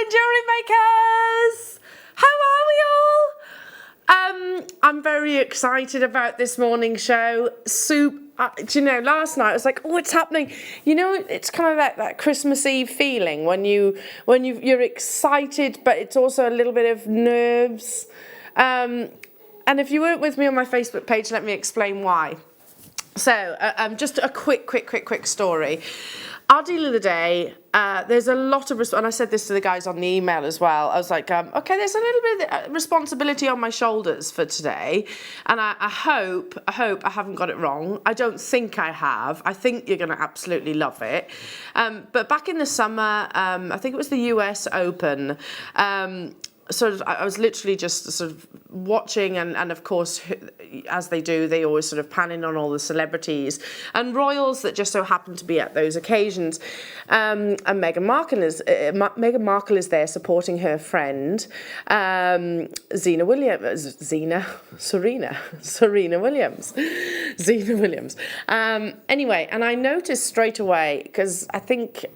morning, jewellery makers! How are we all? I'm very excited about this morning show. Do you know, last night I was like, oh, it's happening. You know, it's kind of that Christmas Eve feeling when you're excited, but it's also a little bit of nerves. And if you weren't with me on my Facebook page, let me explain why. So, just a quick story. Our deal of the day, there's a lot of, and I said this to the guys on the email as well, I was like, okay, there's a little bit of responsibility on my shoulders for today, and I hope I haven't got it wrong. I don't think I have. I think you're going to absolutely love it. But back in the summer, I think it was the US Open, sort of, I was literally just sort of watching, and of course, as they do, they always sort of pan in on all the celebrities and royals that just so happen to be at those occasions. And Meghan Markle is there supporting her friend, Serena Williams. Anyway, and I noticed straight away, because I think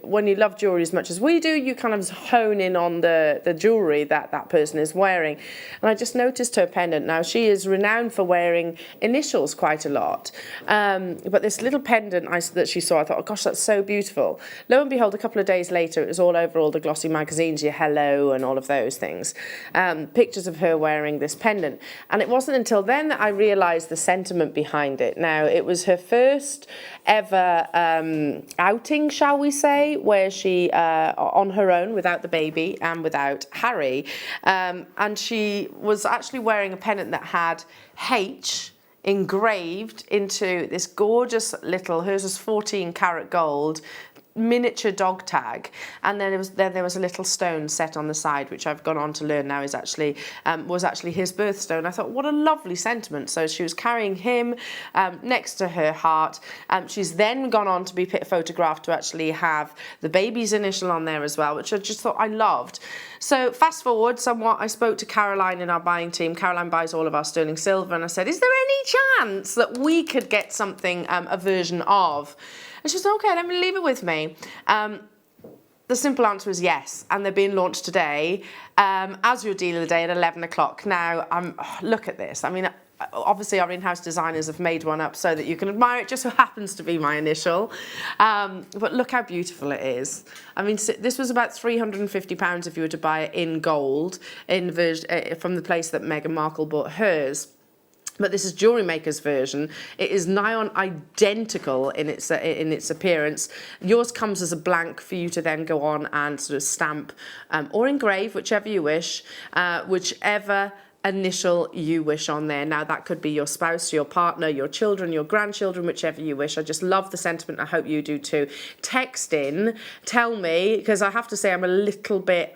when you love jewelry as much as we do, you kind of hone in on the jewelry that person is wearing. And I just noticed her pendant. Now, she is renowned for wearing initials quite a lot, but this little pendant that she saw, I thought, oh gosh, that's so beautiful. Lo and behold, a couple of days later, it was all over all the glossy magazines, your Hello and all of those things, pictures of her wearing this pendant. And it wasn't until then that I realised the sentiment behind it. Now, it was her first ever outing, shall we say, where she, on her own, without the baby and without Harry, and she was actually wearing a pendant that had H engraved into this gorgeous little, hers was 14 karat gold, miniature dog tag, and then there was a little stone set on the side, which I've gone on to learn now is actually was actually his birthstone. I thought, what a lovely sentiment. So she was carrying him next to her heart. She's then gone on to be photographed to actually have the baby's initial on there as well, which I just thought I loved. So fast forward somewhat, I spoke to Caroline in our buying team. Caroline buys all of our sterling silver, and I said, is there any chance that we could get something, a version of? And she was okay, let me leave it with me. The simple answer is yes, and they're being launched today as your deal of the day at 11 o'clock. Now, look at this. I mean, obviously our in-house designers have made one up so that you can admire it. Just so happens to be my initial. But look how beautiful it is. I mean, this was about £350 if you were to buy it in gold from the place that Meghan Markle bought hers. But this is JewelleryMaker's version. It is nigh on identical in its appearance. Yours comes as a blank for you to then go on and sort of stamp or engrave, whichever you wish, whichever initial you wish on there. Now, that could be your spouse, your partner, your children, your grandchildren, whichever you wish. I just love the sentiment. I hope you do too. Text in, tell me, because I have to say I'm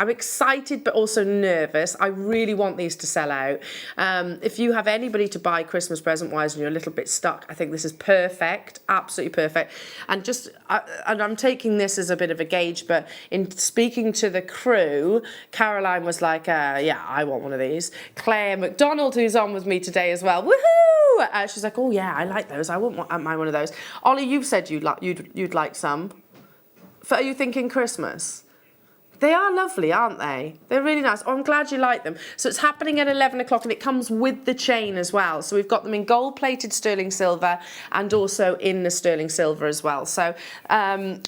excited but also nervous. I really want these to sell out. If you have anybody to buy Christmas present wise and you're a little bit stuck, I think this is perfect, absolutely perfect. And I'm taking this as a bit of a gauge, but in speaking to the crew, Caroline was like, yeah, I want one of these. Claire McDonald, who's on with me today as well, woohoo! She's like, oh yeah, I like those. I want one of those. Ollie, you've said you'd like some. Are you thinking Christmas? They are lovely, aren't they? They're really nice. Oh, I'm glad you like them. So it's happening at 11 o'clock, and it comes with the chain as well. So we've got them in gold-plated sterling silver and also in the sterling silver as well. So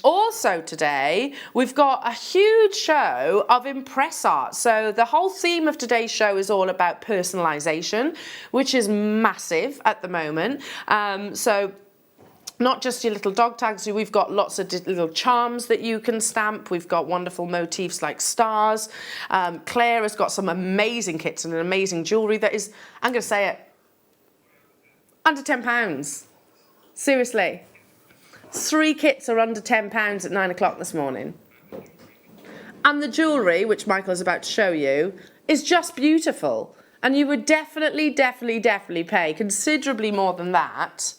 also today, we've got a huge show of impress art. So the whole theme of today's show is all about personalisation, which is massive at the moment. So not just your little dog tags, we've got lots of little charms that you can stamp. We've got wonderful motifs like stars. Claire has got some amazing kits and an amazing jewellery that is, I'm going to say it, under £10. Seriously. 3 kits are under £10 at 9 o'clock this morning. And the jewellery, which Michael is about to show you, is just beautiful. And you would definitely pay considerably more than that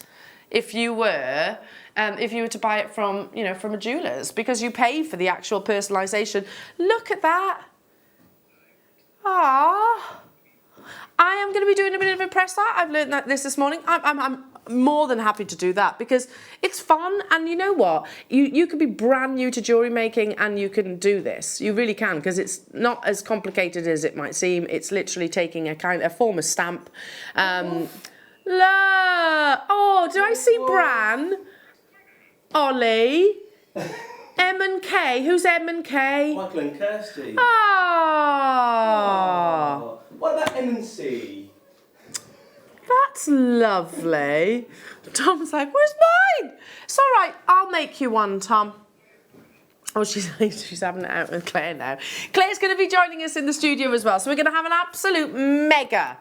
if you were to buy it from a jeweller's, because you pay for the actual personalisation. Look at that. Ah, I am going to be doing a bit of impress art. I've learned this morning. I'm more than happy to do that because it's fun. And you know what? You could be brand new to jewellery making and you can do this. You really can, because it's not as complicated as it might seem. It's literally taking a form of stamp. Oh, did I see Bran? Ollie? M and K. Who's M and K? Michael and Kirsty. Oh. What about M and C? That's lovely. Tom's like, where's mine? It's all right, I'll make you one, Tom. Oh, she's having it out with Claire now. Claire's going to be joining us in the studio as well. So we're going to have an absolute mega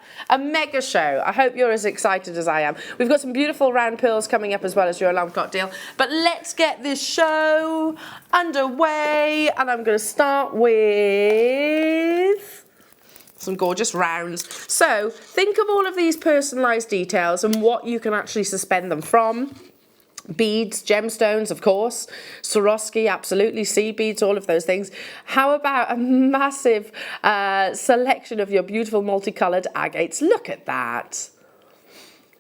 show. I hope you're as excited as I am. We've got some beautiful round pearls coming up as well as your alarm clock deal. But let's get this show underway. And I'm going to start with some gorgeous rounds. So think of all of these personalised details and what you can actually suspend them from. Beads, gemstones, of course, Swarovski, absolutely, sea beads, all of those things. How about a massive selection of your beautiful multicoloured agates? Look at that.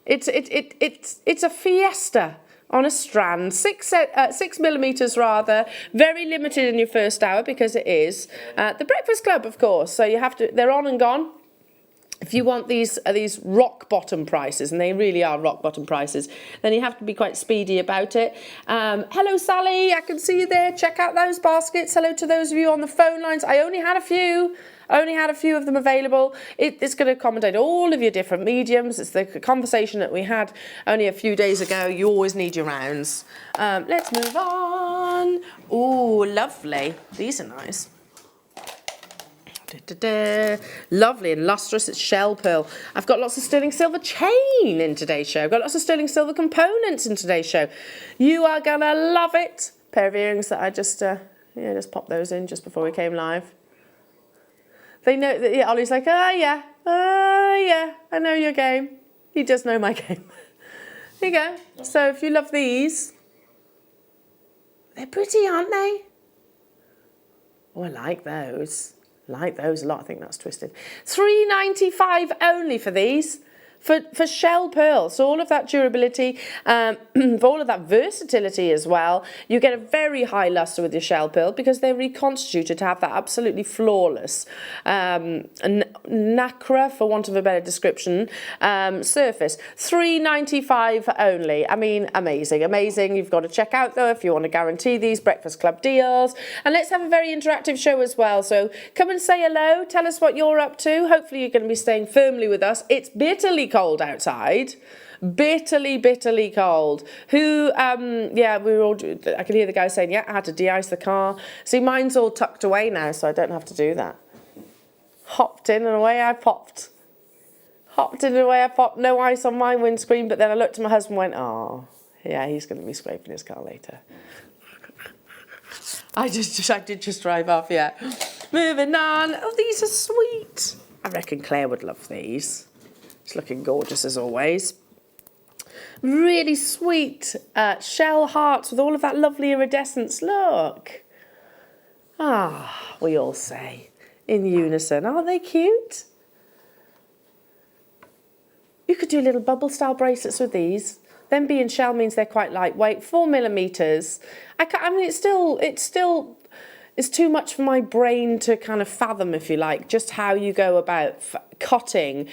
It's a fiesta on a strand, 6 millimeters rather, very limited in your first hour because it is the Breakfast Club, of course. So you have to, they're on and gone. If you want these rock bottom prices, and they really are rock bottom prices, then you have to be quite speedy about it. Hello, Sally. I can see you there. Check out those baskets. Hello to those of you on the phone lines. I only had a few. Of them available. It's going to accommodate all of your different mediums. It's the conversation that we had only a few days ago. You always need your rounds. Let's move on. Oh, lovely. These are nice. Lovely and lustrous. It's shell pearl. I've got lots of sterling silver chain in today's show. I've got lots of sterling silver components in today's show. You are gonna love it. Pair of earrings that I just popped those in just before we came live. They know that. Yeah, Ollie's like, yeah, I know your game. He does know my game. There you go. So if you love these, they're pretty, aren't they? Oh, I like those. Like those a lot. I think that's twisted. $3.95 only for these. For shell pearl, so all of that durability, for all of that versatility as well. You get a very high luster with your shell pearl because they're reconstituted to have that absolutely flawless nacre, for want of a better description, surface. $3.95 only. I mean, amazing, amazing. You've got to check out though if you want to guarantee these Breakfast Club deals. And let's have a very interactive show as well. So come and say hello. Tell us what you're up to. Hopefully you're going to be staying firmly with us. It's bitterly cold outside, bitterly cold. Yeah, we were all, I could hear the guy saying, yeah, I had to de-ice the car. See, mine's all tucked away now, so I don't have to do that. Hopped in and away I popped. No ice on my windscreen, but then I looked at my husband and went, oh, yeah, he's going to be scraping his car later. I did just drive off, yeah. Moving on. Oh, these are sweet. I reckon Claire would love these. It's looking gorgeous as always. Really sweet shell hearts with all of that lovely iridescence. Look. Ah, we all say in unison. Aren't they cute? You could do little bubble style bracelets with these. Them being shell means they're quite lightweight. 4 millimeters. I mean, it's too much for my brain to kind of fathom, if you like, just how you go about cutting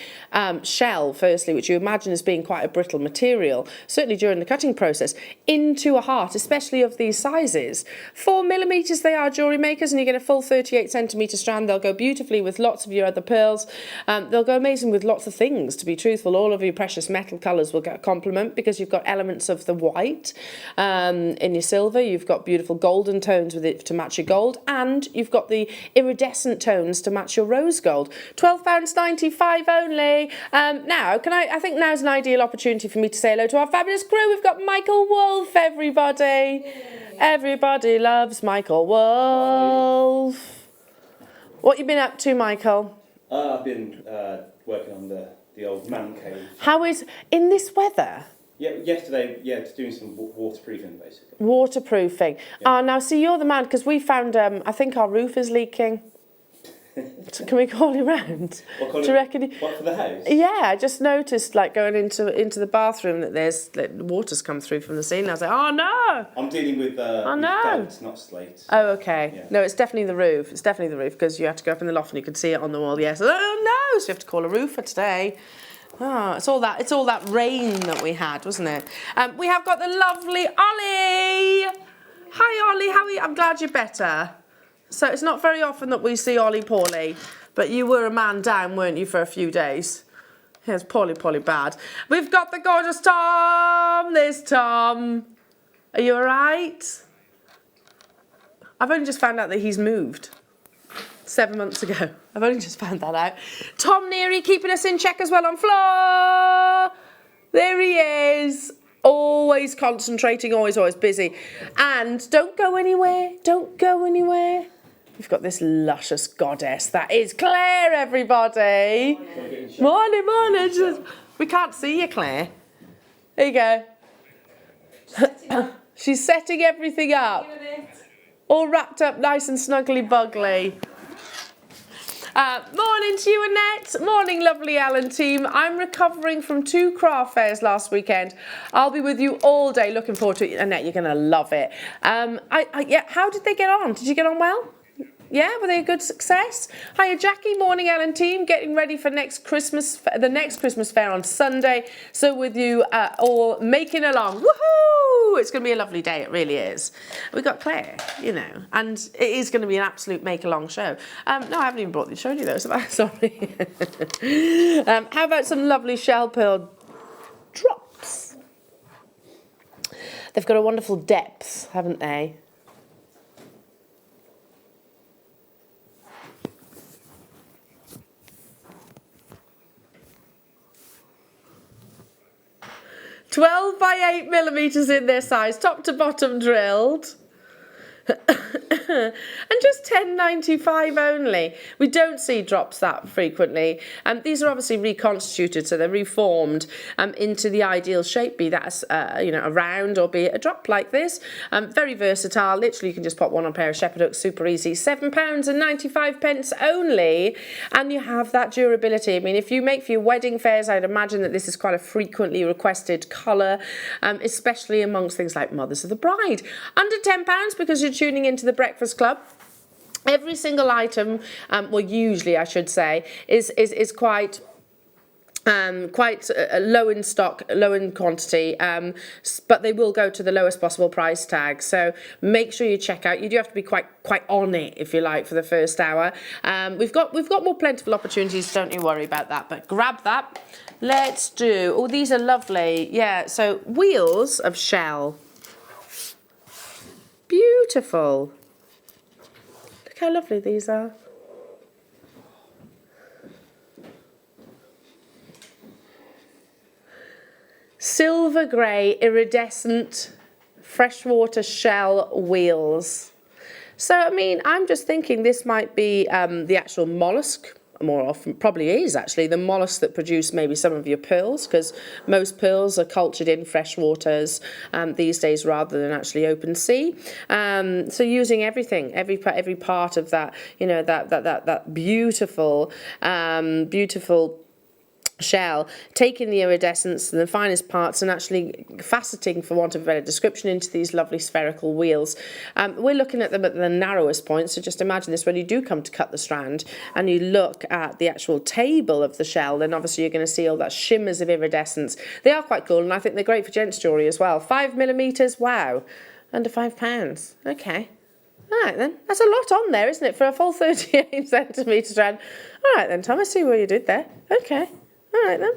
shell, firstly, which you imagine as being quite a brittle material, certainly during the cutting process, into a heart, especially of these sizes. 4 millimeters they are, jewellery makers, and you get a full 38 centimetre strand. They'll go beautifully with lots of your other pearls. They'll go amazing with lots of things, to be truthful. All of your precious metal colours will get a compliment because you've got elements of the white in your silver. You've got beautiful golden tones with it to match your gold, and you've got the iridescent tones to match your rose gold. £12.95 only. Now, I think now's an ideal opportunity for me to say hello to our fabulous crew. We've got Michael Wolf, everybody. Everybody loves Michael Wolf. What you been up to, Michael? I've been working on the old man cave. How is, in this weather? Yeah, yesterday, just doing some waterproofing, basically. Waterproofing. Yeah. Now, see, you're the man, because we found, I think our roof is leaking. So can we call you round? Do you reckon? What, for the house? Yeah, I just noticed, like, going into the bathroom that there's water's come through from the ceiling. I was like, oh no! I'm dealing with felt, not slate. Oh, okay. Yeah. No, it's definitely the roof. It's definitely the roof because you have to go up in the loft and you can see it on the wall. Yes. Oh no! So you have to call a roofer today. Oh, it's all that rain that we had, wasn't it? We have got the lovely Ollie. Hi, Ollie. How are you? I'm glad you're better. So it's not very often that we see Ollie poorly, but you were a man down, weren't you, for a few days? Yes, poorly bad. We've got the gorgeous Tom. There's Tom. Are you all right? I've only just found out that he's moved 7 months ago. I've only just found that out. Tom Neary keeping us in check as well on floor. There he is. Always concentrating, always busy. And don't go anywhere. Don't go anywhere. We've got this luscious goddess. That is Claire, everybody. Morning. We can't see you, Claire. There you go. She's setting everything up. All wrapped up nice and snuggly buggly. Morning to you, Annette. Morning, lovely Elle and team. I'm recovering from 2 craft fairs last weekend. I'll be with you all day. Looking forward to it. Annette, you're going to love it. Yeah, how did they get on? Did you get on well? Yeah, were they a good success? Hiya, Jackie. Morning, Elle and team. Getting ready for the next Christmas fair on Sunday. So with you all making along. Woohoo! It's going to be a lovely day. It really is. We've got Claire, you know, and it is going to be an absolute make-along show. No, I haven't even shown you those. Sorry. How about some lovely shell pearl drops? They've got a wonderful depth, haven't they? $12 by 8mm in their size, top to bottom drilled. And just $10.95 only. We don't see drops that frequently. These are obviously reconstituted, so they're reformed into the ideal shape, be that a round or be it a drop like this. Very versatile. Literally, you can just pop one on a pair of shepherd hooks, super easy. £7.95 only, and you have that durability. I mean, if you make for your wedding fairs, I'd imagine that this is quite a frequently requested colour, especially amongst things like mothers of the bride. Under £10 because you're tuning into the Breakfast Club. Every single item, well, usually I should say, is quite low in stock, low in quantity, but they will go to the lowest possible price tag. So make sure you check out. You do have to be quite on it, if you like, for the first hour. We've got more plentiful opportunities. Don't you worry about that. But grab that. Let's do. Oh, these are lovely. Yeah. So wheels of shell. Beautiful. Look how lovely these are. Silver grey iridescent freshwater shell wheels. So, I mean, I'm just thinking this might be the actual mollusk. More often, probably is actually the mollusk that produce maybe some of your pearls, because most pearls are cultured in fresh waters these days rather than actually open sea. So using everything, every part of that, you know, that beautiful shell, taking the iridescence and the finest parts and actually faceting, for want of a better description, into these lovely spherical wheels. We're looking at them at the narrowest point, so just imagine this when you do come to cut the strand and you look at the actual table of the shell, then obviously you're going to see all that shimmers of iridescence. They are quite cool, and I think they're great for gents jewellery as well. 5mm, wow, under £5. Okay. All right then, that's a lot on there, isn't it, for a full 38cm strand? All right then, Tom, I see what you did there. Okay. All right then,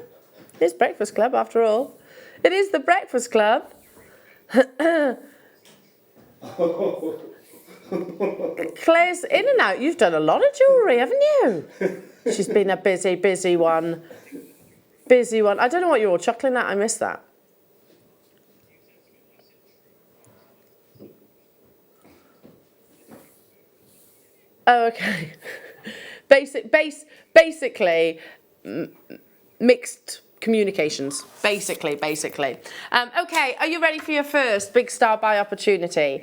it's Breakfast Club after all. It is the Breakfast Club. Claire's in and out. You've done a lot of jewellery, haven't you? She's been a busy one. Busy one. I don't know what you're all chuckling at. I missed that. Oh, okay. Basically. Mixed communications, basically. Okay, are you ready for your first big star buy opportunity?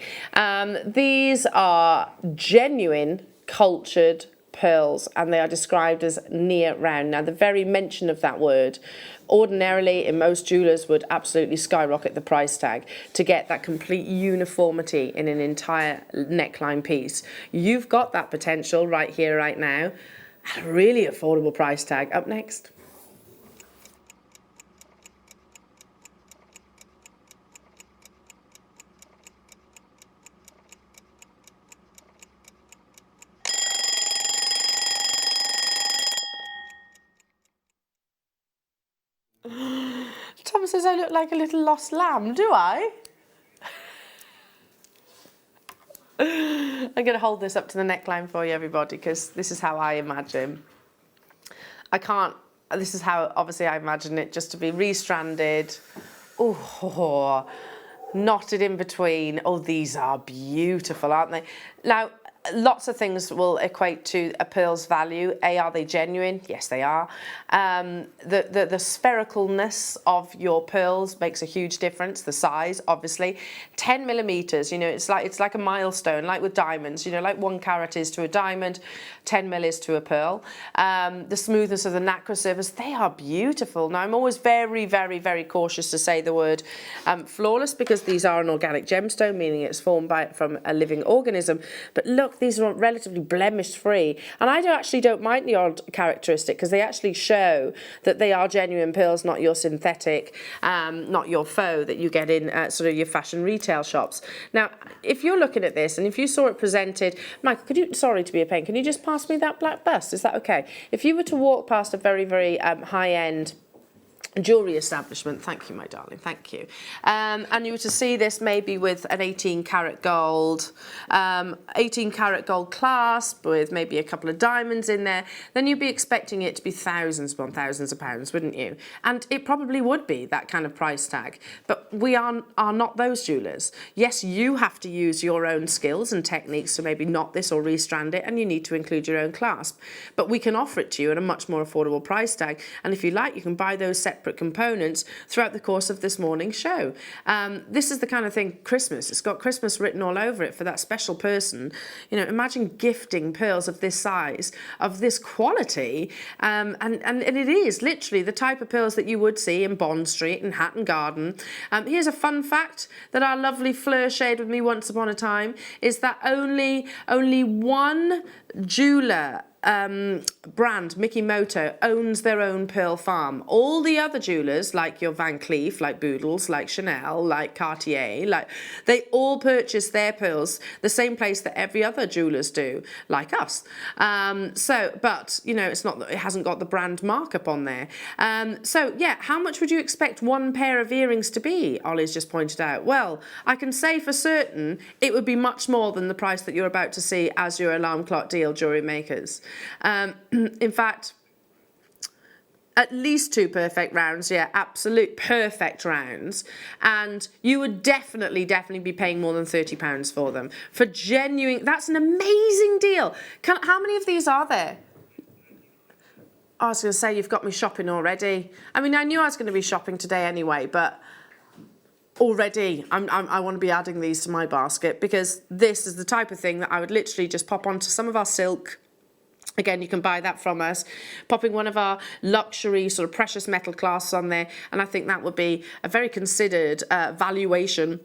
These are genuine, cultured pearls, and they are described as near round. Now, the very mention of that word ordinarily in most jewellers would absolutely skyrocket the price tag to get that complete uniformity in an entire neckline piece. You've got that potential right here, right now, at a really affordable price tag. Up next. Tom says I look like a little lost lamb, do I? I'm going to hold this up to the neckline for you, everybody, because this is how I imagine. This is how, obviously, I imagine it just to be restranded. Oh, knotted in between. Oh, these are beautiful, aren't they? Now, lots of things will equate to a pearl's value. Are they genuine? Yes, they are. The sphericalness of your pearls makes a huge difference. The size, obviously, 10 millimeters. You know, it's like a milestone, like with diamonds. You know, like 1 carat is to a diamond, 10 mil is to a pearl. The smoothness of the nacre surface, they are beautiful. Now, I'm always very, very, very cautious to say the word flawless, because these are an organic gemstone, meaning it's formed from a living organism. But look, these are relatively blemish free, and I actually don't mind the odd characteristic, because they actually show that they are genuine pearls, not your synthetic, not your faux that you get in sort of your fashion retail shops. Now, if you're looking at this and if you saw it presented, Michael, sorry to be a pain, can you just pass me that black bust? Is that okay? If you were to walk past a very, very high-end jewellery establishment, thank you, my darling, thank you, and you were to see this maybe with an 18 karat gold clasp with maybe a couple of diamonds in there, then you'd be expecting it to be thousands upon thousands of pounds, wouldn't you? And it probably would be that kind of price tag, but we are not those jewellers. Yes, you have to use your own skills and techniques to maybe knot this or restrand it, and you need to include your own clasp, but we can offer it to you at a much more affordable price tag, and if you like, you can buy those separate components throughout the course of this morning's show. This is the kind of thing, Christmas, it's got Christmas written all over it for that special person. You know, imagine gifting pearls of this size, of this quality, and it is literally the type of pearls that you would see in Bond Street and Hatton Garden. Here's a fun fact that our lovely Fleur shared with me once upon a time, is that only one jeweller brand, Mikimoto, owns their own pearl farm. All the other jewellers, like your Van Cleef, like Boodles, like Chanel, like Cartier, they all purchase their pearls the same place that every other jewellers do, like us. But you know, it hasn't got the brand markup on there. So yeah, how much would you expect one pair of earrings to be? Ollie's just pointed out. Well, I can say for certain it would be much more than the price that you're about to see as your alarm clock deal, jewellery makers. In fact, at least 2 perfect rounds, yeah, absolute perfect rounds, and you would definitely be paying more than £30 for them. For genuine, that's an amazing deal. How many of these are there? I was going to say, you've got me shopping already. I mean, I knew I was going to be shopping today anyway, but already I want to be adding these to my basket, because this is the type of thing that I would literally just pop onto some of our silk. Again, you can buy that from us, popping one of our luxury sort of precious metal clasps on there, and I think that would be a very considered valuation,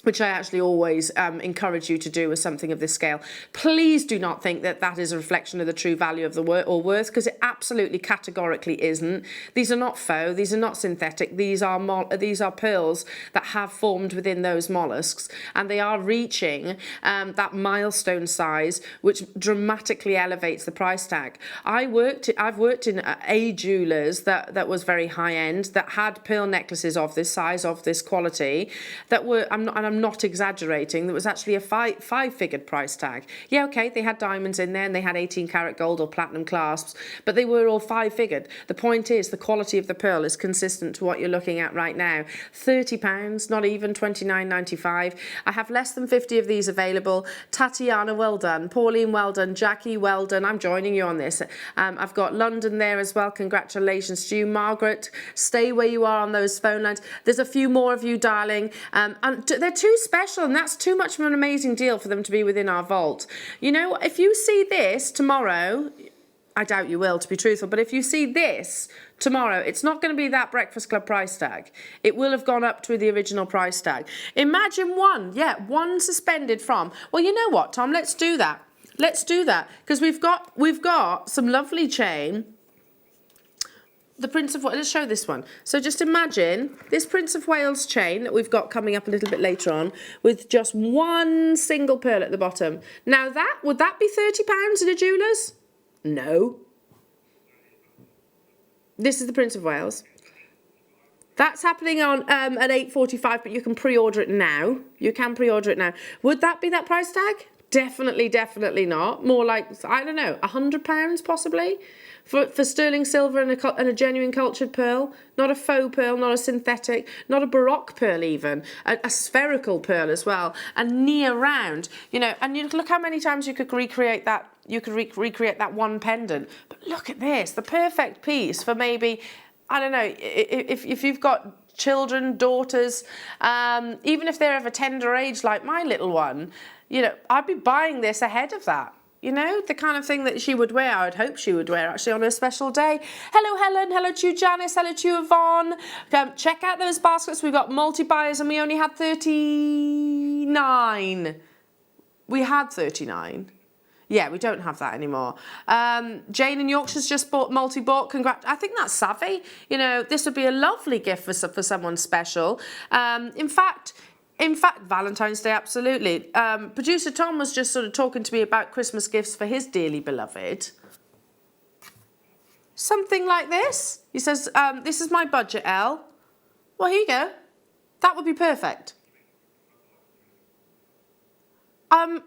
which I actually always encourage you to do with something of this scale. Please do not think that that is a reflection of the true value of the worth, because it absolutely categorically isn't. These are not faux, these are not synthetic, these are pearls that have formed within those mollusks, and they are reaching that milestone size, which dramatically elevates the price tag. I've worked in a jewellers that was very high end, that had pearl necklaces of this size, of this quality, that were, I'm not exaggerating, that was actually a five-figured price tag. Yeah, okay, they had diamonds in there and they had 18 karat gold or platinum clasps, but they were all 5-figured. The point is, the quality of the pearl is consistent to what you're looking at right now. £30, not even, £29.95. I have less than 50 of these available. Tatiana, well done. Pauline, well done. Jackie, well done. I'm joining you on this. I've got London there as well. Congratulations to you. Margaret, stay where you are on those phone lines. There's a few more of you, darling. And they're too special, and that's too much of an amazing deal for them to be within our vault. You know, if you see this tomorrow, I doubt you will, to be truthful, but if you see this tomorrow, it's not going to be that Breakfast Club price tag. It will have gone up to the original price tag. Imagine one suspended from. Well, you know what, Tom? Let's do that. Let's do that, because we've got some lovely chain. The Prince of Wales, let's show this one. So just imagine this Prince of Wales chain that we've got coming up a little bit later on with just one single pearl at the bottom. Now would that be £30 in a jeweller's? No. This is the Prince of Wales. That's happening on at 8:45, but you can pre-order it now. You can pre-order it now. Would that be that price tag? Definitely, definitely not. More like, I don't know, £100 possibly for sterling silver and a genuine cultured pearl. Not a faux pearl, not a synthetic, not a baroque pearl even. A spherical pearl as well, and near round. You know, and you look how many times you could recreate that. You could recreate that one pendant. But look at this, the perfect piece for maybe, I don't know, if you've got children, daughters, even if they're of a tender age like my little one, you know, I'd be buying this ahead of that. You know, the kind of thing that she would wear, I'd hope she would wear actually on a special day. Hello, Helen. Hello to you, Janice. Hello to you, Yvonne. Check out those baskets. We've got multi-buyers and we only had 39. We had 39. Yeah, we don't have that anymore. Jane in Yorkshire's just multi-bought. Congrats. I think that's savvy. You know, this would be a lovely gift for someone special. In fact, Valentine's Day, absolutely. Producer Tom was just sort of talking to me about Christmas gifts for his dearly beloved. Something like this. He says, this is my budget, Elle. Well, here you go. That would be perfect.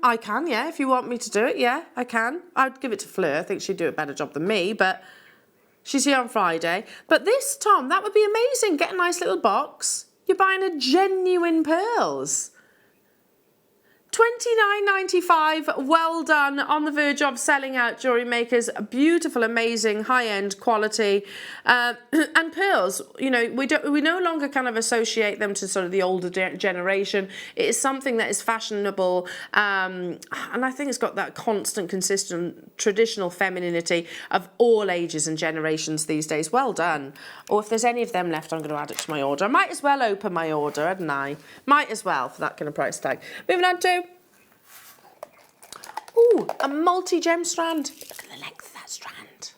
I can, yeah, if you want me to do it, yeah, I can. I'd give it to Fleur. I think she'd do a better job than me, but she's here on Friday. But this, Tom, that would be amazing. Get a nice little box. You're buying a genuine pearls. $29.95, well done, on the verge of selling out, Jewellery Makers. Beautiful, amazing, high-end quality. And pearls, you know, we no longer kind of associate them to sort of the older generation. It is something that is fashionable, and I think it's got that constant, consistent, traditional femininity of all ages and generations these days. Well done. Or if there's any of them left, I'm going to add it to my order. I might as well open my order, hadn't I? Might as well, for that kind of price tag. Moving on to... Ooh, a multi-gem strand. Look at the length of that strand.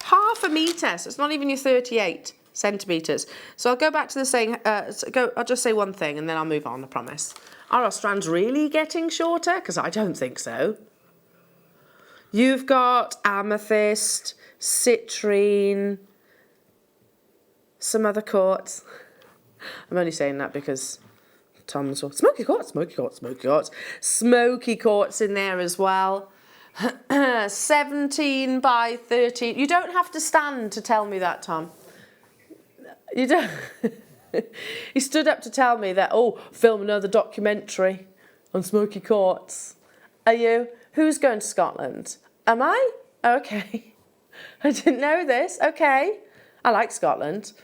Half a metre, so it's not even your 38 centimetres. So I'll go back to the saying, I'll just say one thing and then I'll move on, I promise. Are our strands really getting shorter? Because I don't think so. You've got amethyst, citrine, some other quartz. I'm only saying that because... Tom's smoky quartz, smoky quartz, smoky quartz. Smoky quartz in there as well. 17 by 13. You don't have to stand to tell me that, Tom. You don't. He stood up to tell me that, oh, film another documentary on smoky quartz. Are you? Who's going to Scotland? Am I? Okay. I didn't know this. Okay. I like Scotland.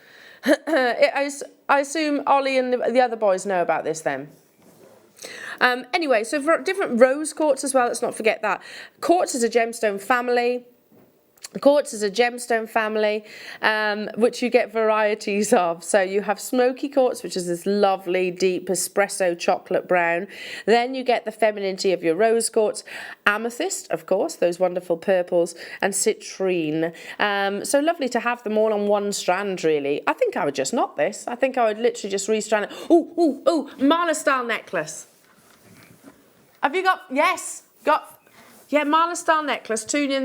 I assume Ollie and the other boys know about this then. Anyway, so for different rose quartz as well, let's not forget that. Quartz is a gemstone family. Quartz is a gemstone family, which you get varieties of. So you have smoky quartz, which is this lovely, deep espresso chocolate brown. Then you get the femininity of your rose quartz. Amethyst, of course, those wonderful purples, and citrine. So lovely to have them all on one strand, really. I think I would just knot this. I think I would literally just restrand it. Ooh, ooh, ooh, Marla style necklace. Have you got, yes, yeah, Marla style necklace. Tune in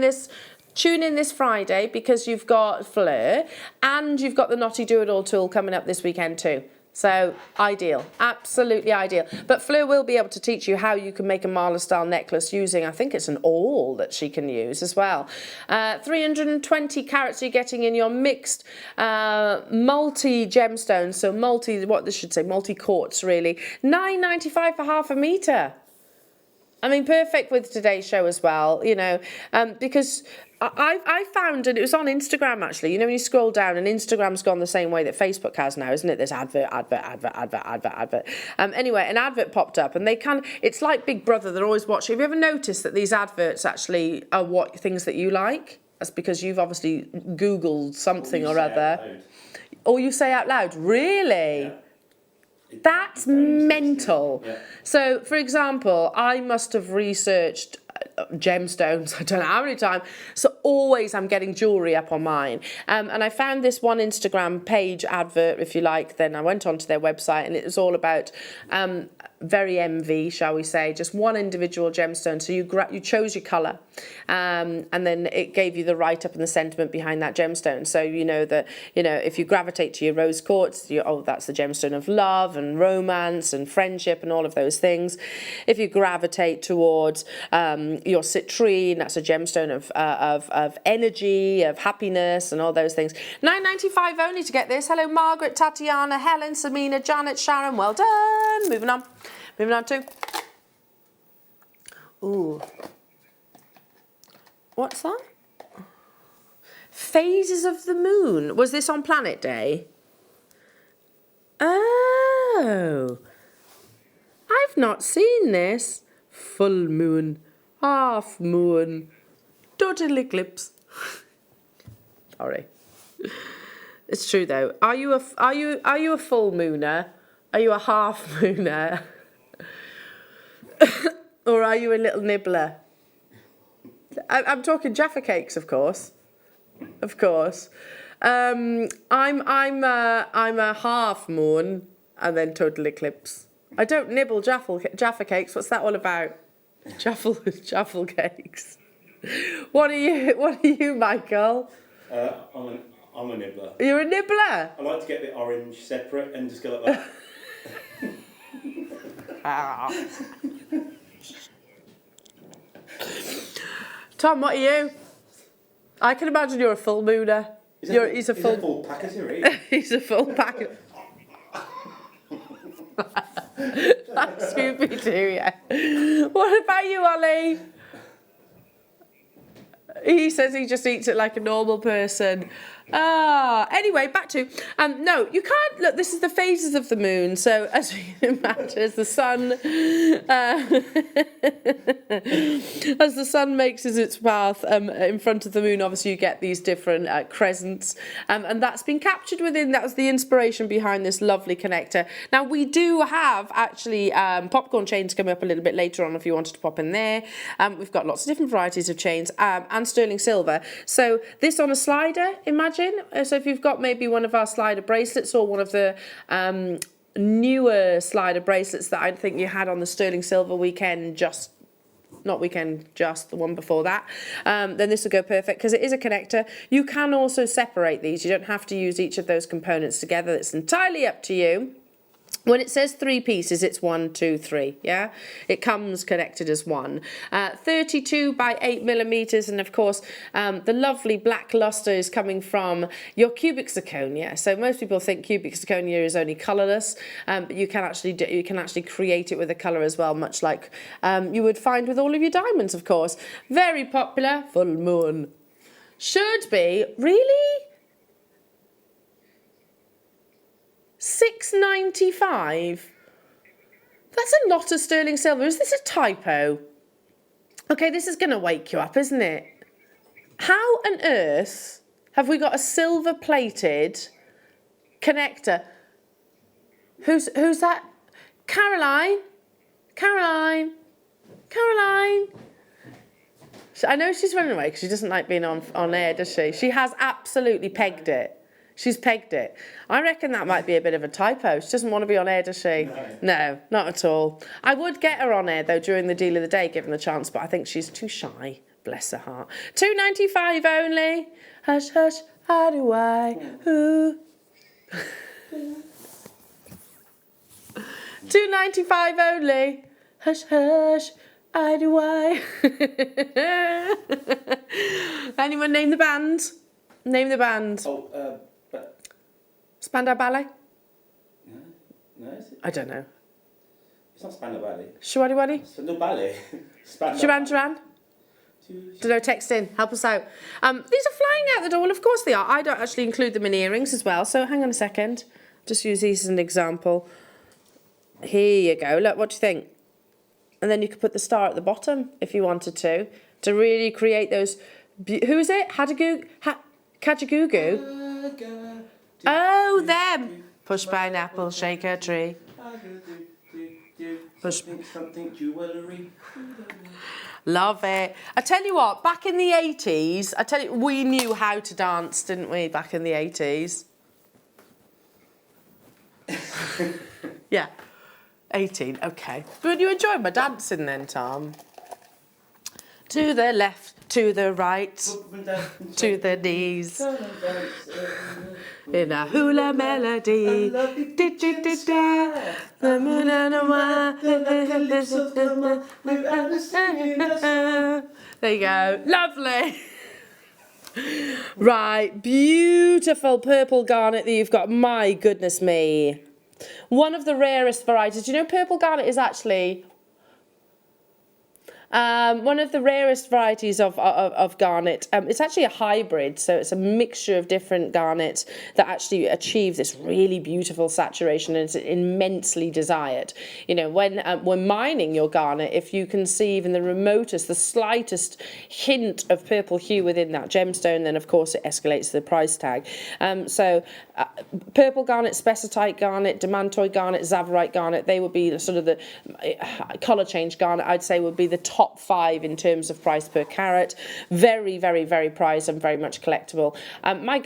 this Friday because you've got Fleur and you've got the Knotty Do-It-All tool coming up this weekend too. So ideal, absolutely ideal. But Fleur will be able to teach you how you can make a Marla style necklace using, I think it's an awl that she can use as well. 320 carats you're getting in your mixed multi-gemstones, so multi-quartz really. $9.95 for half a metre. I mean, perfect with today's show as well, you know, because I found, and it was on Instagram actually, you know, when you scroll down, and Instagram's gone the same way that Facebook has now, isn't it? There's advert. Anyway, an advert popped up, and it's like Big Brother, they're always watching. Have you ever noticed that these adverts actually are what things that you like? That's because you've obviously Googled something or other. Or you say out loud, really? Yeah. That's mental. Yeah. So, for example, I must have researched gemstones, I don't know how many times. So always I'm getting jewellery up on mine. And I found this one Instagram page advert, if you like. Then I went onto their website, and it was all about very MV, shall we say, just one individual gemstone. So you chose your colour, and then it gave you the write-up and the sentiment behind that gemstone. So you know that, you know, if you gravitate to your rose quartz, that's the gemstone of love and romance and friendship and all of those things. If you gravitate towards your citrine, that's a gemstone of energy, of happiness, and all those things. $9.95 only to get this. Hello, Margaret, Tatiana, Helen, Samina, Janet, Sharon. Well done. Moving on. Moving on to. Ooh. What's that? Phases of the moon. Was this on Planet Day? Oh. I've not seen this. Full moon, half moon, total eclipse. Sorry. It's true though. Are you a full mooner? Are you a half mooner? Or are you a little nibbler? I'm talking Jaffa cakes, of course. Of course. I'm a half moon and then total eclipse. I don't nibble Jaffa cakes. What's that all about? Jaffa cakes. What are you, Michael? I'm a nibbler. You're a nibbler? I like to get the orange separate and just go like that. Tom, what are you? I can imagine you're a full mooner. He's a full packer, really. He's a full packer. That's Scooby-Doo, yeah. What about you, Ollie? He says he just eats it like a normal person. Anyway, back to no, you can't look. This is the phases of the moon. So as you can imagine, as the sun makes its path in front of the moon, obviously you get these different crescents, and that's been captured within. That was the inspiration behind this lovely connector. Now we do have actually popcorn chains coming up a little bit later on if you wanted to pop in there. We've got lots of different varieties of chains and sterling silver. So this on a slider, imagine. So if you've got maybe one of our slider bracelets or one of the newer slider bracelets that I think you had on the sterling silver weekend, not weekend, just the one before that, then this will go perfect because it is a connector. You can also separate these. You don't have to use each of those components together. It's entirely up to you. When it says 3 pieces, it's 1, 2, 3, yeah? It comes connected as one. 32 by 8 millimeters, and of course, the lovely black luster is coming from your cubic zirconia. So most people think cubic zirconia is only colourless, but you can actually create it with a colour as well, much like you would find with all of your diamonds, of course. Very popular, full moon. Should be, really? $6.95. That's a lot of sterling silver. Is this a typo? Okay, this is going to wake you up, isn't it? How on earth have we got a silver-plated connector? Who's that? Caroline? Caroline? Caroline? I know she's running away because she doesn't like being on air, does she? She has absolutely pegged it. She's pegged it. I reckon that might be a bit of a typo. She doesn't want to be on air, does she? No, not at all. I would get her on air, though, during the deal of the day, given the chance, but I think she's too shy. Bless her heart. $2.95 only. Hush, hush, how do I? Ooh. $2.95 only. Hush, hush, I do I. Anyone name the band? Name the band. Spandau Ballet? No, is it? I don't know. It's not Spanner Valley. Shwari wari? It's no ballet. Spanner. Sharan? Don't know, text in, help us out. These are flying out the door. Well, of course they are. I don't actually include them in earrings as well, so hang on a second. Just use these as an example. Here you go. Look, what do you think? And then you could put the star at the bottom if you wanted to really create those. Who is it? Kajagoogoo? Oh, them. Push pineapple, shake a tree. Push something jewellery. Love it. I tell you what, back in the 80s, we knew how to dance, didn't we, back in the 80s? Yeah, 18, okay. But you enjoyed my dancing then, Tom? To the left, to the right, to the knees. In a hula melody. There you go. Lovely. Right, beautiful purple garnet that you've got. My goodness me. One of the rarest varieties. Do you know purple garnet is actually one of the rarest varieties of garnet. It's actually a hybrid, so it's a mixture of different garnets that actually achieve this really beautiful saturation, and it's immensely desired. You know, when mining your garnet, if you can see even the remotest, the slightest hint of purple hue within that gemstone, then of course it escalates the price tag. Purple garnet, spessartite garnet, demantoid garnet, zavarite garnet, they would be the sort of the colour change garnet, I'd say would be the top 5 in terms of price per carat. Very, very, very prized and very much collectible. My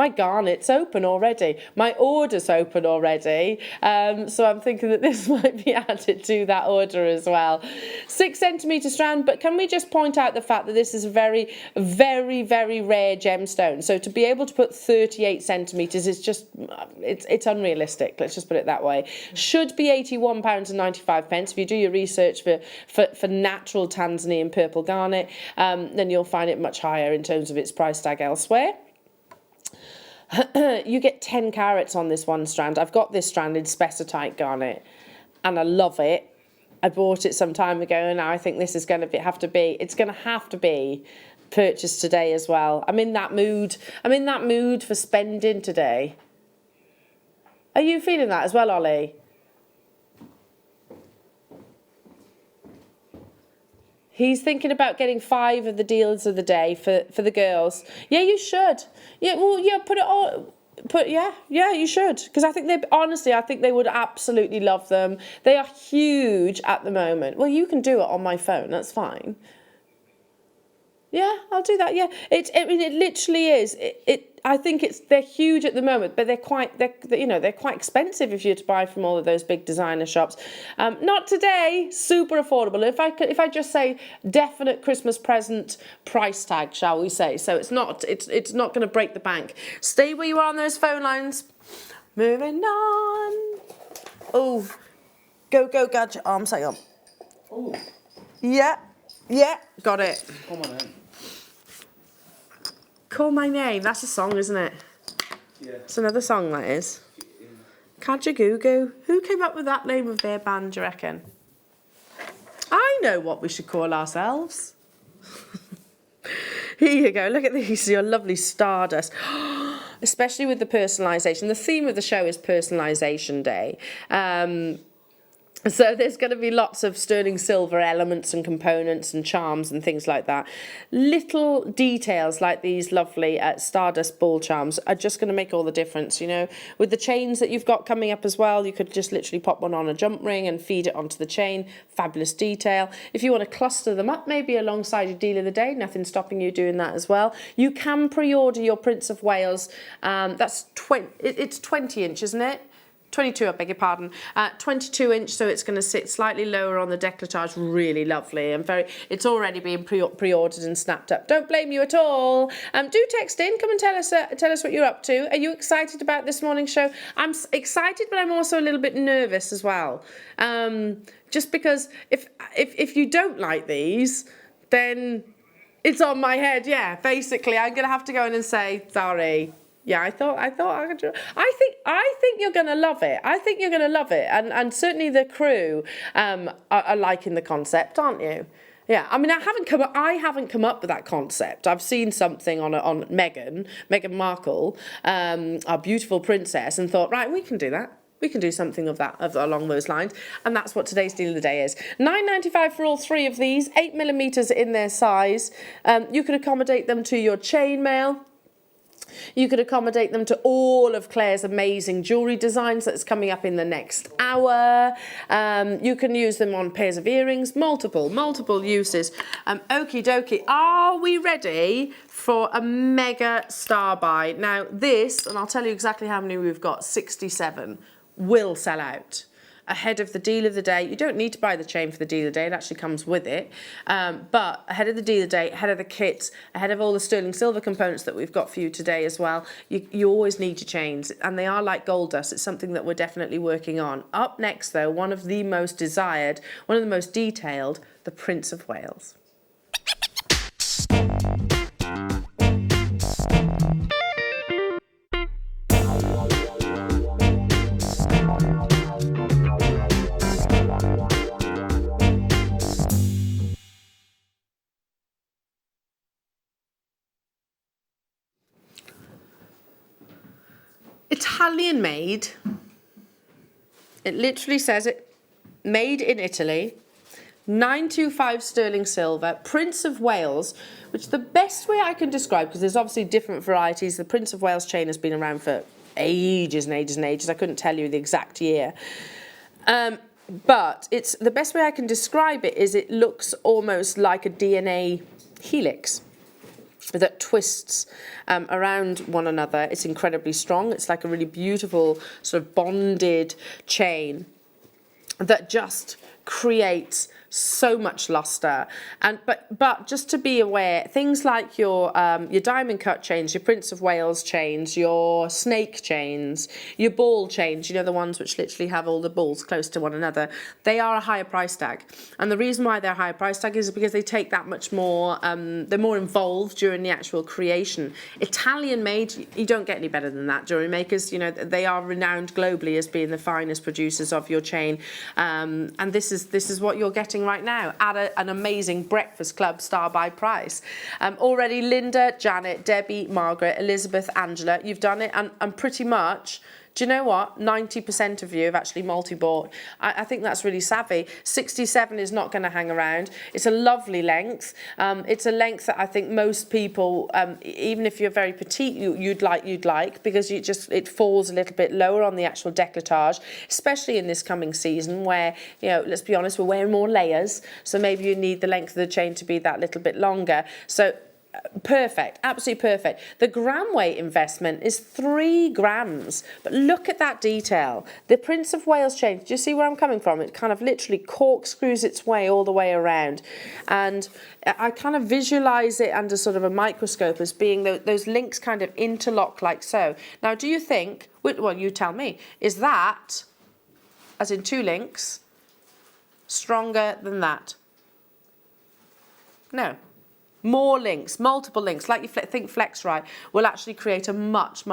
garnet's open already. My order's open already. So I'm thinking that this might be added to that order as well. 6 centimetre strand, but can we just point out the fact that this is a very, very, very rare gemstone. So to be able to put 38 centimetres is just, it's unrealistic. Let's just put it that way. Should be £81.95. If you do your research for natural Tanzanian purple garnet, then you'll find it much higher in terms of its price tag elsewhere. You get 10 carats on this one strand. I've got this strand in spessartite garnet and I love it. I bought it some time ago and now I think this is going to have to be purchased today as well. I'm in that mood. I'm in that mood for spending today. Are you feeling that as well, Ollie? He's thinking about getting 5 of the deals of the day for the girls. Yeah, you should. Yeah, well, yeah, put it all. Yeah, you should. Because I think I think they would absolutely love them. They are huge at the moment. Well, you can do it on my phone. That's fine. Yeah, I'll do that. Yeah, I mean, it literally is. I think they're huge at the moment, but they're quite expensive if you're to buy from all of those big designer shops. Not today. Super affordable. If I just say definite Christmas present price tag, shall we say? So it's not going to break the bank. Stay where you are on those phone lines. Moving on. Oh, go gadget arms. Hang on. Oh. Yeah, got it. Come on in. Call My Name, that's a song, isn't it? Yeah. It's another song, that is. Kajagoogoo. Who came up with that name of their band, do you reckon? I know what we should call ourselves. Here you go, look at these, your lovely stardust. Especially with the personalisation. The theme of the show is Personalisation Day. So there's going to be lots of sterling silver elements and components and charms and things like that. Little details like these lovely stardust ball charms are just going to make all the difference, you know. With the chains that you've got coming up as well, you could just literally pop one on a jump ring and feed it onto the chain. Fabulous detail. If you want to cluster them up, maybe alongside your deal of the day, nothing stopping you doing that as well. You can pre-order your Prince of Wales. It's 20 inch, isn't it? 22, I beg your pardon, 22 inch, so it's going to sit slightly lower on the décolletage, really lovely and it's already been pre-ordered and snapped up. Don't blame you at all. Do text in, come and tell us what you're up to. Are you excited about this morning's show? I'm excited, but I'm also a little bit nervous as well. Just because if you don't like these, then it's on my head, yeah, basically. I'm going to have to go in and say, sorry. Yeah, I thought I could. I think you're gonna love it. I think you're gonna love it, and certainly the crew are liking the concept, aren't you? Yeah, I mean, I haven't come up with that concept. I've seen something on Meghan Markle, our beautiful princess, and thought, right, we can do that. We can do something of that along those lines, and that's what today's deal of the day is. £9.95 for all three of these, 8mm in their size. You could accommodate them to your chainmail. You could accommodate them to all of Claire's amazing jewellery designs that's coming up in the next hour. You can use them on pairs of earrings, multiple uses. Okie dokie, are we ready for a mega star buy? Now this, and I'll tell you exactly how many we've got, 67, will sell out ahead of the deal of the day. You don't need to buy the chain for the deal of the day, it actually comes with it. But ahead of the deal of the day, ahead of the kits, ahead of all the sterling silver components that we've got for you today as well, you always need your chains, and they are like gold dust. It's something that we're definitely working on. Up next though, one of the most desired, one of the most detailed, the Prince of Wales. Italian made, it literally says it, made in Italy, 925 sterling silver, Prince of Wales, which the best way I can describe, because there's obviously different varieties, the Prince of Wales chain has been around for ages and ages and ages, I couldn't tell you the exact year. But it's the best way I can describe it is it looks almost like a DNA helix that twists around one another. It's incredibly strong. It's like a really beautiful sort of bonded chain that just creates so much luster. And but just to be aware, things like your diamond cut chains, your Prince of Wales chains, your snake chains, your ball chains, you know, the ones which literally have all the balls close to one another, they are a higher price tag. And the reason why they're a higher price tag is because they take that much more, they're more involved during the actual creation. Italian made, you don't get any better than that. Jewellery makers, you know, they are renowned globally as being the finest producers of your chain. And this is what you're getting right now at an amazing Breakfast Club star buy price. Already Linda, Janet, Debbie, Margaret, Elizabeth, Angela, you've done it, and pretty much, do you know what? 90% of you have actually multi-bought. I think that's really savvy. 67 is not going to hang around. It's a lovely length. It's a length that I think most people, even if you're very petite, you'd like because it falls a little bit lower on the actual décolletage, especially in this coming season where, you know, let's be honest, we're wearing more layers, so maybe you need the length of the chain to be that little bit longer. So perfect, absolutely perfect. The gram weight investment is 3 grams, but look at that detail. The Prince of Wales chain, do you see where I'm coming from? It kind of literally corkscrews its way all the way around, and I kind of visualize it under sort of a microscope as being those links kind of interlock like so. Now, do you think, well, you tell me, is that, as in 2 links, stronger than that? No. More links, multiple links, like you think Flexrite, will actually create a much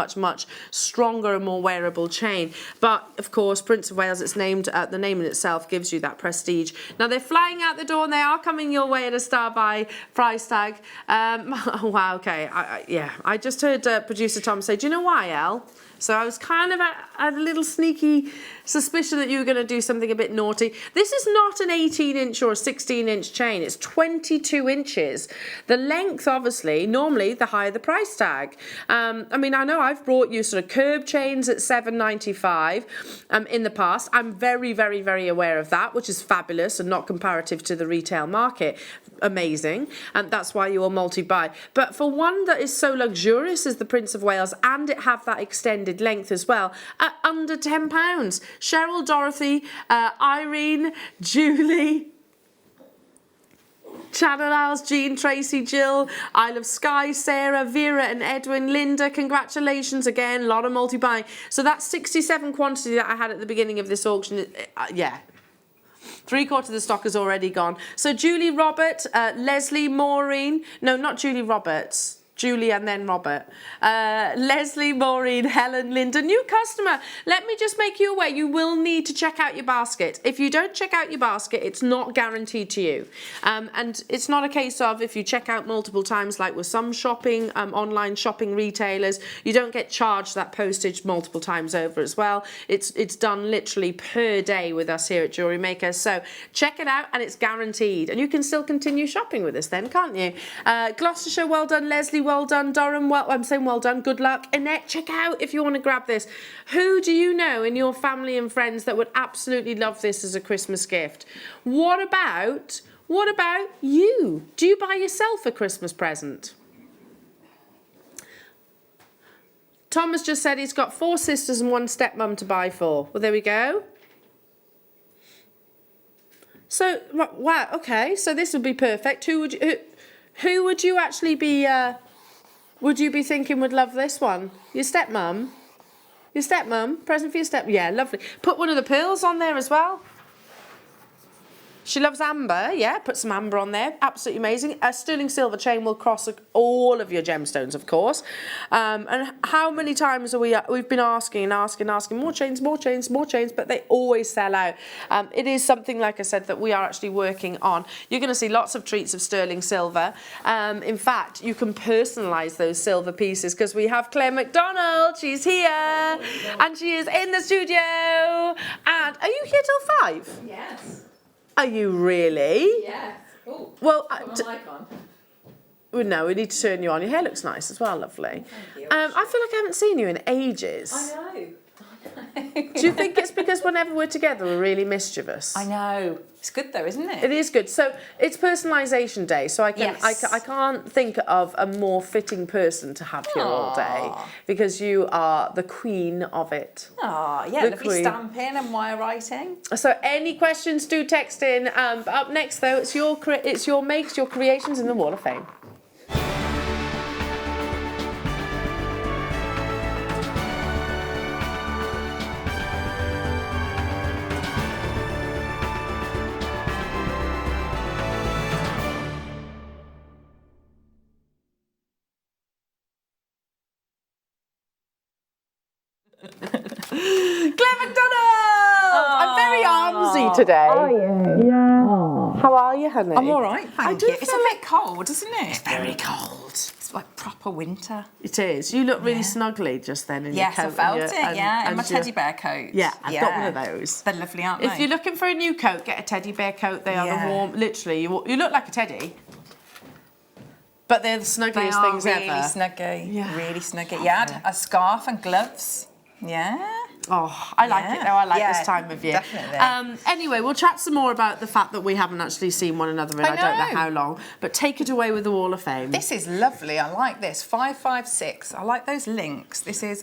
stronger and more wearable chain. But of course, Prince of Wales, it's named, the name in itself gives you that prestige. Now they're flying out the door and they are coming your way at a star buy price tag. Oh, wow, okay, yeah. I just heard producer Tom say, do you know why, Elle? So I was kind of at a little sneaky suspicion that you were going to do something a bit naughty. This is not an 18-inch or a 16-inch chain. It's 22 inches. The length, obviously, normally the higher the price tag. I mean, I know I've brought you sort of curb chains at £7.95 in the past. I'm very aware of that, which is fabulous and not comparative to the retail market. Amazing, and that's why you will multi-buy. But for one that is so luxurious as the Prince of Wales, and it have that extended length as well, at under £10. Cheryl, Dorothy, Irene, Julie, Channel Owls, Jean, Tracy, Jill, Isle of Skye, Sarah, Vera and Edwin, Linda, congratulations again, a lot of multi-buying. So that 67 quantity that I had at the beginning of this auction, yeah. 3/4 of the stock is already gone. So Julie, Robert, Leslie, Maureen, no, not Julie Roberts. Julie and then Robert. Leslie, Maureen, Helen, Linda, new customer. Let me just make you aware, you will need to check out your basket. If you don't check out your basket, it's not guaranteed to you. And it's not a case of if you check out multiple times, like with some shopping, online shopping retailers, you don't get charged that postage multiple times over as well. It's done literally per day with us here at JewelleryMaker. So check it out and it's guaranteed. And you can still continue shopping with us then, can't you? Gloucestershire, well done. Leslie, well done. Durham, well, I'm saying well done. Good luck. Annette, check out if you want to grab this. Who do you know in your family and friends that would absolutely love this as a Christmas gift? What about you? Do you buy yourself a Christmas present? Thomas just said he's got 4 sisters and 1 stepmom to buy for. Well, there we go. So, wow, okay, so this would be perfect. Who would you actually be, would you be thinking would love this one? Your stepmom? Your stepmom? Present for your step? Yeah, lovely. Put one of the pearls on there as well. She loves amber, yeah, put some amber on there, absolutely amazing. A sterling silver chain will cross all of your gemstones, of course. And how many times are we've been asking, more chains, but they always sell out. It is something, like I said, that we are actually working on. You're going to see lots of treats of sterling silver. In fact, you can personalise those silver pieces because we have Claire McDonald, she's here, and she is in the studio. And are you here till 5? Yes. Are you really? Yes. Oh, well, put my mic on. Well, no, we need to turn you on. Your hair looks nice as well, lovely. Thank you. I feel like I haven't seen you in ages. I know. Do you think it's because whenever we're together we're really mischievous? I know. It's good though, isn't it? It is good. So it's personalisation day, so I can't think of a more fitting person to have here all day because you are the queen of it. Oh, yeah, lovely stamping and wire writing. So any questions, do text in. But up next though, it's your makes, your creations in the Wall of Fame. Claire McDonald! I'm very armsy today. Are you? Yeah. Oh. How are you, honey? I'm all right, thank you. It's a feel bit cold, isn't it? It's very cold. It's like proper winter. It is. You look really snuggly just then in your coat. Yes, I felt it, and my teddy bear coat. Yeah, I've got one of those. They're lovely, aren't they? If you're looking for a new coat, get a teddy bear coat. They are the warm, literally, you look like a teddy. But they're the snuggliest things ever. Really snuggy. Yeah. Really snuggy. Yeah, a scarf and gloves. Yeah. Oh, I like it though. I like this time of year. Definitely. Anyway, we'll chat some more about the fact that we haven't actually seen one another in I don't know how long. But take it away with the Wall of Fame. This is lovely. I like this. 556. I like those links. This is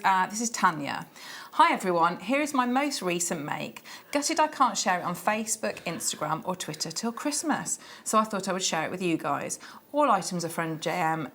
Tanya. Hi everyone, here is my most recent make. Gutted I can't share it on Facebook, Instagram or Twitter till Christmas, so I thought I would share it with you guys. All items are from JM.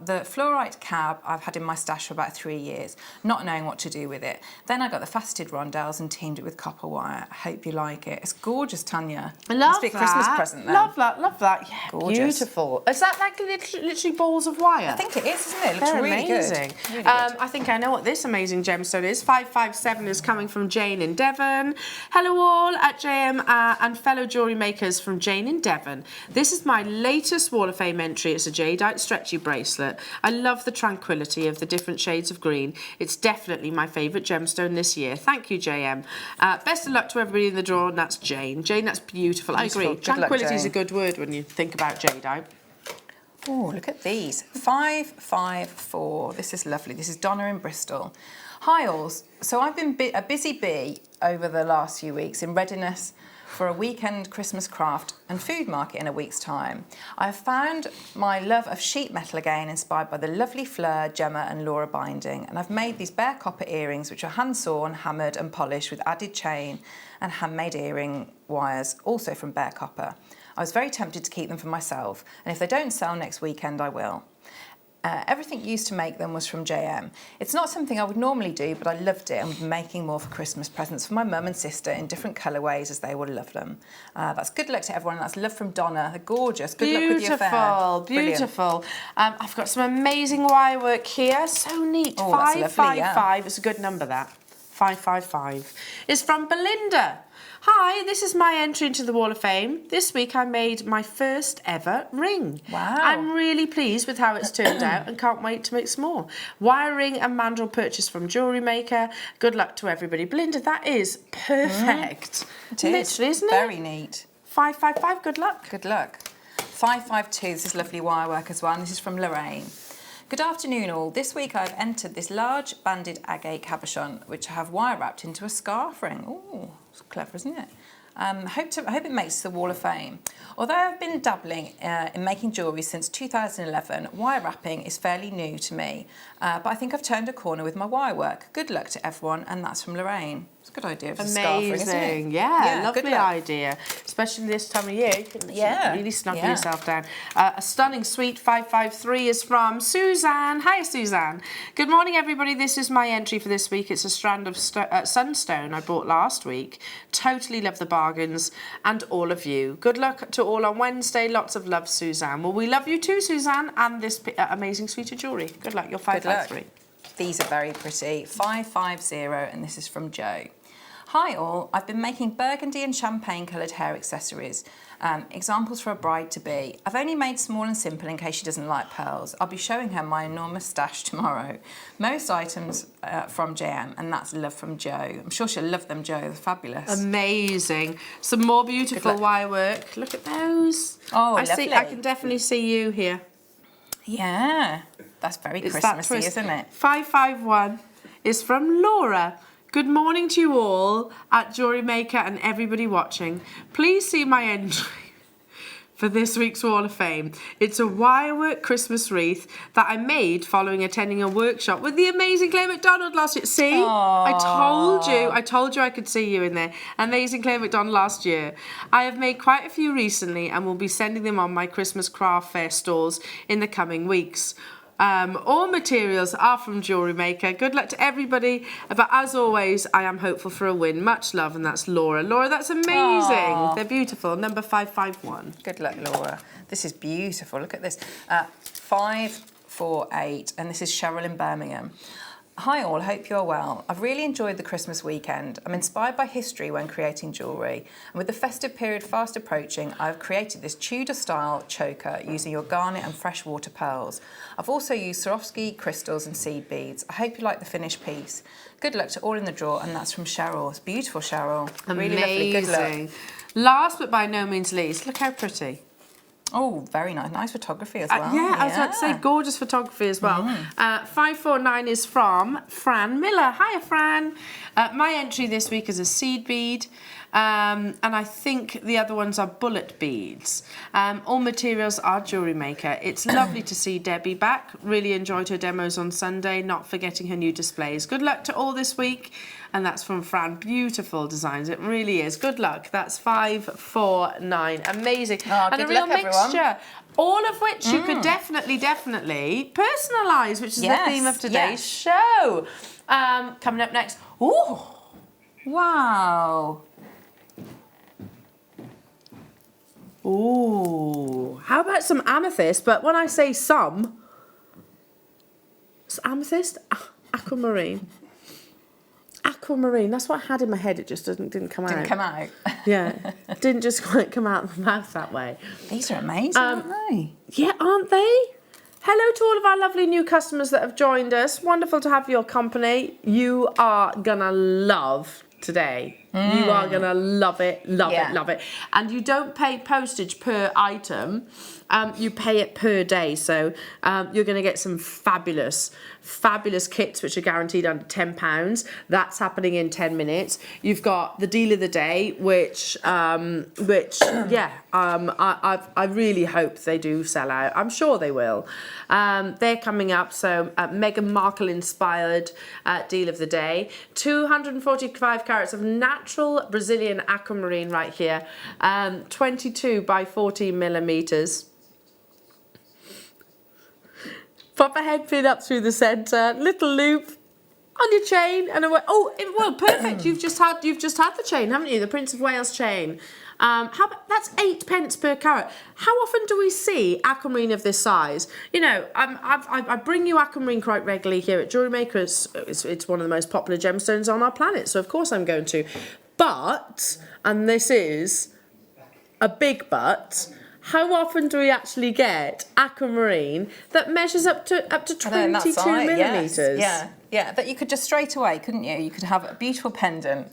The fluorite cab I've had in my stash for about 3 years, not knowing what to do with it. Then I got the faceted rondelles and teamed it with copper wire. I hope you like it. It's gorgeous, Tanya. I love Must be a Christmas present then. Love that. Yeah, gorgeous. Beautiful. Is that like literally balls of wire? I think it is, isn't it? It looks They're really amazing. good. Really good. I think I know what this amazing gemstone is. 557 is coming from Jane in Devon. Hello all at JM and fellow jewellery makers from Jane in Devon. This is my latest Wall of Fame entry. It's a jadeite stretchy bracelet. I love the tranquility of the different shades of green. It's definitely my favourite gemstone this year. Thank you, JM. Best of luck to everybody in the draw, and that's Jane. Jane, that's beautiful. I agree. Tranquility is a good word when you think about jadeite. Oh, look at these. 554. This is lovely. This is Donna in Bristol. Hi alls. So I've been a busy bee over the last few weeks in readiness for a weekend Christmas craft and food market in a week's time. I've found my love of sheet metal again, inspired by the lovely Fleur, Gemma and Laura binding, and I've made these bare copper earrings which are hand-sawn, hammered and polished with added chain and handmade earring wires, also from bare copper. I was very tempted to keep them for myself, and if they don't sell next weekend, I will. Everything used to make them was from JM. It's not something I would normally do, but I loved it and I'm making more for Christmas presents for my mum and sister in different colourways as they will love them. That's good luck to everyone. That's love from Donna. They're gorgeous. Good luck with your affair. Beautiful. I've got some amazing wire work here. So neat. Oh, that's lovely, 555. It's a good number, that. 555. It's from Belinda. Hi, this is my entry into the Wall of Fame. This week I made my first ever ring. Wow. I'm really pleased with how it's turned out and can't wait to make some more. Wire ring and mandrel purchase from JewelleryMaker. Good luck to everybody. Belinda, that is perfect. It is. Literally, isn't it? Very neat. 555, good luck. Good luck. 552, this is lovely wire work as well, and this is from Lorraine. Good afternoon all. This week I've entered this large banded agate cabochon, which I have wire wrapped into a scarf ring. Ooh, it's clever, isn't it? I hope it makes the Wall of Fame. Although I've been dabbling in making jewellery since 2011, wire wrapping is fairly new to me. But I think I've turned a corner with my wire work. Good luck to everyone, and that's from Lorraine. It's a good idea for a scarf ring, isn't it? Yeah, lovely idea. Especially this time of year, you can really snuggle yourself down. A stunning sweet 553 is from Suzanne. Hiya, Suzanne. Good morning, everybody. This is my entry for this week. It's a strand of sunstone I bought last week. Totally love the bargains, and all of you. Good luck to all on Wednesday. Lots of love, Suzanne. Well, we love you too, Suzanne, and this amazing suite of jewellery. Good luck. You're 553. These are very pretty. 550, and this is from Joe. Hi all, I've been making burgundy and champagne coloured hair accessories. Examples for a bride-to-be. I've only made small and simple in case she doesn't like pearls. I'll be showing her my enormous stash tomorrow. Most items from JM, and that's love from Joe. I'm sure she'll love them, Joe. They're fabulous. Amazing. Some more beautiful wire work. Look at those. Oh, lovely. I can definitely see you here. Yeah, that's very Christmassy, isn't it? 551 is from Laura. Good morning to you all at JewelleryMaker and everybody watching. Please see my entry for this week's Wall of Fame. It's a wirework Christmas wreath that I made following attending a workshop with the amazing Claire McDonald last year. See? Aww. I told you I could see you in there. Amazing Claire McDonald last year. I have made quite a few recently and will be sending them on my Christmas craft fair stalls in the coming weeks. All materials are from JewelleryMaker. Good luck to everybody. But as always, I am hopeful for a win. Much love, and that's Laura. Laura, that's amazing. Aww. They're beautiful. Number 551. Good luck, Laura. This is beautiful. Look at this. 548, and this is Cheryl in Birmingham. Hi all, hope you're well. I've really enjoyed the Christmas weekend. I'm inspired by history when creating jewellery. And with the festive period fast approaching, I've created this Tudor-style choker using your garnet and freshwater pearls. I've also used Swarovski crystals and seed beads. I hope you like the finished piece. Good luck to all in the draw, and that's from Cheryl. It's beautiful, Cheryl. Amazing. Really lovely. Good luck. Last but by no means least, look how pretty. Oh, very nice. Nice photography as well. I was about to say gorgeous photography as well. 549 is from Fran Miller. Hiya, Fran. My entry this week is a seed bead. And I think the other ones are bullet beads. All materials are JewelleryMaker. It's lovely to see Debbie back. Really enjoyed her demos on Sunday, not forgetting her new displays. Good luck to all this week. And that's from Fran. Beautiful designs. It really is. Good luck. That's 549. Amazing. Oh, and a real mixture. All of which you could definitely personalise, which is the theme of today's show. Coming up next. Ooh. Wow. Ooh. How about some amethyst? But when I say some, it's amethyst? Aquamarine. Aquamarine. That's what I had in my head. It just didn't come out. Didn't come out. Yeah. Didn't just quite come out of my mouth that way. These are amazing, aren't they? Yeah, aren't they? Hello to all of our lovely new customers that have joined us. Wonderful to have your company. You are gonna love today. You are gonna love it, love it. And you don't pay postage per item. You pay it per day. So you're gonna get some fabulous kits which are guaranteed under £10. That's happening in 10 minutes. You've got the deal of the day, which I really hope they do sell out. I'm sure they will. They're coming up. So Meghan Markle inspired deal of the day. 245 carats of natural Brazilian aquamarine right here. 22 by 14 millimeters. Pop a head pin up through the centre, little loop on your chain, and away. Oh, well, perfect. You've just had the chain, haven't you? The Prince of Wales chain. That's 8p per carat. How often do we see aquamarine of this size? You know, I bring you aquamarine quite regularly here at JewelleryMaker. It's one of the most popular gemstones on our planet, so of course I'm going to. But, and this is a big but, how often do we actually get aquamarine that measures up to 22 millimetres? Yes. Yeah, that you could just straight away, couldn't you? You could have a beautiful pendant.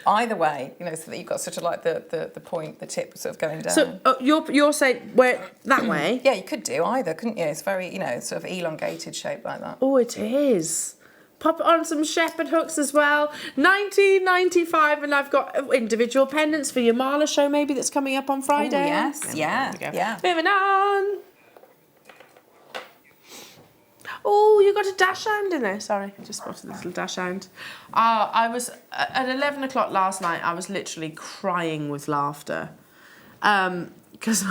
Either way, you know, so that you've got sort of like the point, the tip sort of going down. So you're saying where that way? Yeah, you could do either, couldn't you? It's very, you know, sort of elongated shape like that. Oh, it is. Pop it on some shepherd hooks as well. $19.95, and I've got individual pendants for your Marla show maybe that's coming up on Friday. Oh, yes, yeah. Moving on. Oh, you got a dash hound in there. Sorry, I just spotted this little dash hound. I was at 11 o'clock last night. I was literally crying with laughter because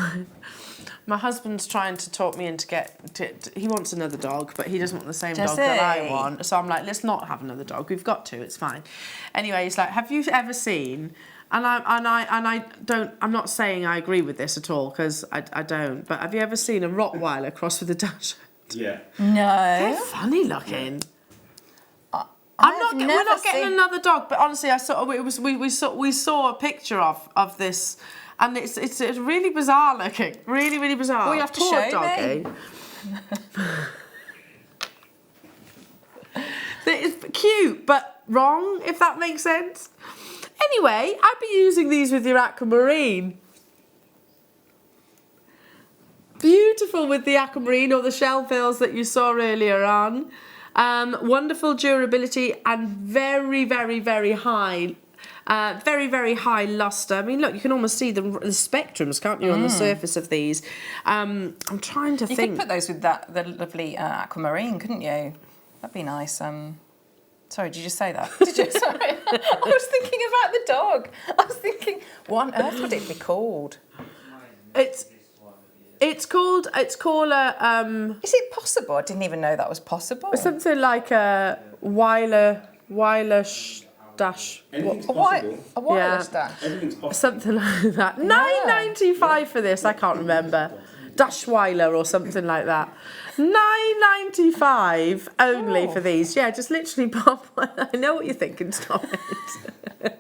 my husband's trying to talk me into he wants another dog, but he doesn't want the same dog that I want. So I'm like, let's not have another dog. We've got to. It's fine. Anyway, he's like, have you ever seen? And I don't. I'm not saying I agree with this at all because I don't. But have you ever seen a Rottweiler crossed with a dash hound? Yeah. No. They're funny looking. We're not getting another dog, but honestly, we saw a picture of this, and it's really bizarre looking, really bizarre. Well, you have to Poor show doggy. It's cute, but wrong, if that makes sense. Anyway, I'd be using these with your aquamarine. Beautiful with the aquamarine or the shell fills that you saw earlier on. Wonderful durability and very high, very high luster. I mean, look, you can almost see the spectrums, can't you, on the surface of these? I'm trying to think. You could put those with the lovely aquamarine, couldn't you? That'd be nice. Sorry, did you just say that? Did you? Sorry. I was thinking about the dog. I was thinking, what on earth would it be called? It's called a Is it possible? I didn't even know that was possible. something like a Weiler dash. Anything's A possible. wireless dash. Everything's possible. Something like that. $9.95 for this. I can't remember. Dashweiler or something like that. $9.95 only for these. Yeah, just literally pop one. I know what you're thinking. Stop it.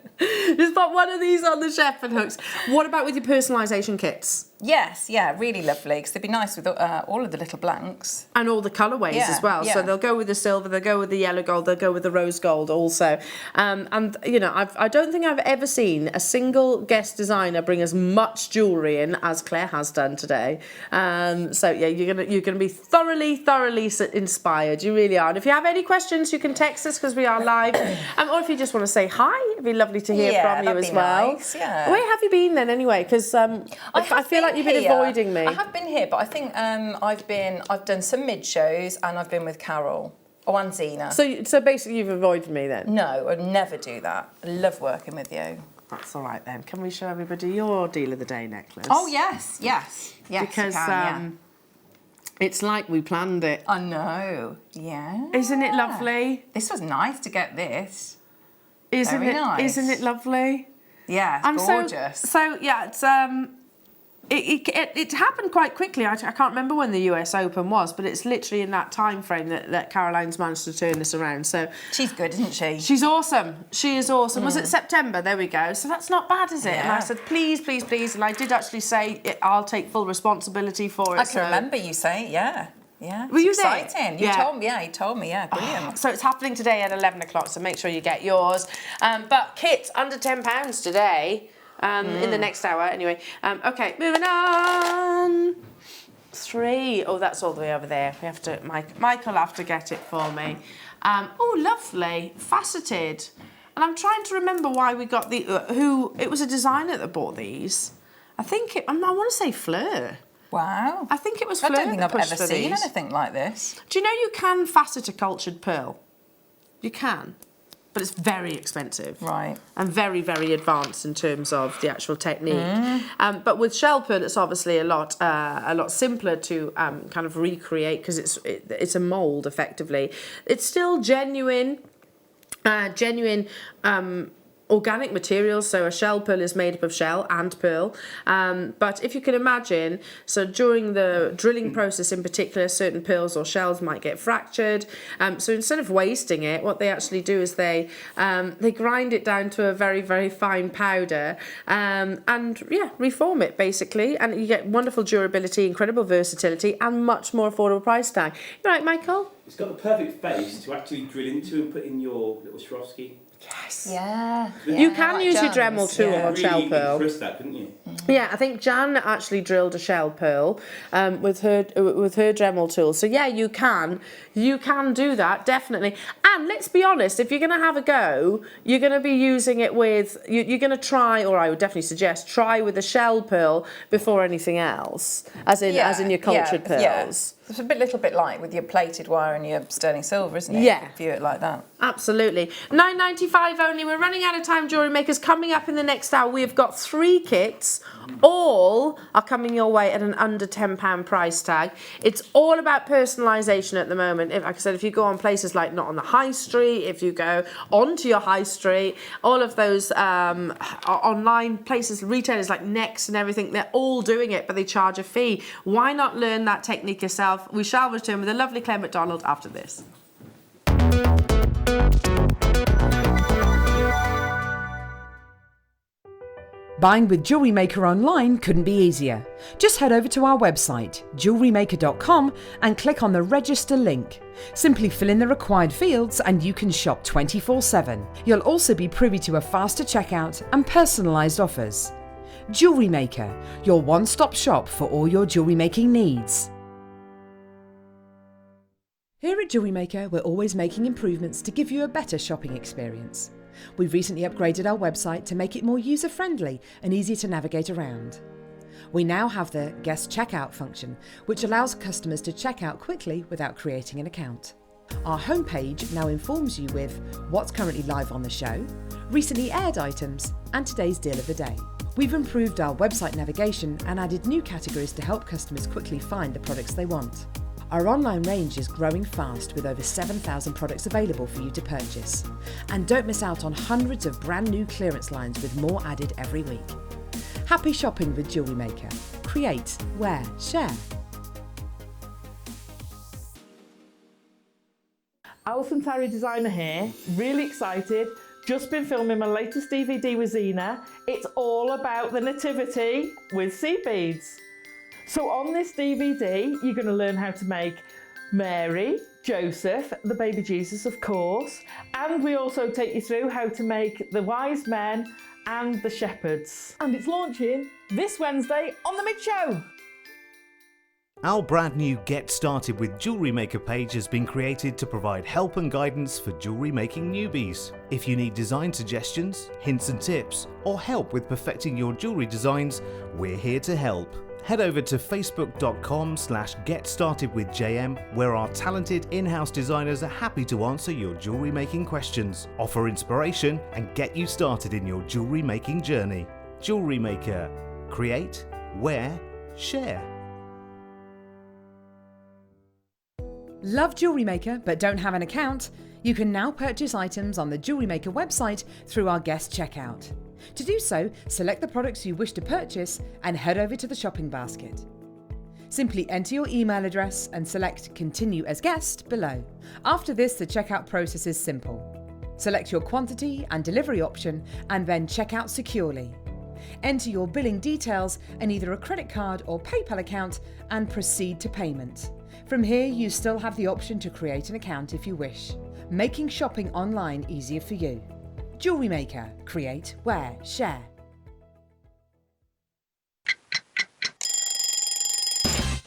Just pop one of these on the shepherd hooks. What about with your personalisation kits? Yes, yeah, really lovely, because they'd be nice with all of the little blanks. And all the colourways as well. Yeah. So they'll go with the silver, they'll go with the yellow gold, they'll go with the rose gold also. And, you know, I don't think I've ever seen a single guest designer bring as much jewellery in as Claire has done today. So, yeah, you're gonna be thoroughly inspired. You really are. And if you have any questions, you can text us because we are live. Or if you just want to say hi, it'd be lovely to hear from you as well. Nice, yeah. Where have you been then anyway? Because I feel like you've been avoiding me. I have been here, but I think I've done some mid shows and I've been with Carol. Oh, and Zena. So basically you've avoided me then? No, I'd never do that. I love working with you. That's all right then. Can we show everybody your deal of the day necklace? Oh yes. Because you can, it's like we planned it. I know. Yeah. Isn't it lovely? This was nice to get this. Isn't Very nice. Isn't it lovely? Yeah, it's gorgeous. So yeah, it's it happened quite quickly. I can't remember when the US Open was, but it's literally in that time frame that Caroline's managed to turn this around. So she's good, isn't she? She's awesome. She is awesome. Was it September? There we go. So that's not bad, is it? Yeah. And I said, please. And I did actually say I'll take full responsibility for it. I can remember you saying, yeah. Were you exciting. there? You told me, brilliant. So it's happening today at 11 o'clock, so make sure you get yours. But kits under £10 today, in the next hour anyway. Okay, moving on. 3. Oh, that's all the way over there. We have to, Michael will have to get it for me. Oh, lovely, faceted. And I'm trying to remember why we got it was a designer that bought these. I want to say Fleur. Wow. I think it was Fleur. I don't think I've ever seen these. anything like this. Do you know you can facet a cultured pearl? You can. but it's very expensive. Right. And very, very advanced in terms of the actual technique. But with shell pearl, it's obviously a lot simpler to kind of recreate because it's a mould effectively. It's still genuine organic materials, so a shell pearl is made up of shell and pearl. But if you can imagine, so during the drilling process in particular, certain pearls or shells might get fractured. So instead of wasting it, what they actually do is they grind it down to a very, very fine powder and reform it basically. And you get wonderful durability, incredible versatility, and much more affordable price tag. You right, Michael? It's got the perfect face to actually drill into and put in your little Swarovski. Yes. Yeah. You can use your Dremel tool on Really shell pearl. press that, couldn't you? Yeah, I think Jan actually drilled a shell pearl with her Dremel tool. So yeah, you can do that definitely. And let's be honest, if you're going to have a go, you're going to be using it with you're going to try, or I would definitely suggest try with a shell pearl before anything else, as in your cultured pearls. Yeah. It's a little bit like with your plated wire and your sterling silver, isn't it? Yeah. You view it like that. Absolutely. $9.95 only. We're running out of time, jewellery makers. Coming up in the next hour, we've got 3 kits. All are coming your way at an under £10 price tag. It's all about personalisation at the moment. Like I said, if you go on places like not on the high street, if you go onto your high street, all of those online places, retailers like Next and everything, they're all doing it, but they charge a fee. Why not learn that technique yourself? We shall return with the lovely Claire McDonald after this. Buying with JewelleryMaker online couldn't be easier. Just head over to our website, JewelleryMaker.com, and click on the register link. Simply fill in the required fields and you can shop 24/7. You'll also be privy to a faster checkout and personalised offers. JewelleryMaker, your one-stop shop for all your jewellery making needs. Here at JewelleryMaker, we're always making improvements to give you a better shopping experience. We've recently upgraded our website to make it more user-friendly and easier to navigate around. We now have the guest checkout function, which allows customers to check out quickly without creating an account. Our homepage now informs you with what's currently live on the show, recently aired items, and today's deal of the day. We've improved our website navigation and added new categories to help customers quickly find the products they want. Our online range is growing fast with over 7,000 products available for you to purchase. And don't miss out on hundreds of brand new clearance lines with more added every week. Happy shopping with JewelleryMaker. Create, wear, share. Alison Terry designer here, really excited. Just been filming my latest DVD with Zena. It's all about the nativity with seed beads. So on this DVD, you're going to learn how to make Mary, Joseph, the baby Jesus, of course, and we also take you through how to make the wise men and the shepherds. And it's launching this Wednesday on The Mid Show. Our brand new Get Started with Jewellery Maker page has been created to provide help and guidance for jewellery making newbies. If you need design suggestions, hints and tips, or help with perfecting your jewellery designs, we're here to help. Head over to facebook.com/getstartedwithjm, where our talented in-house designers are happy to answer your jewellery making questions, offer inspiration, and get you started in your jewellery making journey. Jewellery Maker. Create, wear, share. Love JewelleryMaker but don't have an account? You can now purchase items on the JewelleryMaker website through our guest checkout. To do so, select the products you wish to purchase and head over to the shopping basket. Simply enter your email address and select Continue as Guest below. After this, the checkout process is simple. Select your quantity and delivery option and then check out securely. Enter your billing details and either a credit card or PayPal account and proceed to payment. From here, you still have the option to create an account if you wish, making shopping online easier for you. JewelleryMaker. Create, wear, share.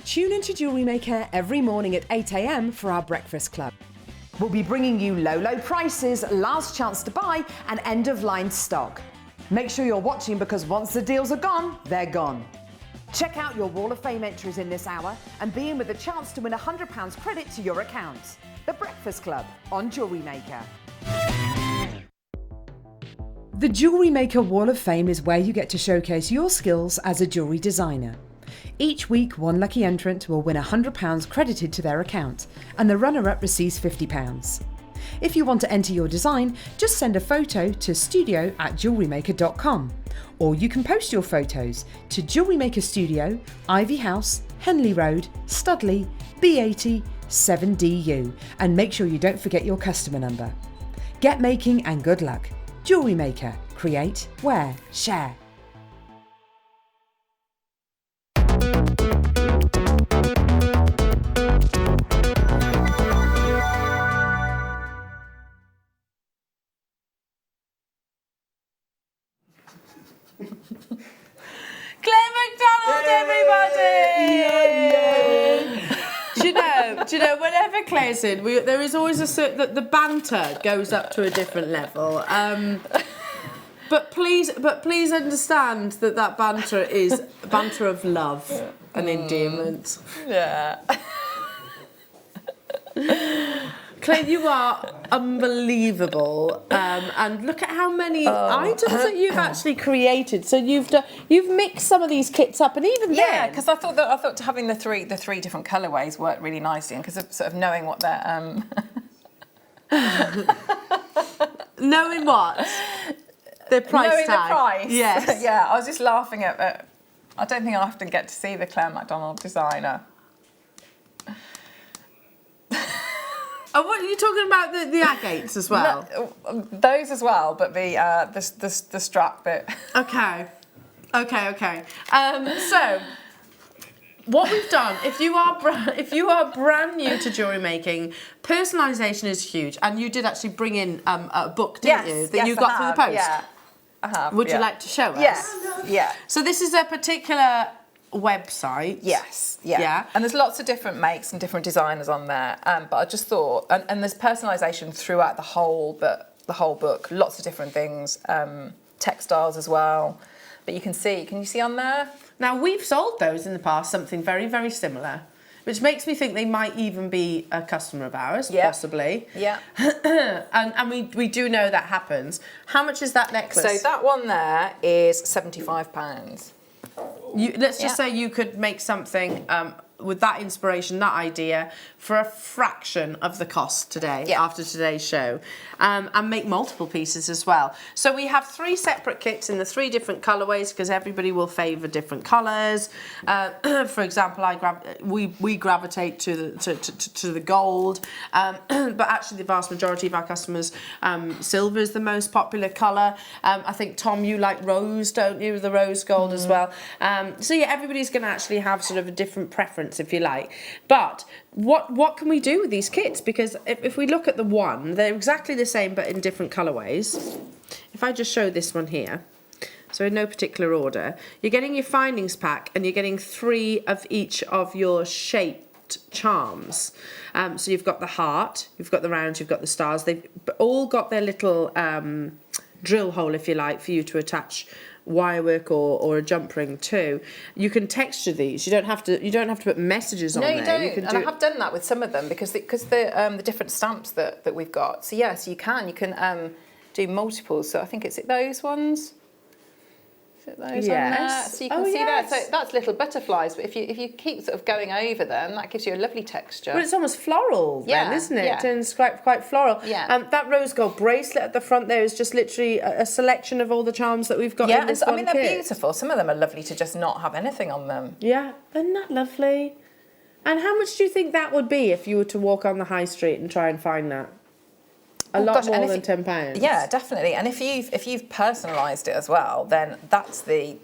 Tune into JewelleryMaker every morning at 8 a.m. for our breakfast club. We'll be bringing you low prices, last chance to buy, and end-of-line stock. Make sure you're watching because once the deals are gone, they're gone. Check out your Wall of Fame entries in this hour and be in with a chance to win £100 credit to your account. The Breakfast Club on JewelleryMaker. The Jewellery Maker Wall of Fame is where you get to showcase your skills as a jewellery designer. Each week, one lucky entrant will win £100 credited to their account, and the runner-up receives £50. If you want to enter your design, just send a photo to studio@jewellerymaker.com, or you can post your photos to Jewellery Maker Studio, Ivy House, Henley Road, Studley, B80 7DU, and make sure you don't forget your customer number. Get making and good luck. Jewellery Maker. Create, wear, share. Claire McDonald, everybody! Do you know, whenever Claire's in, there is always a certain, the banter goes up to a different level. But please understand that banter is banter of love and endearment. Yeah. Claire, you are unbelievable, and look at how many items that you've actually created. So you've mixed some of these kits up, and even Yeah, because I thought having the three different colourways worked really nicely, and because of sort of knowing what they're knowing what the price knowing tag. the price. Yes. Yeah, I was just laughing at. I don't think I often get to see the Claire McDonald designer. Oh, what are you talking about? The agates as well? No, those as well, but the strap bit. Okay. So, what we've done, if you are brand new to jewellery making, personalisation is huge, and you did actually bring in a book, didn't you? That you got through the post. Yeah, I have. Would you like to show us? Yes. Yeah. So this is a particular website. Yes. Yeah. And there's lots of different makes and different designers on there. But I just thought, and there's personalisation throughout the whole book. Lots of different things, textiles as well. But you can see. Can you see on there? Now we've sold those in the past, something very, very similar, which makes me think they might even be a customer of ours, possibly. Yeah. and we do know that happens. How much is that necklace? So that one there is £75. Let's just say you could make something with that inspiration, that idea, for a fraction of the cost today, after today's show, and make multiple pieces as well. So we have 3 separate kits in the 3 different colourways, because everybody will favour different colours. For example, we gravitate to the gold, but actually the vast majority of our customers, silver is the most popular colour. I think, Tom, you like rose, don't you? The rose gold as well. So yeah, everybody's going to actually have sort of a different preference, if you like. But what can we do with these kits? Because if we look at the one, they're exactly the same but in different colourways. If I just show this one here, so in no particular order, you're getting your findings pack, and you're getting 3 of each of your shaped charms. So you've got the heart, you've got the rounds, you've got the stars. They've all got their little drill hole, if you like, for you to attach wirework or a jump ring too. You can texture these. You don't have to put messages on there. No, you don't. And I have done that with some of them because the different stamps that we've got. So yes, you can do multiples. So I think it's those ones. Is it those on there? So you can see that. So that's little butterflies. But if you keep sort of going over them, that gives you a lovely texture. Well, it's almost floral then, isn't it? Yeah. It turns quite floral. Yeah. That rose gold bracelet at the front there is just literally a selection of all the charms that we've got in this one they're kit. beautiful. Some of them are lovely to just not have anything on them. Yeah, isn't that lovely? And how much do you think that would be if you were to walk on the high street and try and find that? A lot more than £10. Yeah, definitely. And if you've personalised it as well, then that's the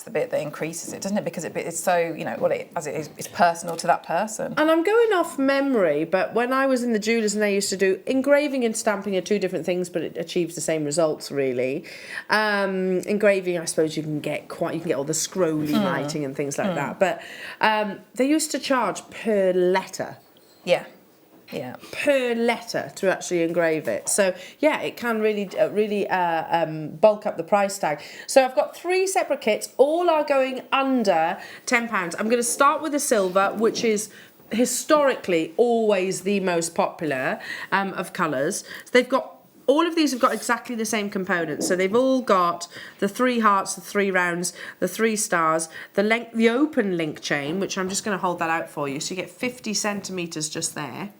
bit that increases it, doesn't it? Because it's so, it's personal to that person. And I'm going off memory, but when I was in the jewellers and they used to do engraving and stamping are 2 different things, but it achieves the same results really. Engraving, I suppose you can get all the scrolly writing and things like that, but they used to charge per letter. Yeah. Per letter to actually engrave it. So yeah, it can really bulk up the price tag. So I've got 3 separate kits, all are going under £10. I'm going to start with the silver, which is historically always the most popular of colours. So they've got all of these have got exactly the same components. So they've all got the 3 hearts, the 3 rounds, the 3 stars, the open link chain, which I'm just going to hold that out for you. So you get 50 centimetres just there.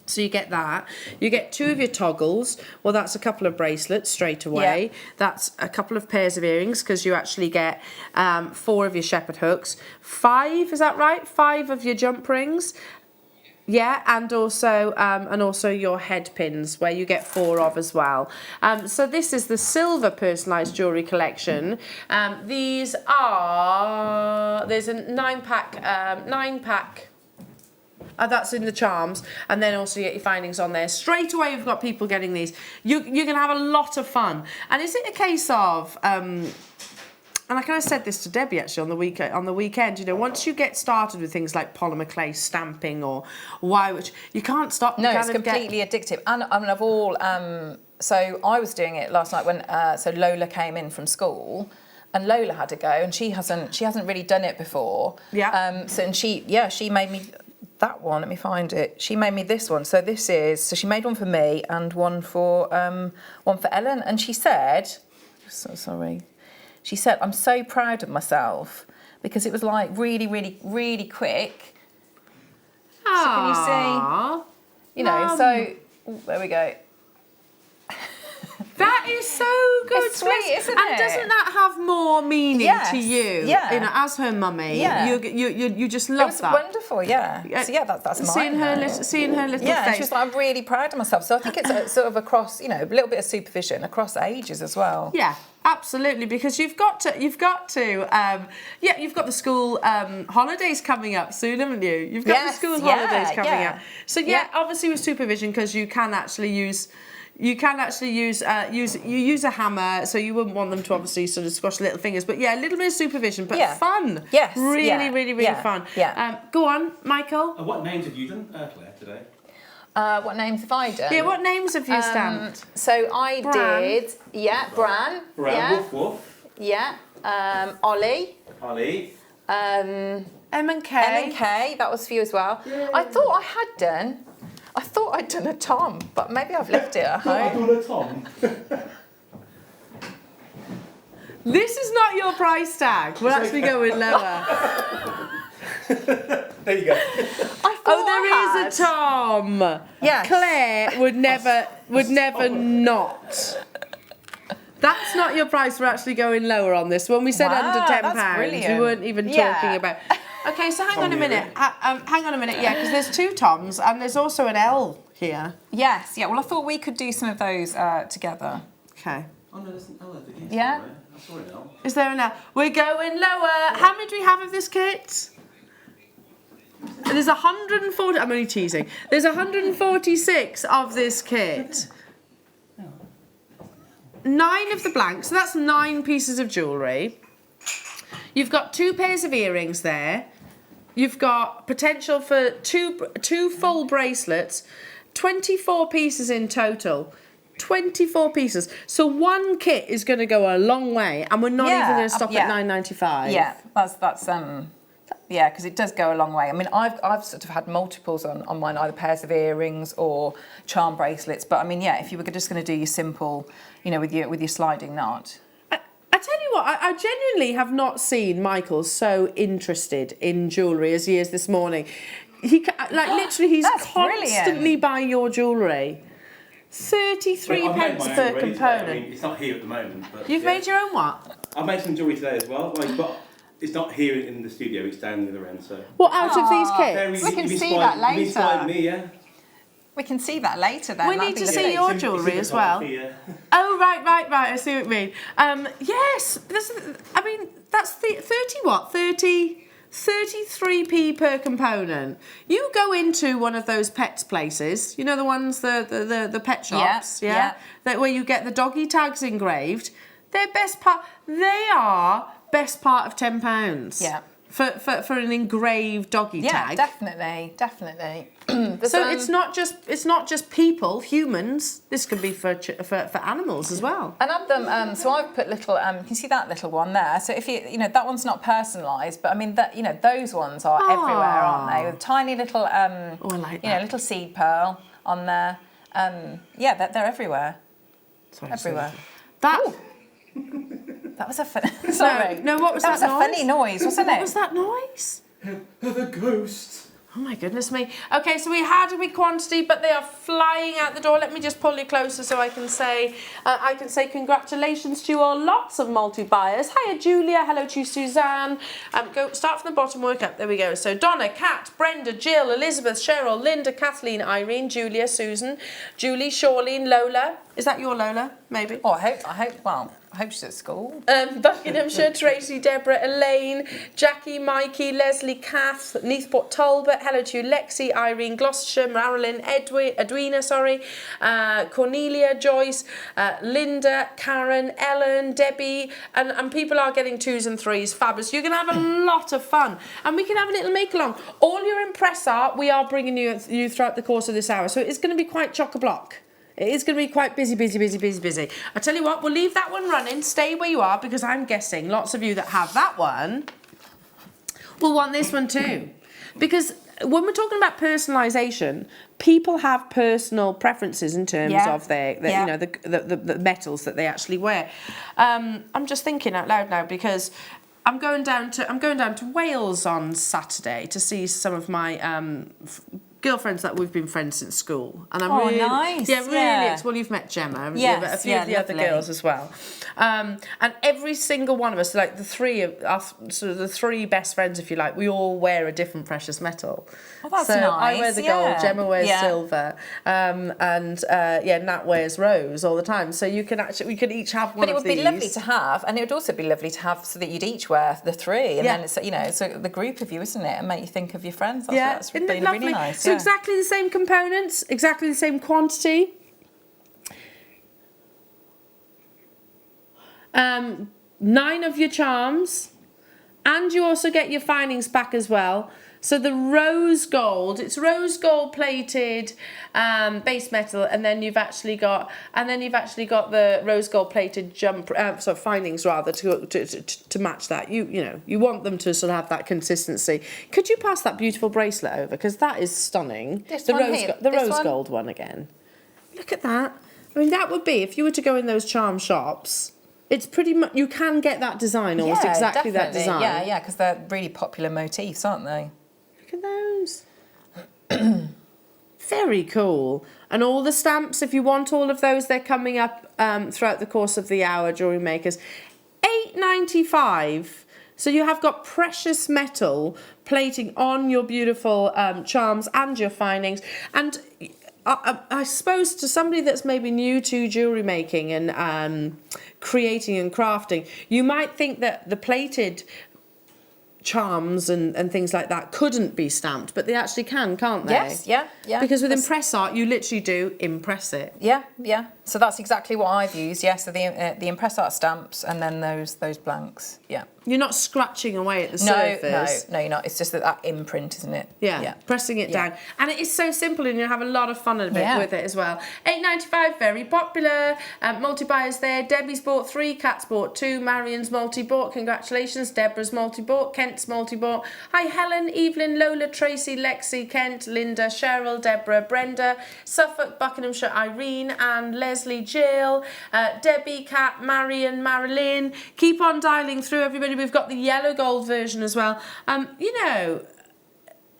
So you get that. You get 2 of your toggles. Well, that's a couple of bracelets straight away. Yeah. That's a couple of pairs of earrings because you actually get 4 of your shepherd hooks. 5, is that right? 5 of your jump rings. Yeah, and also your head pins, where you get 4 of as well. So this is the silver personalised jewellery collection. These are, there's a 9-pack. That's in the charms, and then also you get your findings on there. Straight away, you've got people getting these. You're going to have a lot of fun. And is it a case of... and I kind of said this to Debbie actually on the weekend. You know, once you get started with things like polymer clay stamping or which you can't stop. No, it's completely addictive. And I mean, of all, so I was doing it last night when so Lola came in from school, and Lola had to go, and she hasn't really done it before. Yeah. And she made me that one. Let me find it. She made me this one. So she made one for me and one for Ellen, and she said, so sorry. She said, I'm so proud of myself because it was like really, really, really quick. So can you see? You know, so there we go. That is so good. It's sweet, isn't and it? doesn't that have more meaning to you? Yeah. You know, as her mummy, you just love it was that. wonderful, yeah. So yeah, that's mine. Seeing her little yeah, face. and she was like, I'm really proud of myself. So I think it's sort of across, you know, a little bit of supervision across ages as well. Yeah. Absolutely, because you've got you've got the school holidays coming up soon, haven't you? You've got the school holidays coming up. So obviously with supervision, because you can actually use a hammer, so you wouldn't want them to obviously sort of squash little fingers. But yeah, a little bit of supervision, but fun. Yes. Really fun. Yeah. Go on, Michael. What names have you done, Claire, today? What names have I done? Yeah, what names have you stamped? So I Bran. did, Bran. Bran, Woof Woof. Yeah. Ollie. Ollie. M and K. M and K, that was for you as well. Yeah. I thought I'd done a Tom, but maybe I've left it at home. I've done a Tom. This is not your price tag. We'll actually go with lower. There you go. There is a Tom. Yes. Claire would never not. That's not your price. We're actually going lower on this. When we said under £10, we weren't even talking about. Okay, so hang on a minute. Yeah, because there's 2 Toms and there's also an Elle here. Yes, yeah. Well, I thought we could do some of those together. Okay. Oh no, there's an Elle over here. Yeah. I saw it now. Is there an Elle? We're going lower. How many do we have of this kit? There's 140. I'm only teasing. There's 146 of this kit. 9 of the blanks, so that's 9 pieces of jewellery. You've got 2 pairs of earrings there. You've got potential for two full bracelets, 24 pieces in total. 24 pieces. So one kit is going to go a long way, and we're not even going to stop at £9.95. Yeah, that's yeah, because it does go a long way. I mean, I've sort of had multiples on mine, either pairs of earrings or charm bracelets. But I mean, yeah, if you were just going to do your simple, you know, with your sliding knot. I tell you what, I genuinely have not seen Michael so interested in jewellery as he is this morning. He's constantly buying your jewellery. 33 pence per component. I mean, it's not here at the moment. But You've made your own what? I made some jewellery today as well. But it's not here in the studio. It's down the other end. So. What out of these kits? We can see that later. You inspired me, yeah. We can see that later then. We need to see your jewellery as well. Oh, right. I see what you mean. Yes, that's the 33p per component. You go into one of those pets places, you know, the ones, the pet shops, that where you get the doggy tags engraved. They are best part of £10. Yeah. For an engraved doggy tag. Yeah, definitely. So it's not just people, humans. This can be for animals as well. And I've them. So I've put little. You can see that little one there. So if you that one's not personalised, but I mean that those ones are everywhere, aren't they? With tiny little I like that. little seed pearl on there. Yeah, they're everywhere. Sorry, Everywhere. That. That was a funny. Sorry. No, what was that That was noise? a funny noise, wasn't it? What was that noise? The ghosts. Oh my goodness me. Okay, so we had a wee quantity, but they are flying out the door. Let me just pull you closer so I can say congratulations to you all. Lots of multi-buyers. Hiya, Julia. Hello to you, Suzanne. Go start from the bottom, work up. There we go. So Donna, Kat, Brenda, Jill, Elizabeth, Cheryl, Linda, Kathleen, Irene, Julia, Susan, Julie, Shawlene, Lola. Is that your Lola? Maybe. Oh, I hope she's at school. Buckinghamshire, Tracy, Deborah, Elaine, Jackie, Mikey, Leslie, Kath, Neathport, Talbot, hello to you, Lexi, Irene, Gloucestershire, Marilyn, Edwina, Cornelia, Joyce, Linda, Karen, Ellen, Debbie, and people are getting 2s and 3s, fabulous. You're going to have a lot of fun, and we can have a little make-along. All your impress art, we are bringing you throughout the course of this hour, so it's going to be quite chock-a-block. It is going to be quite busy. I tell you what, we'll leave that one running. Stay where you are, because I'm guessing lots of you that have that one will want this one too. Because when we're talking about personalisation, people have personal preferences in terms of their you know, the metals that they actually wear. I'm just thinking out loud now, because I'm going down to Wales on Saturday to see some of my girlfriends that we've been friends since school, and I'm nice. Well, you've met Gemma, a few of the other girls as well, and every single one of us, like the three of us, sort of the 3 best friends, if you like, we all wear a different precious metal. Oh, that's so nice. I wear the gold, Gemma wears silver, and Nat wears rose all the time. So we could each have one. But it would be lovely to have, and it would also be lovely to have, so that you'd each wear the 3, and then it's, you know, so the group of you, isn't it, and make you think of your friends. That's Isn't really, it lovely? really nice. So exactly the same components, exactly the same quantity. 9 of your charms, and you also get your findings back as well. So the rose gold, it's rose gold plated base metal, and then you've actually got the rose gold plated findings rather to match that. You know, you want them to sort of have that consistency. Could you pass that beautiful bracelet over, because that is stunning. The rose gold one again. Look at that. I mean, that would be, if you were to go in those charm shops, it's pretty much, you can get that design, almost exactly that design. Yeah, because they're really popular motifs, aren't they? Look at those. Very cool. And all the stamps, if you want all of those, they're coming up throughout the course of the hour, Jewellery Makers. $8.95. So you have got precious metal plating on your beautiful charms and your findings. And I suppose to somebody that's maybe new to jewellery making and creating and crafting, you might think that the plated charms and things like that couldn't be stamped, but they actually can, can't they? Yes, yeah. Because with impress art, you literally do impress it. Yeah. So that's exactly what I've used. Yeah. So the impress art stamps, and then those blanks. Yeah. You're not scratching away at the surface. No, you're not. It's just that imprint, isn't it? Yeah. Pressing it down, and it is so simple, and you have a lot of fun with it as well. $8.95, very popular. Multi-buyers there. Debbie's bought 3, Kat's bought 2, Marion's multi-bought. Congratulations, Deborah's multi-bought, Kent's multi-bought. Hi, Helen, Evelyn, Lola, Tracy, Lexi, Kent, Linda, Cheryl, Deborah, Brenda, Suffolk, Buckinghamshire, Irene, and Leslie, Jill, Debbie, Kat, Marion, Marilyn. Keep on dialing through, everybody. We've got the yellow gold version as well. You know,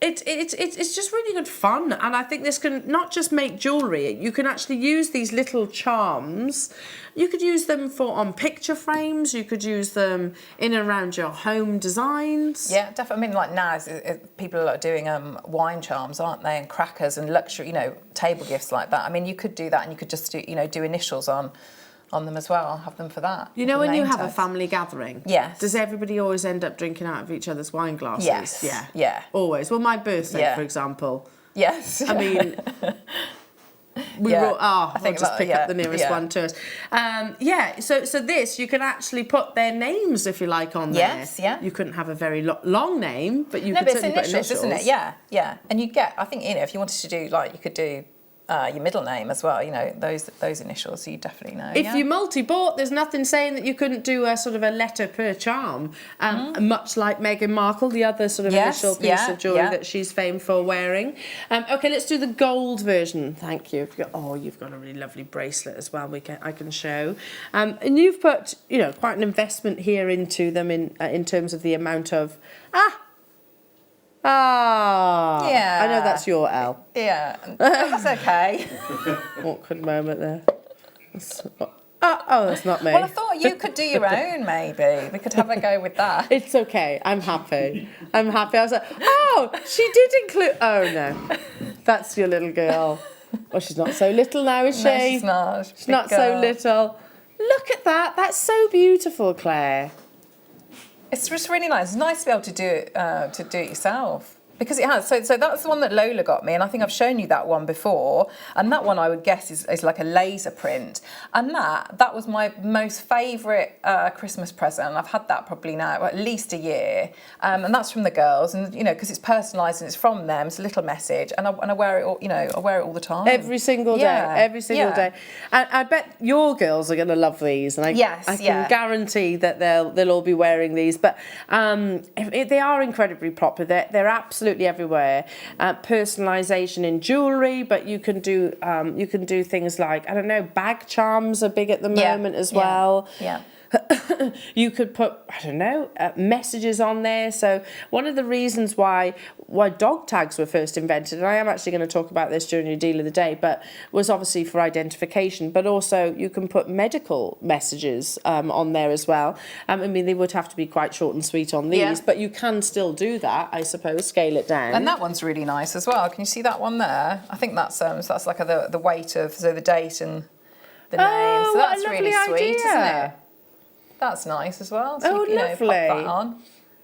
it's just really good fun, and I think this can not just make jewellery. You can actually use these little charms. You could use them on picture frames. You could use them in and around your home designs. Yeah, definitely. I mean, like now, people are doing wine charms, aren't they, and crackers and luxury, you know, table gifts like that. I mean, you could do that, and you could just do initials on them as well. I'll have them for that. You know, when you have a family gathering, does everybody always end up drinking out of each other's wine glasses? Yes. Yeah. Always. Well, my birthday, for example. Yes. I mean, I'll just pick up the nearest one to us. So this, you can actually put their names, if you like, on there. Yes, yeah. You couldn't have a very long name, but you could certainly put initials, isn't it? Yeah. And you get, I think, if you wanted to do, like, you could do your middle name as well, you know, those initials, so you definitely know. If you multi-bought, there's nothing saying that you couldn't do a sort of a letter per charm, much like Meghan Markle, the other sort of initial piece of jewellery that she's famed for wearing. Okay, let's do the gold version. Thank you. You've got a really lovely bracelet as well. I can show. And you've put, you know, quite an investment here into them in terms of the amount of yeah. I know that's your Elle. Yeah, that's okay. Awkward moment there. That's not me. Well, I thought you could do your own, maybe. We could have a go with that. It's okay. I'm happy. I was like, oh, she did include... Oh, no. That's your little girl. Well, she's not so little now, is she? No, she's not. She's not so little. Look at that. That's so beautiful, Claire. It's just really nice. It's nice to be able to do it yourself. Because it has. So that's the one that Lola got me, and I think I've shown you that one before. And that one I would guess is like a laser print. And that was my most favourite Christmas present. I've had that probably now at least a year. And that's from the girls, and you know, because it's personalised and it's from them. It's a little message, and I wear it all. You know, I wear it all the time. Every single day. Every single day. And I bet your girls are going to love these, and I can guarantee that they'll all be wearing these. But they are incredibly popular. They're absolutely everywhere. Personalisation in jewellery, but you can do things like, I don't know, bag charms are big at the moment as well. Yeah. You could put, I don't know, messages on there. So one of the reasons why dog tags were first invented, and I am actually going to talk about this during your deal of the day, but was obviously for identification, but also you can put medical messages on there as well. I mean, they would have to be quite short and sweet on these, but you can still do that, I suppose, scale it down. And that one's really nice as well. Can you see that one there? I think that's like the weight of, so the date and the name. So that's really sweet, isn't it? That's nice as well. So lovely. Pop that on.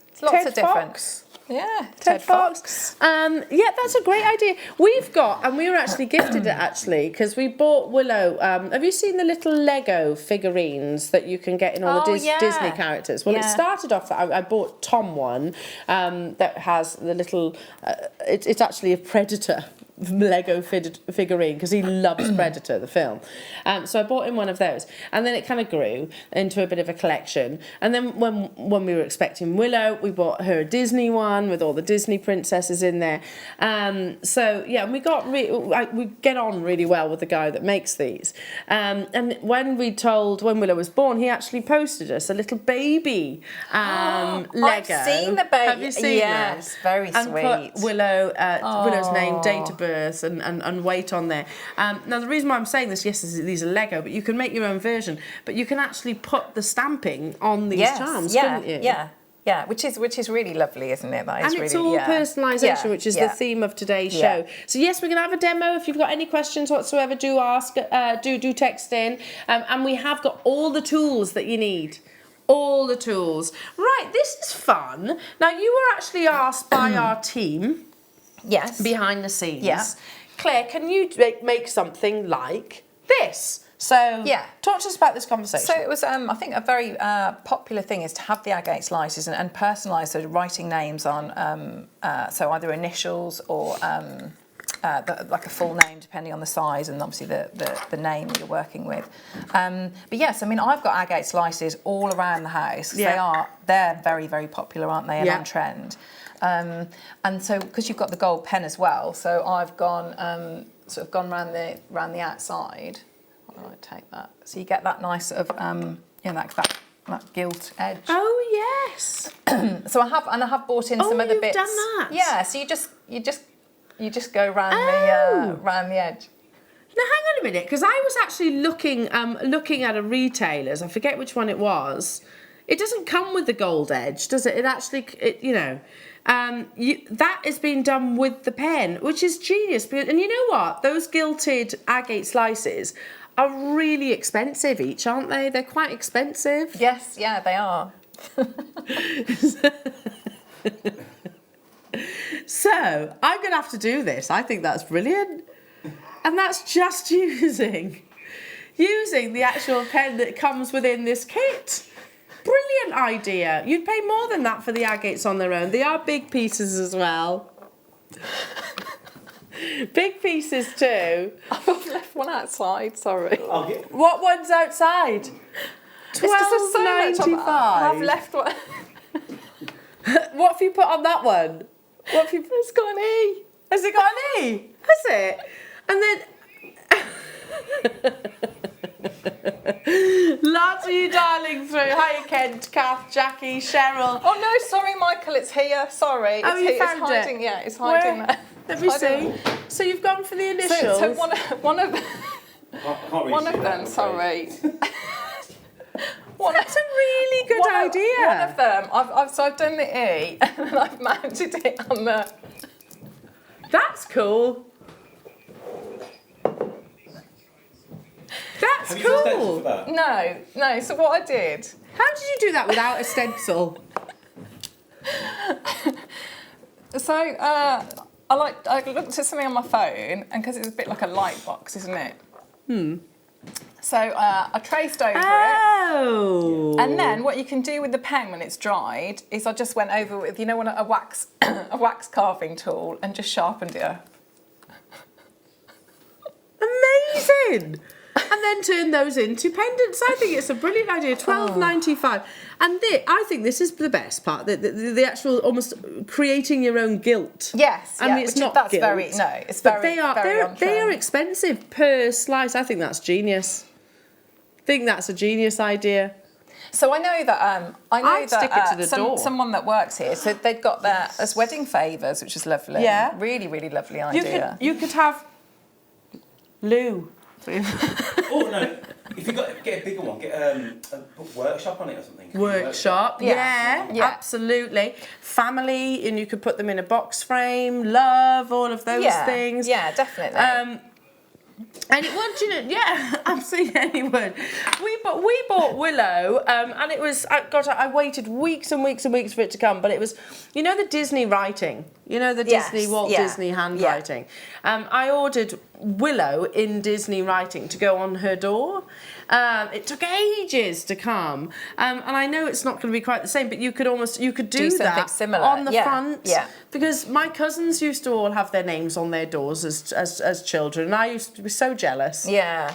It's lots of different. Fox. Yeah, Ted Fox. That's a great idea. We've got, and we were actually gifted it actually, because we bought Willow. Have you seen the little Lego figurines that you can get in all the Disney characters? Well, it started off, I bought Tom one that has the little, it's actually a Predator Lego figurine because he loves Predator, the film. So I bought him one of those, and then it kind of grew into a bit of a collection. And then when we were expecting Willow, we bought her a Disney one with all the Disney princesses in there. So yeah, we get on really well with the guy that makes these. And when Willow was born, he actually posted us a little baby Lego. I've seen the baby. Have you seen Yes, very and sweet. Put Willow's name, date of birth, and weight on there. Now the reason why I'm saying this, yes, these are Lego, but you can make your own version. But you can actually put the stamping on these charms, couldn't you? Yeah, which is really lovely, isn't it? That is and it's really, all personalisation, which is the theme of today's show. So yes, we're going to have a demo. If you've got any questions whatsoever, do ask, do text in. And we have got all the tools that you need. All the tools. Right, this is fun. Now, you were actually asked by our team. Yes. Behind the scenes. Yeah. Claire, can you make something like this? So talk to us about this conversation. So it was, I think, a very popular thing is to have the agate slices and personalise, so writing names on, so either initials or like a full name, depending on the size and obviously the name that you're working with. But yes, I mean, I've got agate slices all around the house. They're very, very popular, aren't they, and on trend. And so, because you've got the gold pen as well, so I've gone sort of gone round the outside. I might take that. So you get that nice sort of that gilt edge. Oh yes. So I have bought in some other bits. Done that. Yeah. So you just go round the edge. Now hang on a minute, because I was actually looking at a retailer's. I forget which one it was. It doesn't come with the gold edge, does it? It actually, that is being done with the pen, which is genius. And you know what? Those gilded agate slices are really expensive each, aren't they? They're quite expensive. Yes, yeah, they are. So I'm going to have to do this. I think that's brilliant. And that's just using the actual pen that comes within this kit. Brilliant idea. You'd pay more than that for the agates on their own. They are big pieces as well. Big pieces too. I've left one outside, sorry. I'll get... What one's outside? It's 'cause there's so much I've £12.95. left one. What have you put on that one? What have you? It's got an E. Has it got an E? Has it? And then. Lots of you darling through. Hi, Kent, Kath, Jackie, Cheryl. Oh no, sorry, Michael, it's here. Sorry. Oh, It's you here. found it's hiding. it? Yeah, it's hiding Where? there. Let me see. So you've gone for the initials. So one of I can't really one see of that, them. I'm Sorry. That's a really good idea. One of them. I've done the E and I've mounted it on the. That's cool. That's Have you got a stencil cool. for that? No. So what I did. How did you do that without a stencil? So I looked at something on my phone, and because it's a bit like a light box, isn't it? So I traced over it. Oh. And then what you can do with the pen when it's dried is I just went over with, a wax a wax carving tool and just sharpened it up. Amazing. And then turn those into pendants. I think it's a brilliant idea. £12.95. And I think this is the best part. The actual almost creating your own gilt. Yes, I mean, it's not that's gilt. very no. It's But very they are expensive per slice. I think that's genius. I think that's a genius idea. So I know that I'd stick it to the door. someone that works here. So they've got that as wedding favours, which is lovely. Yeah. Really, really lovely idea. You could have Lou. Oh no! If you get a bigger one, get put workshop on it or something. Workshop, Yeah. yeah, absolutely. Family, and you could put them in a box frame. Love, all of those things. Yeah, definitely. Anyone, absolutely anyone. We bought Willow, and it was, I waited weeks and weeks and weeks for it to come, but it was, the Disney writing, the Walt Disney handwriting. I ordered Willow in Disney writing to go on her door. It took ages to come, and I know it's not going to be quite the same, but you could do something that similar on the front. Yeah. Because my cousins used to all have their names on their doors as children, and I used to be so jealous. Yeah.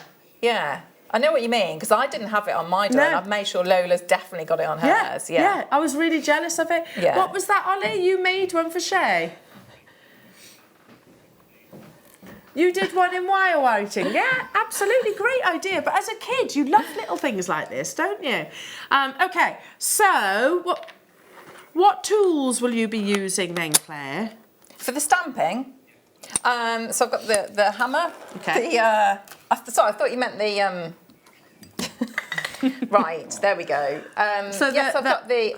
I know what you mean, because I didn't have it on my door, and I've made sure Lola's definitely got it on hers. Yeah. I was really jealous of it. Yeah. What was that, Ollie? You made one for Shay? You did one in wire writing. Yeah, absolutely, great idea. But as a kid, you love little things like this, don't you? Okay, so what tools will you be using then, Claire? For the stamping, so I've got the hammer. Okay. Sorry, I thought you meant the. Right, there we go. I've got the.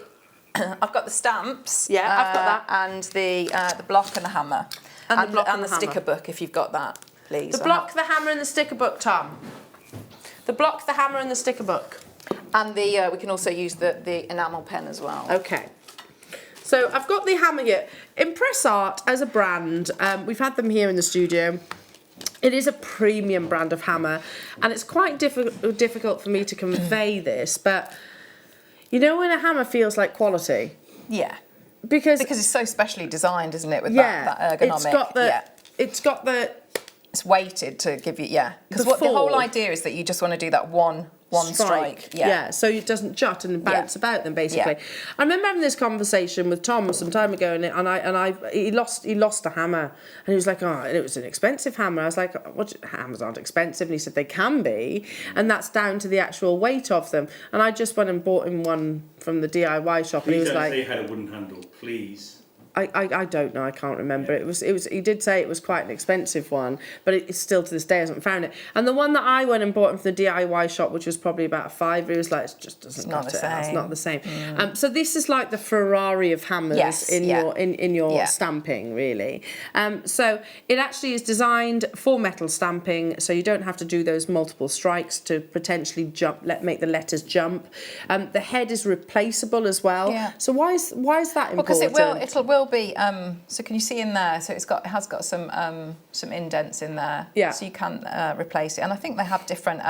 I've got the stamps. Yeah, I've got that. And the block and the hammer. And the block and the hammer. sticker book, if you've got that, please. The block, the hammer, and the sticker book, Tom. The block, the hammer, and the sticker book. And the we can also use the enamel pen as well. Okay. So I've got the hammer here. Impress Art as a brand, we've had them here in the studio. It is a premium brand of hammer, and it's quite difficult for me to convey this, but when a hammer feels like quality? Yeah. Because it's so specially designed, isn't it, with that ergonomic. It's got the it's weighted to give you because the whole idea is that you just want to do that one strike. Yeah, so it doesn't jut and bounce about them, basically. I remember having this conversation with Tom some time ago, and he lost a hammer, and he was like, and it was an expensive hammer. I was like, hammers aren't expensive, and he said they can be, and that's down to the actual weight of them. And I just went and bought him one from the DIY shop, and he was like, "Please don't say it had a wooden handle, please." I don't know, I can't remember. It was he did say it was quite an expensive one, but it's still to this day hasn't found it. And the one that I went and bought from the DIY shop, which was probably about £5, it was like, it just doesn't cut it. It's not the same. So this is like the Ferrari of hammers in your stamping, really. So it actually is designed for metal stamping, so you don't have to do those multiple strikes to potentially make the letters jump. The head is replaceable as well. Yeah. So why is that important? Because it will be. So can you see in there? So it has got some indents in there. Yeah. So you can replace it, and I think they have different.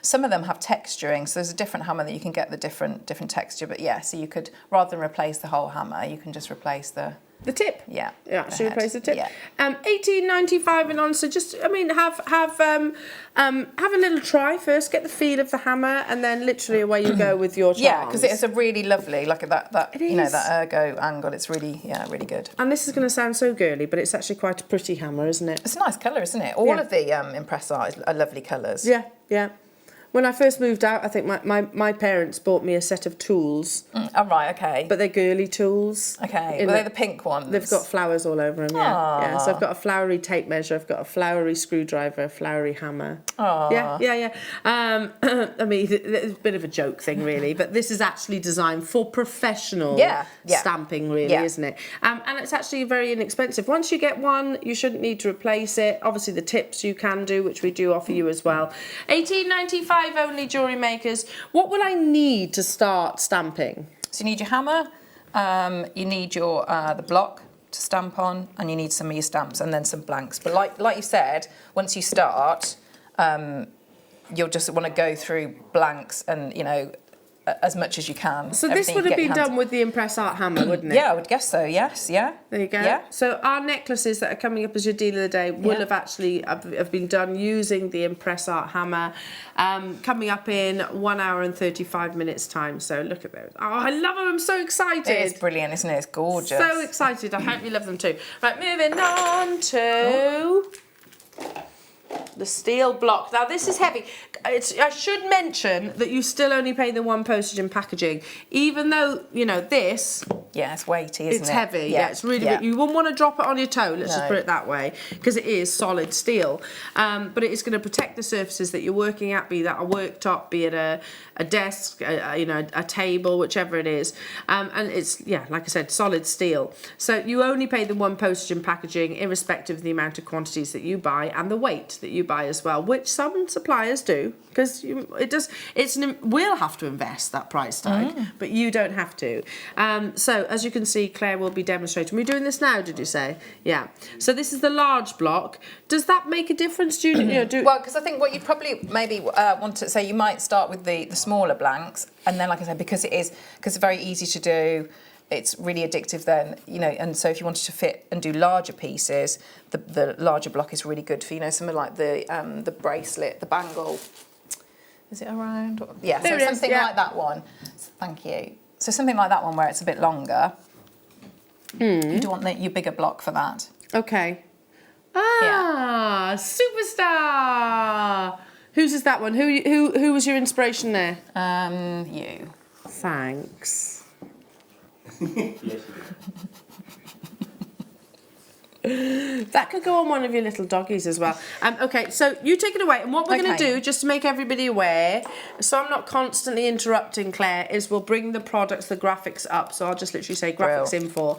Some of them have texturing. So there's a different hammer that you can get the different texture. But yeah, so you could, rather than replace the whole hammer, you can just replace the the tip. Yeah. Yeah, go should we ahead. replace the tip? Yeah. $18.95 and on. So just, I mean, have a little try first. Get the feel of the hammer, and then literally away you go with your charms. Yeah, because it's a really lovely, like that It you know, is. that ergo angle. It's really, really good. And this is going to sound so girly, but it's actually quite a pretty hammer, isn't it? It's a nice colour, isn't it? All of the Impress art are lovely colours. Yeah, yeah. When I first moved out, I think my parents bought me a set of tools. Oh, right, okay. But they're girly tools. Okay, were they the pink ones? They've got flowers all over them, yeah. Aww. Yeah, so I've got a flowery tape measure, I've got a flowery screwdriver, a flowery hammer. Aww. Yeah. I mean, it's a bit of a joke thing, really, but this is actually designed for professional stamping, really, isn't it? And it's actually very inexpensive. Once you get one, you shouldn't need to replace it. Obviously, the tips you can do, which we do offer you as well. $18.95 only, jewellery makers. What will I need to start stamping? So you need your hammer, you need your the block to stamp on, and you need some of your stamps and then some blanks. But like you said, once you start, you'll just want to go through blanks and, you know, as much as you can. So this would have been done with the Impress Art hammer, wouldn't it? Yeah, I would guess so, yes, yeah. There you go. Yeah. So our necklaces that are coming up as your deal of the day will have actually have been done using the Impress Art hammer, coming up in 1 hour and 35 minutes time. So look at those. Oh, I love them. I'm so excited. It is brilliant, isn't it? It's gorgeous. So excited. I hope you love them too. Right, moving on to the steel block. Now this is heavy. I should mention that you still only pay the one postage and packaging, even though, you know, this... Yeah, it's weighty, isn't it? It's heavy, yeah, it's really big. You wouldn't want to drop it on your toe, let's just put it that way, because it is solid steel. But it is going to protect the surfaces that you're working at, be that a worktop, be it a desk, you know, a table, whichever it is. And it's, like I said, solid steel. So you only pay the one postage and packaging, irrespective of the amount of quantities that you buy and the weight that you buy as well, which some suppliers do, because we'll have to invest that price tag, but you don't have to. So as you can see, Claire will be demonstrating. We're doing this now, did you say? Yeah. So this is the large block. Does that make a difference? Do you know? Well, because I think what you probably maybe want to say, you might start with the smaller blanks, and then, like I said, because it's very easy to do. It's really addictive then, you know, and so if you wanted to fit and do larger pieces, the larger block is really good for, you know, something like the bracelet, the bangle. Is it around? Yeah, so something like that one. Thank you. So something like that one where it's a bit longer. You do want your bigger block for that. Okay. Superstar! Whose is that one? Who was your inspiration there? You. Thanks. Yes, That could go on one of your little doggies as well. Okay, so you take it away, and what we're going to do, just to make everybody aware, so I'm not constantly interrupting Claire, is we'll bring the products, the graphics up, so I'll just literally say graphics info,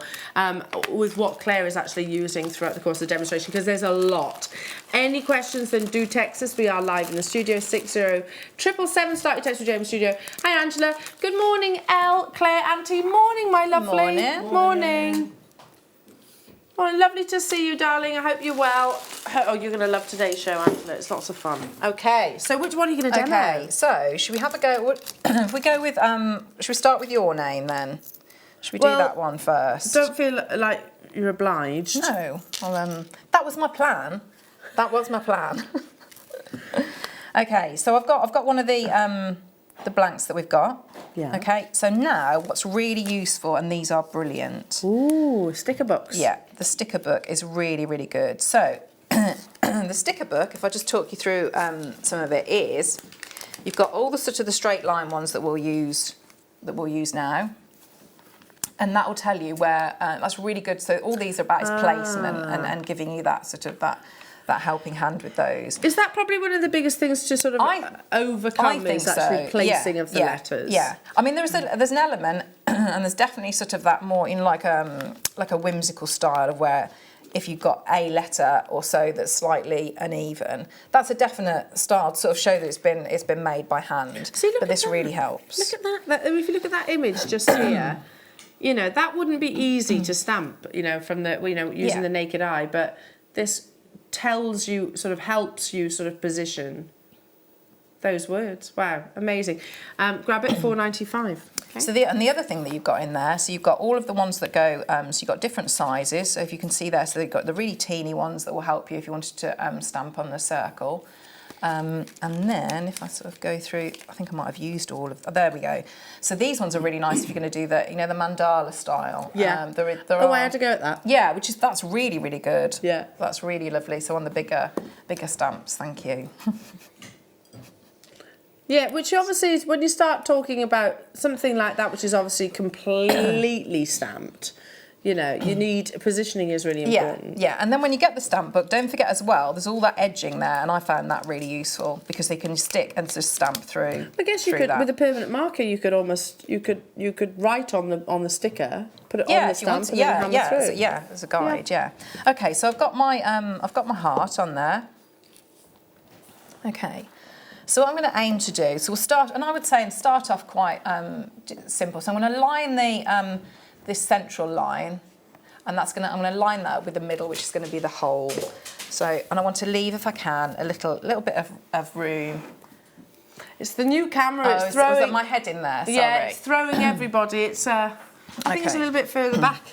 with what Claire is actually using throughout the course of the demonstration, because there's a lot. Any questions, then do text us. We are live in the studio, 60777, start your text with James Studio. Hi Angela, good morning Elle, Claire, Auntie, morning my lovely. Morning. Oh, lovely to see you, darling. I hope you're well. Oh, you're going to love today's show, Angela. It's lots of fun. Okay, so which one are you going to demo? Okay, so should we have a go? If we go with, should we start with your name then? Should we do that one first? Don't feel like you're obliged. No. Well, that was my plan. That was my plan. Okay, so I've got one of the blanks that we've got. Yeah. Okay, so now what's really useful, and these are brilliant. Ooh, sticker books. Yeah, the sticker book is really, really good. So the sticker book, if I just talk you through some of it, is you've got all the sort of the straight line ones that we'll use now. And that will tell you where, that's really good. So all these are about its placement and giving you that sort of that helping hand with those. Is that probably one of the biggest things to sort of overcome, is actually placing of the letters? Yeah, I mean there's an element, and there's definitely sort of that more in like a whimsical style of where if you've got a letter or so that's slightly uneven, that's a definite style to sort of show that it's been made by hand. See, but this really helps. Look at that. If you look at that image just here, you know, that wouldn't be easy to stamp, you know, from the, you know, using the naked eye, but this tells you, sort of helps you sort of position those words. Wow, amazing. Grab it, $4.95. So the other thing that you've got in there, so you've got all of the ones that go, so you've got different sizes. So if you can see there, so you've got the really teeny ones that will help you if you wanted to stamp on the circle. And then if I sort of go through, I think I might have used all of, there we go. So these ones are really nice if you're going to do the, you know, the mandala style. Yeah. I had to go at that. Yeah, that's really, really good. Yeah. That's really lovely. So on the bigger stamps, thank you. Yeah, which obviously is when you start talking about something like that, which is obviously completely stamped, you know, you need positioning is really important. Yeah, and then when you get the stamp book, don't forget as well, there's all that edging there, and I found that really useful because they can stick and just stamp through. I guess you could, that. with a permanent marker, you could almost, you could write on the sticker, put it on the stamp, and then hammer through. As a guide, yeah. Okay, so I've got my heart on there. Okay. So what I'm going to aim to do, so we'll start, and I would say start off quite simple. So I'm going to line the this central line, and I'm going to line that up with the middle, which is going to be the hole. So, and I want to leave, if I can, a little bit of room. It's the new camera. It's throwing. Was that my head in there? Sorry. Yeah, it's throwing everybody. It's I think it's a little bit further back.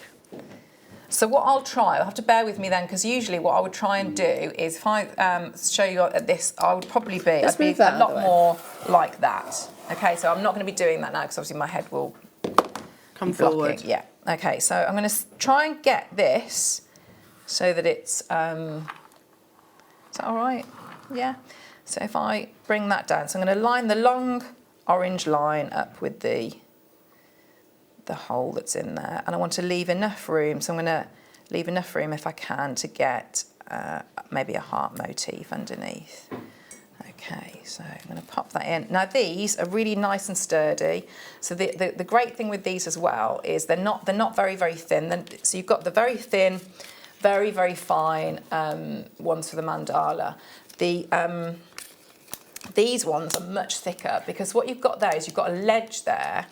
So what I'll have to bear with me then, because usually what I would try and do is if I show you at this, I would probably be, I'd be a lot more like that. Okay, so I'm not going to be doing that now because obviously my head will come forward. Yeah. Okay, so I'm going to try and get this so that it's, is that all right? Yeah. So if I bring that down, so I'm going to line the long orange line up with the hole that's in there, and I want to leave enough room, so I'm going to leave enough room if I can to get maybe a heart motif underneath. Okay, so I'm going to pop that in. Now these are really nice and sturdy. So the great thing with these as well is they're not very, very thin. So you've got the very thin, very, very fine ones for the mandala. These ones are much thicker because what you've got there is you've got a ledge there.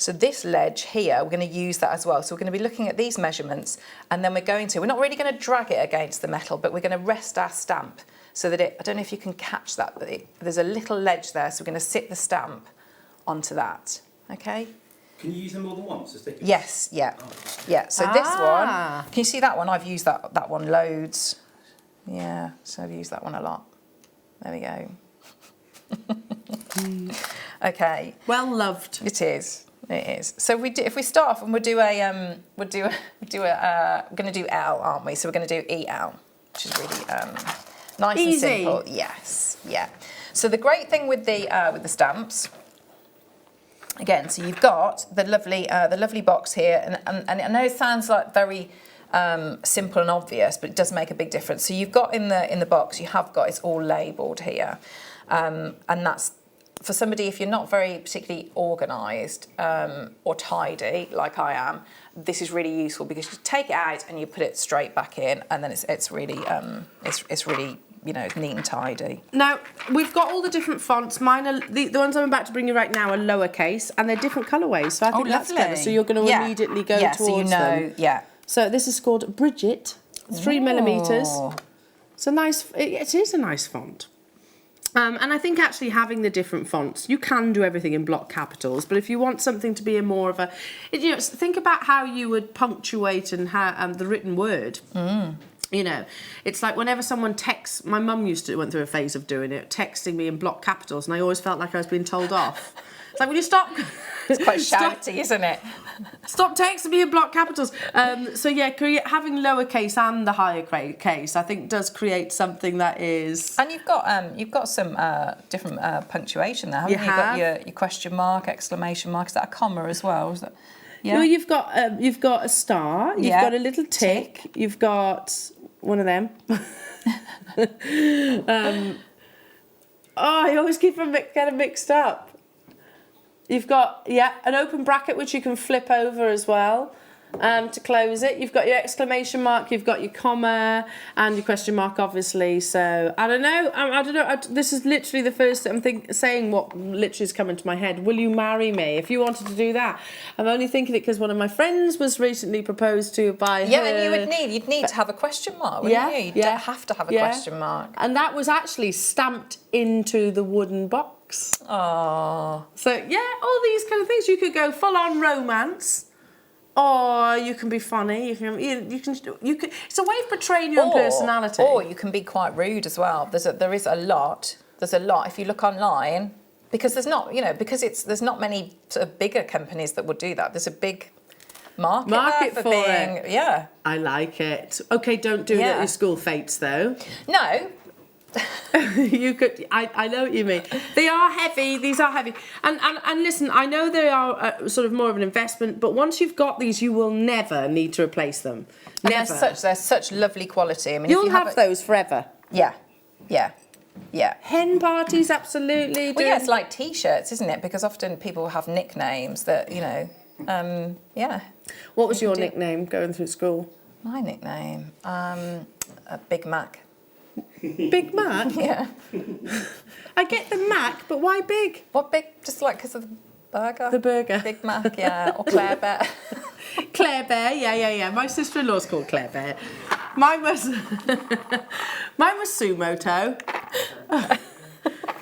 So this ledge here, we're going to use that as well. So we're going to be looking at these measurements, and then we're not really going to drag it against the metal, but we're going to rest our stamp so that I don't know if you can catch that, but there's a little ledge there, so we're going to sit the stamp onto that, okay? Can you use them more than once to stick it? Yes, yeah. Yeah, so this one, can you see that one? I've used that one loads. Yeah, so I've used that one a lot. There we go. Okay. Well loved. It is. It is. So if we start off and we're going to do Elle, aren't we? So we're going to do EL, which is really nice Easy. and simple. Yes, yeah. So the great thing with the stamps, again, so you've got the lovely box here, and I know it sounds like very simple and obvious, but it does make a big difference. So you've got in the box, you have got, it's all labelled here, and that's for somebody, if you're not very particularly organised or tidy like I am, this is really useful because you take it out and you put it straight back in, and then it's really you know, neat and tidy. Now we've got all the different fonts. Mine are the ones I'm about to bring you right now are lowercase, and they're different colourways. So I think that's clever. So you're going to immediately go towards them. Yeah. So this is called Bridget, 3mm. It's a nice. It is a nice font. And I think actually having the different fonts, you can do everything in block capitals, but if you want something to be a more of a, you know, think about how you would punctuate and how the written word. You know, it's like whenever someone texts, my mum went through a phase of doing it, texting me in block capitals, and I always felt like I was being told off. It's like, will you stop? It's quite shouty, isn't it? Stop texting me in block capitals. So yeah, having lowercase and the higher case, I think, does create something that is. And you've got some different punctuation there, haven't you? You've got your question mark, exclamation mark. Is that a comma as well? Is that? Yeah. No, you've got a star. You've got a little tick. You've got one of them. I always keep them kind of mixed up. You've got, an open bracket which you can flip over as well. to close it. You've got your exclamation mark, you've got your comma, and your question mark, obviously. So I don't know. This is literally the first. I'm saying what literally is coming to my head. Will you marry me? If you wanted to do that, I'm only thinking it because one of my friends was recently proposed to by her. Yeah, and you'd need to have a question mark, wouldn't you? You'd have to have a question mark. And that was actually stamped into the wooden box. Oh. So yeah, all these kind of things. You could go full on romance. Or you can be funny. You can. It's a way of portraying your own personality. Or you can be quite rude as well. There is a lot. There's a lot. If you look online, because there's not not many sort of bigger companies that would do that. There's a big market for being. It. Yeah. I like it. Okay, don't do it at your school fates though. No. You could. I know what you mean. They are heavy. These are heavy. And listen, I know they are sort of more of an investment, but once you've got these, you will never need to replace them. Never. They're such lovely quality. I mean, You'll have those forever. Yeah. Hen parties, absolutely. Well, yeah, it's like T-shirts, isn't it? Because often people have nicknames that yeah. What was your nickname going through school? My nickname, Big Mac. Big Mac? Yeah. I get the Mac, but why big? What big? Just like because of the burger? The burger. Big Mac, yeah. Or Claire Bear. Claire Bear, yeah. My sister-in-law's called Claire Bear. Mine was Sumoto.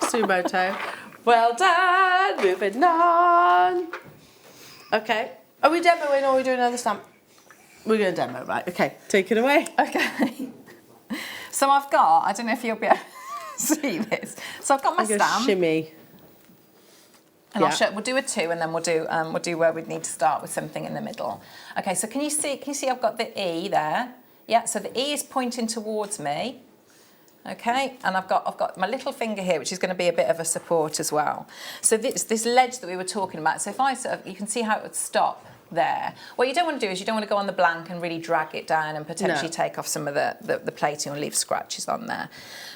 Sumoto. Well done, moving on. Okay. Are we demoing or are we doing another stamp? We're going to demo, right? Okay, take it away. Okay. So I've got, I don't know if you'll be able to see this. So I've got my stamp. Shimmy. And we'll do a 2 and then we'll do where we'd need to start with something in the middle. Okay, so can you see I've got the E there? Yeah, so the E is pointing towards me. Okay, and I've got my little finger here, which is going to be a bit of a support as well. So this ledge that we were talking about, so if I you can see how it would stop there. What you don't want to do is you don't want to go on the blank and really drag it down and potentially take off some of the plating or leave scratches on there.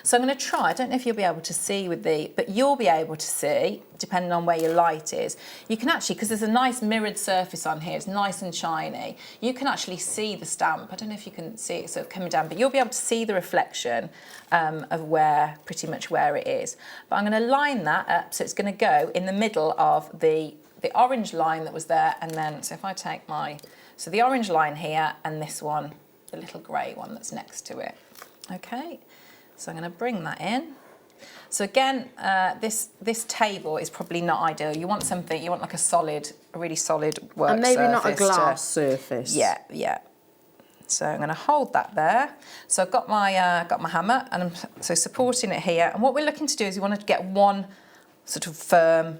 So I'm going to try. I don't know if you'll be able to see but you'll be able to see, depending on where your light is. You can actually, because there's a nice mirrored surface on here, it's nice and shiny, you can actually see the stamp. I don't know if you can see it sort of coming down, but you'll be able to see the reflection of pretty much where it is. But I'm going to line that up so it's going to go in the middle of the orange line that was there, and then, so if I take so the orange line here and this one, the little grey one that's next to it. Okay, so I'm going to bring that in. So again, this table is probably not ideal. You want like a really solid work surface. And maybe not a glass surface. Yeah. So I'm going to hold that there. So I've got my hammer, and I'm supporting it here. And what we're looking to do is we want to get one sort of firm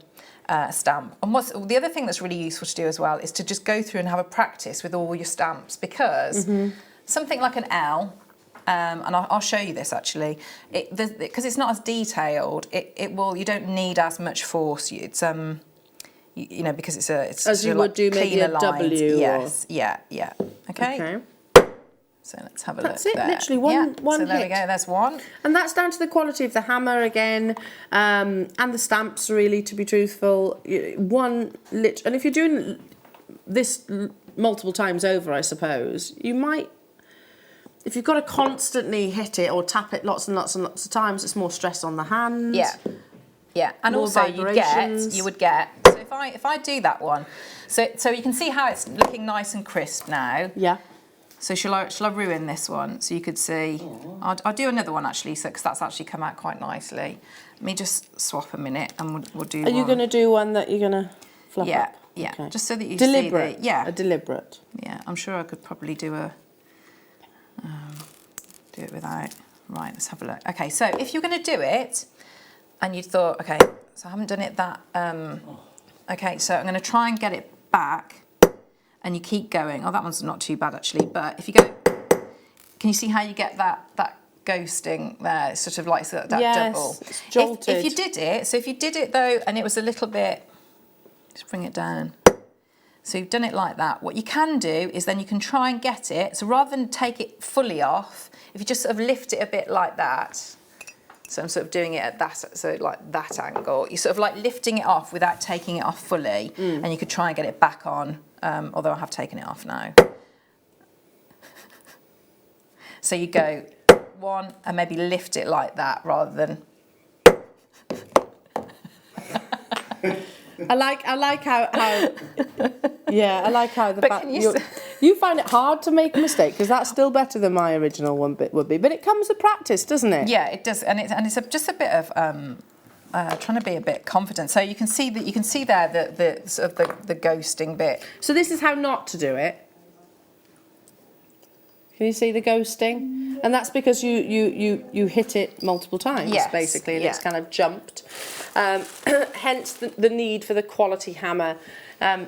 stamp. And the other thing that's really useful to do as well is to just go through and have a practice with all your stamps, because something like an Elle, and I'll show you this actually, because it's not as detailed, you don't need as much force. It's because it's as you would do maybe a W. Yes, yeah. Okay. So let's have a look. That's it, there. Literally one So there hit. we go, there's one. And that's down to the quality of the hammer again, and the stamps, really, to be truthful. And if you're doing this multiple times over, I suppose, you might, if you've got to constantly hit it or tap it lots and lots and lots of times, it's more stress on the hand. Yeah, and more also vibrations. you would get, so if I do that one, so you can see how it's looking nice and crisp now. Yeah. So shall I ruin this one so you could see? I'll do another one actually, because that's actually come out quite nicely. Let me just swap a minute and we'll do one. Are you going to do one that you're going to fluff up? Yeah, Okay. just so that you deliberate. see A deliberate. Yeah, I'm sure I could probably do it without. Right, let's have a look. Okay, so if you're going to do it and you thought, okay, so I haven't done it that, okay, so I'm going to try and get it back. And you keep going. Oh, that one's not too bad actually. But if you go, can you see how you get that ghosting there? It's sort of like that double. It's jolted. If you did it though, and it was a little bit, just bring it down. So you've done it like that. What you can do is then you can try and get it. So rather than take it fully off, if you just sort of lift it a bit like that, So I'm sort of doing it at that, so like that angle. You're sort of like lifting it off without taking it off fully, and you could try and get it back on, although I have taken it off now. So you go one and maybe lift it like that rather than. I like how yeah, I like how the But fact can you you find it hard to make a mistake, because that's still better than my original one would be. But it comes with practice, doesn't it? Yeah, it does, and it's just a bit of trying to be a bit confident. So you can see there the sort of the ghosting bit. So this is how not to do it. Can you see the ghosting? And that's because you hit it multiple times, Yes, basically, and yeah. it's kind of jumped. Hence the need for the quality hammer.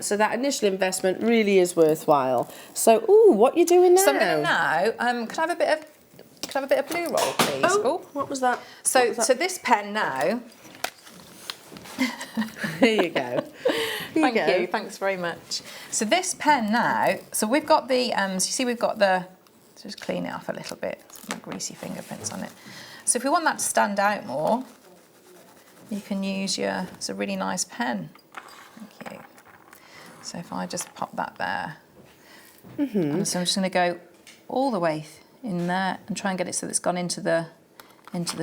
So that initial investment really is worthwhile. So, ooh, what are you doing now? So I'm going to now. Could I have a bit of blue roll, please? Oh, what was that? So this pen now. Here you go. Thank you. Thanks very much. So this pen now. So we've got the. So you see, we've got the. Just clean it off a little bit. Some greasy fingerprints on it. So if we want that to stand out more, you can use your. It's a really nice pen. Thank you. So if I just pop that there, and so I'm just going to go all the way in there and try and get it so that it's gone into the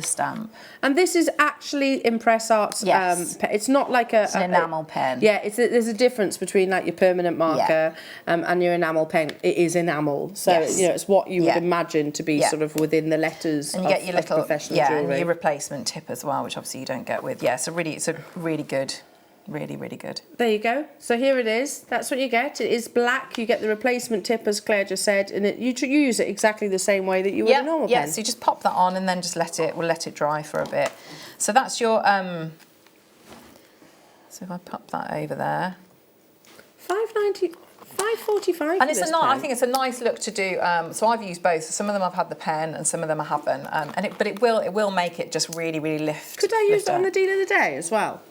stamp. And this is actually Impress Art's. Yes. It's not like It's an enamel pen. Yeah, there's a difference between like your permanent marker and your enamel pen. It is enamel, so Yes. it's what you would imagine to be sort of within the letters. And you get your little professional jewellery. and your replacement tip as well, which obviously you don't get with. Yeah, so really, it's a really good. Really, really good. There you go. So here it is. That's what you get. It is black. You get the replacement tip, as Claire just said, and you use it exactly the same way that you would a normal pen. Yeah, so you just pop that on and then just let it dry for a bit. So that's your, so if I pop that over there. $5.90, $5.45. And it's I think it's a nice look to do. So I've used both. So some of them I've had the pen and some of them I haven't. But it will make it just really, really lift. Could I use it on the deal of the day as well?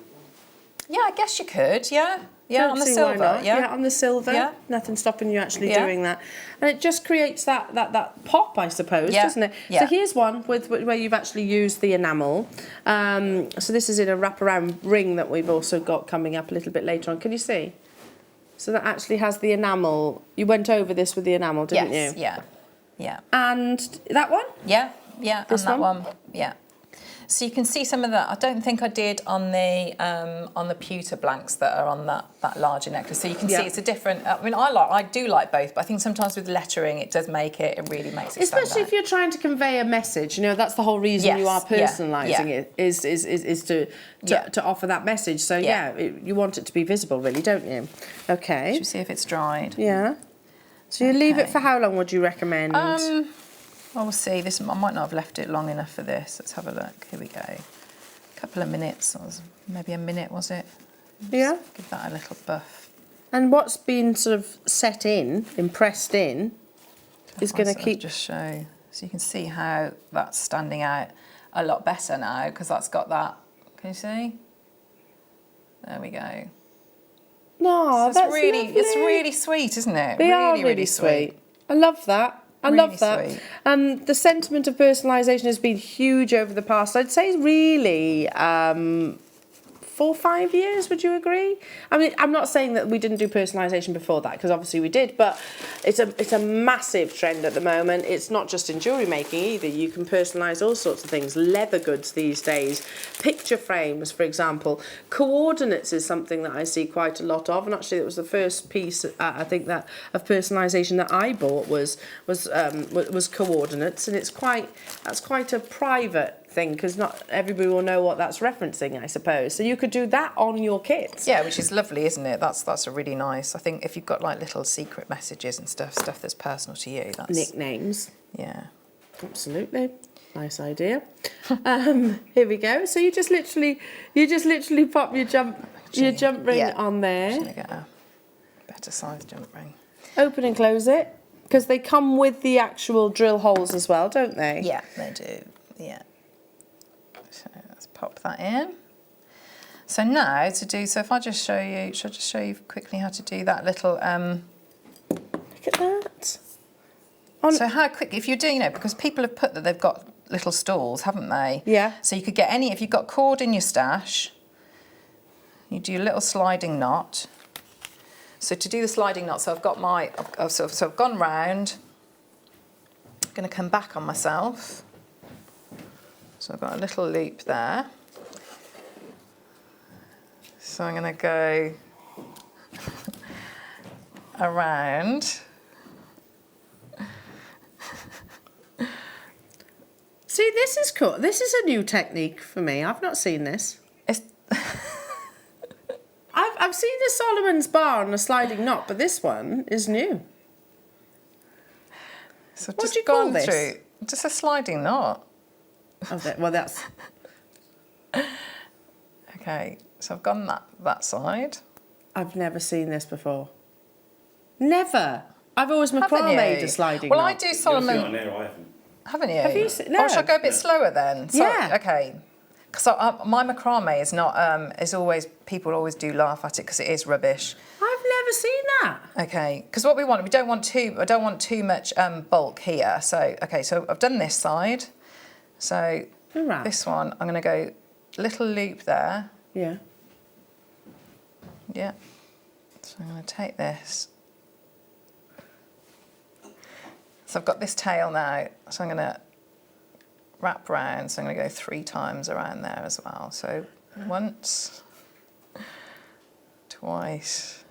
Yeah, I guess you could. Yeah, Don't on the see silver. why not. Yeah, on the silver. Yeah. Nothing stopping you actually doing that, and it just creates that pop, I suppose, doesn't it? Yeah. So here's one with where you've actually used the enamel. So this is in a wraparound ring that we've also got coming up a little bit later on. Can you see? So that actually has the enamel. You went over this with the enamel, didn't you? Yeah. And that one? Yeah. This and that one. Yeah. So you can see some of that. I don't think I did on the pewter blanks that are on that larger necklace. So you can see it's a different. I mean, I do like both, but I think sometimes with lettering it does make it. It really makes it stand Especially out. if you're trying to convey a message. That's the whole reason you are personalising it is to offer that message. So you want it to be visible, really, don't you? Okay. Should we see if it's dried? Yeah. So you leave it for how long would you recommend? Well, we'll see. I might not have left it long enough for this. Let's have a look. Here we go. A couple of minutes, or maybe a minute, was it? Just give that a little buff. And what's been sort of impressed in, is going to keep. Just show, so you can see how that's standing out a lot better now because that's got that. Can you see? There we go. No, so that's really, lovely. it's really sweet, isn't it? They are really sweet. I love that. I love that. Sweet. The sentiment of personalisation has been huge over the past, I'd say really 4 or 5 years, would you agree? I mean, I'm not saying that we didn't do personalisation before that, because obviously we did, but it's a massive trend at the moment. It's not just in jewellery making either. You can personalise all sorts of things. Leather goods these days, picture frames, for example. Coordinates is something that I see quite a lot of, and actually it was the first piece I think that of personalisation that I bought was coordinates, and that's quite a private thing because not everybody will know what that's referencing, I suppose. So you could do that on your kits. Yeah, which is lovely, isn't it? That's a really nice. I think if you've got like little secret messages and stuff that's personal to you, that's nicknames. Yeah, absolutely. Nice idea. Here we go. So you just literally pop your jump ring on there. I'm gonna get a better size jump ring. Open and close it because they come with the actual drill holes as well, don't they? Yeah, they do. Yeah. So let's pop that in. So now so if I just show you, should I just show you quickly how to do that little Look at that. So how quick, if you're doing, because people have put that they've got little stalls, haven't they? Yeah. So you could get any, if you've got cord in your stash, you do a little sliding knot. So to do the sliding knot, so I've got my, so I've gone round, I'm going to come back on myself. So I've got a little loop there. So I'm going to go around. See, this is cool. This is a new technique for me. I've not seen this. It's I've seen the Solomon's bar and a sliding knot, but this one is new. so What just do you call gone this? through, just a sliding knot. Well, that's... Okay, so I've gone that side. I've never seen this before. Never. I've always Haven't macrame you? a sliding Well, knot. I do You've seen it on Solomon. there, I haven't. Haven't you? Have you seen- Or no. shall I go a bit slower then? So, Yeah. Okay. Because my macrame is not. Is always, people always do laugh at it because it is rubbish. I've never seen that. Okay. Because what we don't want too much bulk here. So okay. So I've done this side. So Right. this one, I'm going to go little loop there. Yeah. Yeah. So I'm going to take this. So I've got this tail now. So I'm going to wrap round. So I'm going to go 3 times around there as well. So once, twice,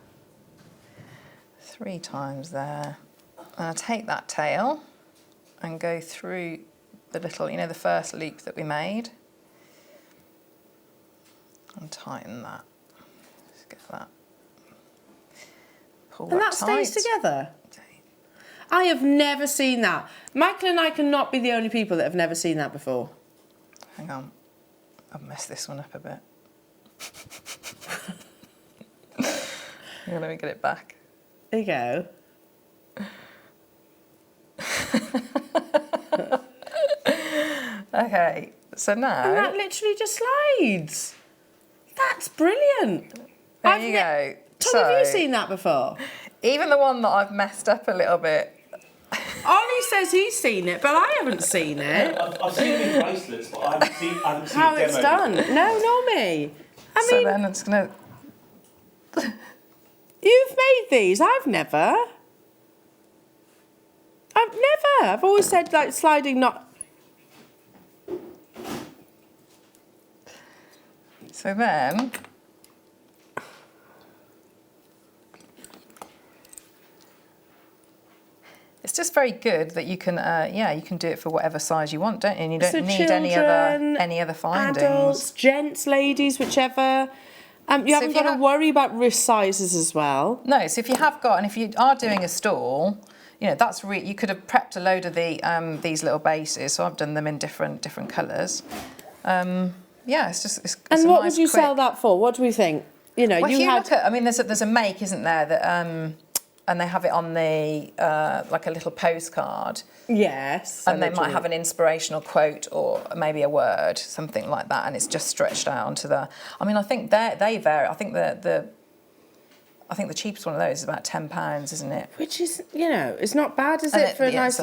3 times there. And I take that tail and go through the little, the first loop that we made. And tighten that. Just get that. Pull And that that stays tight. together. I have never seen that. Michael and I cannot be the only people that have never seen that before. Hang on. I've messed this one up a bit. Let me get it back. There you go. Okay, so now... And that literally just slides. That's brilliant. there you go. Tom, have you seen that before? Even the one that I've messed up a little bit. Ollie says he's seen it, but I haven't seen it. I've seen it in bracelets, but I haven't seen How it it's demoed. done. No, not me. I So mean, then it's going to... you've made these. I've never. I've always said like sliding knot. So then... It's just very good that you can, you can do it for whatever size you want, don't you? And you don't So need children, any other findings. Adults, gents, ladies, whichever. You haven't got to worry about wrist sizes as well. No, so if you have got, and if you are doing a stall, that's you could have prepped a load of these little bases. So I've done them in different colours. It's just. It's And a what nice would you quick... sell that for? What do we think? Well, if you look at, I mean, there's a make, isn't there, that and they have it on the like a little postcard. Yes. And they might have an inspirational quote or maybe a word, something like that, and it's just stretched out onto the. I mean, I think they vary. I think the cheapest one of those is about £10, isn't it? Which is, it's not bad, is And it, for a nice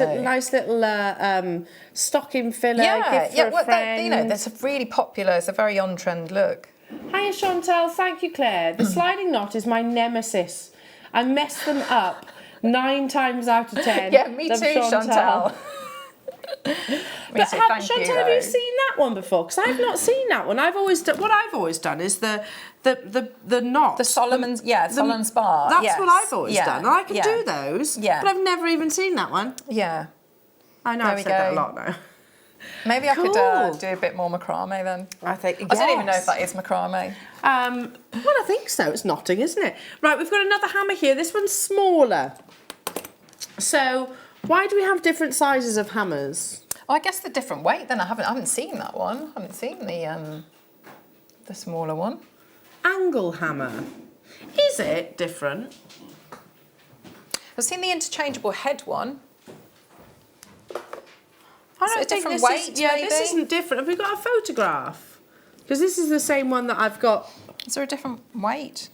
little stocking filler gift for a friend. That's a really popular. It's a very on-trend look. Hiya, Chantal. Thank you, Claire. The sliding knot is my nemesis. I mess them up 9 times out of 10. Yeah, me too, Chantal. But Chantal, have you seen that one before? Because I've not seen that one. What I've always done is the knot. The Solomon's, Solomon's bar. That's what I've always done. And I can do those. Yeah. But I've never even seen that one. Yeah. I know There I've we said that a go. lot now. Maybe I could Cool. do a bit more macrame then. I think. I don't even know if that is macrame. Well, I think so. It's knotting, isn't it? Right, we've got another hammer here. This one's smaller. So why do we have different sizes of hammers? Oh, I guess the different weight then. I haven't seen that one. I haven't seen the smaller one. Angle hammer. Is it different? I've seen the interchangeable head one. I Is it a don't think different this weight, is. Yeah, maybe? this isn't different. Have we got a photograph? Because this is the same one that I've got. Is there a different weight?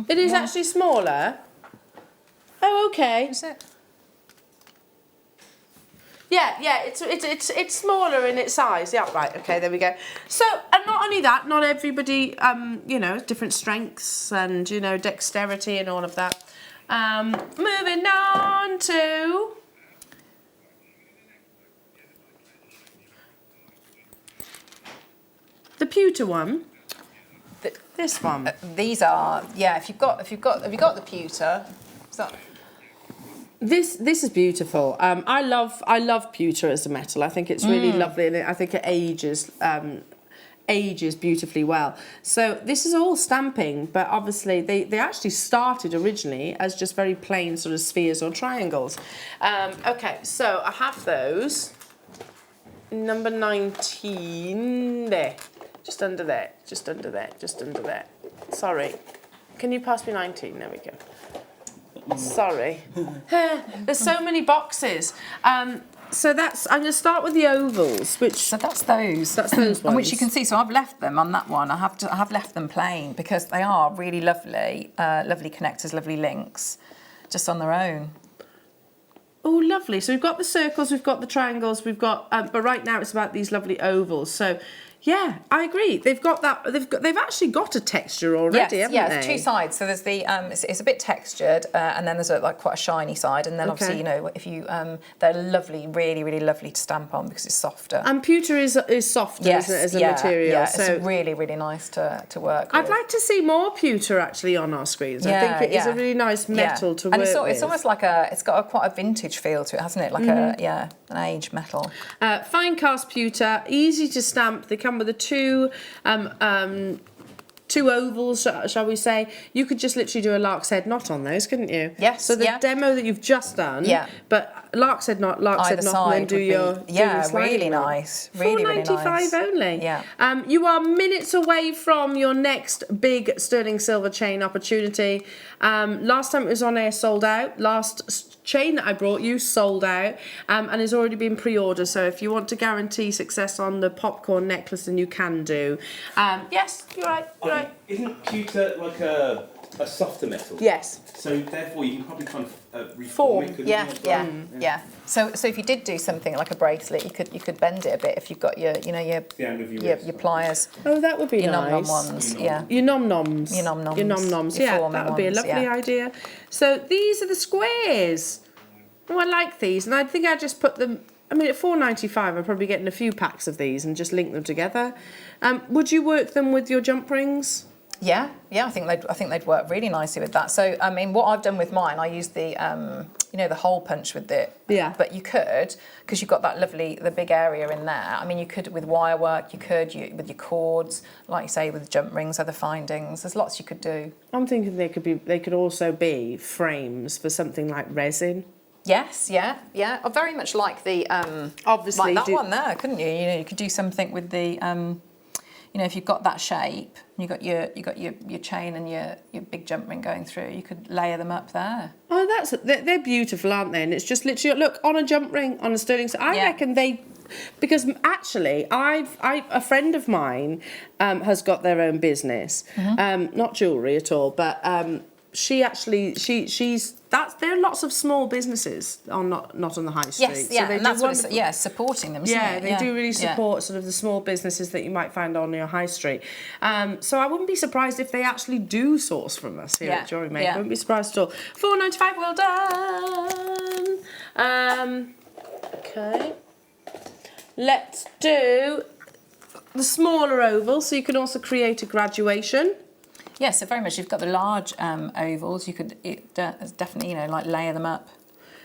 It is actually smaller. Oh, okay. Is it? Yeah, it's smaller in its size. Yeah, right. Okay, there we go. So, and not only that, not everybody, you know, different strengths and, you know, dexterity and all of that. Moving on to the pewter one. This one. These are, yeah. Have you got the pewter? Is that? This is beautiful. I love pewter as a metal. I think it's really lovely, and I think it ages beautifully well. So this is all stamping, but obviously they actually started originally as just very plain sort of spheres or triangles. Okay, so I have those. Number 19 there, just under there, just under there, just under there. Sorry, can you pass me 19? There we go. Sorry. There's so many boxes. So that's, I'm going to start with the ovals, which... So that's those. That's those ones. And which you can see, so I've left them on that one. I have left them plain because they are really lovely, lovely connectors, lovely links, just on their own. Oh, lovely. So we've got the circles, we've got the triangles, we've got... but right now it's about these lovely ovals. So... yeah, I agree. They've got that. They've actually got a texture already, haven't they? It's two sides. So there's the it's a bit textured, and then there's like quite a shiny side, and then obviously you know if you they're lovely, really really lovely to stamp on because it's softer. And pewter is softer, isn't it, as a material? Yeah, so it's really really nice to work with. I'd like to see more pewter actually on our screens. I think it is a really nice metal to work with. And it's almost like it's got quite a vintage feel to it, hasn't it? Like an aged metal. Fine cast pewter, easy to stamp. They come with the two ovals, shall we say. You could just literally do a lark's head knot on those, couldn't you? Yes. So the demo that you've just done, but lark's head knot, and then do your really nice. Really, really nice. £4.95 only. Yeah. You are minutes away from your next big sterling silver chain opportunity. Last time it was on air, sold out. Last chain that I brought you sold out, and has already been pre-ordered. So if you want to guarantee success on the popcorn necklace, then you can do. Yes, you're right. You're right. Isn't pewter like a softer metal? Yes. So therefore, you can probably kind of reform it. Yeah. So if you did do something like a bracelet, you could bend it a bit if you've got your your pliers. Oh, that would be your nice. nom-nom ones. Your nom-noms. Your nom-noms. Your nom-noms. Your Yeah, that would be a lovely idea. So these are the squares. Oh, I like these, and I think I just put them. I mean, at £4.95, I'm probably getting a few packs of these and just link them together. Would you work them with your jump rings? Yeah, I think they'd work really nicely with that. So I mean, what I've done with mine, I used the the hole punch with it. Yeah. But you could, because you've got the big area in there. I mean, you could with wire work. You could with your cords, like you say, with jump rings, other findings. There's lots you could do. I'm thinking they could also be frames for something like resin. Yes, yeah. I very much like the obviously like that one there, couldn't you? You know, you could do something with the if you've got that shape, you got your chain and your big jump ring going through, you could layer them up there. Oh, they're beautiful, aren't they? And it's just literally look on a jump ring on a sterling. So I reckon because actually a friend of mine has got their own business, not jewellery at all, but there are lots of small businesses not on the high street. Yes, so they and that's what supporting them. They do really support sort of the small businesses that you might find on your high street. So I wouldn't be surprised if they actually do source from us here at JewelleryMaker. I wouldn't be surprised at all. £4.95, well done. Okay, let's do the smaller oval, so you can also create a graduation. Yes, so very much. You've got the large ovals. You could definitely, like layer them up.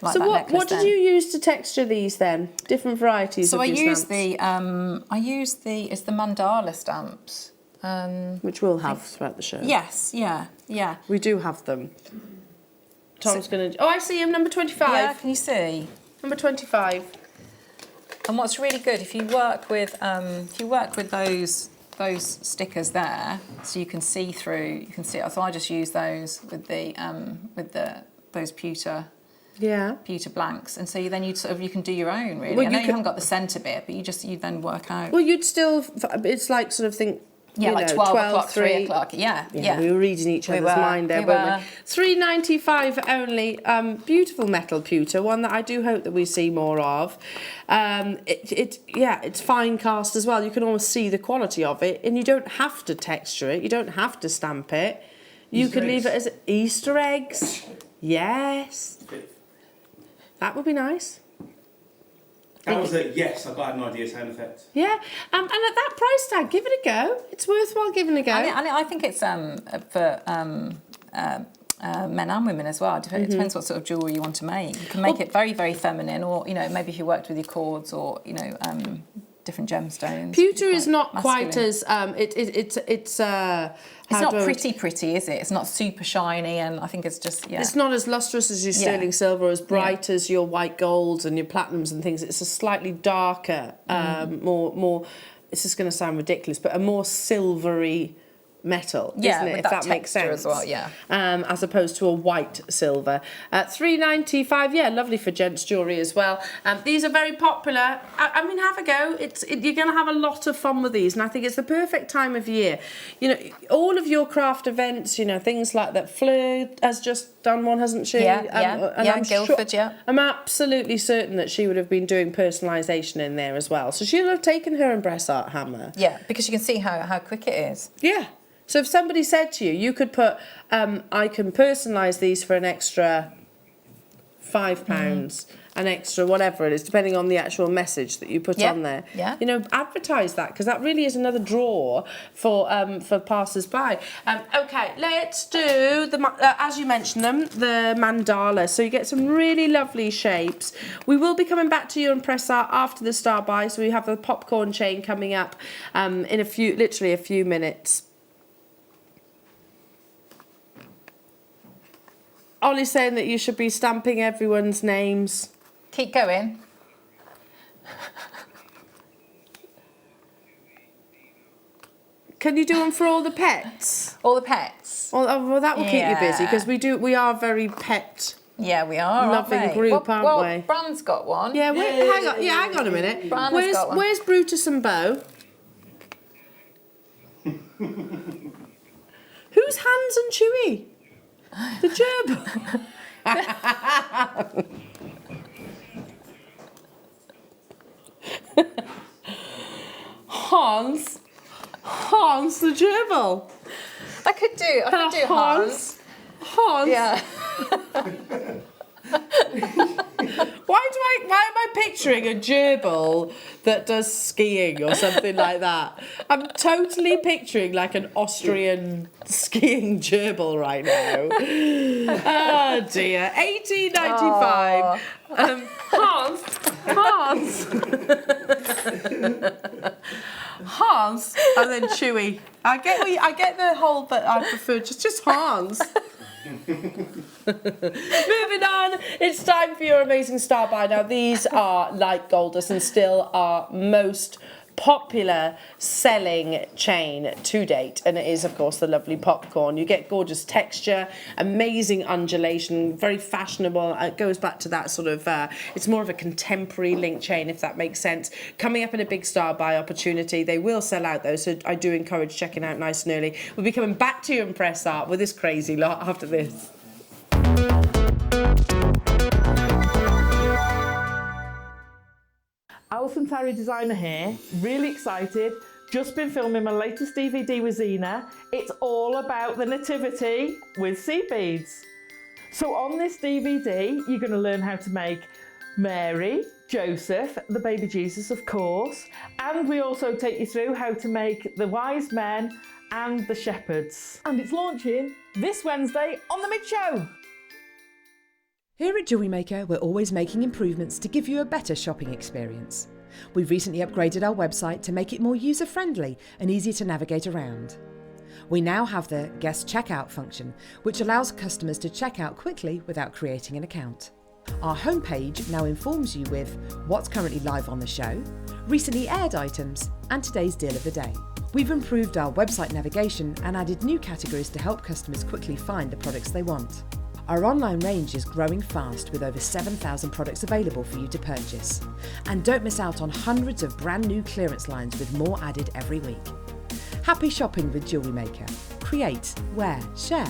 Like so that what did you use to texture these then? Different varieties. So of I use stamps? it's the mandala stamps, which we'll have throughout the show. Yes, yeah. We do have them. Tom's going to. Oh, I see him. Number 25. Yeah, can you see? Number 25. And what's really good if you work with those stickers there, so you can see through. You can see. So I just use those with those pewter blanks, and so you can do your own really. Well, I know you haven't got the centre bit, but you then work out. Well, you'd still. It's like sort of think Yeah, you like know, 12 o'clock, 3. 3 o'clock. Yeah. We were reading each other's mind there, weren't we? £3.95 only. Beautiful metal pewter, one that I do hope that we see more of. It's fine cast as well. You can almost see the quality of it, and you don't have to texture it. You don't have to stamp it. You could leave it as Easter eggs. Yes. That would be nice. That was a yes, I got an idea sound effect. Yeah, and at that price tag, give it a go. It's worthwhile giving it a go. I think it's for men and women as well. It depends what sort of jewellery you want to make. You can make it very, very feminine, or maybe if you worked with your cords, or different gemstones. Pewter is not masculine. quite as it's not pretty, is it? It's not super shiny, and I think it's just It's not as lustrous as your sterling silver, as bright as your white golds and your platinums and things. It's a slightly darker, more. It's just going to sound ridiculous, but a more silvery metal, isn't it? If that makes sense. As well, yeah. As opposed to a white silver. £3.95, yeah, lovely for gents jewellery as well. These are very popular. I mean, have a go. You're going to have a lot of fun with these, and I think it's the perfect time of year. All of your craft events, things like that. Fleur has just done one, hasn't she? I'm Guildford, I'm absolutely certain that she would have been doing personalisation in there as well. So she'll have taken her impress art hammer. Yeah, because you can see how quick it is. Yeah. So if somebody said to you, you could put, I can personalise these for an extra £5, an extra whatever it is, depending on the actual message that you put on there. Yeah. Advertise that, because that really is another draw for passers-by. Okay, let's do, as you mentioned them, the mandala. So you get some really lovely shapes. We will be coming back to your impress art after the star buy, so we have the popcorn chain coming up in literally a few minutes. Ollie's saying that you should be stamping everyone's names. Keep going. Can you do them for all the pets? All the pets. Well, that will keep you busy, because we are very pet. Yeah, we are. Loving group, aren't we? Bran's got one. Yeah, hang on a minute. Bran has got one. Where's Brutus and Bo? Who's Hans and Chewy? The gerbil. Hans the gerbil. I could do Hans. Hans. Yeah. Why am I picturing a gerbil that does skiing or something like that? I'm totally picturing like an Austrian skiing gerbil right now. Oh dear. £18.95. Hans, and then Chewy. I get the whole, but I prefer just Hans. Moving on, it's time for your amazing star buy. Now these are like Goldust and still our most popular selling chain to date, and it is of course the lovely popcorn. You get gorgeous texture, amazing undulation, very fashionable. It goes back to that sort of it's more of a contemporary link chain, if that makes sense. Coming up in a big star buy opportunity. They will sell out though, so I do encourage checking out nice and early. We'll be coming back to your impress art with this crazy lot after this. Alison Terry designer here, really excited. Just been filming my latest DVD with Zena. It's all about the nativity with seed beads. So on this DVD, you're going to learn how to make Mary, Joseph, the baby Jesus of course, and we also take you through how to make the wise men and the shepherds. And it's launching this Wednesday on the Mid Show. Here at JewelleryMaker, we're always making improvements to give you a better shopping experience. We've recently upgraded our website to make it more user-friendly and easier to navigate around. We now have the guest checkout function, which allows customers to check out quickly without creating an account. Our homepage now informs you with what's currently live on the show, recently aired items, and today's deal of the day. We've improved our website navigation and added new categories to help customers quickly find the products they want. Our online range is growing fast with over 7,000 products available for you to purchase. And don't miss out on hundreds of brand new clearance lines with more added every week. Happy shopping with Jewellery Maker. Create, wear, share.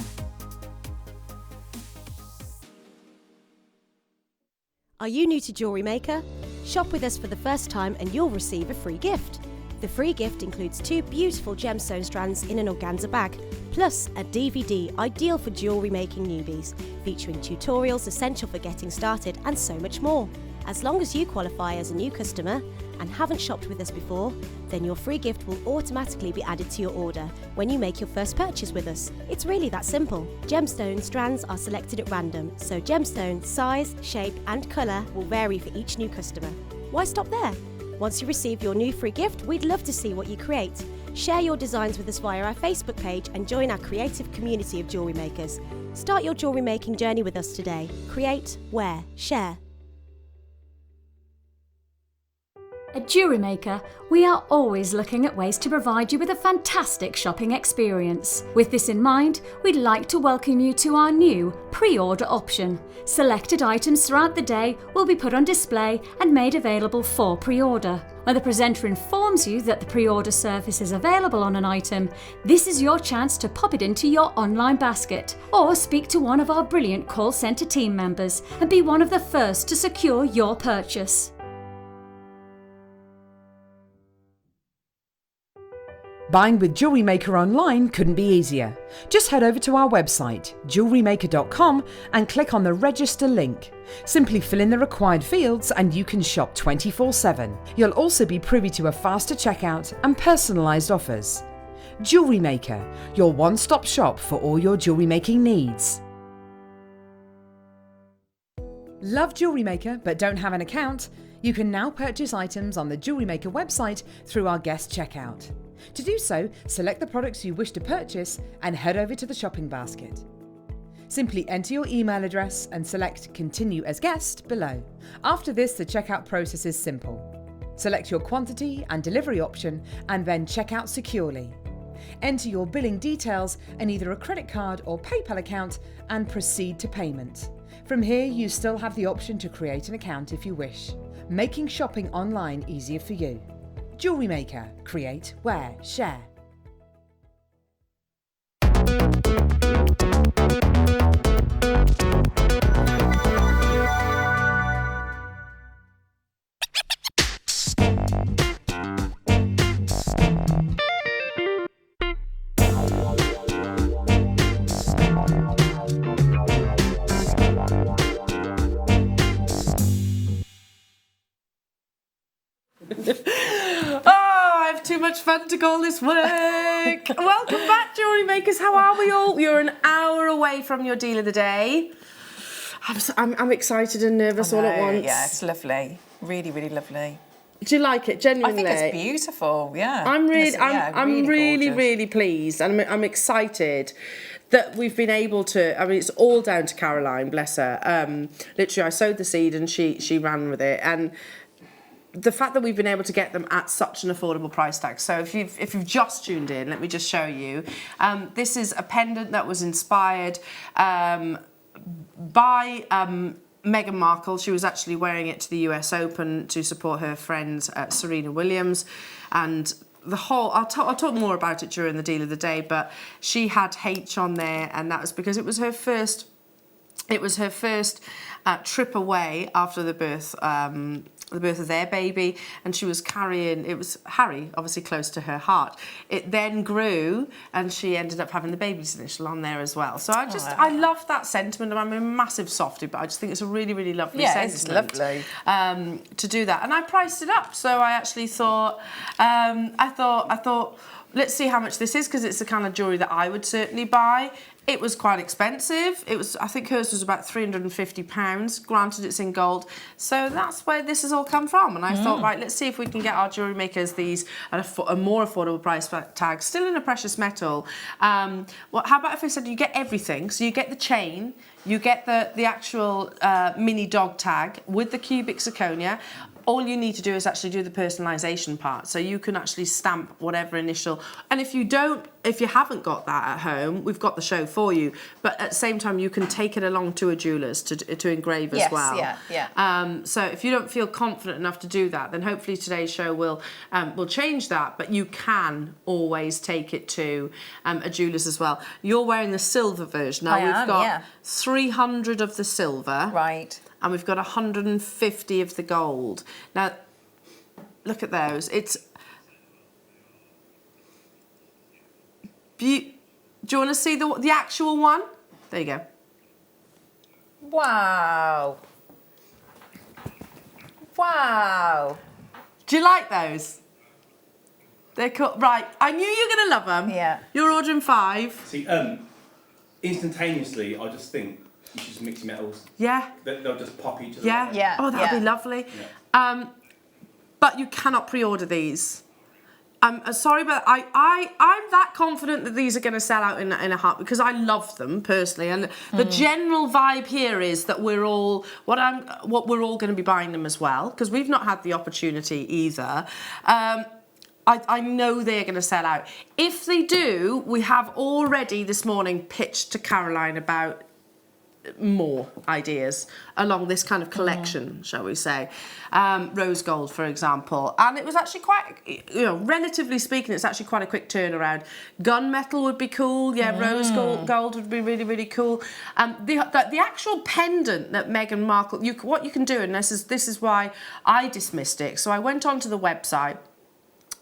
Are you new to Jewellery Maker? Shop with us for the first time and you'll receive a free gift. The free gift includes 2 beautiful gemstone strands in an organza bag, plus a DVD ideal for jewellery making newbies, featuring tutorials essential for getting started and so much more. As long as you qualify as a new customer and haven't shopped with us before, then your free gift will automatically be added to your order when you make your first purchase with us. It's really that simple. Gemstone strands are selected at random, so gemstone size, shape and colour will vary for each new customer. Why stop there? Once you receive your new free gift, we'd love to see what you create. Share your designs with us via our Facebook page and join our creative community of jewellery makers. Start your jewellery making journey with us today. Create, wear, share. At Jewellery Maker, we are always looking at ways to provide you with a fantastic shopping experience. With this in mind, we'd like to welcome you to our new pre-order option. Selected items throughout the day will be put on display and made available for pre-order. When the presenter informs you that the pre-order service is available on an item, this is your chance to pop it into your online basket or speak to one of our brilliant call centre team members and be one of the first to secure your purchase. Buying with Jewellery Maker online couldn't be easier. Just head over to our website, jewellerymaker.com, and click on the register link. Simply fill in the required fields and you can shop 24/7. You'll also be privy to a faster checkout and personalised offers. Jewellery Maker, your one-stop shop for all your jewellery making needs. Love Jewellery Maker but don't have an account? You can now purchase items on the Jewellery Maker website through our guest checkout. To do so, select the products you wish to purchase and head over to the shopping basket. Simply enter your email address and select Continue as Guest below. After this, the checkout process is simple. Select your quantity and delivery option and then check out securely. Enter your billing details and either a credit card or PayPal account and proceed to payment. From here, you still have the option to create an account if you wish, making shopping online easier for you. Jewellery Maker. Create, wear, share. Too much fun to call this work. Welcome back, jewellery makers. How are we all? You're an hour away from your deal of the day. I'm excited and nervous all at once. Yeah, it's lovely. Really, really lovely. Do you like it? Genuinely, I think it's beautiful. Yeah, I'm really gorgeous. pleased, and I'm excited that we've been able to. I mean, it's all down to Caroline, bless her. Literally, I sowed the seed and she ran with it, and the fact that we've been able to get them at such an affordable price tag. So if you've just tuned in, let me just show you. This is a pendant that was inspired by Meghan Markle. She was actually wearing it to the US Open to support her friend Serena Williams, and the whole, I'll talk more about it during the deal of the day, but she had H on there, and that was because it was her first trip away after the birth of their baby, and she was carrying, it was Harry, obviously close to her heart. It then grew and she ended up having the baby's initial on there as well. So I love that sentiment. I'm a massive softie, but I just think it's a really, really lovely sentiment. It's lovely. To do that. And I priced it up. So I actually thought, I thought, let's see how much this is, because it's the kind of jewellery that I would certainly buy. It was quite expensive. It was, I think hers was about £350. Granted, it's in gold. So that's where this has all come from. And I thought, right, let's see if we can get our jewellery makers these at a more affordable price tag, still in a precious metal. Well, how about if I said you get everything? So you get the chain, you get the actual mini dog tag with the cubic zirconia, all you need to do is actually do the personalisation part. So you can actually stamp whatever initial, and if you haven't got that at home, we've got the show for you. But at the same time, you can take it along to a jeweller's to engrave as well. So if you don't feel confident enough to do that, then hopefully today's show will change that. But you can always take it to a jeweller's as well. You're wearing the silver version. Now we've got 300 of the silver. Right. And we've got 150 of the gold. Now, look at those. It's... Do you want to see the actual one? There you go. Wow. Wow. Do you like those? They're cool. Right, I knew you were going to love them. Yeah. You're ordering 5. See, instantaneously, I just think you should just mix metals. Yeah. They'll just pop each other. Yeah. Yeah. Oh, that'd be lovely. Yeah. But you cannot pre-order these. I'm sorry, but I'm that confident that these are going to sell out in a heart because I love them personally, and the general vibe here is that we're all we're all going to be buying them as well because we've not had the opportunity either. I know they're going to sell out. If they do, we have already this morning pitched to Caroline about more ideas along this kind of collection, shall we say. Rose gold, for example. And it was actually quite, relatively speaking, it's actually quite a quick turnaround. Gunmetal would be cool. Yeah, rose gold would be really, really cool. The actual pendant that Meghan Markle, what you can do, and this is why I dismissed it. So I went onto the website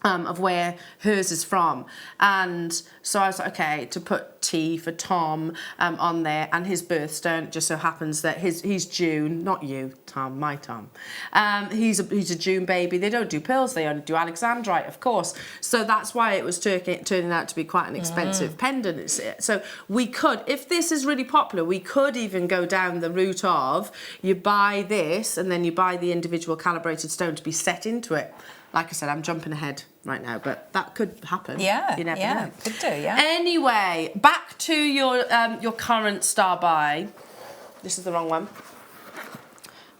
of where hers is from, and so I was like, okay, to put T for Tom on there, and his birthstone just so happens that he's June, not you, Tom, my Tom. He's a June baby. They don't do pearls, they only do alexandrite, of course. So that's why it was turning out to be quite an expensive pendant. So we could, if this is really popular, we could even go down the route of you buy this and then you buy the individual calibrated stone to be set into it. Like I said, I'm jumping ahead right now, but that could happen. Yeah, you never know. Could do, yeah. Anyway, back to your current star buy. This is the wrong one.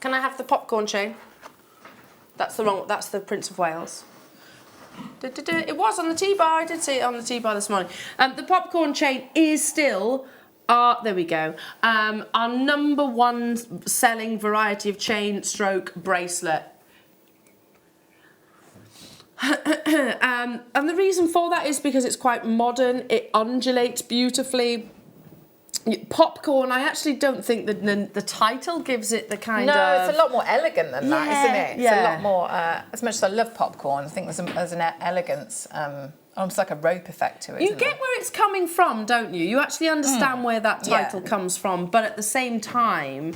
Can I have the popcorn chain? That's the Prince of Wales. It was on the T-bar. I did see it on the T-bar this morning. The popcorn chain is still... there we go. Our #1 selling variety of chain stroke bracelet. And the reason for that is because it's quite modern. It undulates beautifully. Popcorn, I actually don't think that the title gives it the kind of... No, it's a lot more elegant than that, isn't it? It's a lot more... as much as I love popcorn, I think there's an elegance, almost like a rope effect to it. You get where it's coming from, don't you? You actually understand where that title comes from, but at the same time...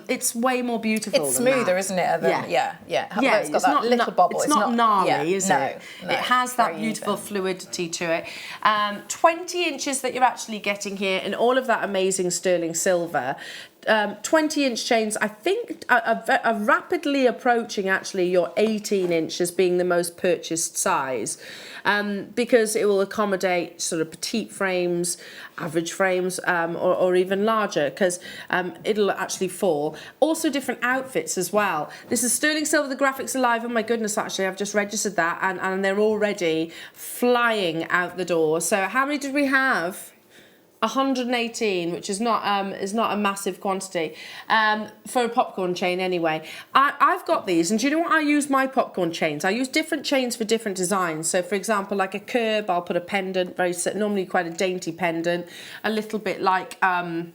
it's way more beautiful. It's smoother, isn't it? It's got that little bobble. It's not gnarly, is it? No, it has that beautiful fluidity to it. 20 inches that you're actually getting here, and all of that amazing sterling silver. 20-inch chains, I think, are rapidly approaching actually your 18 inch as being the most purchased size, because it will accommodate sort of petite frames, average frames, or even larger, because it'll actually fall. Also different outfits as well. This is sterling silver, the graphics alive. Oh my goodness, actually, I've just registered that, and they're already flying out the door. So how many did we have? 118, which is not a massive quantity for a popcorn chain anyway. I've got these, and do you know what I use my popcorn chains? I use different chains for different designs. So for example, like a curb, I'll put a pendant, normally quite a dainty pendant, a little bit like the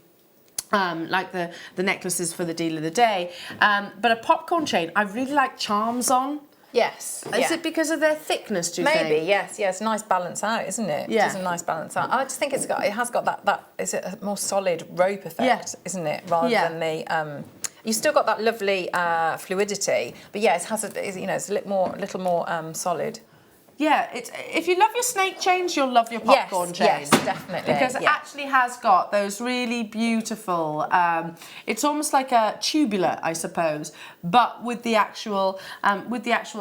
necklaces for the deal of the day. But a popcorn chain, I really like charms on. Yes. Is it because of their thickness, do you think? Maybe, yes. It's a nice balance out, isn't it? Yeah. It's a nice balance out. I just think it has got that is it a more solid rope effect, isn't it? Rather than the you've still got that lovely fluidity, but it has it's a little more solid. Yeah, if you love your snake chains, you'll love your popcorn chain. Yes, definitely. Because it actually has got those really beautiful, it's almost like a tubular, I suppose, but with the actual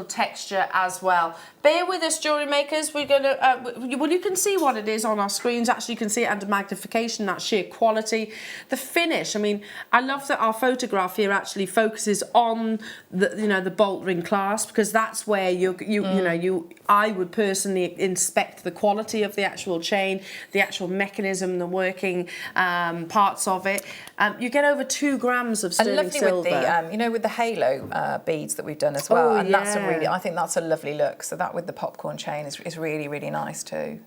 texture as well. bear with us, jewellery makers. We're going to, well, you can see what it is on our screens. Actually, you can see it under magnification, that sheer quality. The finish, I mean, I love that our photograph here actually focuses on the, you know, the bolt ring clasp, because that's where I would personally inspect the quality of the actual chain, the actual mechanism, the working parts of it. You get over 2 grams of sterling silver. With the, you know, with the halo beads that we've done as well, and that's a really, I think that's a lovely look. So that with the popcorn chain is really, really nice too.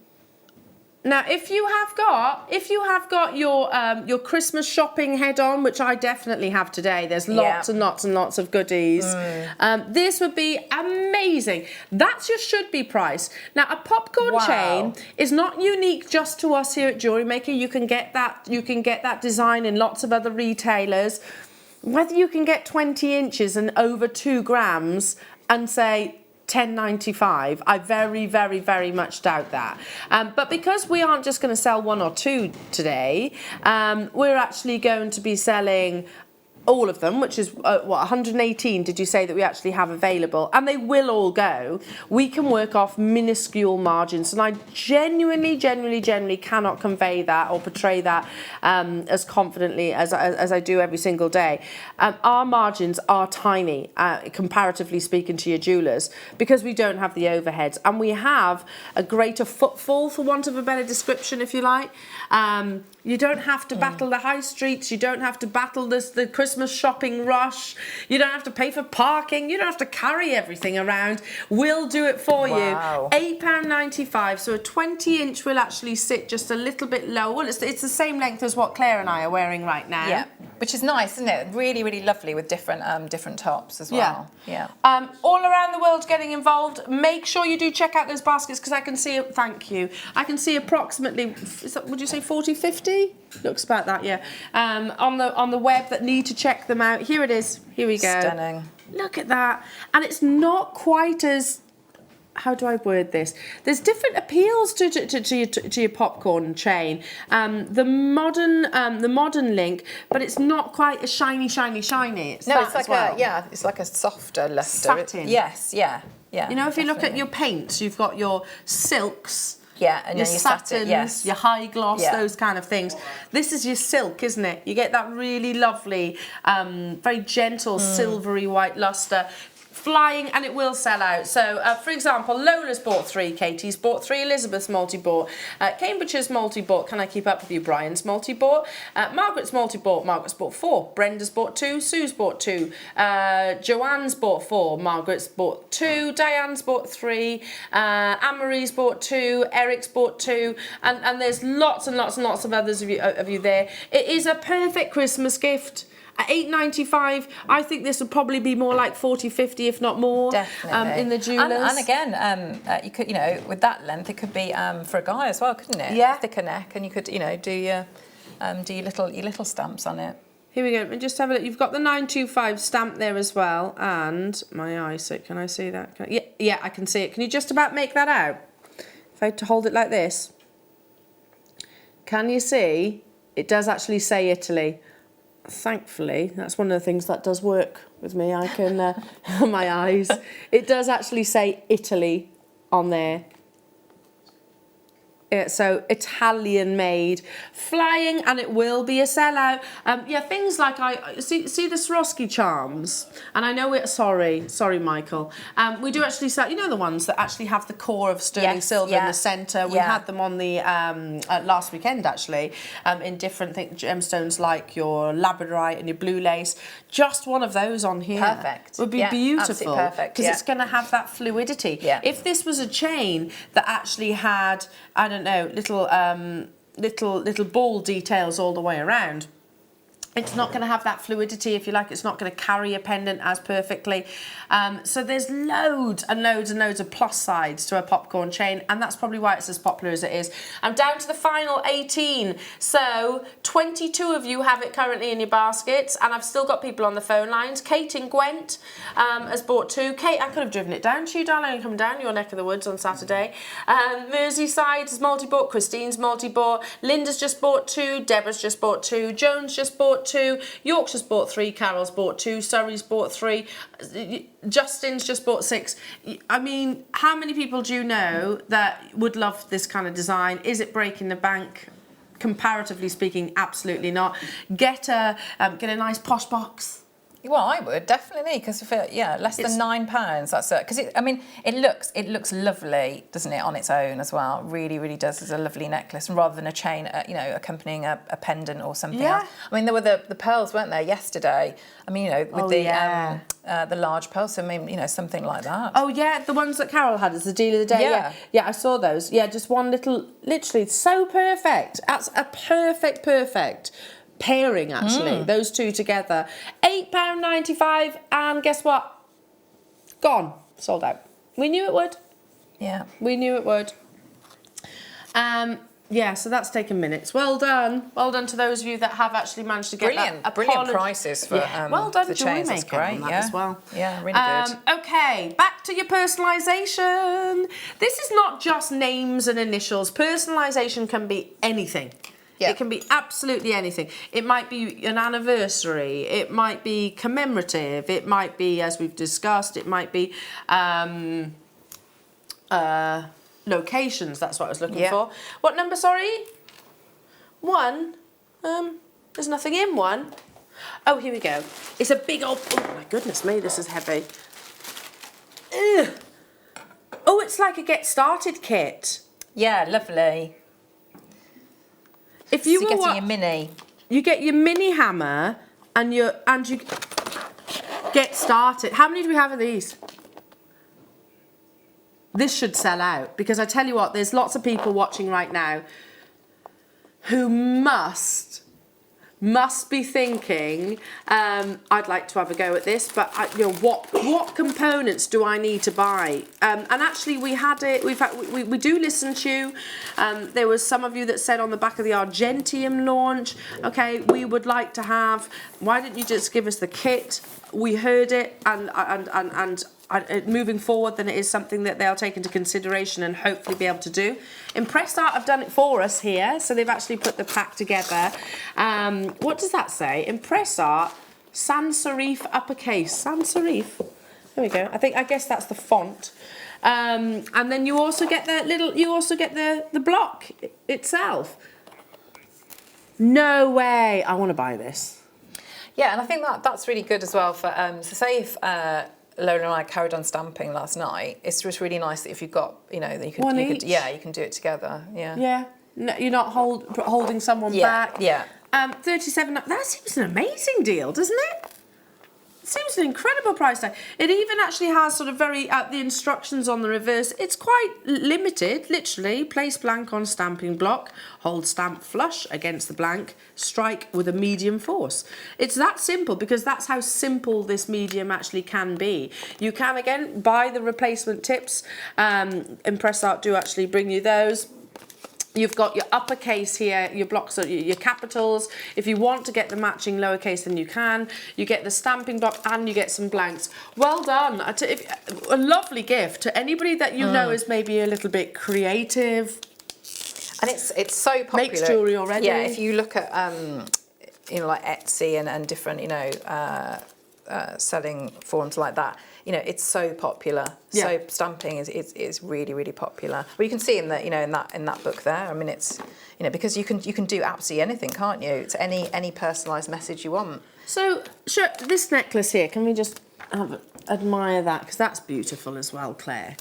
Now, if you have got your Christmas shopping head on, which I definitely have today, there's lots and lots and lots of goodies. This would be amazing. That's your should be price. Now, a popcorn chain is not unique just to us here at Jewellery Maker. You can get that design in lots of other retailers. Whether you can get 20 inches and over 2 grams and say £10.95, I very, very, very much doubt that. But because we aren't just going to sell 1 or 2 today, we're actually going to be selling all of them, which is, 118 did you say that we actually have available? And they will all go. We can work off minuscule margins, and I genuinely cannot convey that or portray that as confidently as I do every single day. Our margins are tiny, comparatively speaking to your jewellers, because we don't have the overheads, and we have a greater footfall, for want of a better description, if you like. You don't have to battle the high streets. You don't have to battle the Christmas shopping rush. You don't have to pay for parking. You don't have to carry everything around. We'll do it for you. £8.95. So a 20-inch will actually sit just a little bit low. Well, it's the same length as what Claire and I are wearing right now. Yeah, which is nice, isn't it? Really, really lovely with different tops as well. Yeah. All around the world getting involved. Make sure you do check out those baskets, because I can see, thank you, I can see approximately, would you say 40, 50? Looks about that, yeah. On the web that need to check them out. Here it is. Here we go. Stunning. Look at that. And it's not quite as, how do I word this? There's different appeals to your popcorn chain. The modern link, but it's not quite as shiny. It's it's like a softer luster. Satin. Yes, yeah. You know, if you look at your paints, you've got your silks. Yeah, and your then your satins, your high gloss, those kind of things. This is your silk, isn't it? You get that really lovely, very gentle, silvery white luster. Flying, and it will sell out. So, for example, Lola's bought 3, Katie's bought 3, Elizabeth's multi-bought, Cambridge's multi-bought, Can I Keep Up With You, Brian's multi-bought, Margaret's multi-bought, Margaret's bought 4, Brenda's bought 2, Sue's bought 2, Joanne's bought 4, Margaret's bought 2, Diane's bought 3, Anne-Marie's bought 2, Eric's bought 2, and there's lots and lots and lots of others of you there. It is a perfect Christmas gift. At £8.95, I think this would probably be more like 40, 50, if not more. Definitely. In the jewellers. And again, you could, with that length, it could be for a guy as well, couldn't it? Yeah. Thicker neck, and you could, do your little stamps on it. Here we go. And just have a look. You've got the 925 stamp there as well, and my eyesight. Can I see that? Yeah, I can see it. Can you just about make that out? If I had to hold it like this, can you see? It does actually say Italy. Thankfully, that's one of the things that does work with me. I can, my eyes. It does actually say Italy on there. So Italian made, flying, and it will be a sellout. Things like I see the Swarovski charms, and I know it. Sorry, Michael. We do actually sell. You know the ones that actually have the core of sterling silver in the centre. We had them on the last weekend actually, in different gemstones like your labradorite and your blue lace. Just one of those on here. Perfect. Would be beautiful. Perfect. Because it's going to have that fluidity. Yeah. If this was a chain that actually had, I don't know, little ball details all the way around, it's not going to have that fluidity, if you like. It's not going to carry a pendant as perfectly. So there's loads and loads and loads of plus sides to a popcorn chain, and that's probably why it's as popular as it is. I'm down to the final 18. So 22 of you have it currently in your baskets, and I've still got people on the phone lines. Kate in Gwent has bought 2. Kate, I could have driven it down to you, darling, and come down your neck of the woods on Saturday. Merseyside has multi-bought. Christine's multi-bought. Linda's just bought 2. Deborah's just bought 2. Joan's just bought 2, Yorkshire's bought 3, Carol's bought 2, Surrey's bought 3, Justin's just bought 6. I mean, how many people do you know that would love this kind of design? Is it breaking the bank? Comparatively speaking, absolutely not. Get a nice posh box. Well, I would definitely, because less than £9. That's it. Because it looks lovely, doesn't it, on its own as well? Really, really does. It's a lovely necklace, and rather than a chain, accompanying a pendant or something else. I mean, there were the pearls, weren't there, yesterday? I mean, with the large pearls. So maybe something like that. Oh yeah, the ones that Carol had as the deal of the day. Yeah, I saw those. Yeah, just one little, literally so perfect. That's a perfect pairing, actually, those two together. £8.95, and guess what? Gone. Sold out. We knew it would. Yeah. We knew it would. Yeah, so that's taken minutes. Well done. Well done to those of you that have actually managed to get brilliant prices for well done, the chains. That's great. As well. Yeah, really good. Okay, back to your personalisation. This is not just names and initials. Personalisation can be anything. Yeah. It can be absolutely anything. It might be an anniversary. It might be commemorative. It might be, as we've discussed, it might be locations. That's what I was looking for. What number, sorry? 1. There's nothing in 1. Oh, here we go. It's a big old... Oh, my goodness me, this is heavy. Ugh. Oh, it's like a get started kit. Yeah, lovely. If you so you're getting your mini. You get your mini hammer and you get started. How many do we have of these? This should sell out, because I tell you what, there's lots of people watching right now who must be thinking, I'd like to have a go at this, but what components do I need to buy? And actually, we do listen to you. There was some of you that said on the back of the Argentium launch, okay, we would like to have. Why didn't you just give us the kit? We heard it, and moving forward, then it is something that they'll take into consideration and hopefully be able to do. Impress Art have done it for us here, so they've actually put the pack together. What does that say? Impress Art, sans serif uppercase. Sans serif. There we go. I guess that's the font. And then you also get the block itself. No way! I want to buy this. Yeah, and I think that's really good as well for so say if Lola and I carried on stamping last night, it's just really nice that if you've got, you can do it together. Yeah. Yeah. No, you're not holding someone back. Yeah. 37. That seems an amazing deal, doesn't it? It seems an incredible price tag. It even actually has sort of the instructions on the reverse. It's quite limited, literally. Place blank on stamping block, hold stamp flush against the blank, strike with a medium force. It's that simple, because that's how simple this medium actually can be. You can, again, buy the replacement tips. Impress Art do actually bring you those. You've got your uppercase here, your blocks, your capitals. If you want to get the matching lowercase, then you can. You get the stamping block and you get some blanks. Well done. A lovely gift to anybody that you know is maybe a little bit creative. And it's so popular. Makes jewellery already. Yeah, if you look at, like Etsy and different, selling forums like that, it's so popular. Yeah. So stamping is really, really popular. Well, you can see in that book there. I mean, it's because you can do absolutely anything, can't you? It's any personalised message you want. So, sure, this necklace here. Can we just admire that, because that's beautiful as well, Claire.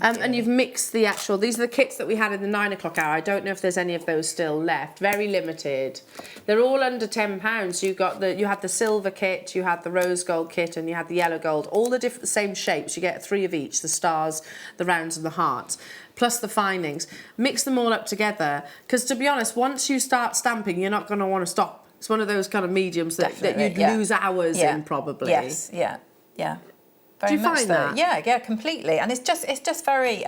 And you've mixed the actual. These are the kits that we had in the 9 o'clock hour. I don't know if there's any of those still left. Very limited. They're all under £10. You had the silver kit, you had the rose gold kit, and you had the yellow gold. All the same shapes. You get 3 of each: the stars, the rounds, and the hearts, plus the findings. Mix them all up together. Because to be honest, once you start stamping, you're not going to want to stop. It's one of those kind of mediums that you'd lose hours in, probably. Yes. Yeah. Very you much find so. that? Yeah, completely. And it's just very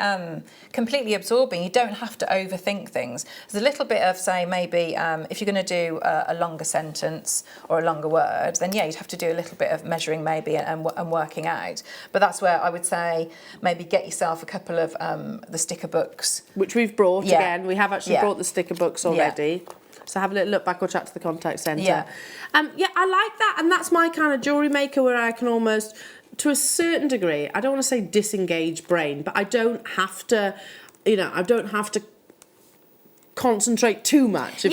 completely absorbing. You don't have to overthink things. There's a little bit of, say, maybe if you're going to do a longer sentence or a longer word, then yeah, you'd have to do a little bit of measuring maybe and working out. But that's where I would say maybe get yourself a couple of the sticker books. Which we've brought again. We have actually brought the sticker books already. Yeah. So have a little look back or chat to the contact centre. Yeah. I like that. And that's my kind of jewellery maker where I can almost, to a certain degree, I don't want to say disengage brain, but I don't have to, I don't have to concentrate too much. And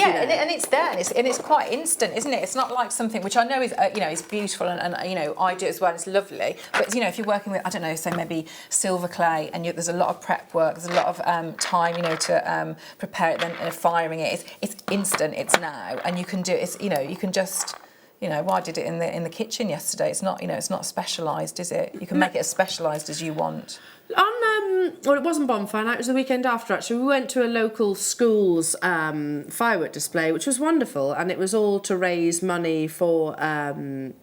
it's there, and it's quite instant, isn't it? It's not like something which I know is is beautiful, and I do it as well. It's lovely, but if you're working with, I don't know, say maybe silver clay, and there's a lot of prep work, there's a lot of time, to prepare it, then firing it. It's instant. It's now, and you can do it. You can just. I did it in the kitchen yesterday. It's not, it's not specialised, is it? You can make it as specialised as you want. Well, it wasn't bonfire night, it was the weekend after, actually. We went to a local school's firework display, which was wonderful, and it was all to raise money for, I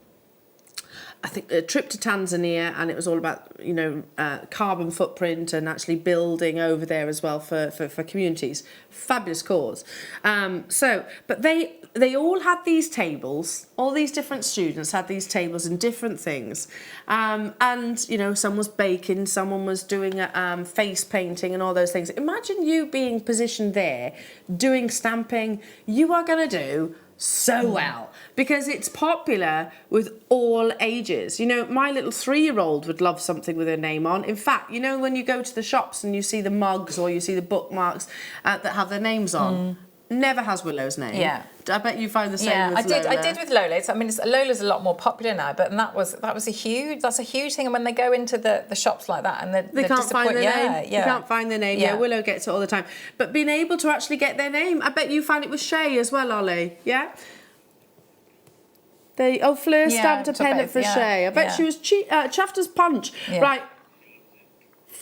think, a trip to Tanzania, and it was all about, carbon footprint and actually building over there as well for communities. Fabulous cause. But they all had these tables, all these different students had these tables and different things. And, some was baking, someone was doing face painting and all those things. Imagine you being positioned there, doing stamping. You are going to do so well because it's popular with all ages. My little 3-year-old would love something with her name on. In fact, when you go to the shops and you see the mugs or you see the bookmarks that have their names on, never has Willow's name. Yeah. I bet you find the same with Lola. I did with Lola. Lola's a lot more popular now, but that was a huge thing. And when they go into the shops like that and they can't find their name. You can't find their name. Yeah, Willow gets it all the time. But being able to actually get their name, I bet you find it with Shay as well, Ollie. Yeah. Fleur stamped a pennant for Shay. I bet she was chuffed as punch. Yeah. Right.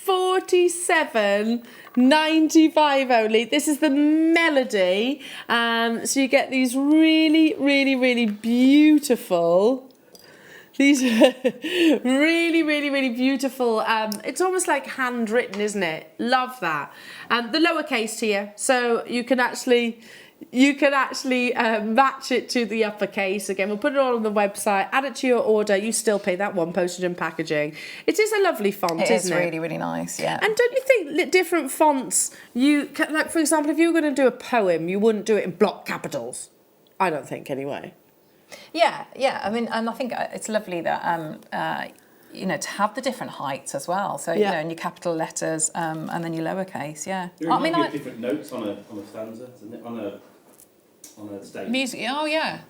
47.95 only. This is the melody. So you get these really, really, really beautiful. These really, really, really beautiful. It's almost like handwritten, isn't it? Love that. The lowercase here, so you can actually match it to the uppercase. Again, we'll put it all on the website, add it to your order. You still pay that one postage and packaging. It is a lovely font, isn't it? It is really, really nice, yeah. And don't you think different fonts, like, for example, if you were going to do a poem, you wouldn't do it in block capitals? I don't think, anyway. Yeah. And I think it's lovely that to have the different heights as well. So and your capital letters and then your lowercase. Yeah. You have different notes on a stanza, isn't it? On a stage. Music. Oh yeah.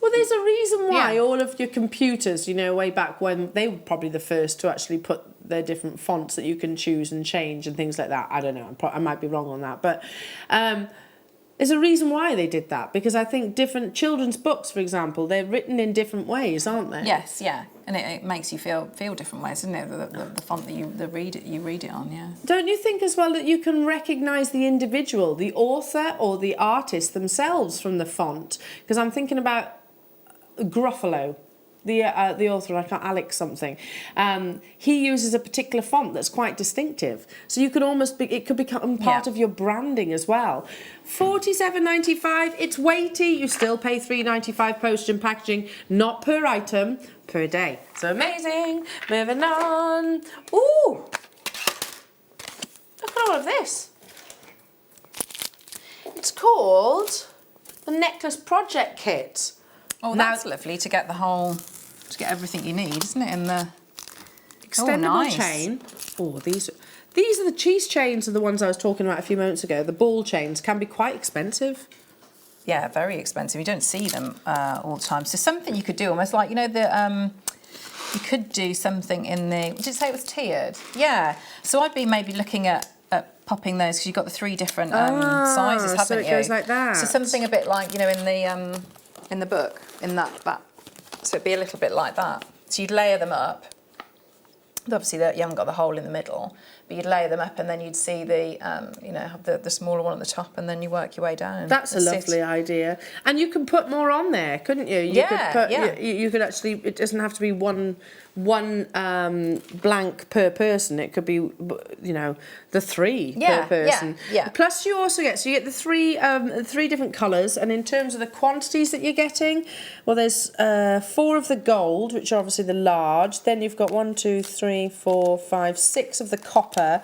Well, there's a reason why all of your computers, way back when, they were probably the first to actually put their different fonts that you can choose and change and things like that. I don't know. I might be wrong on that, but. There's a reason why they did that, because I think different children's books, for example, they're written in different ways, aren't they? Yes, yeah, and it makes you feel different ways, doesn't it? The font that you read it on, yeah. Don't you think as well that you can recognise the individual, the author or the artist themselves from the font? Because I'm thinking about Gruffalo. The author, Alex something, he uses a particular font that's quite distinctive. So you could almost it could become part of your branding as well. $47.95. It's weighty. You still pay $3.95 postage and packaging, not per item, per day. So amazing. Moving on. Ooh, look at all of this. It's called the Necklace Project Kit. Oh, that's lovely to get everything you need, isn't it? In the extendable chain. Oh, these are the cheese chains, are the ones I was talking about a few moments ago. The ball chains can be quite expensive. Yeah, very expensive. You don't see them all the time. So something you could do, almost like you could do something in the. Did you say it was tiered? Yeah. So I'd be maybe looking at popping those because you've got the 3 different sizes, haven't you? So it goes like that. So something a bit like in the book, in that. So it'd be a little bit like that. So you'd layer them up Obviously, you haven't got the hole in the middle, but you'd lay them up and then you'd see the, have the smaller one at the top and then you work your way down. That's a lovely idea. And you can put more on there, couldn't you? You could put, you could actually, it doesn't have to be one blank per person. It could be, the 3 per person. Yeah. Plus you also get, you get the three different colours, and in terms of the quantities that you're getting, well, there's 4 of the gold, which are obviously the large. Then you've got 1, 2, 3, 4, 5, 6 of the copper,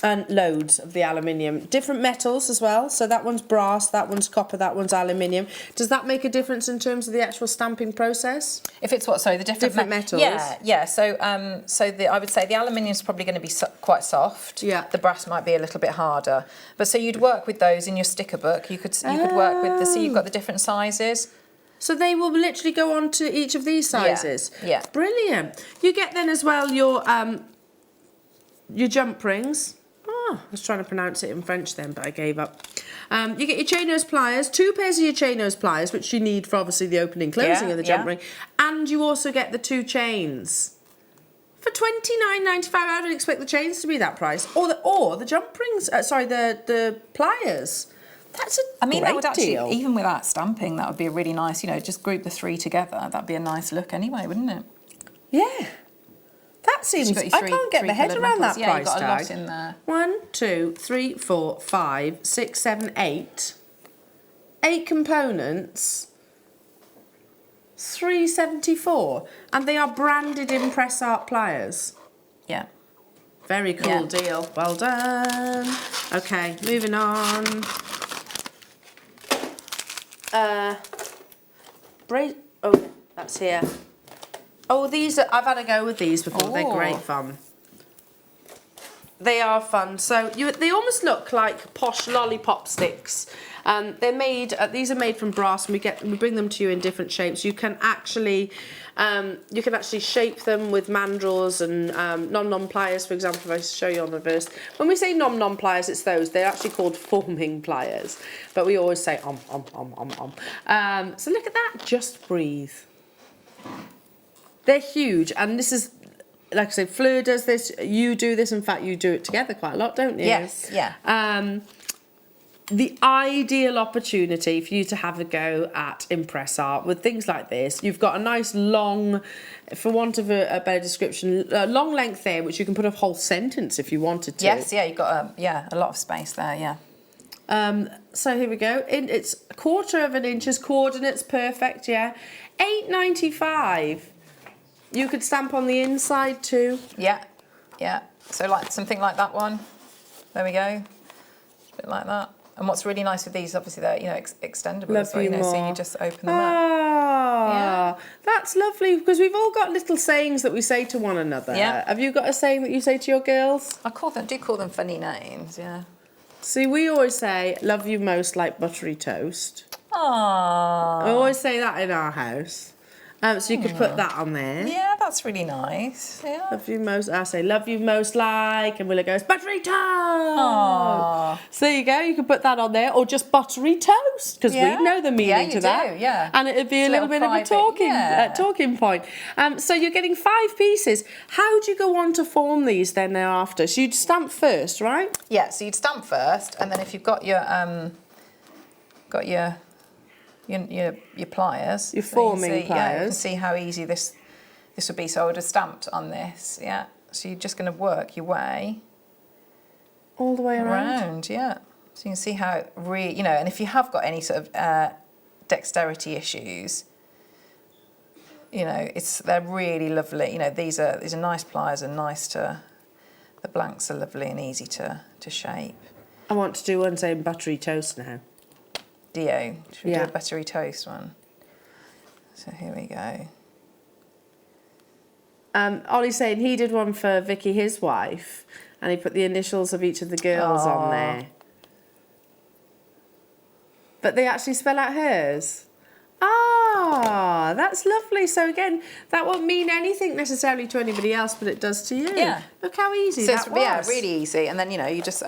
and loads of the aluminium. Different metals as well. So that one's brass, that one's copper, that one's aluminium. Does that make a difference in terms of the actual stamping process? If it's what? Sorry, the different metals. Yeah. So, I would say the aluminium is probably going to be quite soft. Yeah. The brass might be a little bit harder. But so you'd work with those in your sticker book. You could work with so you've got the different sizes. So they will literally go on to each of these sizes. Yeah. Brilliant. You get then as well your jump rings. I was trying to pronounce it in French then, but I gave up. You get your chain nose pliers, 2 pairs of your chain nose pliers, which you need for obviously the opening and closing of the jump ring, and you also get the 2 chains. For $29.95, I don't expect the chains to be that price, or the jump rings. The pliers. That's a great that would actually, deal. even without stamping, that would be a really nice. Just group the 3 together. That'd be a nice look anyway, wouldn't it? Yeah. That seems. I can't get my head around that price got tag. a lot in there. 1, 2, 3, 4, 5, 6, 7, 8. 8 components. $3.74, and they are branded Impress Art pliers. Yeah. Very cool deal. Well done. Okay, moving on. Oh, that's here. Oh, these are, I've had a go with these before. They're great fun. They are fun. So they almost look like posh lollipop sticks. They're made. These are made from brass, and we bring them to you in different shapes. You can actually shape them with mandrels and nom-nom pliers, for example. If I show you on reverse, when we say nom-nom pliers, it's those. They're actually called forming pliers, but we always say om. So look at that. Just breathe. They're huge, and this is, like I said, Fleur does this, you do this, in fact you do it together quite a lot, don't you? Yes, yeah. The ideal opportunity for you to have a go at Impress Art with things like this. You've got a nice long, for want of a better description, long length there, which you can put a whole sentence if you wanted to. Yes, yeah, you've got a lot of space there, yeah. So here we go. It's 1/4 of an inch, coordinates perfect, yeah. $8.95. You could stamp on the inside too. Yeah. So like something like that one. There we go. A bit like that. And what's really nice with these, obviously, they're extendable as well. So you just open them up. That's lovely, because we've all got little sayings that we say to one another. Yeah. Have you got a saying that you say to your girls? I do call them funny names. Yeah. See, we always say, "Love you most like buttery toast." Aww. I always say that in our house. So you could put that on there. Yeah, that's really nice. Yeah. Love you most. I say love you most like, and Willa goes buttery toast. Aww. So there you go. You could put that on there, or just buttery toast, because we know the meaning to that. Yeah. And it'd be a little bit private, of a talking point. So you're getting 5 pieces. How do you go on to form these then thereafter? So you'd stamp first, right? Yeah. So you'd stamp first, and then if you've got your pliers. Your forming pliers. Yeah, you can see how easy this would be. So I would have stamped on this, yeah. So you're just going to work your way all the way around. Yeah. So you can see how it really, and if you have got any sort of dexterity issues, they're really lovely. These are nice pliers and the blanks are lovely and easy to shape. I want to do one saying buttery toast now. Should we do a buttery toast one? So here we go. Ollie's saying he did one for Vicky, his wife, and he put the initials of each of the girls on there. But they actually spell out hers. That's lovely. So again, that won't mean anything necessarily to anybody else, but it does to you. Yeah. Look how easy that was. Yeah, really easy. And then, you just,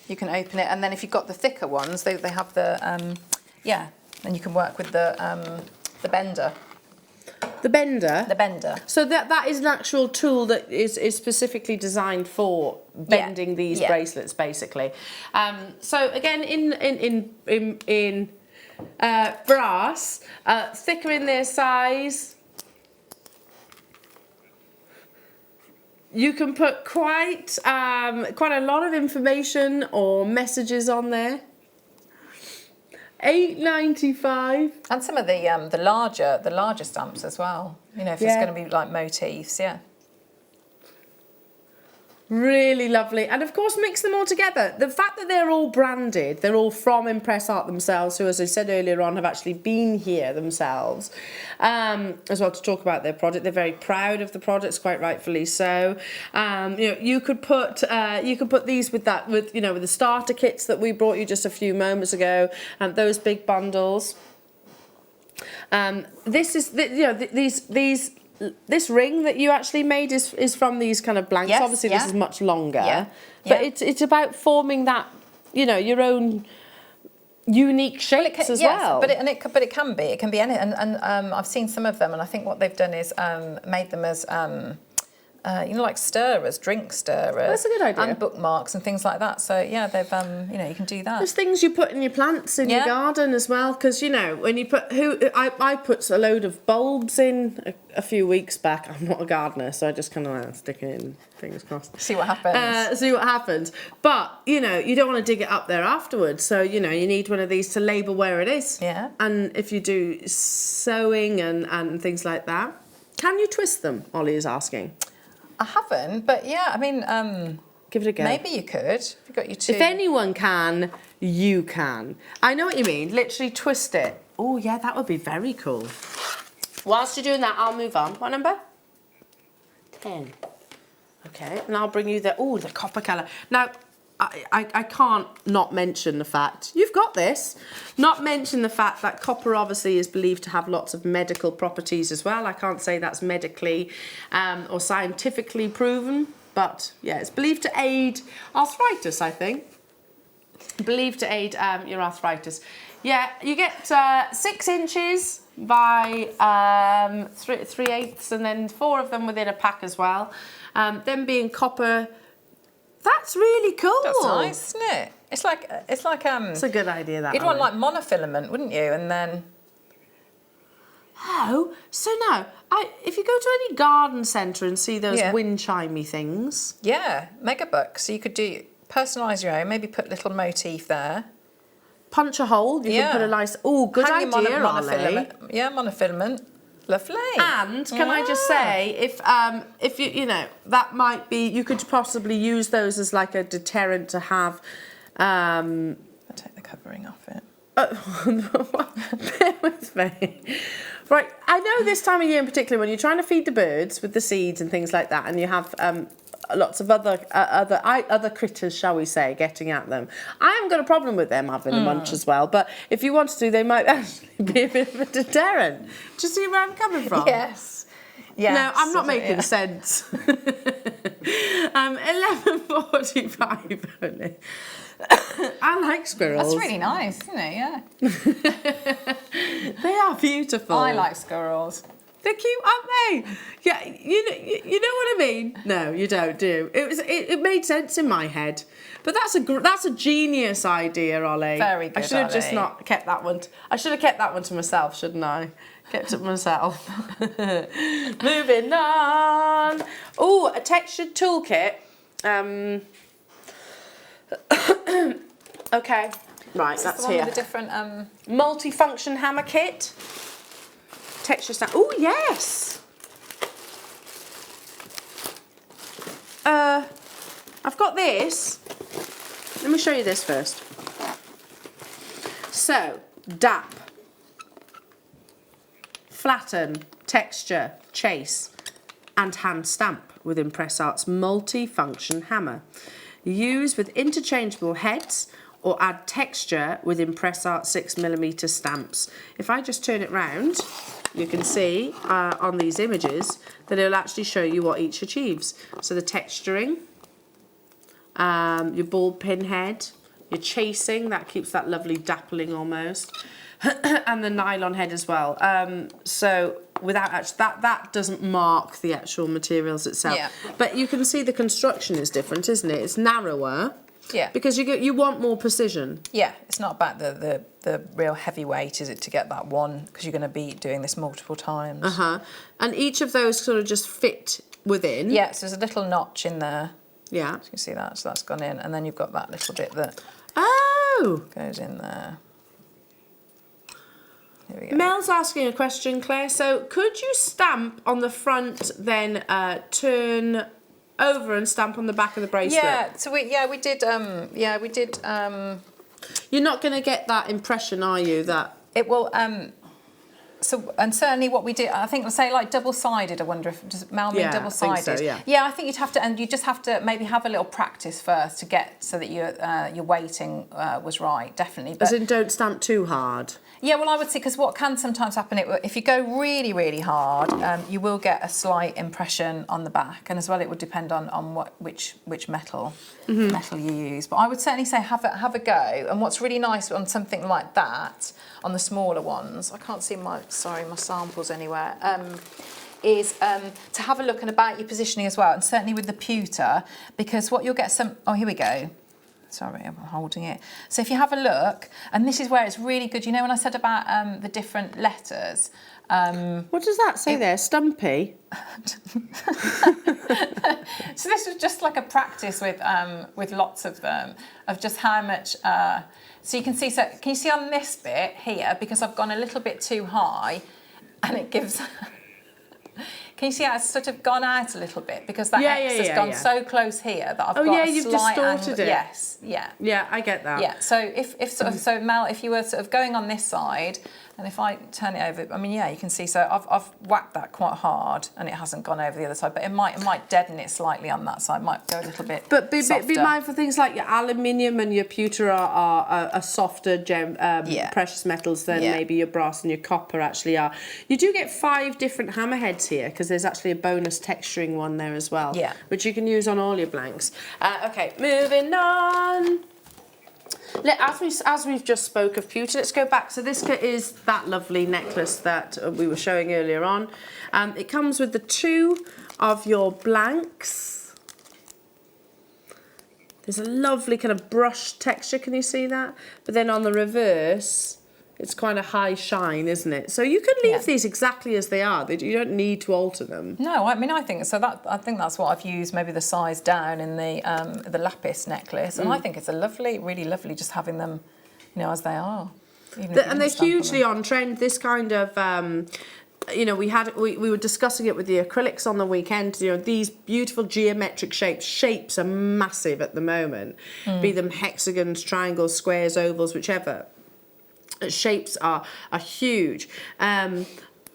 you can open it. And then if you've got the thicker ones, they have the, then you can work with the bender. The bender? The bender. So that is an actual tool that is specifically designed for bending these bracelets, basically. So again, in brass, thicker in their size. You can put quite a lot of information or messages on there. $8.95. And some of the larger stamps as well. You know, if it's going to be like motifs, Really lovely. And of course, mix them all together. The fact that they're all branded, they're all from Impress Art themselves, who, as I said earlier on, have actually been here themselves, as well, to talk about their product. They're very proud of the products, quite rightfully so. You know, you could put these with the starter kits that we brought you just a few moments ago, and those big bundles. This ring that you actually made is from these kind of blanks. Yes, Obviously, this is much longer, but it's about forming that, you know, your own unique shapes as well. But it can be any, and I've seen some of them, and I think what they've done is made them as you know, like stirrers, drink stirrers. That's a good idea. And bookmarks and things like that. So yeah, they've you know, you can do that. There's things you put in your plants in your garden as well, because you know when you put I put a load of bulbs in a few weeks back. I'm not a gardener, so I just kind of stick it in. Fingers crossed. See what happens. See what happens. But you know, you don't want to dig it up there afterwards. So you know, you need one of these to label where it is. Yeah. And if you do sewing and things like that, can you twist them? Ollie is asking. I haven't, but yeah, I mean, give it a go. Maybe you could. If you got your two. If anyone can, you can. I know what you mean. Literally twist it. Oh yeah, that would be very cool. Whilst you're doing that, I'll move on. What number? 10. Okay, and I'll bring you the copper colour. Now, I can't not mention the fact, you've got this, not mention the fact that copper obviously is believed to have lots of medical properties as well. I can't say that's medically or scientifically proven, but yeah, it's believed to aid arthritis, I think. Believed to aid your arthritis. Yeah, you get 6 inches by 3/8, and then 4 of them within a pack as well. Them being copper. That's really cool. That's nice, isn't it? It's like it's a good idea. That you'd want like monofilament, wouldn't you? And then so now if you go to any garden centre and see those wind chimey things, mega bucks. So you could personalise your own. Maybe put a little motif there. Punch a hole. You can put a nice. Oh, good idea, monofilament. Yeah, monofilament. Lovely. And can I just say, if you know, that might be, you could possibly use those as like a deterrent to have. I'll take the covering off it. Bear with me. Right, I know this time of year in particular when you're trying to feed the birds with the seeds and things like that, and you have lots of other critters, shall we say, getting at them. I haven't got a problem with them having a munch as well, but if you wanted to, they might actually be a bit of a deterrent. Do you see where I'm coming from? Yes. Yes. No, I'm not making sense. 11:45 only. I like squirrels. That's really nice, isn't it? Yeah. They are beautiful. I like squirrels. They're cute, aren't they? Yeah, you know what I mean. No, you don't. It made sense in my head, but that's a genius idea, Ollie. Very good. I should have just not kept that one. I should have kept that one to myself, shouldn't I? Kept it myself. Moving on. Oh, a textured toolkit. Okay, right, that's here. With a different multifunction hammer kit. Texture stamp. Oh yes. I've got this. Let me show you this first. So, dap, flatten, texture, chase, and hand stamp with Impress Art's multi-function hammer. Use with interchangeable heads or add texture with Impress Art 6mm stamps. If I just turn it round, you can see on these images that it'll actually show you what each achieves. So the texturing, your ball pin head, your chasing, that keeps that lovely dappling almost, and the nylon head as well. So without actually, that doesn't mark the actual materials itself. Yeah. But you can see the construction is different, isn't it? It's narrower. Yeah. Because you want more precision. Yeah, it's not about the real heavy weight, is it, to get that one, because you're going to be doing this multiple times. And each of those sort of just fit within. Yeah, so there's a little notch in there. Yeah. You can see that, so that's gone in, and then you've got that little bit that goes in there. Here we go. Mel's asking a question, Claire. So could you stamp on the front, then turn over and stamp on the back of the bracelet? Yeah, so we did. You're not going to get that impression, are you? That it will. So, and certainly what we did, I think, let's say like double-sided. I wonder if does Mel mean double-sided? I think so, yeah. Yeah, I think you'd have to, and you just have to maybe have a little practice first to get so that your weighting was right, definitely. But, as in, don't stamp too hard. Yeah, well, I would say, because what can sometimes happen, if you go really, really hard, you will get a slight impression on the back, and as well, it would depend on which metal you use. But I would certainly say have a go. And what's really nice on something like that, on the smaller ones, I can't see my samples anywhere, is to have a look and about your positioning as well, and certainly with the pewter, because what you'll get here we go. Sorry, I'm holding it. So if you have a look, and this is where it's really good. You know when I said about the different letters? What does that say there? Stumpy? So this was just like a practice with lots of them, of just how much... so you can see, can you see on this bit here, because I've gone a little bit too high, and it gives... Can you see how it's sort of gone out a little bit, because that X has gone so close here that I've got a you've slight distorted angle. it. Yes, yeah. Yeah, I get that. Yeah, so so Mel, if you were sort of going on this side, and if I turn it over, I mean, yeah, you can see. So I've whacked that quite hard, and it hasn't gone over the other side, but it might deaden it slightly on that side. Might go a little bit. But be softer. mindful, things like your aluminium and your pewter are a softer precious metals than maybe your brass and your copper actually are. You do get 5 different hammerheads here, because there's actually a bonus texturing one there as well, which you can use on all your blanks. Okay, moving on. As we've just spoke of pewter, let's go back. So this is that lovely necklace that we were showing earlier on. It comes with the 2 of your blanks. There's a lovely kind of brush texture, can you see that? But then on the reverse, it's quite a high shine, isn't it? So you can leave these exactly as they are. You don't need to alter them. No, I mean, I think that's what I've used, maybe the size down in the lapis necklace, and I think it's really lovely just having them, as they are. And they're hugely on trend. This kind of, we were discussing it with the acrylics on the weekend. These beautiful geometric shapes. Shapes are massive at the moment, be them hexagons, triangles, squares, ovals, whichever. Shapes are huge, and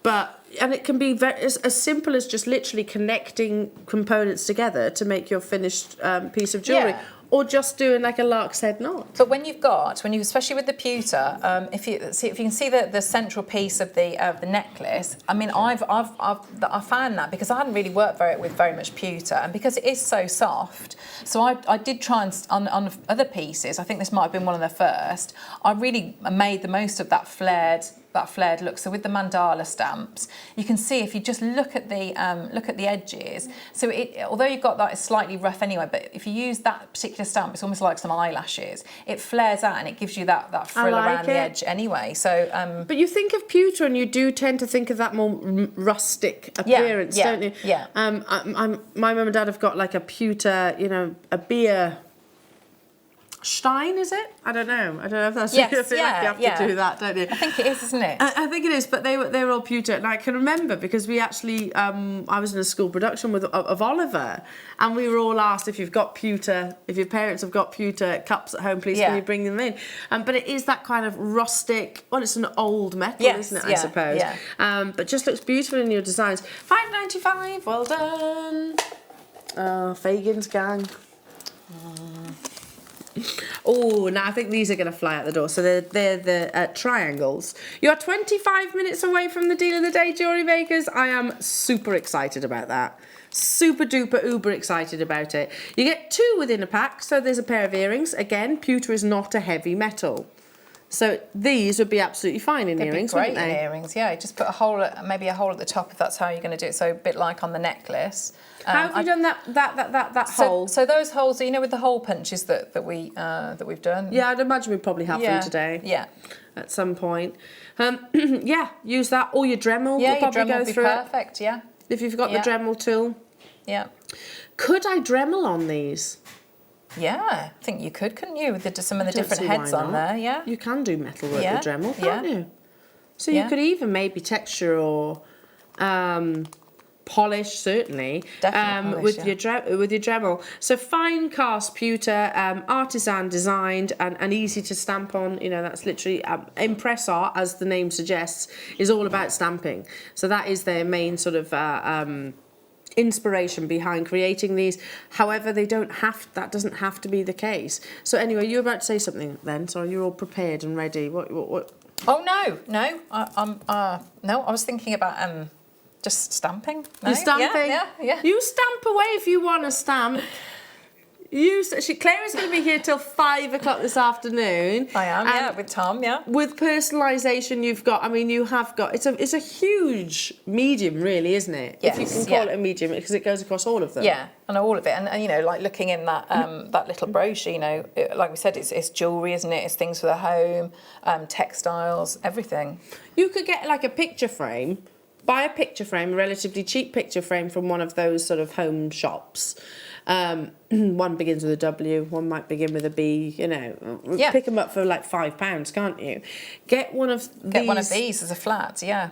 it can be as simple as just literally connecting components together to make your finished piece of jewellery, or just doing like a lark's head knot. But especially with the pewter, if you can see the central piece of the necklace, I mean, I found that because I hadn't really worked with very much pewter, and because it is so soft. So I did try and on other pieces. I think this might have been one of the first. I really made the most of that flared look. So with the mandala stamps, you can see if you just look at the edges. So although you've got that, it's slightly rough anyway. But if you use that particular stamp, it's almost like some eyelashes. It flares out and it gives you that frill around the edge anyway. So, but you think of pewter and you do tend to think of that more rustic appearance, don't you? Yeah. My mum and dad have got like a pewter, a beer. Stein, is it? I don't know if that's... Yes, I feel like you have to do that, don't you? I think it is, isn't it? I think it is, but they were all pewter. And I can remember because we actually... I was in a school production of Oliver, and we were all asked if you've got pewter, if your parents have got pewter cups at home, please can you bring them in? But it is that kind of rustic... Well, it's an old metal, isn't it, I suppose? Yeah. But just looks beautiful in your designs. $5.95, well done. Fagin's gang. Oh, now I think these are going to fly out the door. So they're the triangles. You're 25 minutes away from the deal of the day, jewellery makers. I am super excited about that. Super duper uber excited about it. You get 2 within a pack. So there's a pair of earrings. Again, pewter is not a heavy metal. So these would be absolutely fine in They'd earrings, be great wouldn't they? in earrings, yeah. Just put a hole, maybe a hole at the top if that's how you're going to do it. So a bit like on the necklace. How have you done that hole? So those holes, you know, with the hole punches that we've done. Yeah, I'd imagine we probably have them today. Yeah. At some point. Yeah, use that, or your Dremel. Yeah, will probably your Dremel go would be through perfect, yeah. if you've got the Dremel tool. Yeah. Could I Dremel on these? Yeah, I think you could, couldn't you, with some of the don't different see heads why on not. there, yeah. You can do metalwork Yeah, with Dremel, can't yeah. you? So you Yeah. could even maybe texture or polish, certainly, Definitely with polish, your Dremel. So fine cast pewter, artisan designed and easy to stamp on. You know, that's literally impress art, as the name suggests, is all about stamping. So that is their main sort of inspiration behind creating these. However, that doesn't have to be the case. So anyway, you were about to say something then. Sorry, you're all prepared and ready. What? Oh no, I was thinking about just stamping. No? You're stamping? Yeah. You stamp away if you want to stamp. Claire is going to be here till 5 o'clock this afternoon. I am, with Tom, yeah. With personalisation, it's a huge medium, really, isn't it? Yes, if you can call it a medium, because it goes across all of them. Yeah, and all of it, and you know, like looking in that that little brochure, you know, like we said, it's jewellery, isn't it? It's things for the home, textiles, everything. You could get like a picture frame. Buy a picture frame, a relatively cheap picture frame from one of those sort of home shops. One begins with a W, one might begin with a B, you know. Yeah. Pick them up for like £5, can't you? Get one of these as a flat, yeah.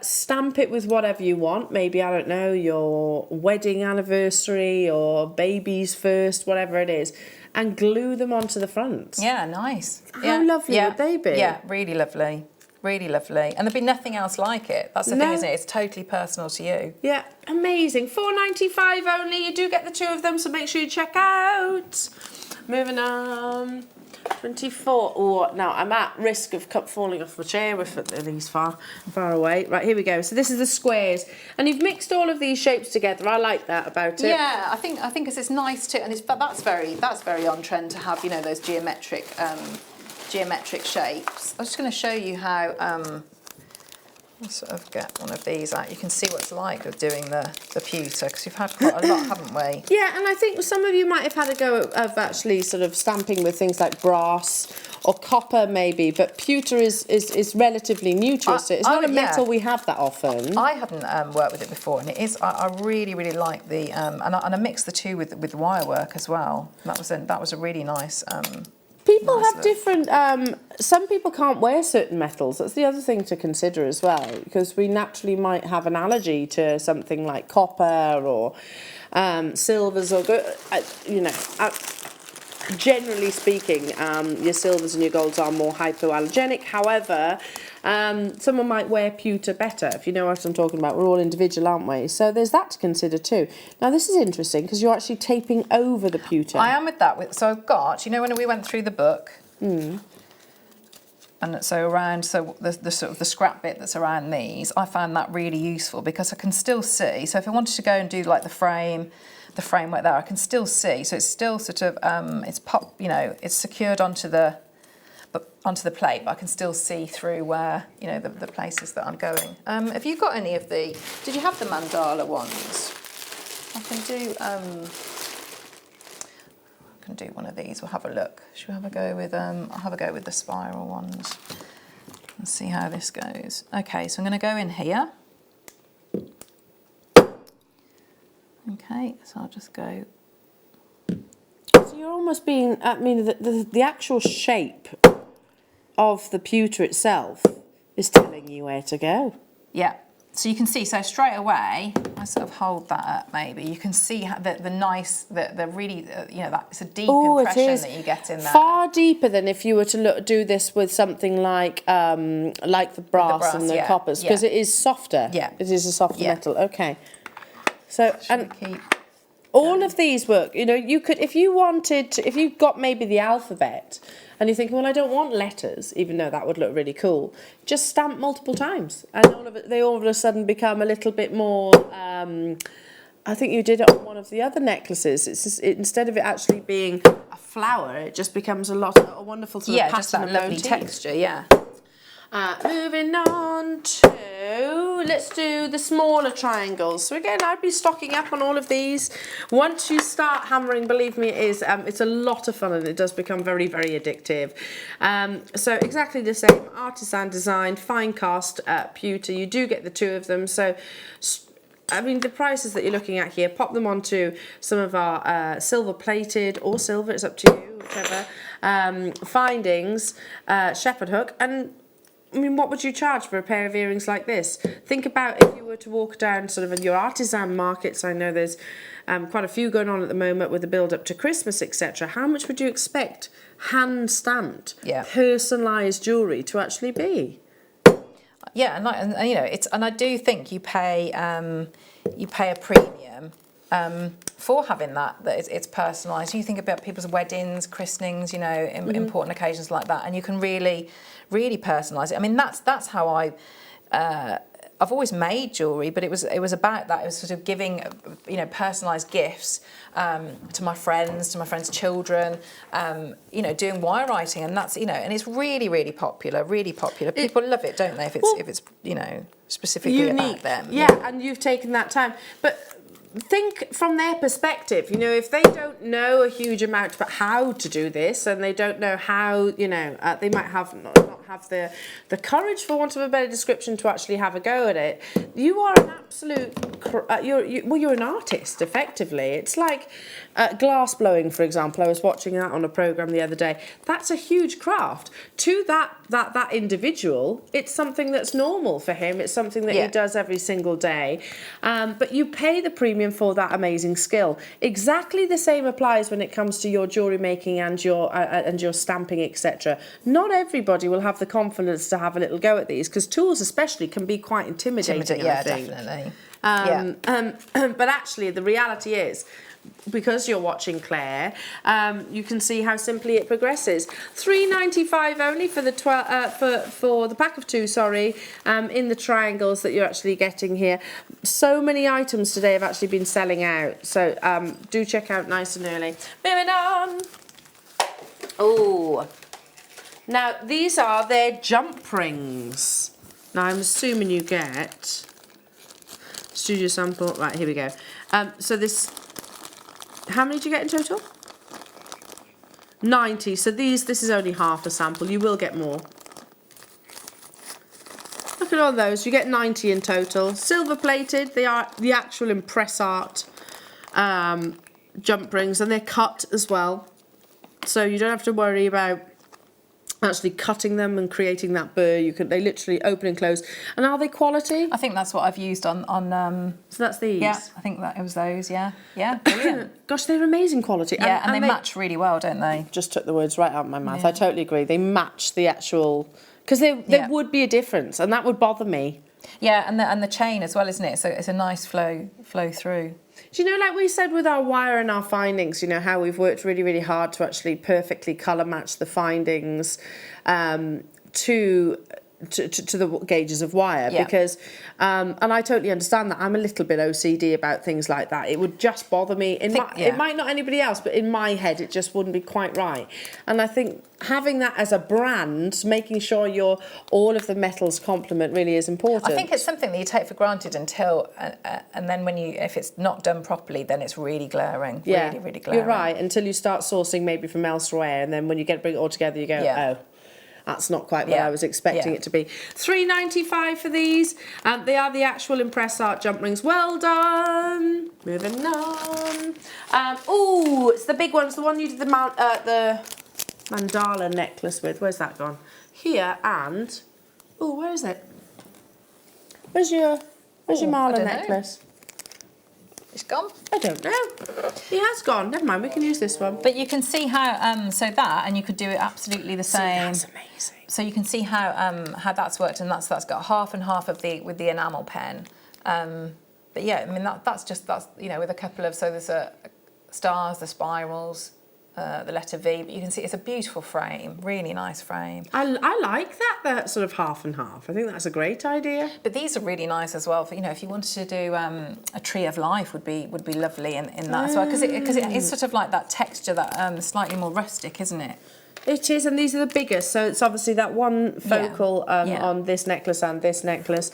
Stamp it with whatever you want. Maybe, I don't know, your wedding anniversary or baby's first, whatever it is. And glue them onto the front. Yeah, nice. How lovely would they be? Yeah, really lovely. Really lovely. And there'd be nothing else like it. That's the thing, isn't it? It's totally personal to you. Yeah, amazing. £4.95 only. You do get the 2 of them, so make sure you check out. Moving on. 24. Oh, now I'm at risk of falling off my chair with these far away. Right, here we go. So this is the squares, and you've mixed all of these shapes together. I like that about it. Yeah, I think it's nice too, and that's very on trend to have, you know, those geometric shapes. I'm just going to show you how I'll sort of get one of these out. You can see what it's like with doing the pewter, because we've had quite a lot, haven't we? Yeah, and I think some of you might have had a go of actually sort of stamping with things like brass or copper maybe, but pewter is relatively new to us. It's not a metal we have that often. I haven't worked with it before, and it is. I really like the and I mixed the two with wire work as well. That was a really nice. People have different, some people can't wear certain metals. That's the other thing to consider as well, because we naturally might have an allergy to something like copper or silvers or, you know, generally speaking, your silvers and your golds are more hypoallergenic. However, someone might wear pewter better, if you know what I'm talking about. We're all individual, aren't we? So there's that to consider too. Now this is interesting because you're actually taping over the pewter. I am with that. So I've got, you know, when we went through the book, and so the sort of the scrap bit that's around these, I found that really useful because I can still see. So if I wanted to go and do like the framework there, I can still see. So it's still sort of it's secured onto the plate, but I can still see through where, you know, the places that I'm going. Have you got any of the? Did you have the mandala ones? I can do one of these. We'll have a look. Should we have a go with? I'll have a go with the spiral ones. Let's see how this goes. Okay, so I'm going to go in here. Okay, so I'll just go. So you're almost being, I mean, the actual shape of the pewter itself is telling you where to go. Yeah, so you can see, so straight away, I sort of hold that up maybe, you can see how the really, you know, that it's a deep impression that you get in there. Far deeper than if you were to do this with something like the brass and the coppers, because it is softer. Yeah. It is a softer metal. Okay. So, all of these work, you know, you could, if you got maybe the alphabet and you think, well, I don't want letters, even though that would look really cool, just stamp multiple times and they all of a sudden become a little bit more, I think you did it on one of the other necklaces. Instead of it actually being a flower, it just becomes a wonderful sort of just that pattern of lovely motif. texture, yeah. Moving on to, let's do the smaller triangles. So again, I'd be stocking up on all of these. Once you start hammering, believe me, it's a lot of fun, and it does become very, very addictive. So exactly the same, artisan design, fine cast pewter. You do get the two of them. So I mean, the prices that you're looking at here, pop them onto some of our silver plated or silver, it's up to you, whichever, findings, shepherd hook, and I mean, what would you charge for a pair of earrings like this? Think about if you were to walk down sort of in your artisan markets. I know there's quite a few going on at the moment with the build up to Christmas, etc. How much would you expect hand stamped, personalised jewellery to actually be? Yeah, and you know, and I do think you pay a premium for having that it's personalised. You think about people's weddings, christenings, you know, important occasions like that, and you can really personalise it. I mean, that's how I've always made jewellery, but it was about that. It was sort of giving, you know, personalised gifts to my friends' children, you know, doing wire writing, and that's, you know, and it's really popular. People love it, don't they? If it's you know, specifically unique. About them. Yeah, and you've taken that time, but think from their perspective. You know, if they don't know a huge amount about how to do this, and they don't know how, you know, they might not have the courage, for want of a better description, to actually have a go at it. You are an absolute you're an artist, effectively. It's like glass blowing, for example. I was watching that on a program the other day. That's a huge craft. To that individual, it's something that's normal for him. It's something that he does every single day. But you pay the premium for that amazing skill. Exactly the same applies when it comes to your jewellery making and your stamping, etc. Not everybody will have the confidence to have a little go at these, because tools especially can be quite intimidating. Yeah, I think. definitely. But actually, the reality is, because you're watching Claire, you can see how simply it progresses. £3.95 only for the for the pack of two. Sorry, in the triangles that you're actually getting here. So many items today have actually been selling out. So do check out nice and early. Moving on. Oh, now these are their jump rings. Now I'm assuming you get studio sample. Right, here we go. So this. How many do you get in total? 90. So this is only half a sample. You will get more. Look at all those. You get 90 in total. Silver plated. They are the actual impress art jump rings, and they're cut as well. So you don't have to worry about actually cutting them and creating that burr. They literally open and close. And are they quality? I think that's what I've used on so that's these? Yeah, I think that it was those, yeah, brilliant. Gosh, they're amazing quality. Yeah, and they match really well, don't they? Just took the words right out of my mouth. I totally agree. They match the actual, because there would be a difference, and that would bother me. Yeah, and the chain as well, isn't it? So it's a nice flow through. Do you know, like we said with our wire and our findings, you know, how we've worked really hard to actually perfectly colour match the findings to the gauges of wire, because and I totally understand that. I'm a little bit OCD about things like that. It would just bother me. It might not anybody else, but in my head it just wouldn't be quite right. And I think having that as a brand, making sure all of the metals complement, really is important. I think it's something that you take for granted until and then if it's not done properly, then it's really glaring. Really glaring. You're right, until you start sourcing maybe from elsewhere, and then when you bring it all together, you go, oh, that's not quite what I was expecting it to be. £3.95 for these. They are the actual impress art jump rings. Well done. Moving on. Oh, it's the big ones. The one you did the mandala necklace with. Where's that gone? Here and where is it? Where's your mala necklace? It's gone. I don't know. He has gone. Never mind. We can use this one. But you can see how so that, and you could do it absolutely the same. That's amazing. So you can see how that's worked, and that's got half and half of with the enamel pen. But yeah, I mean that's you know, with a couple of, so there's stars, the spirals, the letter V, but you can see it's a beautiful frame, really nice frame. I like that sort of half and half. I think that's a great idea. But these are really nice as well. For, you know, if you wanted to do a tree of life, would be lovely in that as well, because it is sort of like that texture, that slightly more rustic, isn't it? It is, and these are the biggest. So it's obviously that one focal on this necklace and this necklace.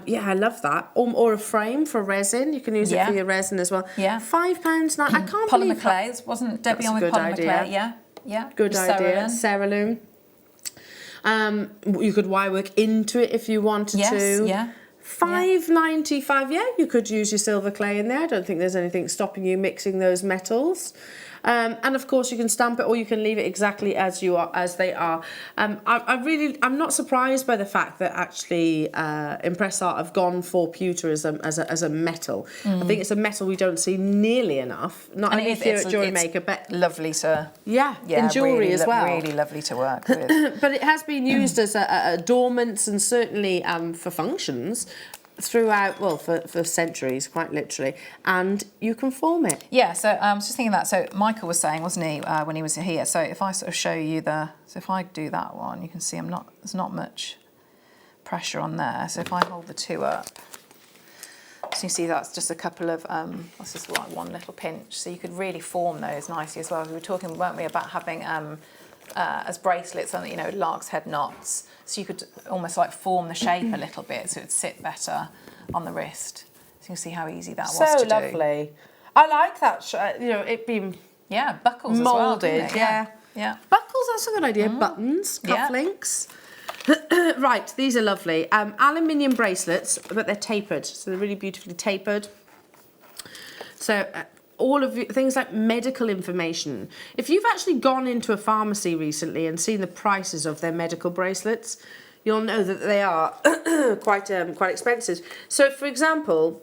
Yeah, I love that. Or a frame for resin. You can use it for your resin as well. Yeah. £5 now. I can't polymer believe clay. Wasn't Debbie on with polymer clay? Yeah. Good idea. Cerulean. You could wire work into it if you wanted to. Yeah. $5.95. Yeah, you could use your silver clay in there. I don't think there's anything stopping you mixing those metals. And of course you can stamp it, or you can leave it exactly as they are. I'm not surprised by the fact that actually Impress Art have gone for pewter as a metal. I think it's a metal we don't see nearly enough. Not only here at JewelleryMaker, but lovely to in jewellery really, as well. Really lovely to work with. But it has been used as adornments and certainly for functions throughout, well, for centuries, quite literally, and you can form it. Yeah, so I was just thinking that, so Michael was saying, wasn't he, when he was here, so if I sort of show you so if I do that one, you can see there's not much pressure on there, so if I hold the two up, so you see that's just a couple of, that's just like one little pinch, so you could really form those nicely as well. We were talking, weren't we, about having, as bracelets, you know, lark's head knots, so you could almost like form the shape a little bit so it would sit better on the wrist. So you can see how easy that was to do. So lovely. I like that, you know, it being buckles moulded, as well, yeah. Buckles, that's a good idea. Buttons, cufflinks. Right, these are lovely. Aluminium bracelets, but they're tapered, so they're really beautifully tapered. So all of things like medical information. If you've actually gone into a pharmacy recently and seen the prices of their medical bracelets, you'll know that they are quite expensive. So, for example,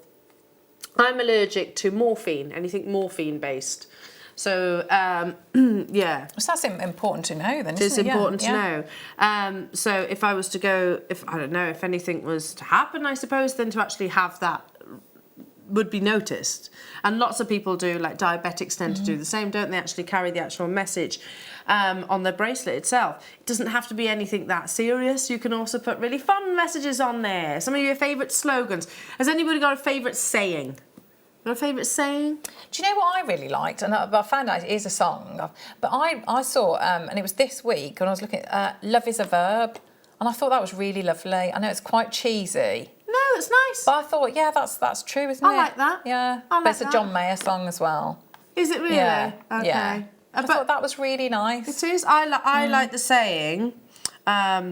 I'm allergic to morphine, anything morphine based. So, yeah. So that's important to know then, isn't it? It's important to know. So if I was to go, I don't know, if anything was to happen, I suppose, then to actually have that would be noticed. And lots of people do, like diabetics tend to do the same, don't they? Actually carry the actual message on their bracelet itself. It doesn't have to be anything that serious. You can also put really fun messages on there. Some of your favourite slogans. Has anybody got a favourite saying? Got a favourite saying? Do you know what I really liked? And I found out it is a song. But I saw, and it was this week, when I was looking at Love is a Verb. And I thought that was really lovely. I know it's quite cheesy. No, it's nice. But I thought, yeah, that's true, isn't it? I like that. Yeah. But it's a John Mayer song as well. Is it really? Yeah. Okay. Yeah. I thought that was really nice. It is. I like the saying, let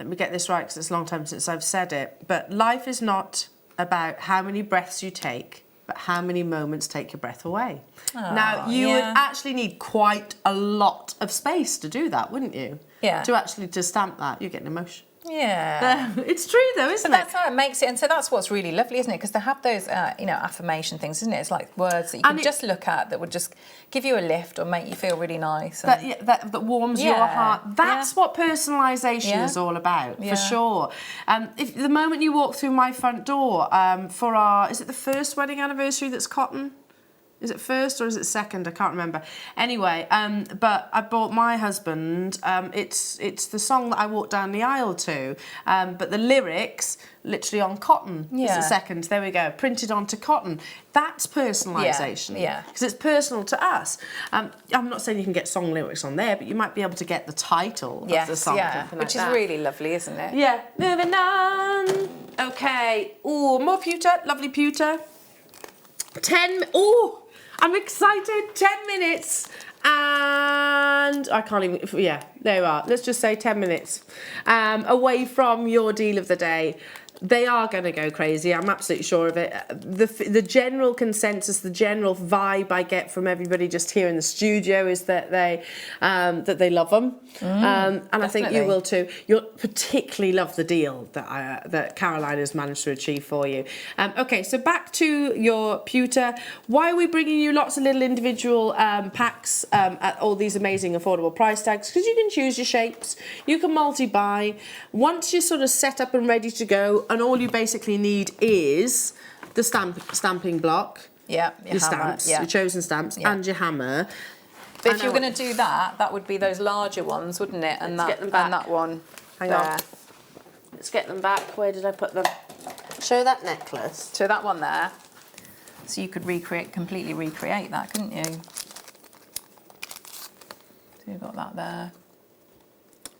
me get this right because it's a long time since I've said it, but life is not about how many breaths you take, but how many moments take your breath away. Now, you would actually need quite a lot of space to do that, wouldn't you? Yeah. To stamp that, you get an emotion. Yeah. It's true though, isn't it? That's how it makes it, and so that's what's really lovely, isn't it? Because they have those, affirmation things, isn't it? It's like words that you can just look at that would just give you a lift or make you feel really nice. And that warms your heart. That's what personalisation is all about, for sure. If the moment you walk through my front door for is it the first wedding anniversary that's cotton? Is it first or is it second? I can't remember. Anyway, but I bought my husband, it's the song that I walked down the aisle to, but the lyrics literally on cotton. Is it second? There we go. Printed onto cotton. That's personalisation. Yeah. Because it's personal to us. I'm not saying you can get song lyrics on there, but you might be able to get the title of the song. Which is really lovely, isn't it? Yeah. Moving on. Okay. Oh, more pewter. Lovely pewter. I'm excited. 10 minutes. And I can't even, there you are. Let's just say 10 minutes away from your deal of the day. They are going to go crazy. I'm absolutely sure of it. The general consensus, the general vibe I get from everybody just here in the studio is that they love them, and definitely. I think you will too. You'll particularly love the deal that Caroline has managed to achieve for you. Okay, so back to your pewter. Why are we bringing you lots of little individual packs at all these amazing affordable price tags? Because you can choose your shapes, you can multi-buy. Once you're sort of set up and ready to go, and all you basically need is the stamping block, your stamps, your chosen stamps, and your hammer. But if you're going to do that, that would be those larger ones, wouldn't it? And Let's get them back. and that one. Hang there. on. Let's get them back. Where did I put them? Show that necklace. So that one there. So you could completely recreate that, couldn't you? So you've got that there.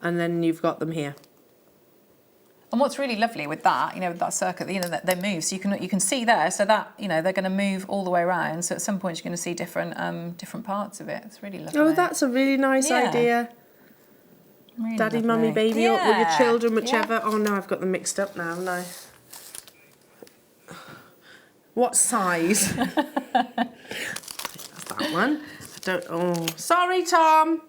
And then you've got them here. And what's really lovely with that, you know, with that circuit, you know, that they move, so you can see there, so that, you know, they're going to move all the way around. So at some point you're going to see different parts of it. It's really lovely. Oh, that's a really nice idea. Really Daddy, lovely. mummy, baby, or your Yeah. children, whichever. Yeah. Oh no, I've got them mixed up now, haven't I? What size? That's that one. I don't. Oh, sorry, Tom.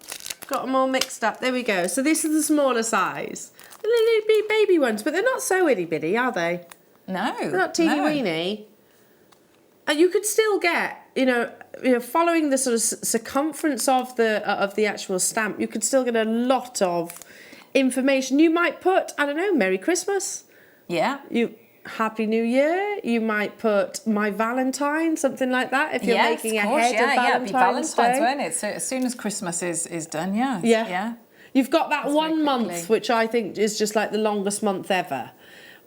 Got them all mixed up. There we go. So this is the smaller size. The little baby ones, but they're not so itty bitty, are they? No. They're not teeny weeny. And you could still get, you know, following the sort of circumference of the actual stamp, you could still get a lot of information. You might put, I don't know, Merry Christmas. Yeah. Happy New Year. You might put My Valentine, something like that, if you're making ahead of Valentine's it'd be Valentine's, Day. won't it? So as soon as Christmas is done, yeah. Yeah. You've got that That's 1 very month, quickly. which I think is just like the longest month ever.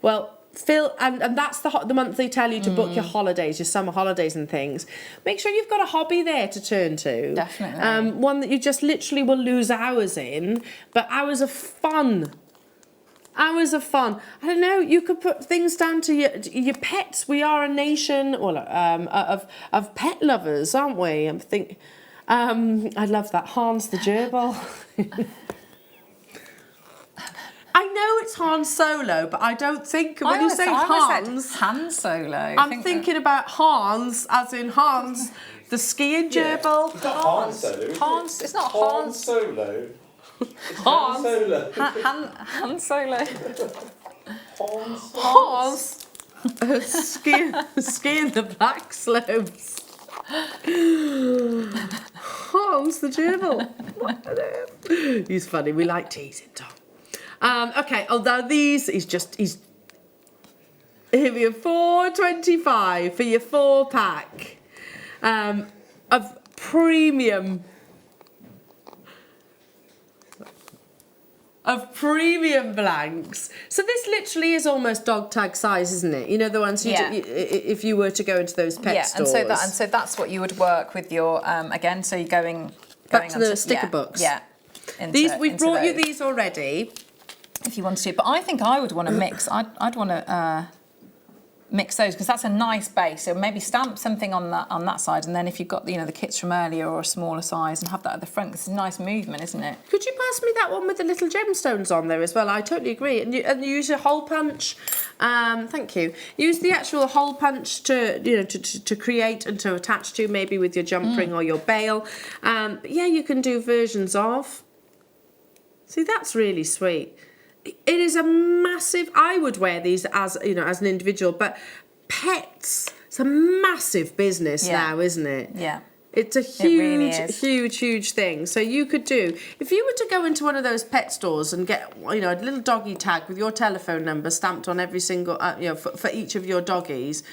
Well, and that's the month they tell you to book your holidays, your summer holidays and things. Make sure you've got a hobby there to turn to. Definitely. One that you just literally will lose hours in, but hours of fun. Hours of fun. I don't know. You could put things down to your pets. We are a nation, of pet lovers, aren't we? I love that Hans the gerbil. I know it's Han Solo, but I don't think when you say Hans, Han Solo. I'm thinking about Hans, as in Hans, the skiing gerbil. It's not Han Solo. Hans. It's not Han Hans. Solo. It's Hans. Han Solo. Han Solo. Hans. Skiing the black slopes. Hans the gerbil. He's funny. We like teasing Tom. Okay. Although he's here we are, $4.25 for your 4-pack of premium. Of premium blanks. So this literally is almost dog tag size, isn't it? You know, the ones if you were to go into those pet stores. And so that's what you would work with your again. So you're going back to the onto, sticker books. Yeah. We've brought you these already. If you wanted to, but I think I would want to mix. I'd want to mix those because that's a nice base. So maybe stamp something on that side, and then if you've got the kits from earlier or a smaller size, and have that at the front. It's a nice movement, isn't it? Could you pass me that one with the little gemstones on there as well? I totally agree. And you use a hole punch. Thank you. Use the actual hole punch to create and to attach to, maybe with your jump ring or your bail. But yeah, you can do versions of. See, that's really sweet. It is a massive. I would wear these as as an individual, but pets. It's a massive business now, isn't it? Yeah. It's a huge thing. So you could do, if you were to go into one of those pet stores and get a little doggy tag with your telephone number stamped on every single for each of your doggies.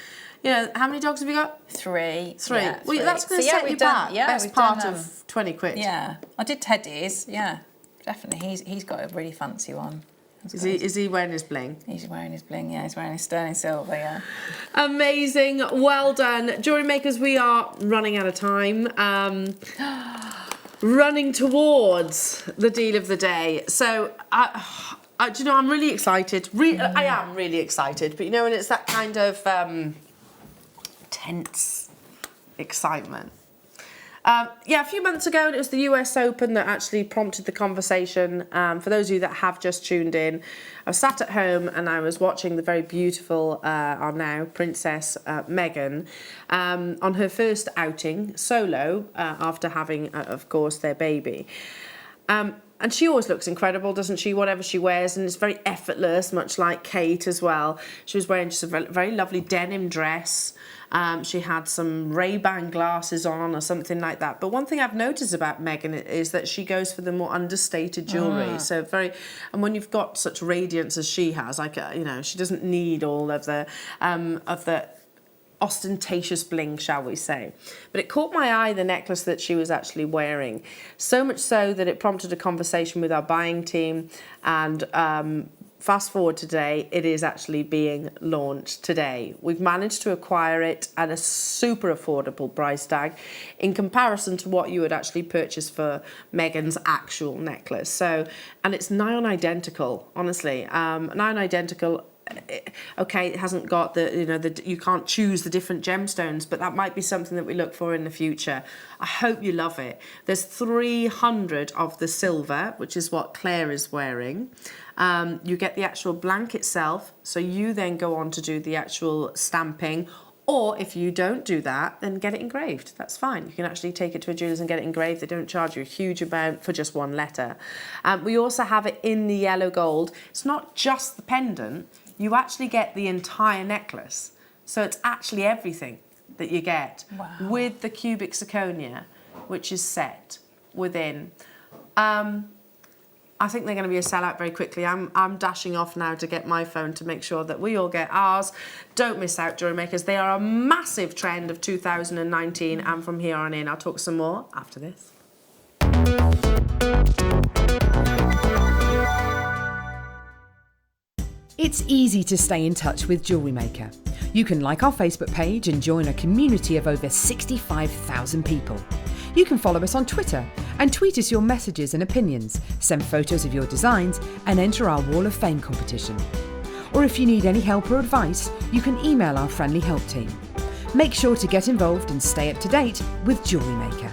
How many dogs have you got? 3. 3. Yeah, Well, that's going to set you back. Best part of 20 quid. Yeah, I did Teddy's. Yeah, definitely. He's got a really fancy one. Is he wearing his bling? He's wearing his bling, yeah. He's wearing his sterling silver, yeah. Amazing. Well done. Jewellery makers, we are running out of time. Running towards the deal of the day. So, I'm really excited. I am really excited. But when it's that kind of tense excitement. A few months ago, and it was the US Open that actually prompted the conversation. For those of you that have just tuned in, I was sat at home and I was watching the very beautiful, our now Princess Meghan, on her first outing solo after having, of course, their baby. And she always looks incredible, doesn't she? Whatever she wears, and it's very effortless, much like Kate as well. She was wearing just a very lovely denim dress. She had some Ray-Ban glasses on or something like that. But one thing I've noticed about Meghan is that she goes for the more understated jewellery. So and when you've got such radiance as she has, she doesn't need all of the ostentatious bling, shall we say. But it caught my eye, the necklace that she was actually wearing. So much so that it prompted a conversation with our buying team, and fast forward today, it is actually being launched today. We've managed to acquire it at a super affordable price tag in comparison to what you would actually purchase for Megan's actual necklace. So, and it's nigh on identical, honestly. Nigh on identical. Okay, it hasn't got you can't choose the different gemstones, but that might be something that we look for in the future. I hope you love it. There's 300 of the silver, which is what Claire is wearing. You get the actual blank itself, so you then go on to do the actual stamping, or if you don't do that, then get it engraved. That's fine. You can actually take it to a jeweller's and get it engraved. They don't charge you a huge amount for just one letter. We also have it in the yellow gold. It's not just the pendant. You actually get the entire necklace. So it's actually everything that you get with the cubic zirconia, which is set within. I think they're going to be a sellout very quickly. I'm dashing off now to get my phone to make sure that we all get ours. Don't miss out, jewellery makers. They are a massive trend of 2019, and from here on in, I'll talk some more after this. It's easy to stay in touch with Jewellery Maker. You can like our Facebook page and join a community of over 65,000 people. You can follow us on Twitter and tweet us your messages and opinions, send photos of your designs and enter our Wall of Fame competition. Or if you need any help or advice, you can email our friendly help team. Make sure to get involved and stay up to date with Jewellery Maker.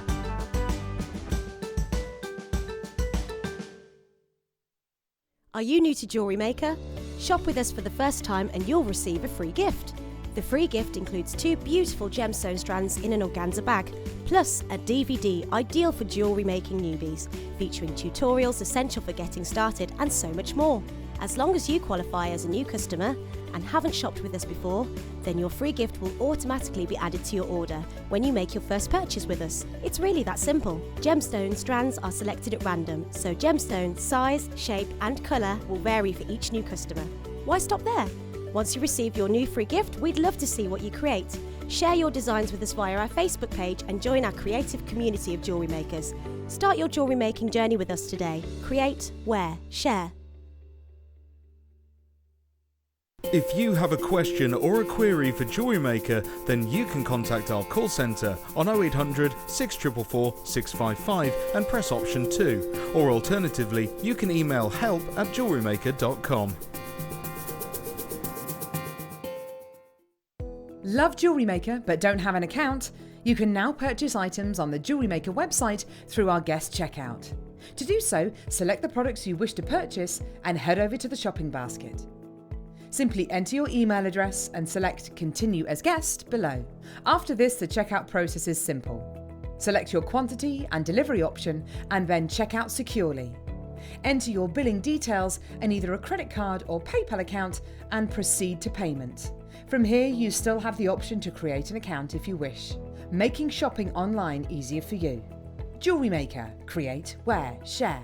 Are you new to Jewellery Maker? Shop with us for the first time and you'll receive a free gift. The free gift includes 2 beautiful gemstone strands in an organza bag, plus a DVD ideal for jewellery making newbies, featuring tutorials essential for getting started and so much more. As long as you qualify as a new customer and haven't shopped with us before, then your free gift will automatically be added to your order when you make your first purchase with us. It's really that simple. Gemstone strands are selected at random, so gemstone size, shape and colour will vary for each new customer. Why stop there? Once you receive your new free gift, we'd love to see what you create. Share your designs with us via our Facebook page and join our creative community of jewellery makers. Start your jewellery making journey with us today. Create, wear, share. If you have a question or a query for Jewellery Maker, then you can contact our call centre on 0800 644 655 and press option 2. Or alternatively, you can email help@jewellerymaker.com. Love Jewellery Maker but don't have an account? You can now purchase items on the Jewellery Maker website through our guest checkout. To do so, select the products you wish to purchase and head over to the shopping basket. Simply enter your email address and select Continue as Guest below. After this, the checkout process is simple. Select your quantity and delivery option and then check out securely. Enter your billing details and either a credit card or PayPal account and proceed to payment. From here, you still have the option to create an account if you wish, making shopping online easier for you. Jewellery Maker. Create, wear, share.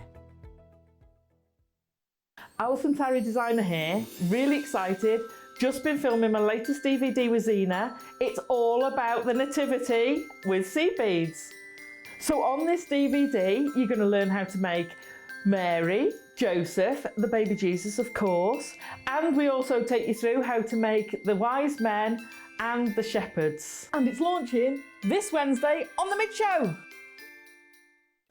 Alison Terry designer here, really excited. Just been filming my latest DVD with Zena. It's all about the nativity with sea beads. So on this DVD, you're going to learn how to make Mary, Joseph, the baby Jesus of course, and we also take you through how to make the wise men and the shepherds. And it's launching this Wednesday on the Mid Show.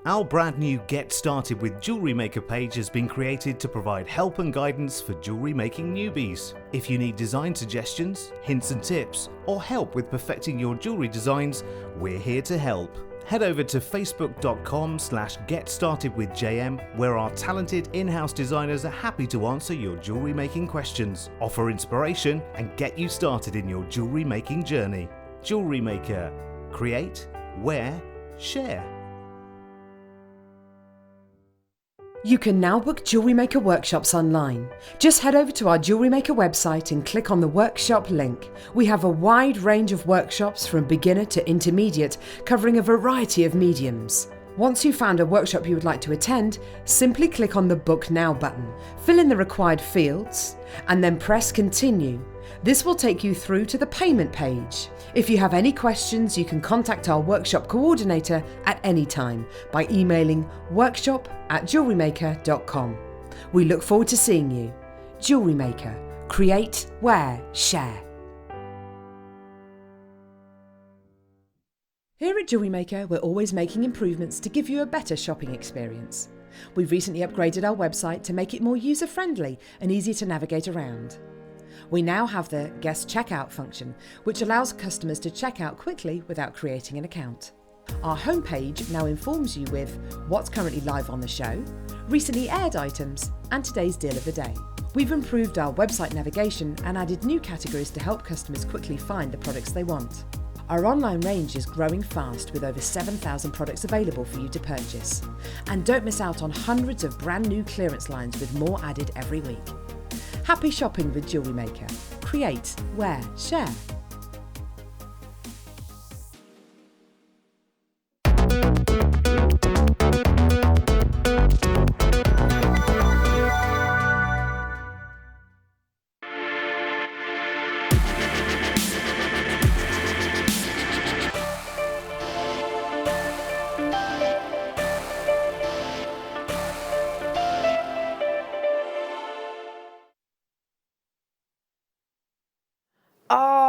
Our brand new Get Started with Jewellery Maker page has been created to provide help and guidance for jewellery making newbies. If you need design suggestions, hints and tips, or help with perfecting your jewellery designs, we're here to help. Head over to facebook.com/GetStartedWithJM, where our talented in-house designers are happy to answer your jewellery making questions, offer inspiration, and get you started in your jewellery making journey. Jewellery Maker. Create, wear, share. You can now book Jewellery Maker workshops online. Just head over to our Jewellery Maker website and click on the workshop link. We have a wide range of workshops from beginner to intermediate, covering a variety of mediums. Once you've found a workshop you would like to attend, simply click on the Book Now button, fill in the required fields, and then press Continue. This will take you through to the payment page. If you have any questions, you can contact our workshop coordinator at any time by emailing workshop@jewellerymaker.com. We look forward to seeing you. Jewellery Maker. Create, wear, share. Here at Jewellery Maker, we're always making improvements to give you a better shopping experience. We've recently upgraded our website to make it more user-friendly and easier to navigate around. We now have the guest checkout function, which allows customers to check out quickly without creating an account. Our homepage now informs you with what's currently live on the show, recently aired items, and today's deal of the day. We've improved our website navigation and added new categories to help customers quickly find the products they want. Our online range is growing fast with over 7,000 products available for you to purchase. And don't miss out on hundreds of brand new clearance lines with more added every week. Happy shopping with Jewellery Maker. Create, wear, share.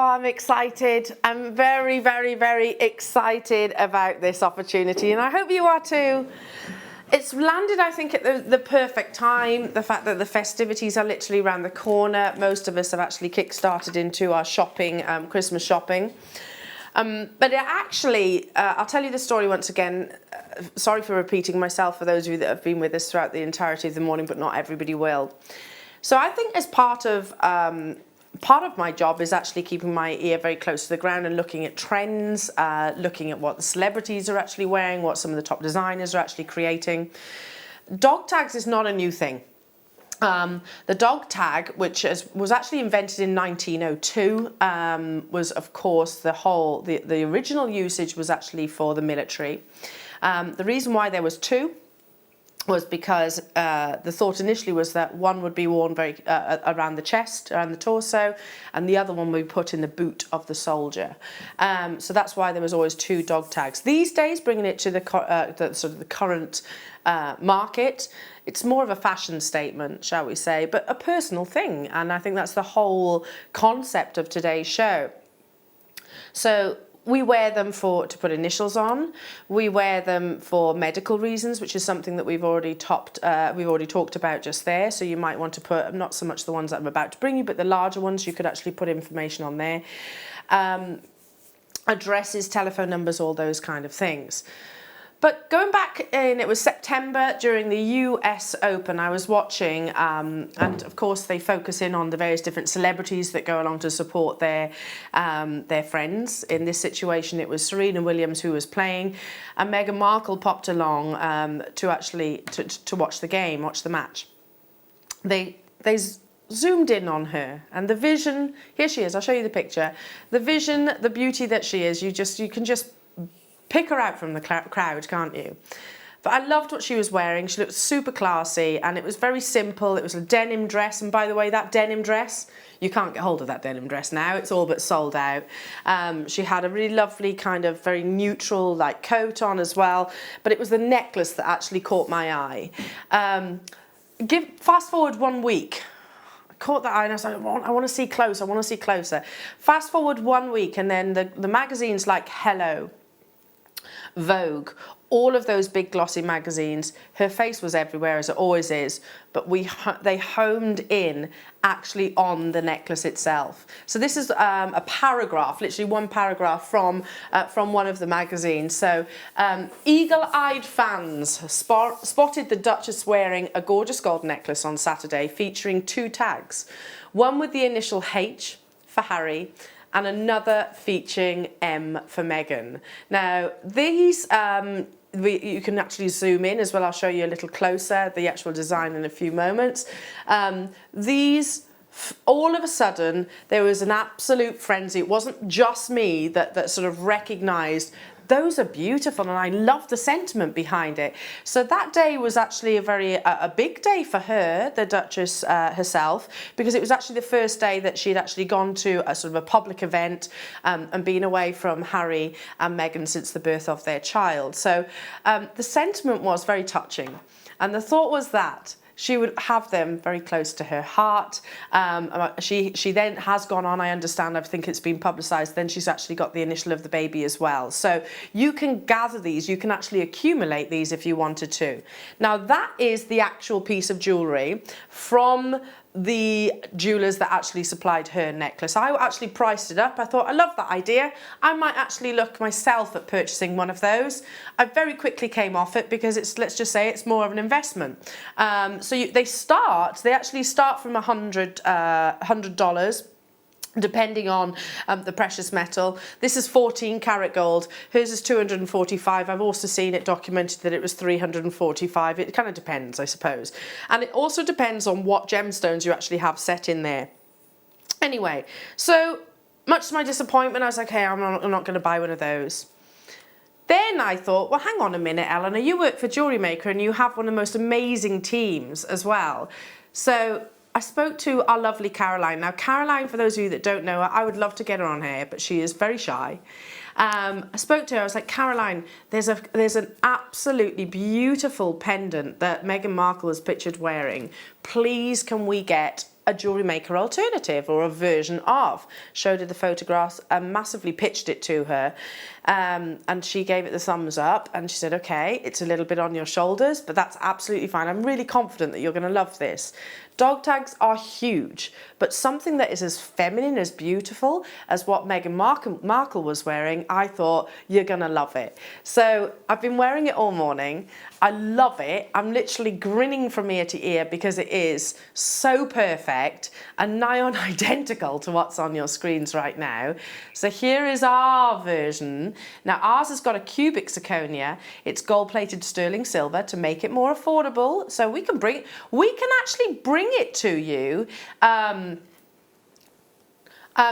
I'm excited. I'm very, very, very excited about this opportunity, and I hope you are too. It's landed, I think, at the perfect time. The fact that the festivities are literally around the corner. Most of us have actually kick-started into our shopping, Christmas shopping. But it actually, I'll tell you the story once again. Sorry for repeating myself for those of you that have been with us throughout the entirety of the morning, but not everybody will. So I think as part of my job is actually keeping my ear very close to the ground and looking at trends, looking at what the celebrities are actually wearing, what some of the top designers are actually creating. Dog tags is not a new thing. The dog tag, which was actually invented in 1902, was of course the original usage was actually for the military. The reason why there was two was because the thought initially was that one would be worn very around the chest, around the torso, and the other one would be put in the boot of the soldier. So that's why there was always two dog tags. These days, bringing it to the current market, it's more of a fashion statement, shall we say, but a personal thing, and I think that's the whole concept of today's show. So we wear them to put initials on. We wear them for medical reasons, which is something that we've already talked about just there. So you might want to put, not so much the ones that I'm about to bring you, but the larger ones, you could actually put information on there. Addresses, telephone numbers, all those kind of things. But going back in, it was September during the US Open, I was watching, and of course they focus in on the various different celebrities that go along to support their friends. In this situation, it was Serena Williams who was playing, and Meghan Markle popped along to watch the game, watch the match. They zoomed in on her, and the vision, here she is, I'll show you the picture. The vision, the beauty that she is, you can just pick her out from the crowd, can't you? But I loved what she was wearing. She looked super classy, and it was very simple. It was a denim dress, and by the way, that denim dress, you can't get hold of that denim dress now. It's all but sold out. She had a really lovely kind of very neutral like coat on as well, but it was the necklace that actually caught my eye. Fast forward 1 week. I caught that eye and I was like, I want to see closer, I want to see closer. Fast forward 1 week, and then the magazines like Hello, Vogue, all of those big glossy magazines, her face was everywhere as it always is, but they homed in actually on the necklace itself. So this is a paragraph, literally one paragraph from one of the magazines. So eagle-eyed fans spotted the Duchess wearing a gorgeous gold necklace on Saturday featuring two tags, one with the initial H for Harry and another featuring M for Meghan. Now, these, you can actually zoom in as well. I'll show you a little closer, the actual design in a few moments. These, all of a sudden, there was an absolute frenzy. It wasn't just me that sort of recognised those are beautiful, and I love the sentiment behind it. So that day was actually a big day for her, the Duchess herself, because it was actually the first day that she'd actually gone to a sort of a public event and been away from Harry and Meghan since the birth of their child. So the sentiment was very touching, and the thought was that she would have them very close to her heart. She then has gone on, I understand, I think it's been publicised, then she's actually got the initial of the baby as well. So you can gather these, you can actually accumulate these if you wanted to. Now that is the actual piece of jewellery from the jewellers that actually supplied her necklace. I actually priced it up. I thought, I love that idea. I might actually look myself at purchasing one of those. I very quickly came off it because it's, let's just say, it's more of an investment. So they actually start from $100. Depending on the precious metal. This is 14 karat gold. Hers is 245. I've also seen it documented that it was 345. It kind of depends, I suppose. And it also depends on what gemstones you actually have set in there. Anyway, so much to my disappointment, I was like, hey, I'm not going to buy one of those. Then I thought, well, hang on a minute, Eleanor, you work for JewelleryMaker and you have one of the most amazing teams as well. So I spoke to our lovely Caroline. Now, Caroline, for those of you that don't know her, I would love to get her on here, but she is very shy. I spoke to her, I was like, Caroline, there's an absolutely beautiful pendant that Meghan Markle is pictured wearing. Please, can we get a JewelleryMaker alternative or a version of? Showed her the photographs and massively pitched it to her. And she gave it the thumbs up and she said, okay, it's a little bit on your shoulders, but that's absolutely fine. I'm really confident that you're going to love this. Dog tags are huge, but something that is as feminine, as beautiful as what Meghan Markle was wearing, I thought, you're going to love it. So I've been wearing it all morning. I love it. I'm literally grinning from ear to ear because it is so perfect and nigh on identical to what's on your screens right now. So here is our version. Now ours has got a cubic zirconia. It's gold-plated sterling silver to make it more affordable. So we can actually bring it to you.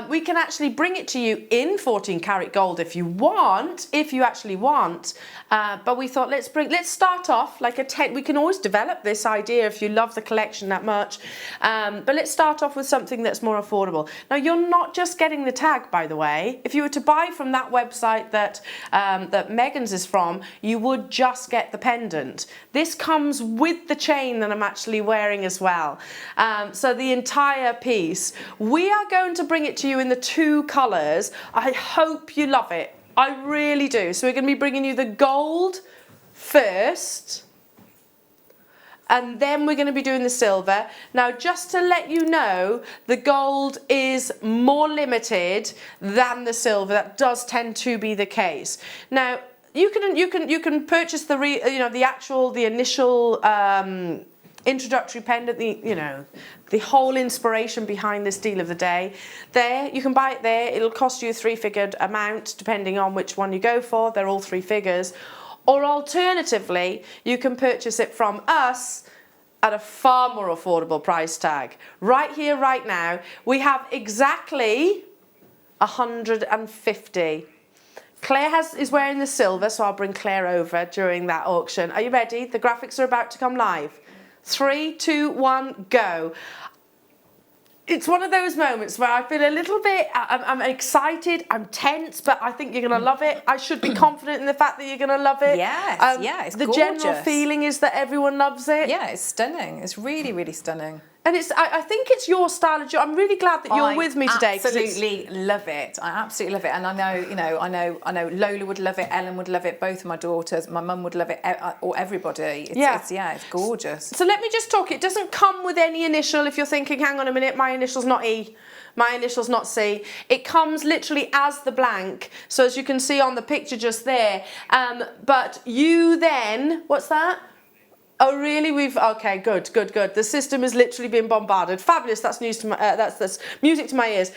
We can actually bring it to you in 14 karat gold if you actually want. But we thought, let's start off like a 10. We can always develop this idea if you love the collection that much. But let's start off with something that's more affordable. Now, you're not just getting the tag, by the way. If you were to buy from that website that Meghan's is from, you would just get the pendant. This comes with the chain that I'm actually wearing as well. So the entire piece. We are going to bring it to you in the 2 colours. I hope you love it. I really do. So we're going to be bringing you the gold first, and then we're going to be doing the silver. Now, just to let you know, the gold is more limited than the silver. That does tend to be the case. Now, you can purchase the initial introductory pendant, the whole inspiration behind this deal of the day. There, you can buy it there. It'll cost you a 3-figured amount depending on which one you go for. They're all 3 figures. Or alternatively, you can purchase it from us at a far more affordable price tag. Right here, right now, we have exactly 150. Claire is wearing the silver, so I'll bring Claire over during that auction. Are you ready? The graphics are about to come live. 3, 2, 1, go. It's one of those moments where I feel a little bit, I'm excited, I'm tense, but I think you're going to love it. I should be confident in the fact that you're going to love it. Yes, yeah, it's gorgeous. The general feeling is that everyone loves it. Yeah, it's stunning. It's really, really stunning. And I think it's your style of jewelry. I'm really glad that you're with me today. I absolutely love it. I absolutely love it. And I know Lola would love it, Ellen would love it, both of my daughters, my mum would love it, or everybody. It's gorgeous. So let me just talk. It doesn't come with any initial. If you're thinking, hang on a minute, my initial's not E, my initial's not C. It comes literally as the blank. So as you can see on the picture just there. But you then, what's that? Oh really? Okay, good. The system has literally been bombarded. Fabulous. That's news to my that's music to my ears.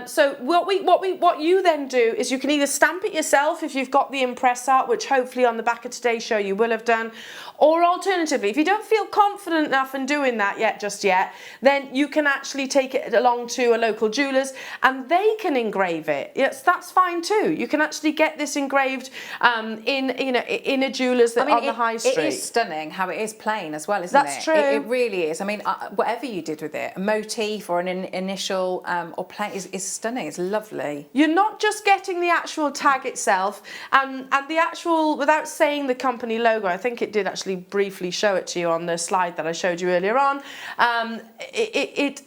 So what you then do is you can either stamp it yourself if you've got the impress art, which hopefully on the back of today's show you will have done, or alternatively, if you don't feel confident enough in doing that just yet, then you can actually take it along to a local jeweller's and they can engrave it. Yes, that's fine too. You can actually get this engraved in a jeweller's on the high street. It is stunning how it is plain as well, isn't it? That's true. It really is. I mean, whatever you did with it, a motif or an initial or plain is stunning. It's lovely. You're not just getting the actual tag itself and the actual, without saying the company logo, I think it did actually briefly show it to you on the slide that I showed you earlier on.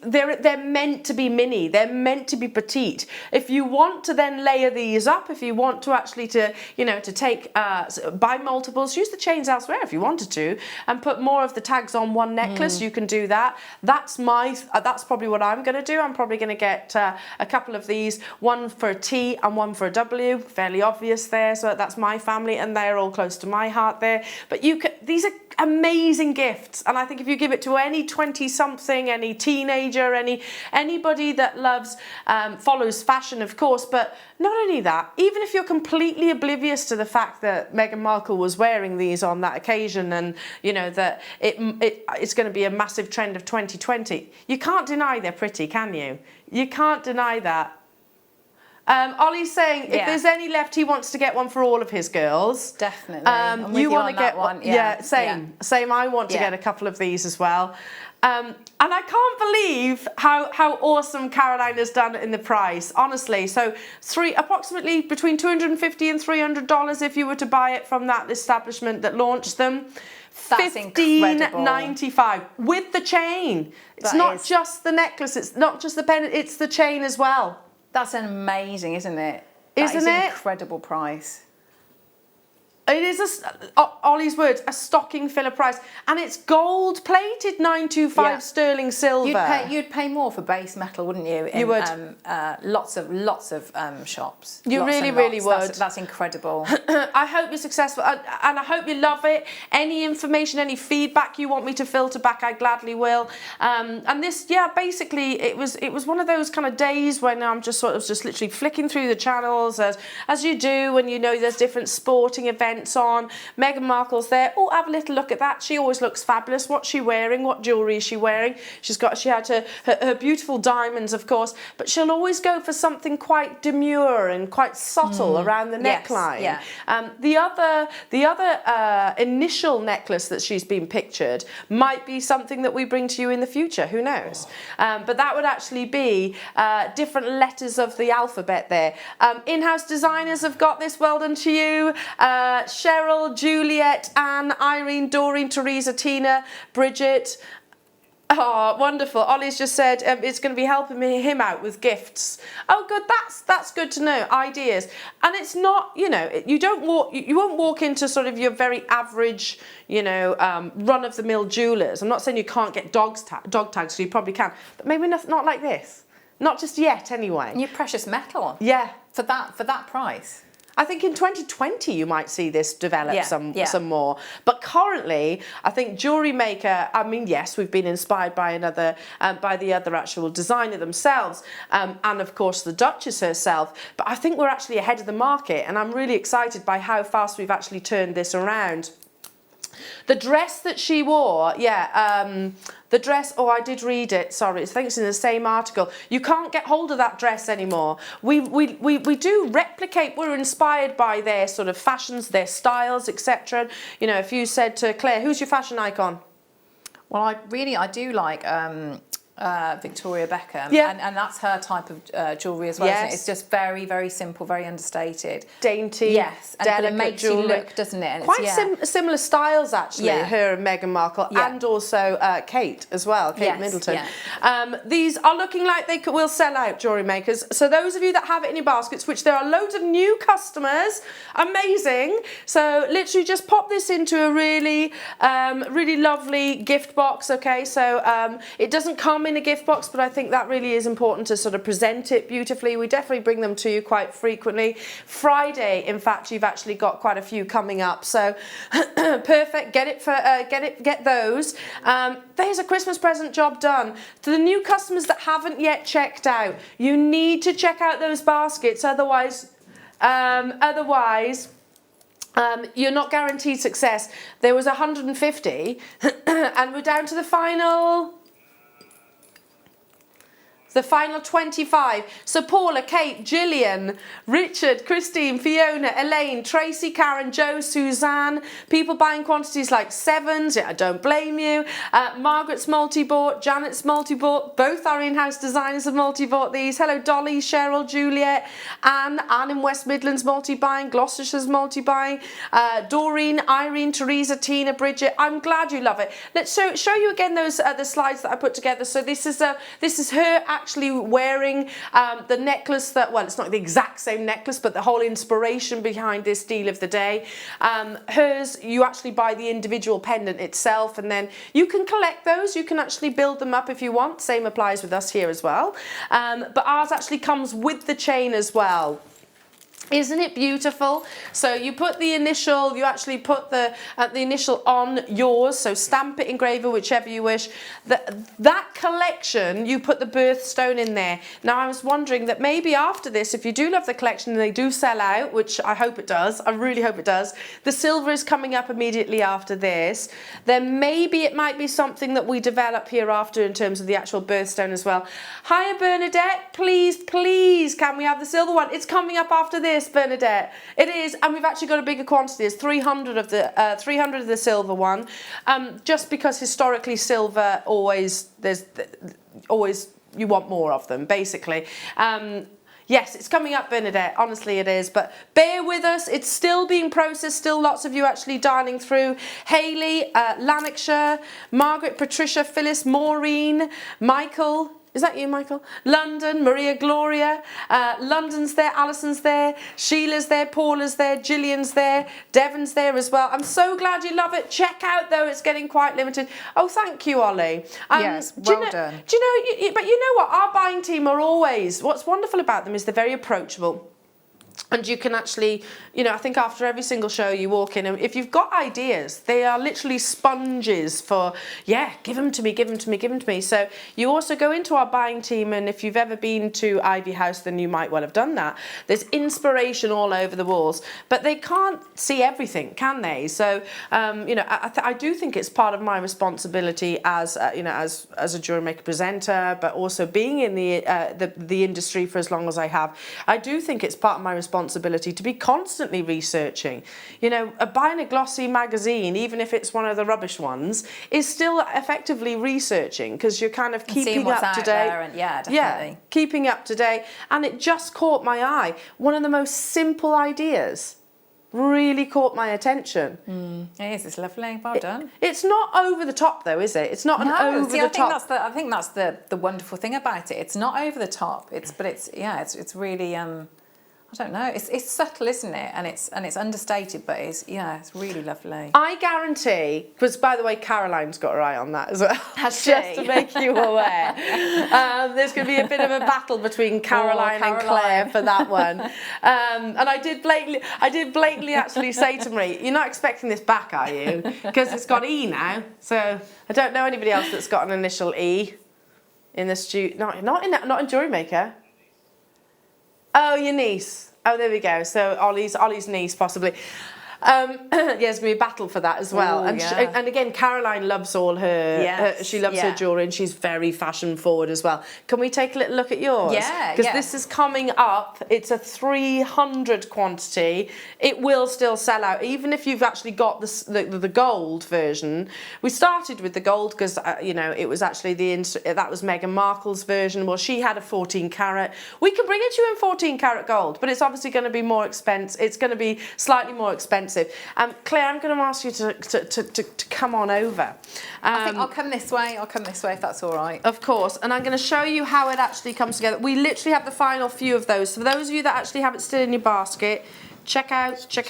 They're meant to be mini. They're meant to be petite. If you want to then layer these up, if you want to actually to take buy multiples, use the chains elsewhere if you wanted to, and put more of the tags on one necklace, you can do that. That's probably what I'm going to do. I'm probably going to get a couple of these, one for a T and one for a W, fairly obvious there, so that's my family and they're all close to my heart there. But these are amazing gifts, and I think if you give it to any 20-something, any teenager, anybody that loves follows fashion, of course, but not only that, even if you're completely oblivious to the fact that Meghan Markle was wearing these on that occasion, and that it's going to be a massive trend of 2020, you can't deny they're pretty, can you? You can't deny that. Ollie's saying if there's any left, he wants to get one for all of his girls. Definitely. You want to get one? Yeah, same. I want to get a couple of these as well. And I can't believe how awesome Caroline has done in the price, honestly. So approximately between $250 and $300 if you were to buy it from that establishment that launched them. That's $15.95 with the chain. It's not just the necklace, it's not just the pendant, it's the chain as well. That's amazing, isn't it? Isn't it? That is an incredible price. It is, Ollie's words, a stocking filler price. And it's gold plated 925 sterling silver. You'd pay more for base metal, wouldn't you? You would. Lots of shops. You really would. That's incredible. I hope you're successful and I hope you love it. Any information, any feedback you want me to filter back, I gladly will. And this, basically it was one of those kind of days when I'm just literally flicking through the channels as you do when there's different sporting events on. Meghan Markle's there. Oh, have a little look at that. She always looks fabulous. What's she wearing? What jewellery is she wearing? She had her beautiful diamonds, of course, but she'll always go for something quite demure and quite subtle around the neckline. Yeah. The other initial necklace that she's been pictured might be something that we bring to you in the future. Who knows? But that would actually be different letters of the alphabet there. In-house designers have got this. Well done to you. Cheryl, Juliet, Anne, Irene, Doreen, Teresa, Tina, Bridget. Oh, wonderful. Ollie's just said it's going to be helping him out with gifts. Oh, good. That's good to know. Ideas. And it's not, you won't walk into sort of your very average, run-of-the-mill jewellers. I'm not saying you can't get dog tags, so you probably can. But maybe not like this. Not just yet, anyway. And your precious metal. Yeah. For that price. I think in 2020 you might see this develop some more. But currently, I think JewelleryMaker, I mean, yes, we've been inspired by the other actual designer themselves, and of course the Duchess herself, but I think we're actually ahead of the market, and I'm really excited by how fast we've actually turned this around. The dress that she wore, the dress, I did read it, sorry, I think it's in the same article. You can't get hold of that dress anymore. We do replicate, we're inspired by their sort of fashions, their styles, etc. If you said to Claire, who's your fashion icon? Well, I do like Victoria Beckham, and that's her type of jewellery as well, isn't it? It's just very, very simple, very understated. Dainty, yes, delicate, but it makes you look, doesn't it? And quite similar styles, actually, her and Meghan Markle, and also Kate as well, Kate Middleton. Yeah. These are looking like they will sell out, jewellery makers. So those of you that have it in your baskets, which there are loads of new customers, amazing. So literally just pop this into a really, really lovely gift box, okay? So it doesn't come in a gift box, but I think that really is important to sort of present it beautifully. We definitely bring them to you quite frequently. Friday, in fact, you've actually got quite a few coming up, so perfect. Get those. There's a Christmas present job done. To the new customers that haven't yet checked out, you need to check out those baskets, otherwise you're not guaranteed success. There was 150 and we're down to the final 25. So Paula, Kate, Gillian, Richard, Christine, Fiona, Elaine, Tracy, Karen, Joe, Suzanne, people buying quantities like 7s, yeah, I don't blame you. Margaret's multi-bought, Janet's multi-bought, both our in-house designers have multi-bought these. Hello Dolly, Cheryl, Juliet, Anne in West Midlands multi-buying, Gloucestershire's multi-buying, Doreen, Irene, Teresa, Tina, Bridget. I'm glad you love it. Let's show you again those the slides that I put together. So this is her actually wearing the necklace that, well, it's not the exact same necklace, but the whole inspiration behind this deal of the day. Hers, you actually buy the individual pendant itself, and then you can collect those. You can actually build them up if you want. Same applies with us here as well. But ours actually comes with the chain as well. Isn't it beautiful? So you put the initial, you actually put the initial on yours, so stamp it, engraver, whichever you wish. That collection, you put the birthstone in there. Now I was wondering that maybe after this, if you do love the collection and they do sell out, which I hope it does, I really hope it does, the silver is coming up immediately after this, then maybe it might be something that we develop hereafter in terms of the actual birthstone as well. Hiya Bernadette, please, can we have the silver one? It's coming up after this. Bernadette, it is, and we've actually got a bigger quantity. There's 300 of the silver one, just because historically silver always you want more of them, basically. Yes, it's coming up, Bernadette, honestly it is, but bear with us, it's still being processed, still lots of you actually dialing through. Hayley, Lanarkshire, Margaret, Patricia, Phyllis, Maureen, Michael. Is that you, Michael? London, Maria Gloria, London's there, Alison's there, Sheila's there, Paula's there, Gillian's there, Devon's there as well. I'm so glad you love it. Check out though, it's getting quite limited. Oh, thank you, Ollie. Yes, well done. Do you know, but you know what? Our buying team are always, what's wonderful about them is they're very approachable. And you can actually, you know, I think after every single show you walk in, and if you've got ideas, they are literally sponges for, yeah, give them to me, give them to me, give them to me. So you also go into our buying team, and if you've ever been to Ivy House, then you might well have done that. There's inspiration all over the walls, but they can't see everything, can they? So, you know, I do think it's part of my responsibility as, you know, as a jewellery maker presenter, but also being in the industry for as long as I have. I do think it's part of my responsibility to be constantly researching. You know, buying a glossy magazine, even if it's one of the rubbish ones, is still effectively researching, because you're kind of keeping up to date. And yeah, definitely. Yeah, keeping up to date. And it just caught my eye. One of the most simple ideas really caught my attention. It is, it's lovely, well done. It's not over the top though, is it? It's not an over the top. I think that's the wonderful thing about it. It's not over the top. It's really I don't know. It's subtle, isn't it? And it's understated, but it's really lovely. I guarantee, because by the way, Caroline's got her eye on that as well. Just to make you aware, there's going to be a bit of a battle between Caroline and Claire for that one. And I did blatantly actually say to Marie, "You're not expecting this back, are you? Because it's got E now." So I don't know anybody else that's got an initial E in the studio. Not in JewelleryMaker. Oh, your niece. Oh, there we go. So Ollie's niece, possibly. Yeah, there's going to be a battle for that as well. Ooh, and again, Caroline loves all her, she loves her jewellery, and she's very fashion forward as well. Can we take a little look at yours? Yeah, because this is coming up. It's a 300 quantity. It will still sell out, even if you've actually got the gold version. We started with the gold because, you know, it was actually that was Meghan Markle's version. Well, she had a 14 carat. We can bring it to you in 14 carat gold, but it's obviously going to be more expensive. It's going to be slightly more expensive. Claire, I'm going to ask you to come on over. I think I'll come this way. I'll come this way if that's all right. Of course, and I'm going to show you how it actually comes together. We literally have the final few of those. For those of you that actually have it still in your basket, check out. So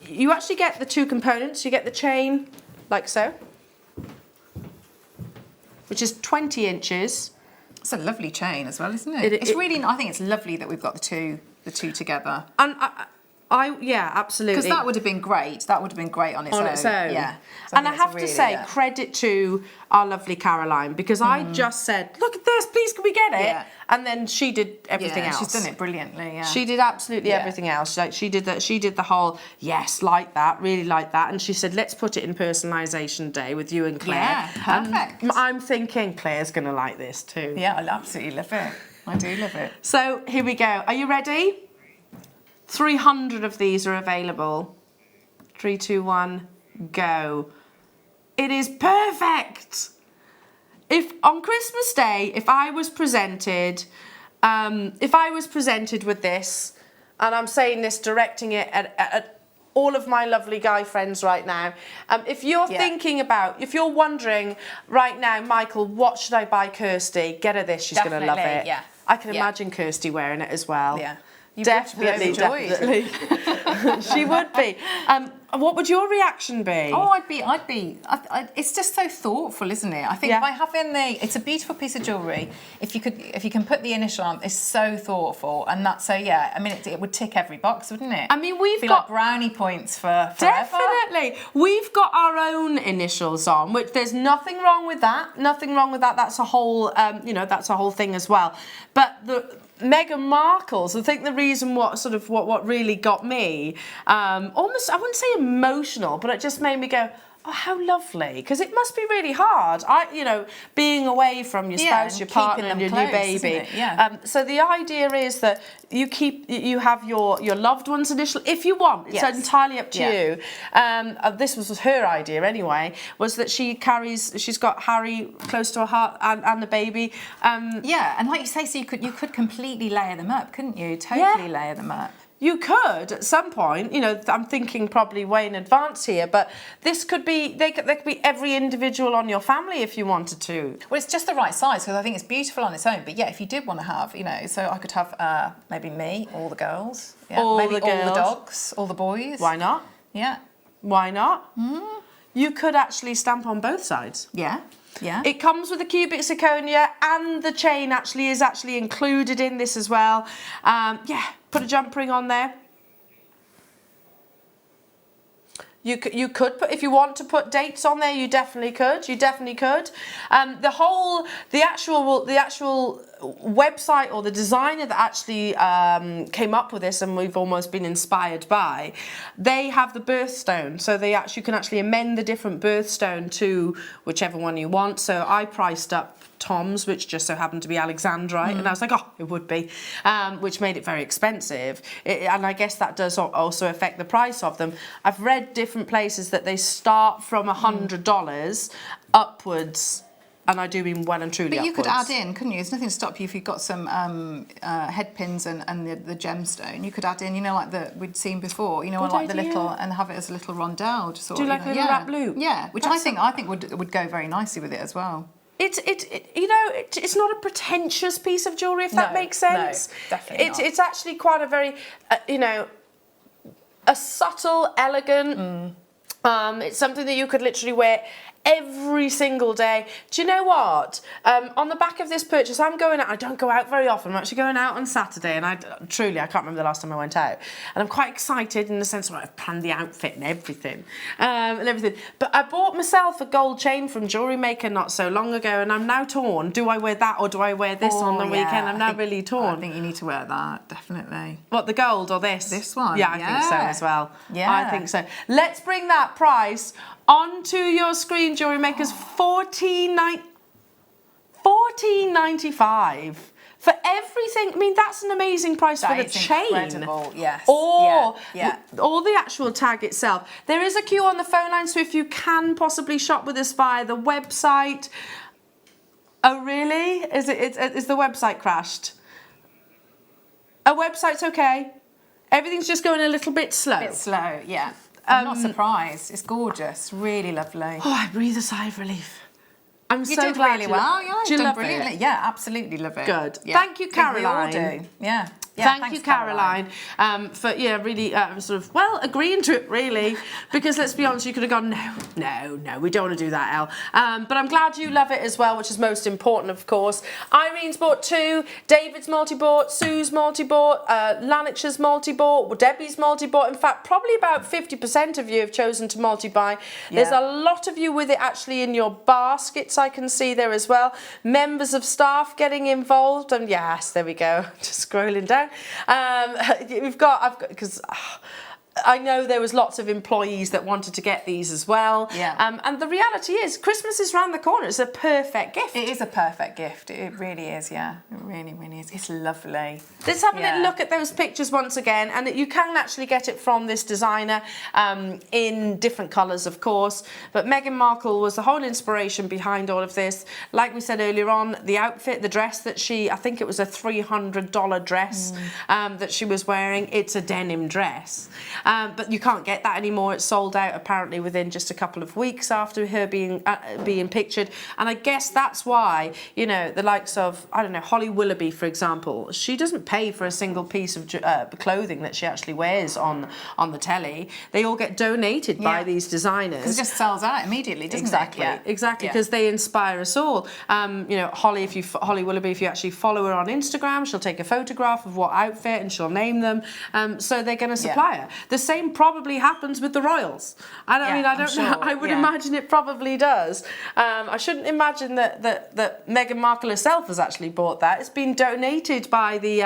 you actually get the two components. You get the chain, like so. which is 20 inches. It's a lovely chain as well, isn't it? It's really. I think it's lovely that we've got the two together. And yeah, absolutely. Because that would have been great. That would have been great on its own. Yeah. So and I have to say, credit to our lovely Caroline, because I just said, look at this, please can we get it? Yeah. And then she did everything else. She's done it brilliantly, yeah. She did absolutely everything else. Like she did the whole, yes, like that, really like that. And she said, let's put it in personalisation day with you and Claire. Yeah, perfect. And I'm thinking Claire's going to like this too. Yeah, I absolutely love it. I do love it. So here we go. Are you ready? 300 of these are available. 3, 2, 1, go. It is perfect. If on Christmas Day, if I was presented with this, and I'm saying this, directing it at all of my lovely guy friends right now, if you're thinking about, if you're wondering right now, Michael, what should I buy Kirsty? Get her this, she's going to love it. Yeah. I can imagine Kirsty wearing it as well. Yeah. Definitely. She would be. What would your reaction be? Oh, I'd be. It's just so thoughtful, isn't it? I think by having it's a beautiful piece of jewellery. If you can put the initial on, it's so thoughtful, and that's so. Yeah, I mean, it would tick every box, wouldn't it? I mean, we've got like brownie points for forever. Definitely, we've got our own initials on, which there's nothing wrong with that. Nothing wrong with that. That's a whole, that's a whole thing as well. But the Meghan Markle's, I think the reason what really got me, almost, I wouldn't say emotional, but it just made me go, oh, how lovely, because it must be really hard. Being away from your spouse, your partner, and your new baby. Yeah. So the idea is that you have your loved one's initial, if you want. It's entirely up to you. This was her idea anyway. Was that she's got Harry close to her heart and the baby. Yeah, and like you say, so you could completely layer them up, couldn't you? Totally layer them up. You could at some point, I'm thinking probably way in advance here, but this could be, there could be every individual on your family if you wanted to. Well, it's just the right size, because I think it's beautiful on its own. But yeah, if you did want to have, so I could have maybe me, all the girls, maybe all the dogs, all the boys. Why not? Yeah. Why not? Mm. You could actually stamp on both sides. Yeah. Yeah. It comes with a cubic zirconia, and the chain is actually included in this as well. Put a jump ring on there. You could put, if you want to put dates on there, you definitely could. You definitely could. The actual website, or the designer that actually came up with this, and we've almost been inspired by, they have the birthstone, so you can actually amend the different birthstone to whichever one you want. So I priced up Tom's, which just so happened to be Alexandrite, and I was like, oh, it would be, which made it very expensive. And I guess that does also affect the price of them. I've read different places that they start from $100 upwards. And I do mean well and truly But you upwards. could add in, couldn't you? There's nothing to stop you if you've got some head pins and the gemstone. You could add in, like we'd seen before, like the little, and have it as a little rondelle. Just sort do like a little wrap loop. Yeah, which I think would go very nicely with it as well. It's not a pretentious piece of jewellery, if that makes sense. No, definitely not. It's actually quite a very, a subtle, elegant. It's something that you could literally wear every single day. Do you know what? On the back of this purchase, I'm going out. I don't go out very often. I'm actually going out on Saturday, and I can't remember the last time I went out. And I'm quite excited in the sense where I've planned the outfit and everything. But I bought myself a gold chain from JewelleryMaker not so long ago, and I'm now torn. Do I wear that, or do I wear this on the weekend? I'm now really torn. I think you need to wear that, definitely. What, the gold or this? This one. Yeah, I think so as well. Yeah. I think so. Let's bring that price onto your screen, JewelleryMaker's $14.95 for everything. I mean, that's an amazing price for the chain. Incredible, yes. Or the actual tag itself. There is a queue on the phone line, so if you can possibly shop with us via the website. Oh, really? Is the website crashed? A website's okay. Everything's just going a little bit slow. A bit slow, yeah. I'm not surprised. It's gorgeous, really lovely. Oh, I breathe a sigh of relief. I'm you so did glad really well. Yeah, do you done love brilliantly. it? Yeah, absolutely love it. Good. Yeah. Thank you, Caroline. We all do. Yeah. Yeah, Thank you, Caroline, for really sort of agreeing to it really, because let's be honest, you could have gone no, we don't want to do that, Elle. But I'm glad you love it as well, which is most important, of course. Irene's bought 2, David's multi-bought, Sue's multi-bought, Lanix's multi-bought, Debbie's multi-bought. In fact, probably about 50% of you have chosen to multi-buy. There's a lot of you with it actually in your baskets, I can see there as well. Members of staff getting involved, and yes, there we go, just scrolling down. I've got, because I know there was lots of employees that wanted to get these as well. Yeah. And the reality is, Christmas is round the corner. It's a perfect gift. It is a perfect gift. It really is, yeah. It really, really is. It's lovely. Let's have a little look at those pictures once again. And you can actually get it from this designer in different colours, of course. But Meghan Markle was the whole inspiration behind all of this. Like we said earlier on, the outfit, the dress that I think it was a $300 dress that she was wearing. It's a denim dress. But you can't get that anymore. It's sold out apparently within just a couple of weeks after her being pictured. And I guess that's why, the likes of, I don't know, Holly Willoughby, for example, she doesn't pay for a single piece of clothing that she actually wears on the telly. They all get donated by these designers. Because it just sells out immediately, doesn't it? Yeah. Exactly, because they inspire us all. Holly Willoughby, if you actually follow her on Instagram, she'll take a photograph of what outfit and she'll name them. So they're going to supply her. The same probably happens with the royals. I don't know. I would imagine it probably does. I shouldn't imagine that Meghan Markle herself has actually bought that. It's been donated by the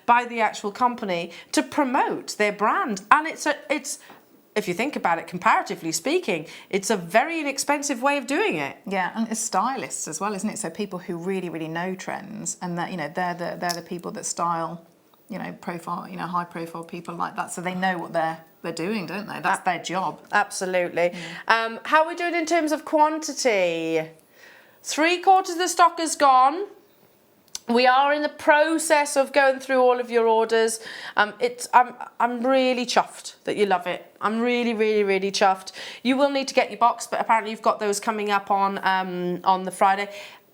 actual company to promote their brand, and it's if you think about it, comparatively speaking, it's a very inexpensive way of doing it. Yeah, and it's stylists as well, isn't it? So people who really, really know trends, and that they're the people that style, profile, high profile people like that. So they know what they're doing, don't they? That's their job. Absolutely. How are we doing in terms of quantity? 3/4 of the stock is gone. We are in the process of going through all of your orders. I'm really chuffed that you love it. I'm really, really, really chuffed. You will need to get your box, but apparently you've got those coming up on the Friday.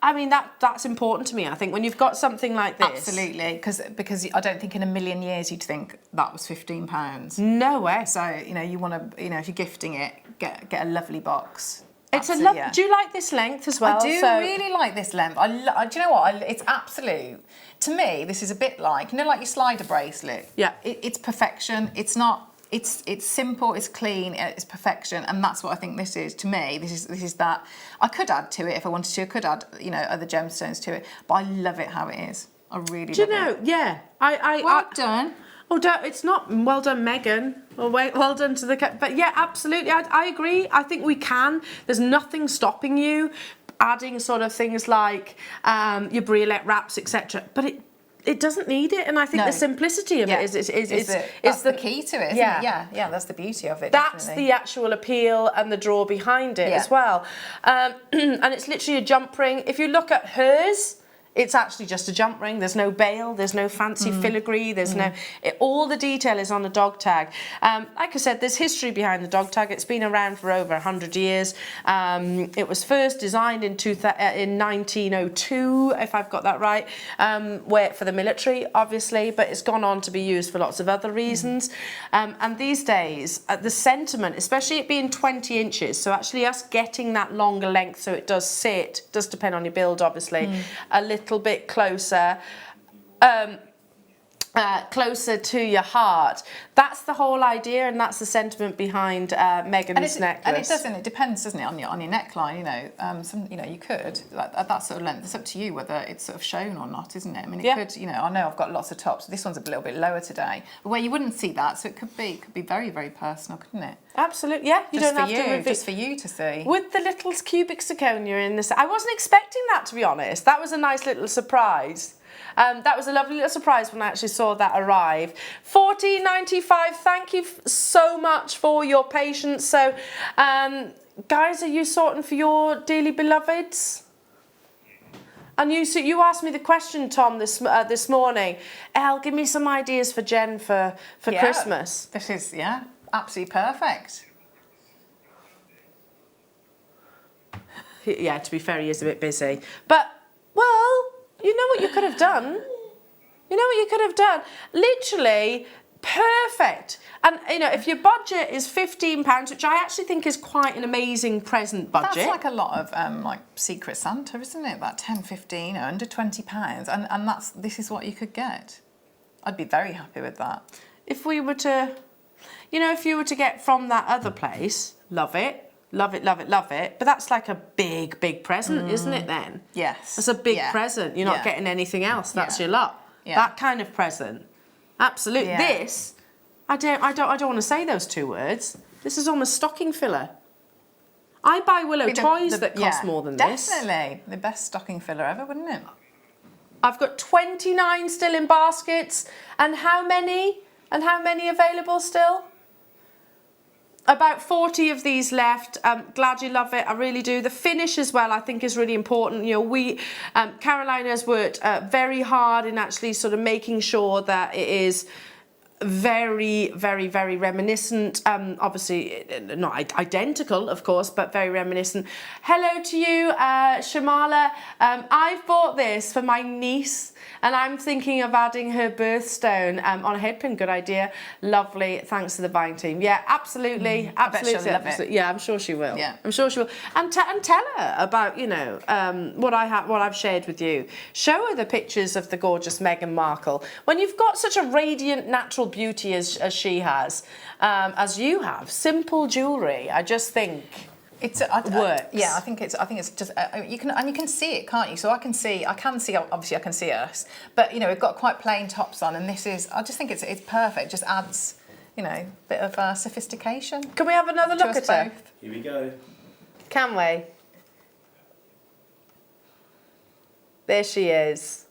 I mean, that's important to me. I think when you've got something like this, absolutely, because I don't think in a million years you'd think that was £15. No way. So you want to, if you're gifting it, get a lovely box. It's a love. Do you like this length as well? I do really like this length. Do you know what? It's absolute. To me, this is a bit like like your slider bracelet. Yeah. It's perfection. It's not. It's simple, it's clean, it's perfection, and that's what I think this is. To me, this is that. I could add to it if I wanted to. I could add, other gemstones to it, but I love it how it is. I really love it. Do you know? Yeah, Well done. Oh, it's not well done, Megan. Or well done to the. But yeah, absolutely, I agree. I think we can. There's nothing stopping you adding sort of things like your briolette wraps, etc. But it doesn't need it, and I think the simplicity of it is the key to it, isn't it? Yeah, that's the beauty of it. That's definitely. the actual appeal and the draw behind it as well. And it's literally a jump ring. If you look at hers, it's actually just a jump ring. There's no bail, there's no fancy filigree, there's all the detail is on the dog tag. Like I said, there's history behind the dog tag. It's been around for over 100 years. It was first designed in 1902, if I've got that right, for the military, obviously, but it's gone on to be used for lots of other reasons. And these days, the sentiment, especially it being 20 inches, so actually us getting that longer length so it does sit, does depend on your build, obviously, a little bit closer closer to your heart. That's the whole idea, and that's the sentiment behind Meghan's necklace. And it doesn't. It depends, doesn't it, on your neckline? You could at that sort of length. It's up to you whether it's sort of shown or not, isn't it? I mean, it could. I know I've got lots of tops. This one's a little bit lower today, but where you wouldn't see that, so it could be very, very personal, couldn't it? Absolutely, yeah. You don't have to reveal. Just for you to see. With the little cubic zirconia in this, I wasn't expecting that, to be honest. That was a nice little surprise. That was a lovely little surprise when I actually saw that arrive. $14.95. Thank you so much for your patience. So, guys, are you sorting for your dearly beloveds? And you asked me the question, Tom, this morning. Elle, give me some ideas for Jen for Christmas. This is absolutely perfect. Yeah, to be fair, he is a bit busy, but well. You know what you could have done? You know what you could have done? Literally perfect. And you know, if your budget is £15, which I actually think is quite an amazing present budget. That's like a lot of like Secret Santa, isn't it? About 10, 15, or under £20, and this is what you could get. I'd be very happy with that. If we were to, you know, if you were to get from that other place, love it. Love it, love it, love it. But that's like a big, big present, isn't it then? Yes. That's a big present. You're not getting anything else. That's your lot. Yeah. That kind of present. Absolutely. Yeah. This, I don't want to say those two words. This is almost stocking filler. I buy Willow toys that cost more than this. Definitely. The best stocking filler ever, wouldn't it? I've got 29 still in baskets. And how many? And how many available still? About 40 of these left. Glad you love it. I really do. The finish as well, I think, is really important. You know, Caroline has worked very hard in actually sort of making sure that it is very, very, very reminiscent. Obviously, not identical, of course, but very reminiscent. Hello to you, Shamala. I've bought this for my niece, and I'm thinking of adding her birthstone on a headpin. Good idea. Lovely. Thanks to the buying team. Yeah, absolutely. Absolutely. she'll love it. Yeah, I'm sure she will. Yeah. I'm sure she will. And tell her about, you know, what I've shared with you. Show her the pictures of the gorgeous Meghan Markle. When you've got such a radiant, natural beauty as she has, as you have, simple jewellery, I just think It's works. Yeah, I think it's just you can see it, can't you? So I can see obviously I can see us, but you know we've got quite plain tops on, and I just think it's perfect. Just adds, you know, a bit of sophistication. Can we have another look at her? Both. Here we go. Can we? There she is.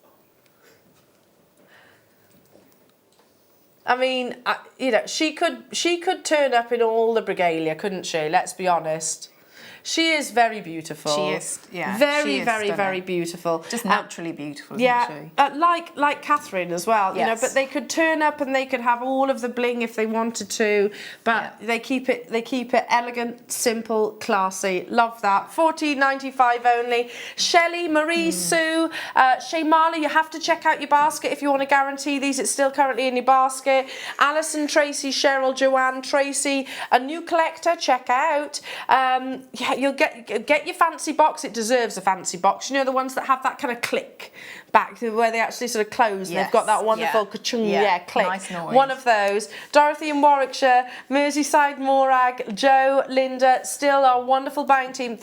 I mean, you know, she could turn up in all the regalia, couldn't she? Let's be honest. She is very beautiful. She is, yeah. Very, she is very, stunning. very beautiful. Just naturally beautiful, yeah, isn't she? like Catherine as well. You know, Yes. but they could turn up and they could have all of the bling if they wanted to. But they keep it elegant, simple, classy. Love that. $14.95 only. Shelley, Marie, Sue, Shaymala, you have to check out your basket if you want to guarantee these. It's still currently in your basket. Alison, Tracy, Cheryl, Joanne, Tracy, a new collector. Check out. Yeah, you'll get your fancy box. It deserves a fancy box. You know, the ones that have that kind of click back where they actually sort of close and they've got that wonderful ka-chung, click. Nice noise. One of those. Dorothy in Warwickshire, Merseyside, Morag, Joe, Linda, still our wonderful buying team,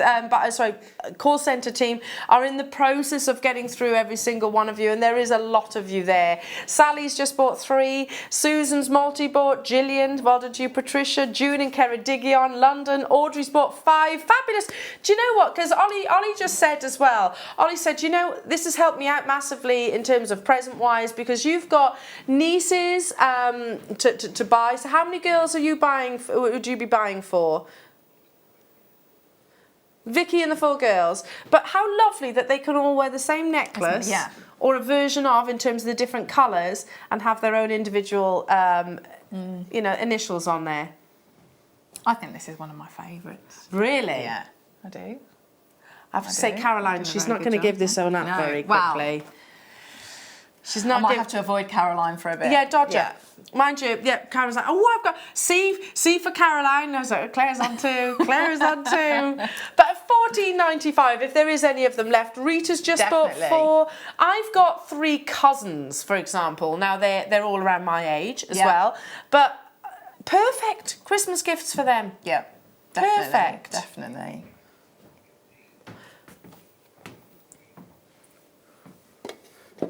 call centre team are in the process of getting through every single one of you, and there is a lot of you there. Sally's just bought 3, Susan's multi-bought, Gillian, well done to you, Patricia, June and Ceredigion, London, Audrey's bought 5, fabulous. Do you know what, because Ollie just said as well, Ollie said, you know, this has helped me out massively in terms of present-wise, because you've got nieces to buy. So how many girls are you buying? Would you be buying for? Vicky and the 4 girls. But how lovely that they can all wear the same necklace, or a version of, in terms of the different colours, and have their own individual, you know, initials on there. I think this is one of my favourites. Really? Yeah, I do. I have to say, Caroline, she's not going to give this one up very quickly. She's not. I might have to avoid Caroline for a bit. Yeah, dodge it. Mind you, Caroline's like, oh, I've got C for Caroline. I was like, Claire's on 2. Claire is on 2. But at $14.95, if there is any of them left, Rita's just bought 4. I've got 3 cousins, for example. Now they're all around my age as well, but perfect Christmas gifts for them. Yeah, definitely, perfect. Definitely.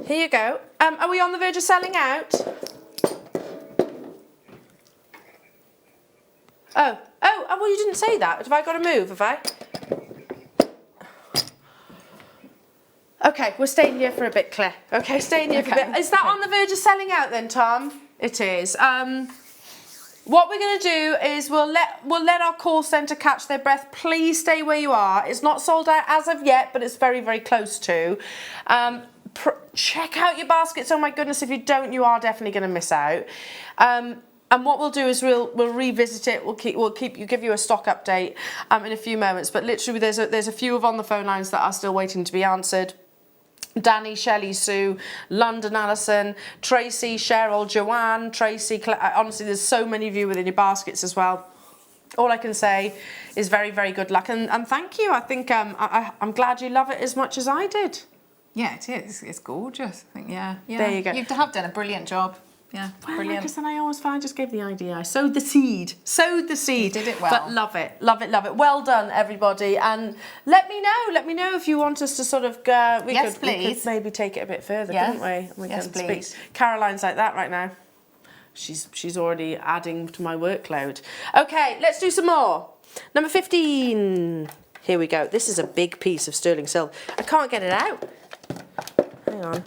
Here you go. Are we on the verge of selling out? Oh, well, you didn't say that. Have I got to move, have I? Okay, we're staying here for a bit, Claire. Okay, staying here for a bit. Is that on the verge of selling out then, Tom? It is. What we're going to do is we'll let our call centre catch their breath. Please stay where you are. It's not sold out as of yet, but it's very, very close to. Check out your baskets. Oh my goodness, if you don't, you are definitely going to miss out. And what we'll do is we'll revisit it. We'll give you a stock update in a few moments. But literally, there's a few on the phone lines that are still waiting to be answered. Danny, Shelley, Sue, London, Alison, Tracy, Cheryl, Joanne, Tracy. Honestly, there's so many of you within your baskets as well. All I can say is very, very good luck, and thank you. I think I'm glad you love it as much as I did. Yeah, it is. It's gorgeous. I think, yeah. There you go. You have done a brilliant job. Yeah, Well, brilliant. like I said, I always find I just gave the idea. I sowed the seed. Sowed the seed. You did it well. But love it, love it, love it. Well done, everybody. And let me know if you want us to sort of go. We could maybe take it a bit further, couldn't we? We Yes, can please. Speak. Caroline's like that right now. She's already adding to my workload. Okay, let's do some more. Number 15. Here we go. This is a big piece of sterling silver. I can't get it out. Hang on.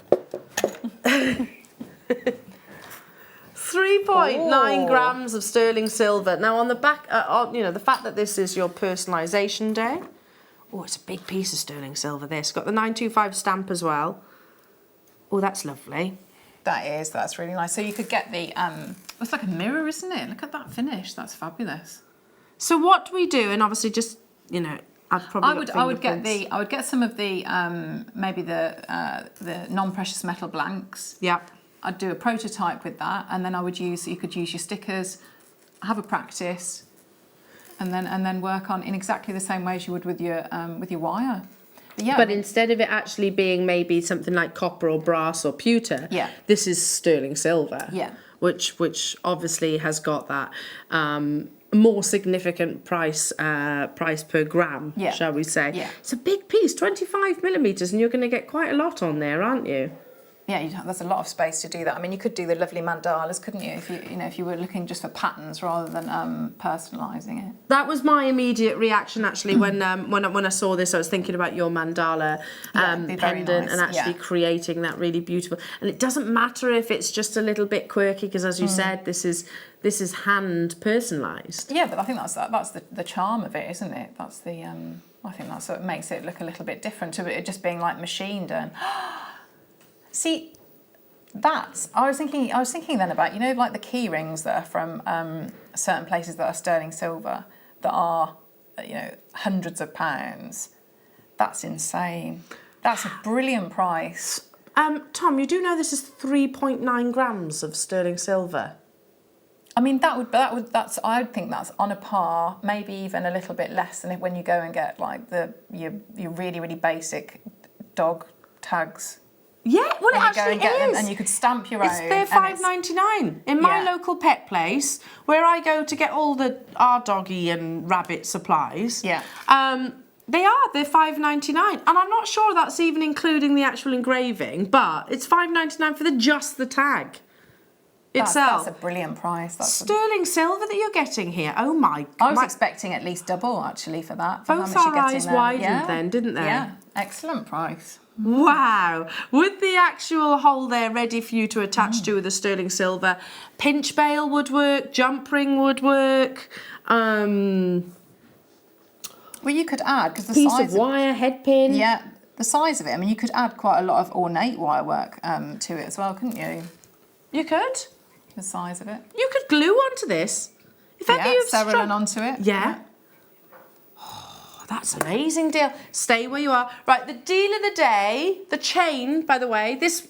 3.9 grams of sterling silver. Now on the back, you know, the fact that this is your personalisation day. Oh, it's a big piece of sterling silver. This got the 925 stamp as well. Oh, that's lovely. That's really nice. So you could get the, it's like a mirror, isn't it? Look at that finish. That's fabulous. So what do we do? And obviously, just I would get some of the maybe the non-precious metal blanks. Yeah. I'd do a prototype with that, and then you could use your stickers, have a practice, and then work on in exactly the same way as you would with your wire. Yeah, but instead of it actually being maybe something like copper or brass or pewter, this is sterling silver. Yeah. Which obviously has got that more significant price per gram, shall we say? Yeah. It's a big piece, 25 millimeters, and you're going to get quite a lot on there, aren't you? Yeah, there's a lot of space to do that. I mean, you could do the lovely mandalas, couldn't you? If you were looking just for patterns rather than personalising it. That was my immediate reaction actually when I saw this. I was thinking about your mandala pendant and actually creating that really beautiful. And it doesn't matter if it's just a little bit quirky, because as you said, this is hand personalised. Yeah, but I think that's the charm of it, isn't it? That's the I think that's what makes it look a little bit different to it just being like machine done. See, I was thinking then about, you know, like the key rings that are from certain places that are sterling silver that are, you know, hundreds of pounds. That's insane. That's a brilliant price. Tom, you do know this is 3.9 grams of sterling silver. I mean, I'd think that's on a par, maybe even a little bit less than when you go and get like your really, really basic dog tags. Yeah, well, it actually is. And you could stamp your own. They're $5.99 in my local pet place, where I go to get all our doggy and rabbit supplies. Yeah. They're $5.99, and I'm not sure that's even including the actual engraving, but it's $5.99 for just the tag itself. That's a brilliant price. That's sterling silver that you're getting here. Oh my God! I was expecting at least double actually for that. Both our eyes widened then, didn't they? Yeah, excellent price. Wow, with the actual hole there ready for you to attach to with the sterling silver. Pinch bail would work, jump ring would work. Well, you could add, because the piece size of wire, head pin. Yeah, the size of it. I mean, you could add quite a lot of ornate wire work to it as well, couldn't you? You could. The size of it. You could glue onto this. If ever you've Cerulean onto it. Yeah. That's an amazing deal. Stay where you are. Right, the deal of the day, the chain, by the way, this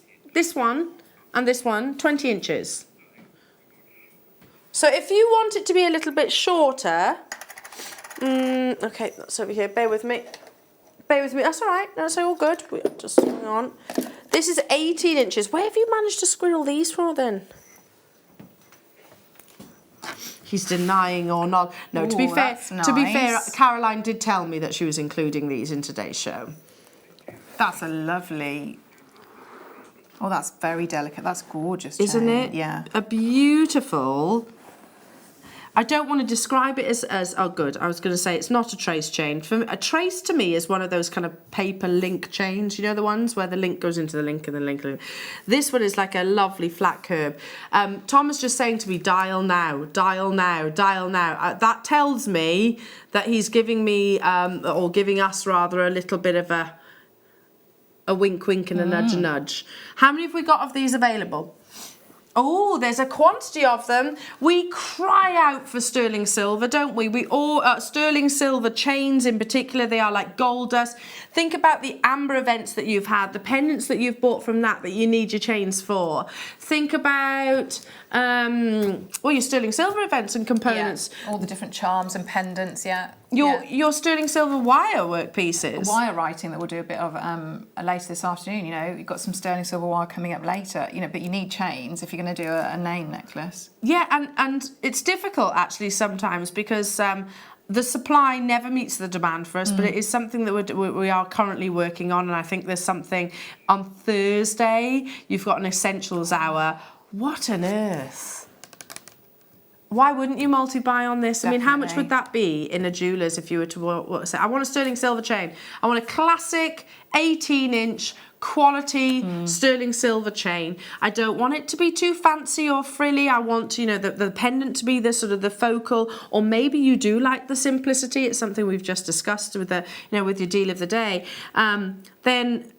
one and this one, 20 inches. So if you want it to be a little bit shorter, okay, that's over here, bear with me. Bear with me, that's all right, that's all good. Just hang on. This is 18 inches. Where have you managed to squirrel these for then? He's denying or not. No, to be fair, Caroline did tell me that she was including these in today's show. That's a lovely. Oh, that's very delicate. That's gorgeous, isn't it? Yeah. A beautiful. I don't want to describe it as oh good. I was going to say it's not a trace chain. A trace to me is one of those kind of paper link chains. You know, the ones where the link goes into the link and the link. This one is like a lovely flat curve. Tom is just saying to me, dial now, dial now, dial now. That tells me that he's giving me, or giving us rather, a little bit of a wink wink and a nudge nudge. How many have we got of these available? Oh, there's a quantity of them. We cry out for sterling silver, don't we? We all, sterling silver chains in particular, they are like gold dust. Think about the amber events that you've had, the pendants that you've bought from that you need your chains for. Think about, your sterling silver events and components. Yeah. All the different charms and pendants, Your sterling silver wire work pieces. Wire writing that we'll do a bit of later this afternoon, you know. You've got some sterling silver wire coming up later, you know, but you need chains if you're going to do a name necklace. Yeah, and it's difficult actually sometimes because the supply never meets the demand for us, but it is something that we are currently working on, and I think there's something on Thursday. You've got an essentials hour. What on earth? Why wouldn't you multi-buy on this? Definitely. I mean, how much would that be in a jeweller's if you were to say, I want a sterling silver chain. I want a classic 18-inch quality sterling silver chain. I don't want it to be too fancy or frilly. I want, you know, the pendant to be the sort of the focal, or maybe you do like the simplicity. It's something we've just discussed with the, you know, with your deal of the day. Then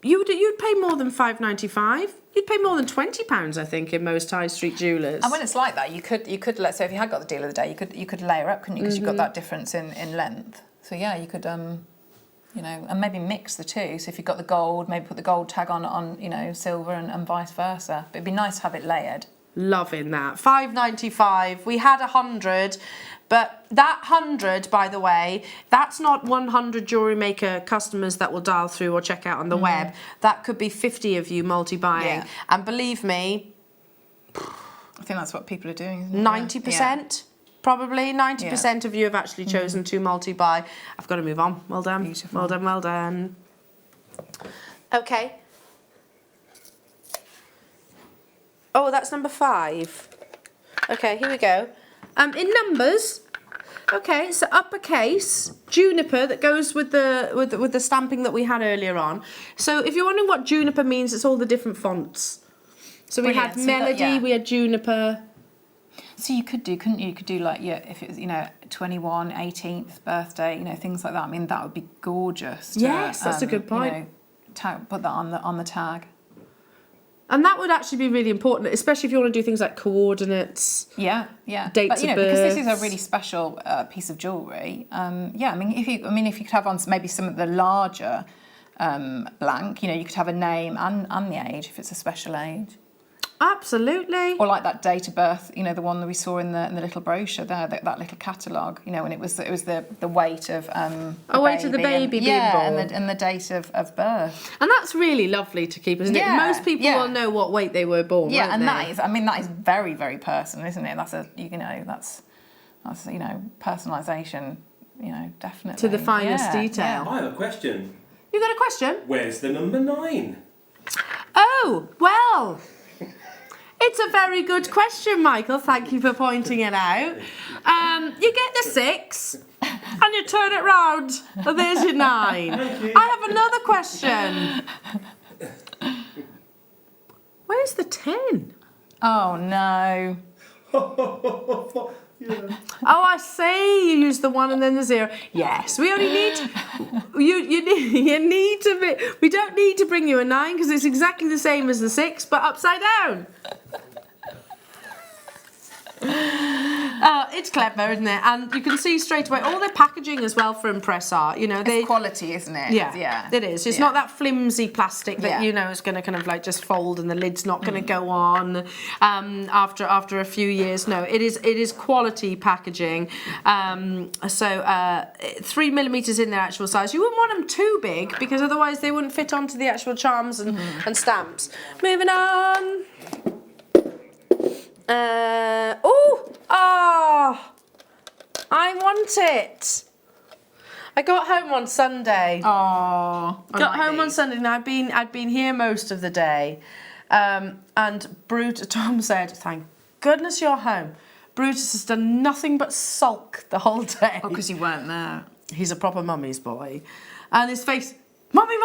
you'd pay more than £5.95. You'd pay more than £20, I think, in most high street jewellers. And when it's like that, you could let's say if you had got the deal of the day, you could layer up, couldn't you? Because you've got that difference in length. So yeah, you could you know, and maybe mix the two. So if you've got the gold, maybe put the gold tag on you know, silver and vice versa. But it'd be nice to have it layered. Loving that. £5.95. We had 100. But that 100, by the way, that's not 100 Jewellery Maker customers that will dial through or check out on the web. That could be 50 of you multi-buying. Yeah. And believe me, I think that's what people are doing. 90%, probably 90% of you have actually chosen to multi-buy. I've got to move on. Well done. Beautiful. Well done, well done. Okay. Oh, that's number 5. Okay, here we go. In numbers, okay, so uppercase, juniper, that goes with the stamping that we had earlier on. So if you're wondering what juniper means, it's all the different fonts. So we had melody, we had juniper. So you could do, couldn't you? You could do like, if it was, you know, 21, 18th birthday, you know, things like that. I mean, that would be gorgeous. Yes, that's a good point. You know, put that on the tag. And that would actually be really important, especially if you want to do things like coordinates. Yeah. Dates of birth. Because this is a really special piece of jewellery. I mean, if you could have on maybe some of the larger blank, you know, you could have a name and the age if it's a special age. Absolutely. Or like that date of birth, you know, the one that we saw in the little brochure there, that little catalogue, you know, and it was the weight of weight of the baby being born. and the date of birth. And that's really lovely to keep, isn't it? Most people will know what weight they were born. Yeah, and won't they? that is very, very personal, isn't it? That's you know, personalisation, you know, definitely. To the finest detail. I have a question. You got a question? Where's the number 9? Oh, well, it's a very good question, Michael. Thank you for pointing it out. You get the 6 and you turn it round. And there's your 9. I have another question. Where's the 10? Oh, no. Yeah. Oh, I see. You use the 1 and then the 0. Yes, we only need you need to be. We don't need to bring you a 9 because it's exactly the same as the 6, but upside down. It's clever, isn't it? And you can see straight away all their packaging as well for Impress Art. You know, it's quality, isn't it? Yeah, it is. It's not that flimsy plastic that you know is going to kind of like just fold and the lid's not going to go on after a few years. No, it is quality packaging. 3mm in their actual size. You wouldn't want them too big because otherwise they wouldn't fit onto the actual charms and stamps. Moving on. I want it. I got home on Sunday. Oh, got home on Sunday, and I'd been here most of the day. And Tom said, "Thank goodness you're home." Brutus has done nothing but sulk the whole day. Oh, because you weren't there. He's a proper mummy's boy, and his face. Mummy.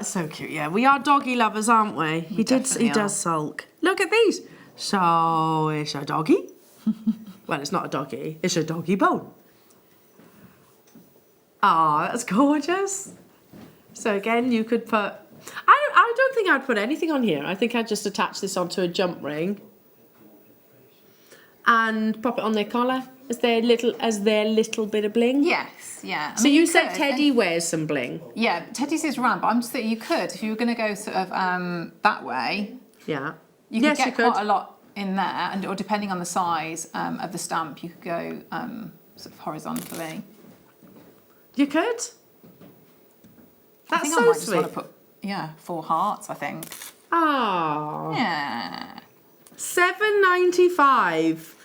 So cute, yeah. We are doggy lovers, aren't we? He does sulk. Look at these. So it's a doggy. Well, it's not a doggy. It's a doggy bone. Oh, that's gorgeous. So again, you could put. I don't think I'd put anything on here. I think I'd just attach this onto a jump ring and pop it on their collar as their little bit of bling. Yes, yeah. So you said Teddy wears some bling. Yeah, Teddy's is round, but I'm just thinking you could, if you were going to go sort of that way. Yeah. You could get quite a lot in there, or depending on the size of the stamp, you could go sort of horizontally. You could. I think I might just want to put 4 hearts. I think. Oh. Yeah. $7.95.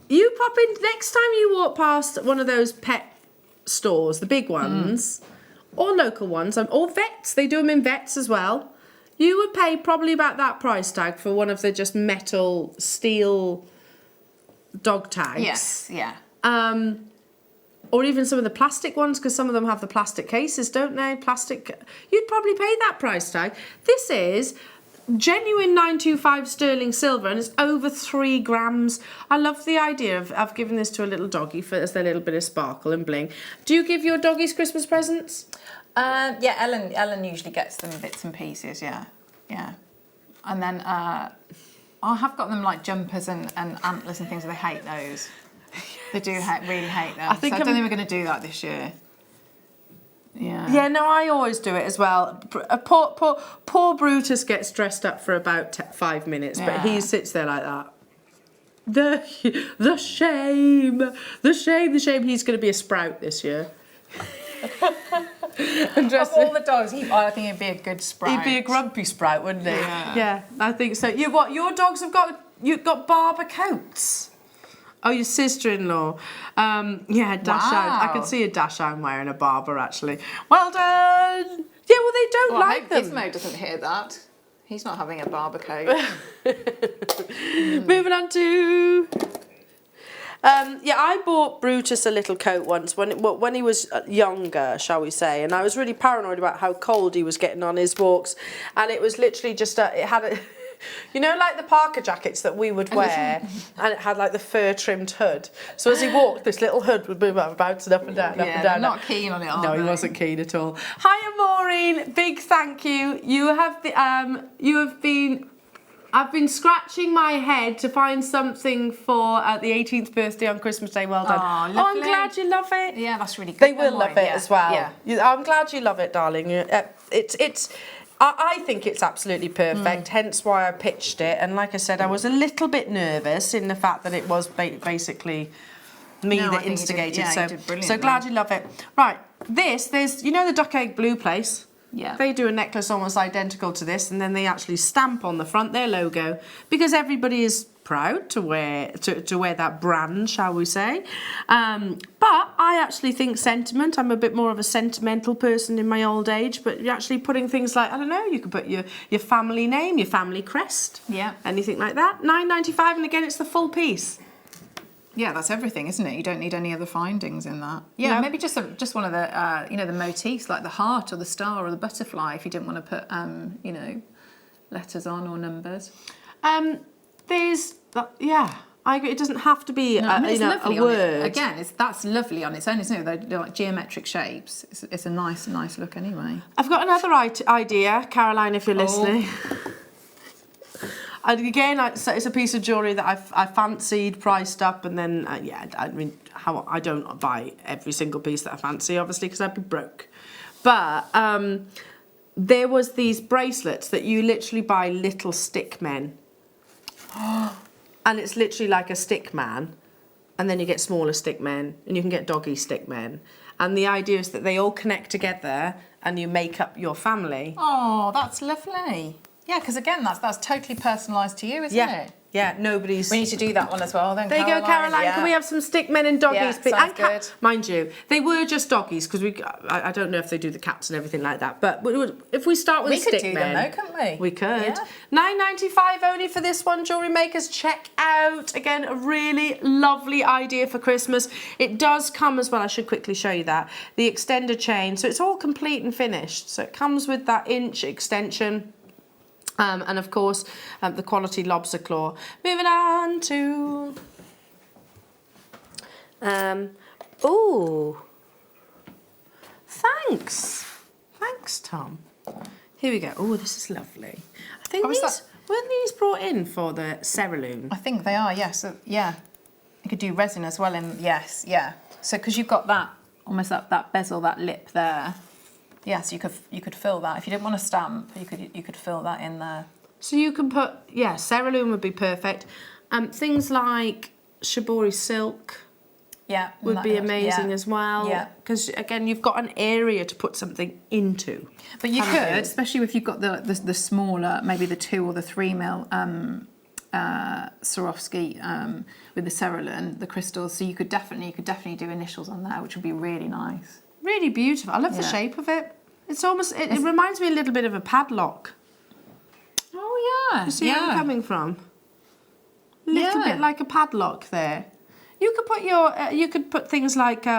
You pop in next time you walk past one of those pet stores, the big ones, or local ones, or vets. They do them in vets as well. You would pay probably about that price tag for one of the just metal steel dog tags. Yes. Yeah. Or even some of the plastic ones, because some of them have the plastic cases, don't they? Plastic. You'd probably pay that price tag. This is genuine 925 sterling silver, and it's over 3 grams. I love the idea of giving this to a little doggy as their little bit of sparkle and bling. Do you give your doggies Christmas presents? Yeah, Ellen usually gets them bits and pieces. Yeah. And then I have got them like jumpers and antlers and things, and they hate those. They do really hate them. I don't think we're going to do that this year. Yeah. Yeah, no, I always do it as well. Poor Brutus gets dressed up for about 5 minutes, but he sits there like that. The shame. He's going to be a sprout this year. Of all the dogs, I think he'd be a good sprout. He'd be a grumpy sprout, wouldn't he? Yeah, I think so. Your dogs have got barber coats. Oh, your sister-in-law. Yeah, Dashound. I can see a Dashound wearing a barber, actually. Well done. Yeah, well, they don't like them. Gizmo doesn't hear that. He's not having a barber coat. Moving on to... I bought Brutus a little coat once when he was younger, shall we say, and I was really paranoid about how cold he was getting on his walks, and it was literally just it had a... You know, like the Parker jackets that we would wear, and it had like the fur-trimmed hood. So as he walked, this little hood would move up, bouncing up and down, up and down. Not keen on it, are No, they? he wasn't keen at all. Hiya, Maureen. Big thank you. I've been scratching my head to find something for the 18th birthday on Christmas Day. Well done. Oh, I'm glad you love it. Yeah, that's really good. They will love it as well. Yeah. I'm glad you love it, darling. I think it's absolutely perfect, hence why I pitched it. And like I said, I was a little bit nervous in the fact that it was basically me that instigated. So glad you love it. Right, there's the duck egg blue place. Yeah. They do a necklace almost identical to this, and then they actually stamp on the front their logo, because everybody is proud to wear that brand, shall we say. But I actually think sentiment. I'm a bit more of a sentimental person in my old age, but you're actually putting things like, I don't know, you could put your family name, your family crest, anything like that. $9.95, and again, it's the full piece. Yeah, that's everything, isn't it? You don't need any other findings in that. Yeah, maybe just one of the the motifs, like the heart or the star or the butterfly, if you didn't want to put letters on or numbers. I agree. It doesn't have to be a word. Again, that's lovely on its own, isn't it? They're like geometric shapes. It's a nice look anyway. I've got another idea, Caroline, if you're listening. And again, it's a piece of jewellery that I fancied, priced up, and then I don't buy every single piece that I fancy, obviously, because I'd be broke. But there was these bracelets that you literally buy little stick men. And it's literally like a stick man, and then you get smaller stick men, and you can get doggy stick men. And the idea is that they all connect together, and you make up your family. Oh, that's lovely. Yeah, because again, that's totally personalised to you, isn't it? Yeah, nobody's... We need to do that one as well then, There you go, Caroline. Can we have some stick men and doggies? Yeah, sounds good. Mind you, they were just doggies, because I don't know if they do the cats and everything like that, but if we start with stick men... We could do them though, couldn't we? We could. Yeah. $9.95 only for this one, Jewellery Makers. Check out, again, a really lovely idea for Christmas. It does come as well, I should quickly show you that, the extender chain, so it's all complete and finished. So it comes with that inch extension. And of course, the quality lobster claw. Moving on to... Ooh. Thanks, Tom. Here we go. Oh, this is lovely. I think Oh, is these, weren't these brought in for the cerulean? I think they are, yes. So, yeah. You could do resin as well, and yes, yeah. So because you've got that, almost that bezel, that lip there. Yes, you could fill that. If you didn't want to stamp, you could fill that in there. So you can put, yeah, cerulean would be perfect. Things like shibori silk would be amazing as well. Yeah. Because again, you've got an area to put something into. But you could, especially if you've got the smaller, maybe the 2 or the 3 mil Swarovski with the cerulean, the crystals. So you could definitely do initials on there, which would be really nice. Really beautiful. I love the shape of it. It's almost, it reminds me a little bit of a padlock. Oh yeah. You see where I'm coming from? A little bit like a padlock there. You could put you could put things like you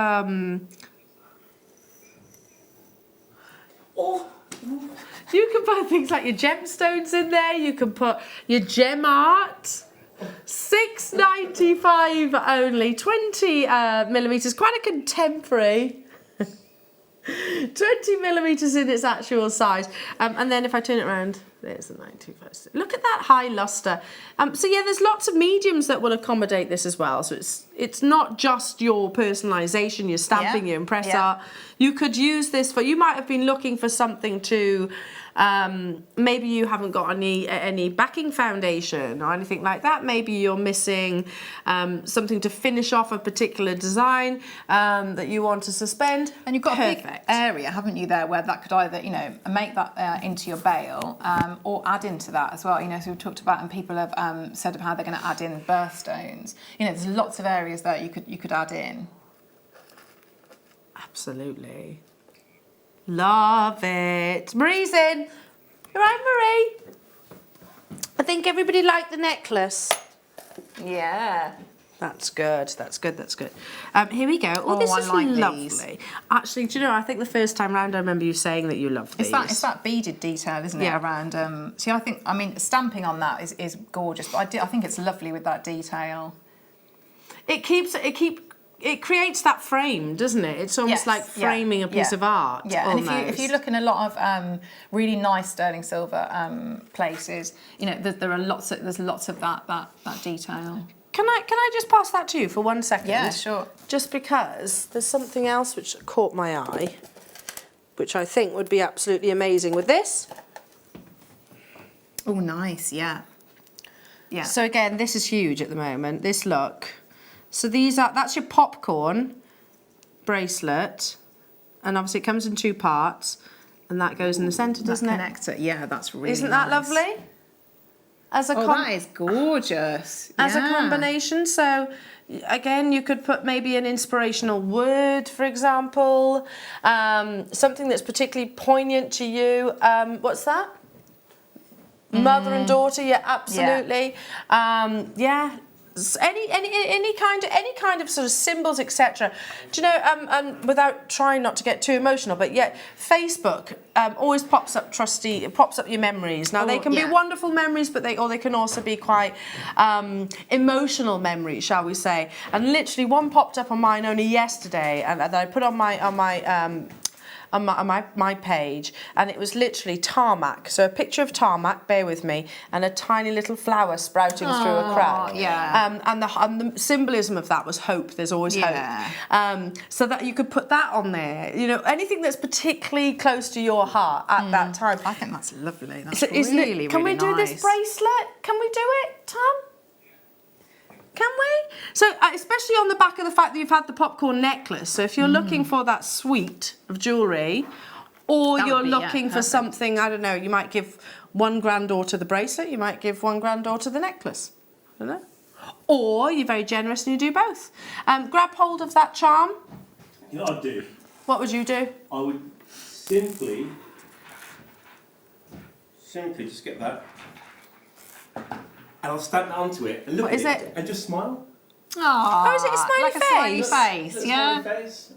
could put things like your gemstones in there. You can put your gem art. $6.95 only, 20 millimeters. Quite a contemporary. 20 millimeters in its actual size, and then if I turn it around, there's the 925. Look at that high luster. So yeah, there's lots of mediums that will accommodate this as well. So it's not just your personalisation, your stamping, your impress art. You could use this for. You might have been looking for something to. Maybe you haven't got any backing foundation or anything like that. Maybe you're missing something to finish off a particular design that you want to suspend. And you've got a big area, haven't you, there, where that could either, you know, make that into your bail or add into that as well. You know, so we've talked about, and people have said of how they're going to add in birthstones. You know, there's lots of areas that you could add in. Absolutely. Love it. Marie's in. All right, Marie. I think everybody liked the necklace. Yeah. That's good. That's good. That's good. Here we go. Oh, this is like lovely. These. Actually, do you know? I think the first time round, I remember you saying that you loved these. It's that beaded detail, isn't it? Around. See, I mean, stamping on that is gorgeous. But I think it's lovely with that detail. It creates that frame, doesn't it? It's almost like framing a piece of art. Yeah, almost. And if you look in a lot of really nice sterling silver places, you know, there's lots of that detail. Can I just pass that to you for 1 second? Yeah, sure. Just because there's something else which caught my eye, which I think would be absolutely amazing with this. Oh, nice, yeah. Yeah. So again, this is huge at the moment, this look. So that's your popcorn bracelet, and obviously it comes in 2 parts, and that goes in the centre, doesn't it? Connector, yeah, that's really Isn't that nice. lovely? That is gorgeous. As a combination, so again, you could put maybe an inspirational word, for example, something that's particularly poignant to you. What's that? Mother and daughter, yeah, absolutely. Yeah. Any kind of sort of symbols, etc. Do you know? And without trying not to get too emotional, but yet Facebook always pops up your memories. Now they can be wonderful memories, but they can also be quite emotional memories, shall we say? And literally one popped up on mine only yesterday, and that I put on my page, and it was literally tarmac. So a picture of tarmac, bear with me, and a tiny little flower sprouting through a crack. Yeah. And the symbolism of that was hope. There's always hope. So that you could put that on there. You know, anything that's particularly close to your heart at that time. I think that's lovely. That's So really, can we really do nice. this bracelet? Can we do it, Tom? Can we? So, especially on the back of the fact that you've had the popcorn necklace. So, if you're looking for that suite of jewellery, or you're looking for something, I don't know, you might give one granddaughter the bracelet, you might give one granddaughter the necklace. I don't know. Or you're very generous and you do both. Grab hold of that charm. You know what I'd do? What would you do? I would simply just get that. And I'll stamp that onto it and look at it and just smile. Oh, is it a smiley like face? A smiley face, yeah. Smiley face.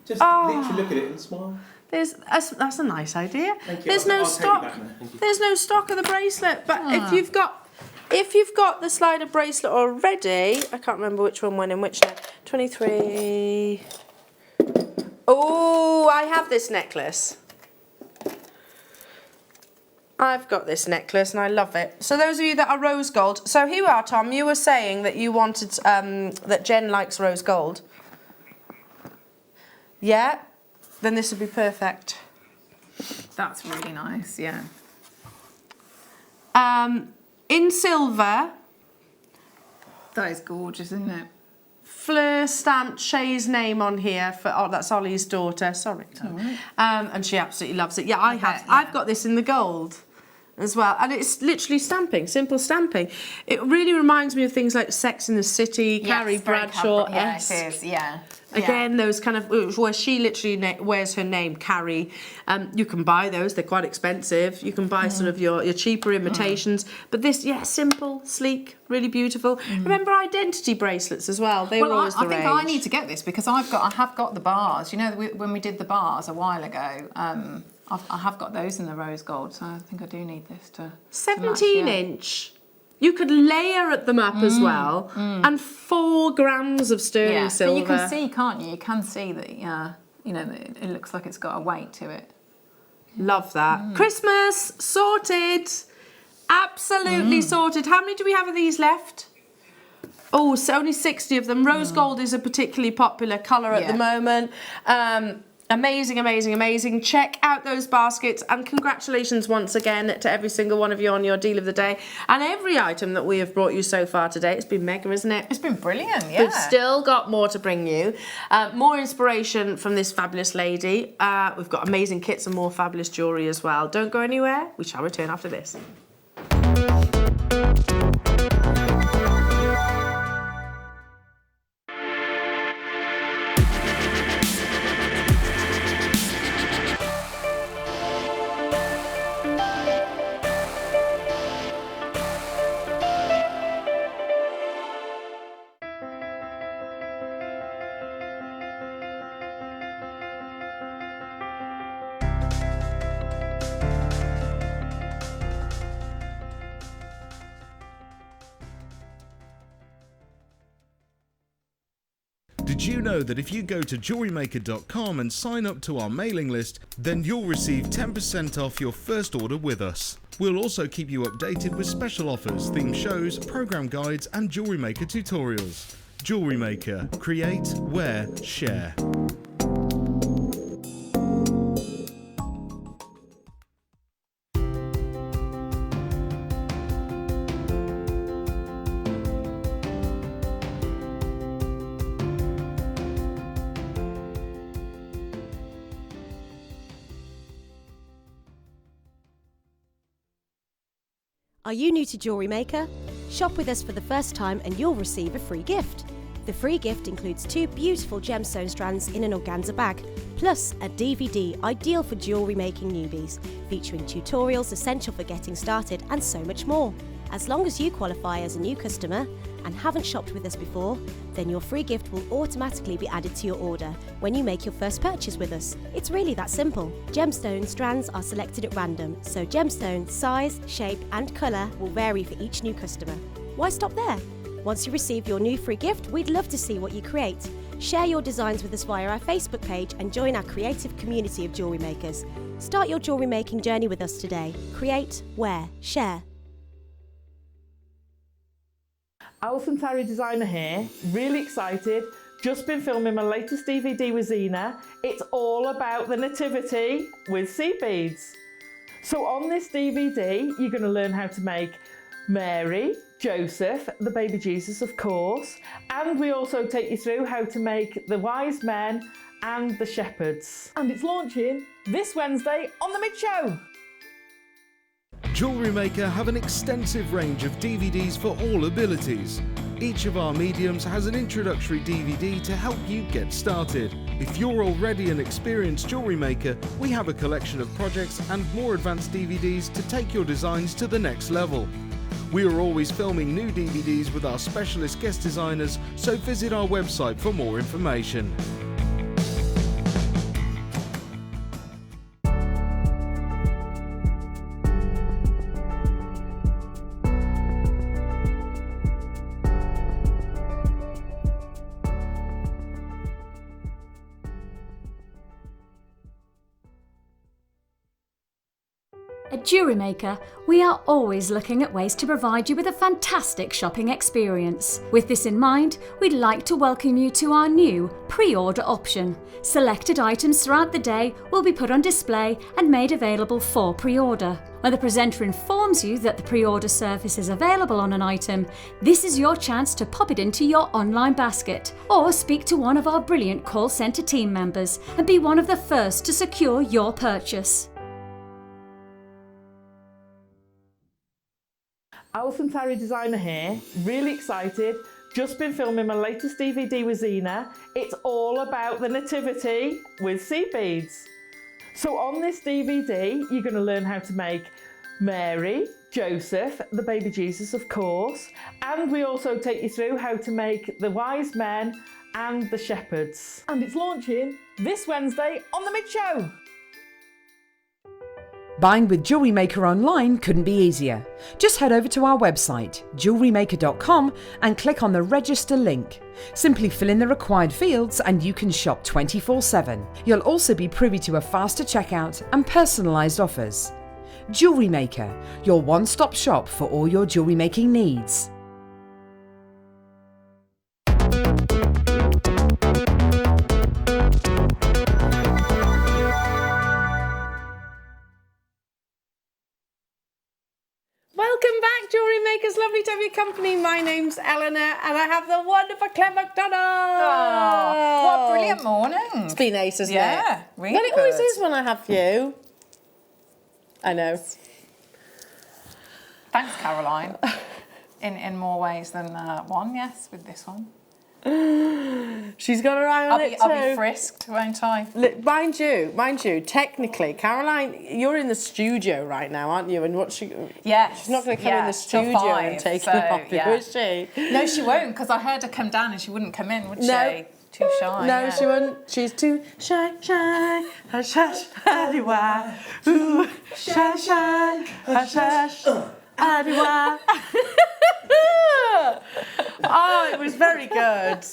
Just literally look at it and smile. That's a nice idea. Thank you. There's no I'll stock. take it back now. Thank you. There's no stock of the bracelet. But if you've got the slider bracelet already, I can't remember which one went in which now. 23. Oh, I have this necklace. I've got this necklace and I love it. So those of you that are rose gold, so here we are, Tom, you were saying that you wanted, that Jen likes rose gold. Yeah, then this would be perfect. That's really nice, yeah. In silver. That is gorgeous, isn't it? Fleur stamped Shay's name on here for, oh, that's Ollie's daughter, sorry. Right. And she absolutely loves it. Yeah, I've got this in the gold as well. And it's literally stamping, simple stamping. It really reminds me of things like Sex in the City, Carrie Bradshaw. Yeah, it is, yeah. Again, those kind of, where she literally wears her name, Carrie. You can buy those, they're quite expensive. You can buy sort of your cheaper imitations. But this, yeah, simple, sleek, really beautiful. Remember identity bracelets as well? They were always the rage. I think I need to get this because I have got the bars. You know, when we did the bars a while ago, I have got those in the rose gold, so I think I do need this to 17-inch. You could layer them up as well, and 4 grams of sterling silver. But you can see, can't you? You can see that, you know, it looks like it's got a weight to it. Love that. Christmas, sorted. Absolutely sorted. How many do we have of these left? Oh, so only 60 of them. Rose gold is a particularly popular colour at the moment. Amazing, amazing, amazing. Check out those baskets, and congratulations once again to every single one of you on your deal of the day. And every item that we have brought you so far today. It's been mega, isn't it? It's been brilliant, yeah. We've still got more to bring you. More inspiration from this fabulous lady. We've got amazing kits and more fabulous jewellery as well. Don't go anywhere. We shall return after this. Did you know that if you go to JewelleryMaker.com and sign up to our mailing list, then you'll receive 10% off your first order with us. We'll also keep you updated with special offers, theme shows, program guides and Jewellery Maker tutorials. Jewellery Maker. Create, wear, share. Are you new to Jewellery Maker? Shop with us for the first time and you'll receive a free gift. The free gift includes 2 beautiful gemstone strands in an organza bag, plus a DVD ideal for jewellery making newbies, featuring tutorials essential for getting started and so much more. As long as you qualify as a new customer and haven't shopped with us before, then your free gift will automatically be added to your order when you make your first purchase with us. It's really that simple. Gemstone strands are selected at random, so gemstone size, shape and colour will vary for each new customer. Why stop there? Once you receive your new free gift, we'd love to see what you create. Share your designs with us via our Facebook page and join our creative community of jewellery makers. Start your jewellery making journey with us today. Create, wear, share. Alison Terry designer here, really excited. Just been filming my latest DVD with Zena. It's all about the nativity with sea beads. So on this DVD, you're going to learn how to make Mary, Joseph, the baby Jesus of course, and we also take you through how to make the wise men and the shepherds. And it's launching this Wednesday on the Mid Show. Jewellery Maker have an extensive range of DVDs for all abilities. Each of our mediums has an introductory DVD to help you get started. If you're already an experienced jewellery maker, we have a collection of projects and more advanced DVDs to take your designs to the next level. We are always filming new DVDs with our specialist guest designers, so visit our website for more information. At At JewelleryMaker, we are always looking at ways to provide you with a fantastic shopping experience. With this in mind, we'd like to welcome you to our new pre-order option. Selected items throughout the day will be put on display and made available for pre-order. When the presenter informs you that the pre-order service is available on an item, this is your chance to pop it into your online basket or speak to one of our brilliant call centre team members and be one of the first to secure your purchase. Alison Terry designer here, really excited. Just been filming my latest DVD with Zena. It's all about the nativity with sea beads. So on this DVD, you're going to learn how to make Mary, Joseph, the baby Jesus of course, and we also take you through how to make the wise men and the shepherds. And it's launching this Wednesday on the mid-show. Buying with Jewellery Maker online couldn't be easier. Just head over to our website, jewellerymaker.com, and click on the register link. Simply fill in the required fields and you can shop 24/7. You'll also be privy to a faster checkout and personalised offers. Jewellery Maker, your one-stop shop for all your jewellery making needs. Welcome back, Jewellery Makers. Lovely to have your company. My name's Elena, and I have the wonderful Claire McDonald. Oh, what a brilliant morning. It's been ace, hasn't it? Yeah, really Well, it always good. is when I have you. I know. Thanks, Caroline. In more ways than one, yes, with this one. She's got her eye on it too. I'll be frisked, won't I? Look, mind you, technically, Caroline, you're in the studio right now, aren't you? And what she's not going to come in the till studio 5, and take so, it off you, yeah. is she? No, she won't, because I heard her come down and she wouldn't come in, would No. she? Too shy. No, yeah. she wouldn't. She's too shy, hush, hush, adiwa. Ooh, shy, hush, hush, adiwa. Oh, it was very good.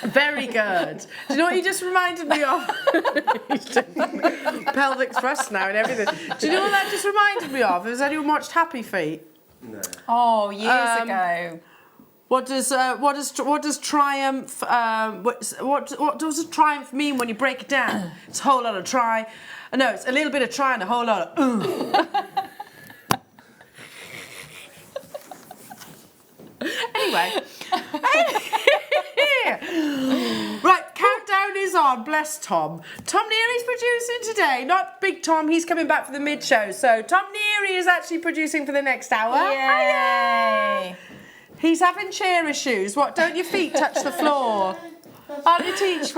Very good. Do you know what you just reminded me of? Pelvic thrust now and everything. Do you know what that just reminded me of? Has anyone watched Happy Feet? No. Oh, years ago. What does triumph what does a triumph mean when you break it down? It's a whole lot of try. No, it's a little bit of try and a whole lot of Anyway. Right, countdown is on. Bless Tom. Tom Neary's producing today. Not Big Tom, he's coming back for the mid-show. So Tom Neary is actually producing for the next hour. Yay! He's having chair issues. What, don't your feet touch the floor? Aren't you teach?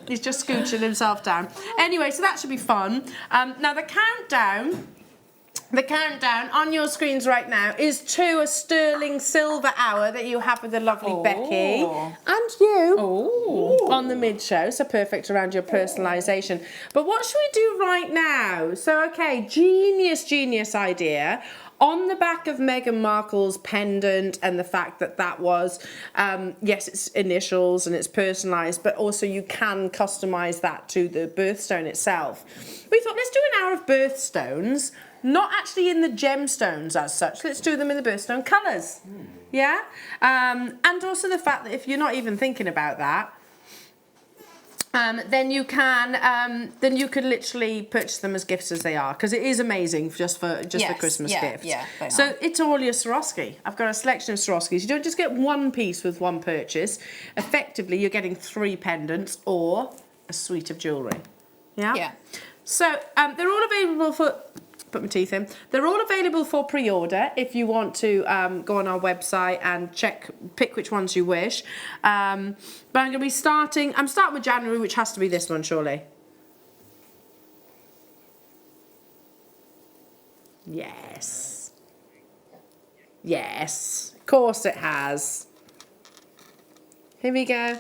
He's just scooching himself down. Anyway, so that should be fun. Now the countdown on your screens right now is to a sterling silver hour that you have with the lovely Becky and you on the mid-show, so perfect around your personalisation. But what should we do right now? So, okay, genius idea. On the back of Meghan Markle's pendant and the fact that that was, yes, it's initials and it's personalised, but also you can customise that to the birthstone itself. We thought, let's do an hour of birthstones. Not actually in the gemstones as such. Let's do them in the birthstone colours. Yeah? And also the fact that if you're not even thinking about that, then you could literally purchase them as gifts as they are, because it is amazing just for Christmas gifts. Yeah, so it's all your Swarovski. I've got a selection of Swarovskis. You don't just get one piece with one purchase. Effectively, you're getting 3 pendants or a suite of jewellery. Yeah? Yeah. So they're all available for... Put my teeth in. They're all available for pre-order if you want to go on our website and pick which ones you wish. But I'm going to be starting with January, which has to be this one, surely. Yes. Yes. Of course it has. Here we go.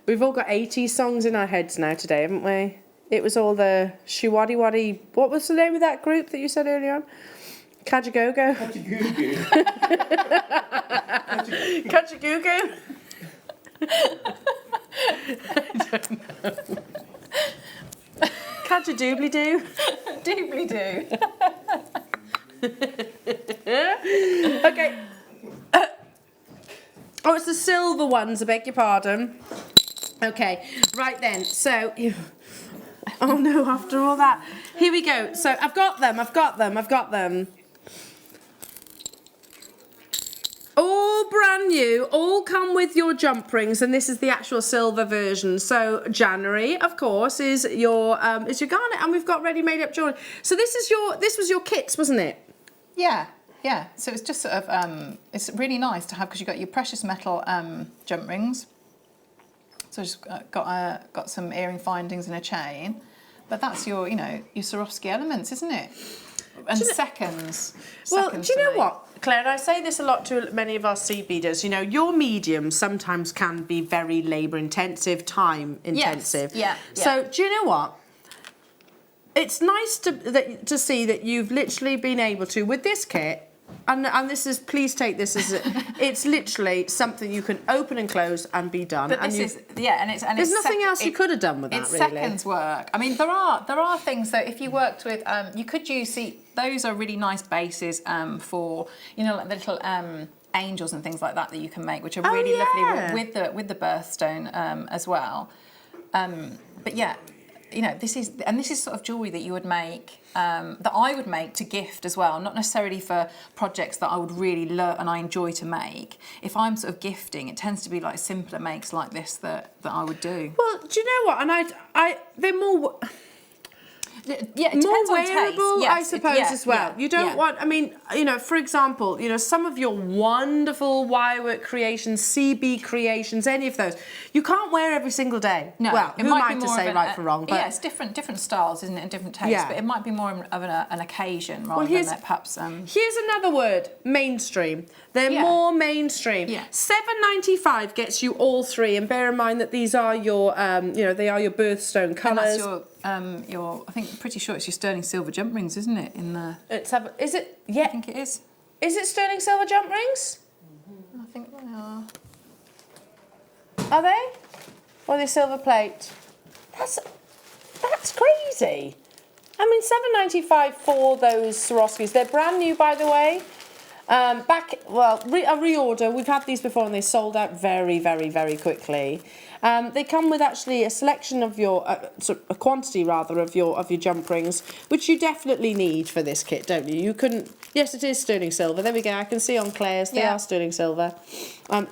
We've all got 80 songs in our heads now today, haven't we? It was all the Shiwadi Wadi. What was the name of that group that you said earlier on? Kajagogo. Kajagogo. I don't know. Can't you doobly-doo? Doobly-doo. Okay. Oh, it's the silver ones, I beg your pardon. Okay, right then, so... Oh no, after all that. Here we go. So I've got them. All brand new, all come with your jump rings, and this is the actual silver version. So January, of course, is your garnet, and we've got ready-made up jewellery. So this was your kits, wasn't it? Yeah. Yeah, so it's just sort of, it's really nice to have because you've got your precious metal jump rings. So I just got some earring findings and a chain. But that's your, you know, your Swarovski elements, isn't it? And seconds. Well, do you know what, Claire, and I say this a lot to many of our CBDers, you know, your medium sometimes can be very labour-intensive, time-intensive. Yes. Yeah. So do you know what? It's nice to see that you've literally been able to, with this kit, and this is, please take this as it's literally something you can open and close and be done. But this is, yeah, and there's nothing else you could have done with that, it's really. seconds work. I mean, there are things that if you worked with, you could use, those are really nice bases for, you know, like the little angels and things like that you can make, which are really lovely with the birthstone as well. But yeah, you know, this is sort of jewellery that you would make, that I would make to gift as well, not necessarily for projects that I would really love and I enjoy to make. If I'm sort of gifting, it tends to be like simpler makes like this that I would do. Well, do you know what? And they're more... Yeah, it more depends on taste. wearable, Yes, I suppose, as well. You don't want, I mean, you know, for example, you know, some of your wonderful wirework creations, CB creations, any of those, you can't wear every single day. No, well, it who might am be I to more say of right for wrong? But yeah, it's different styles, isn't it, and different tastes. Yeah. But it might be more of an occasion rather than perhaps. Here's another word: mainstream. They're more mainstream. Yeah. $7.95 gets you all three, and bear in mind that these are your, you know, they are your birthstone colours. And that's your, I think, pretty sure it's your sterling silver jump rings, isn't it? In the. Is it? Yeah. I think it is. Is it sterling silver jump rings? I think they are. Are they? Or are they silver plate? That's crazy. I mean, $7.95 for those Swarovskis. They're brand new, by the way. A reorder. We've had these before and they sold out very, very, very quickly. They come with actually a selection of your, a quantity rather of your jump rings, which you definitely need for this kit, don't you? You couldn't. Yes, it is sterling silver. There we go. I can see on Claire's they are sterling silver.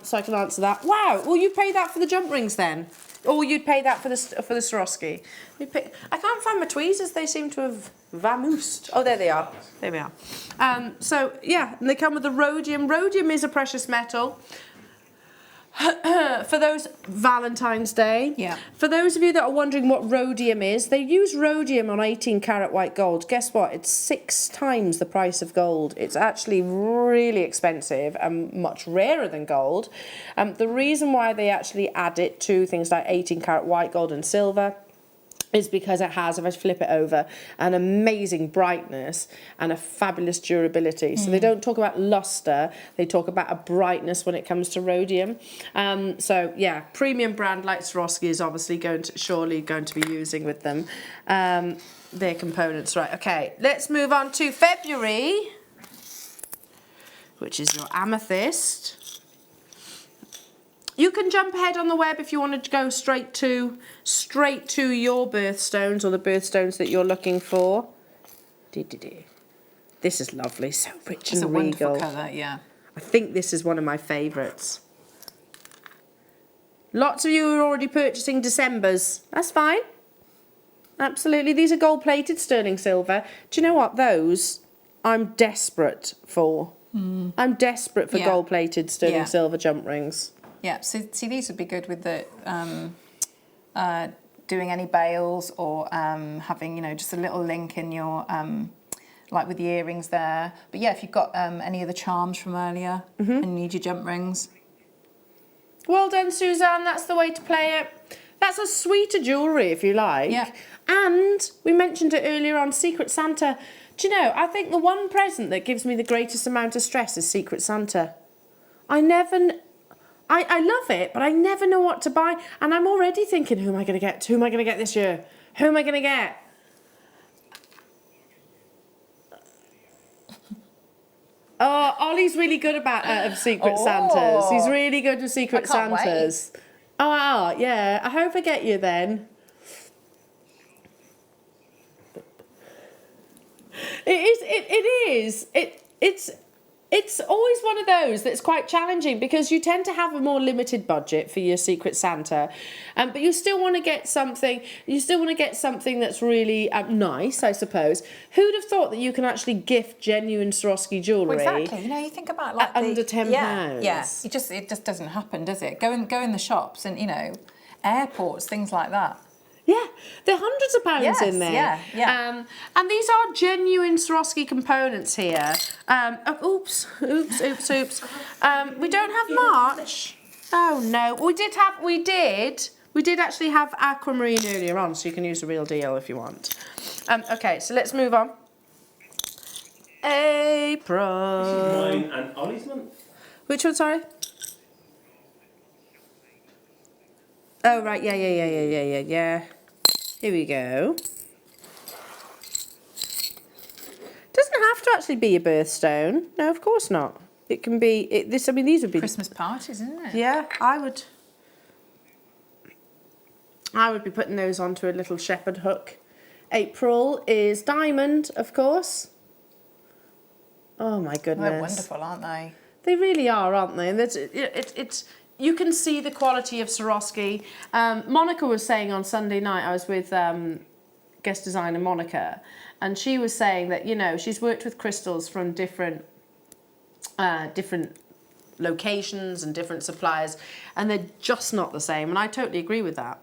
So I can answer that. Wow. Well, you pay that for the jump rings then, or you'd pay that for the Swarovski. I can't find my tweezers. They seem to have vamoosed. Oh, there they are. There we are. So yeah, and they come with the rhodium. Rhodium is a precious metal. For those Valentine's Day. Yeah. For those of you that are wondering what rhodium is, they use rhodium on 18 karat white gold. Guess what? It's 6 times the price of gold. It's actually really expensive and much rarer than gold. The reason why they actually add it to things like 18 karat white gold and silver is because it has, if I flip it over, an amazing brightness and a fabulous durability. So they don't talk about luster, they talk about a brightness when it comes to rhodium. So yeah, premium brand like Swarovski is obviously surely going to be using with them their components. Right, okay, let's move on to February, which is your amethyst. You can jump ahead on the web if you want to go straight to your birthstones or the birthstones that you're looking for. This is lovely, so rich and regal. It's a wonderful colour, yeah. I think this is one of my favourites. Lots of you are already purchasing Decembers. That's fine. Absolutely. These are gold-plated sterling silver. Do you know what? Those I'm desperate for. I'm desperate for gold-plated sterling silver jump rings. Yeah, so see, these would be good with the doing any bails or having, you know, just a little link in your, like with the earrings there. But yeah, if you've got any of the charms from earlier and you need your jump rings. Well done, Suzanne. That's the way to play it. That's a sweeter jewellery, if you like. Yeah. And we mentioned it earlier on Secret Santa. Do you know, I think the one present that gives me the greatest amount of stress is Secret Santa. I I love it, but I never know what to buy. And I'm already thinking, who am I going to get? Who am I going to get this year? Who am I going to get? Oh, Ollie's really good about Secret Santas. He's really good with Secret Santas. Wait. Oh, yeah. I hope I get you then. It's always one of those that's quite challenging because you tend to have a more limited budget for your Secret Santa, but you still want to get something. You still want to get something that's really nice, I suppose. Who'd have thought that you can actually gift genuine Swarovski jewellery? Well, exactly. You know, you think about like under £10. Yeah. It just doesn't happen, does it? Go in the shops and airports, things like that. Yeah, there are hundreds of pounds in there. Yeah. And these are genuine Swarovski components here. Oops. We don't have much. Oh no, we did actually have Aquamarine earlier on, so you can use the real deal if you want. Okay, so let's move on. April. This is mine and Ollie's month. Which one? Sorry. Oh, right, yeah. Here we go. Doesn't have to actually be a birthstone. No, of course not. It can be, these would be... Christmas parties, isn't it? Yeah, I would be putting those onto a little shepherd hook. April is diamond, of course. Oh, my goodness. They're wonderful, aren't they? They really are, aren't they? And it's you can see the quality of Swarovski. Monica was saying on Sunday night, I was with guest designer Monica, and she was saying that, she's worked with crystals from different locations and different suppliers, and they're just not the same. And I totally agree with that.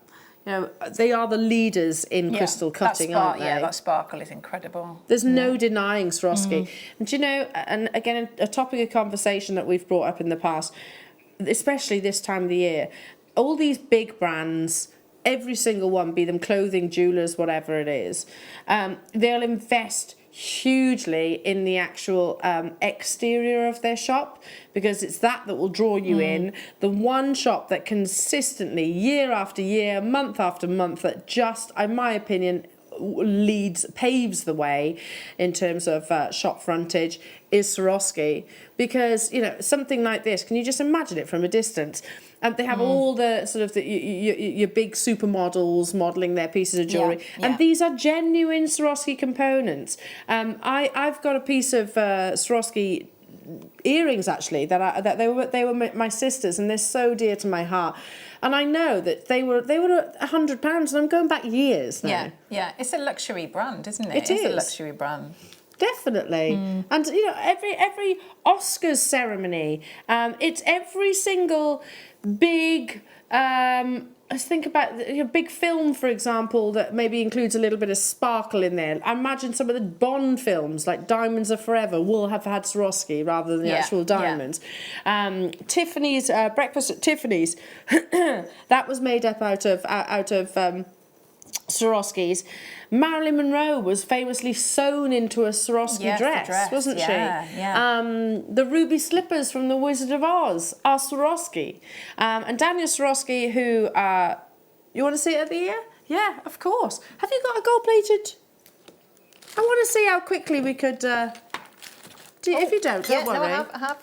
They are the leaders in crystal cutting, aren't they? Yeah, that sparkle is incredible. There's no denying Swarovski. And and again, a topic of conversation that we've brought up in the past, especially this time of the year, all these big brands, every single one, be them clothing, jewellers, whatever it is, they'll invest hugely in the actual exterior of their shop, because it's that will draw you in. The one shop that consistently, year after year, month after month, that just, in my opinion, paves the way in terms of shop frontage is Swarovski. Because something like this, can you just imagine it from a distance? They have all the sort of your big supermodels modelling their pieces of jewellery, and these are genuine Swarovski components. I've got a piece of Swarovski earrings actually that they were my sister's, and they're so dear to my heart. And I know that they were £100, and I'm going back years now. Yeah. It's a luxury brand, isn't it? It is a luxury brand. Definitely. And every Oscars ceremony, it's every single big let's think about a big film, for example, that maybe includes a little bit of sparkle in there. I imagine some of the Bond films, like Diamonds Are Forever, will have had Swarovski rather than the actual diamonds. Tiffany's, Breakfast at Tiffany's, that was made up out of Swarovskis. Marilyn Monroe was famously sewn into a Swarovski dress, wasn't she? The ruby slippers from The Wizard of Oz are Swarovski. And Daniel Swarovski, who, you want to see it at the ear? Yeah, of course. Have you got a gold-plated? I want to see how quickly we could, if you don't worry. No, I have.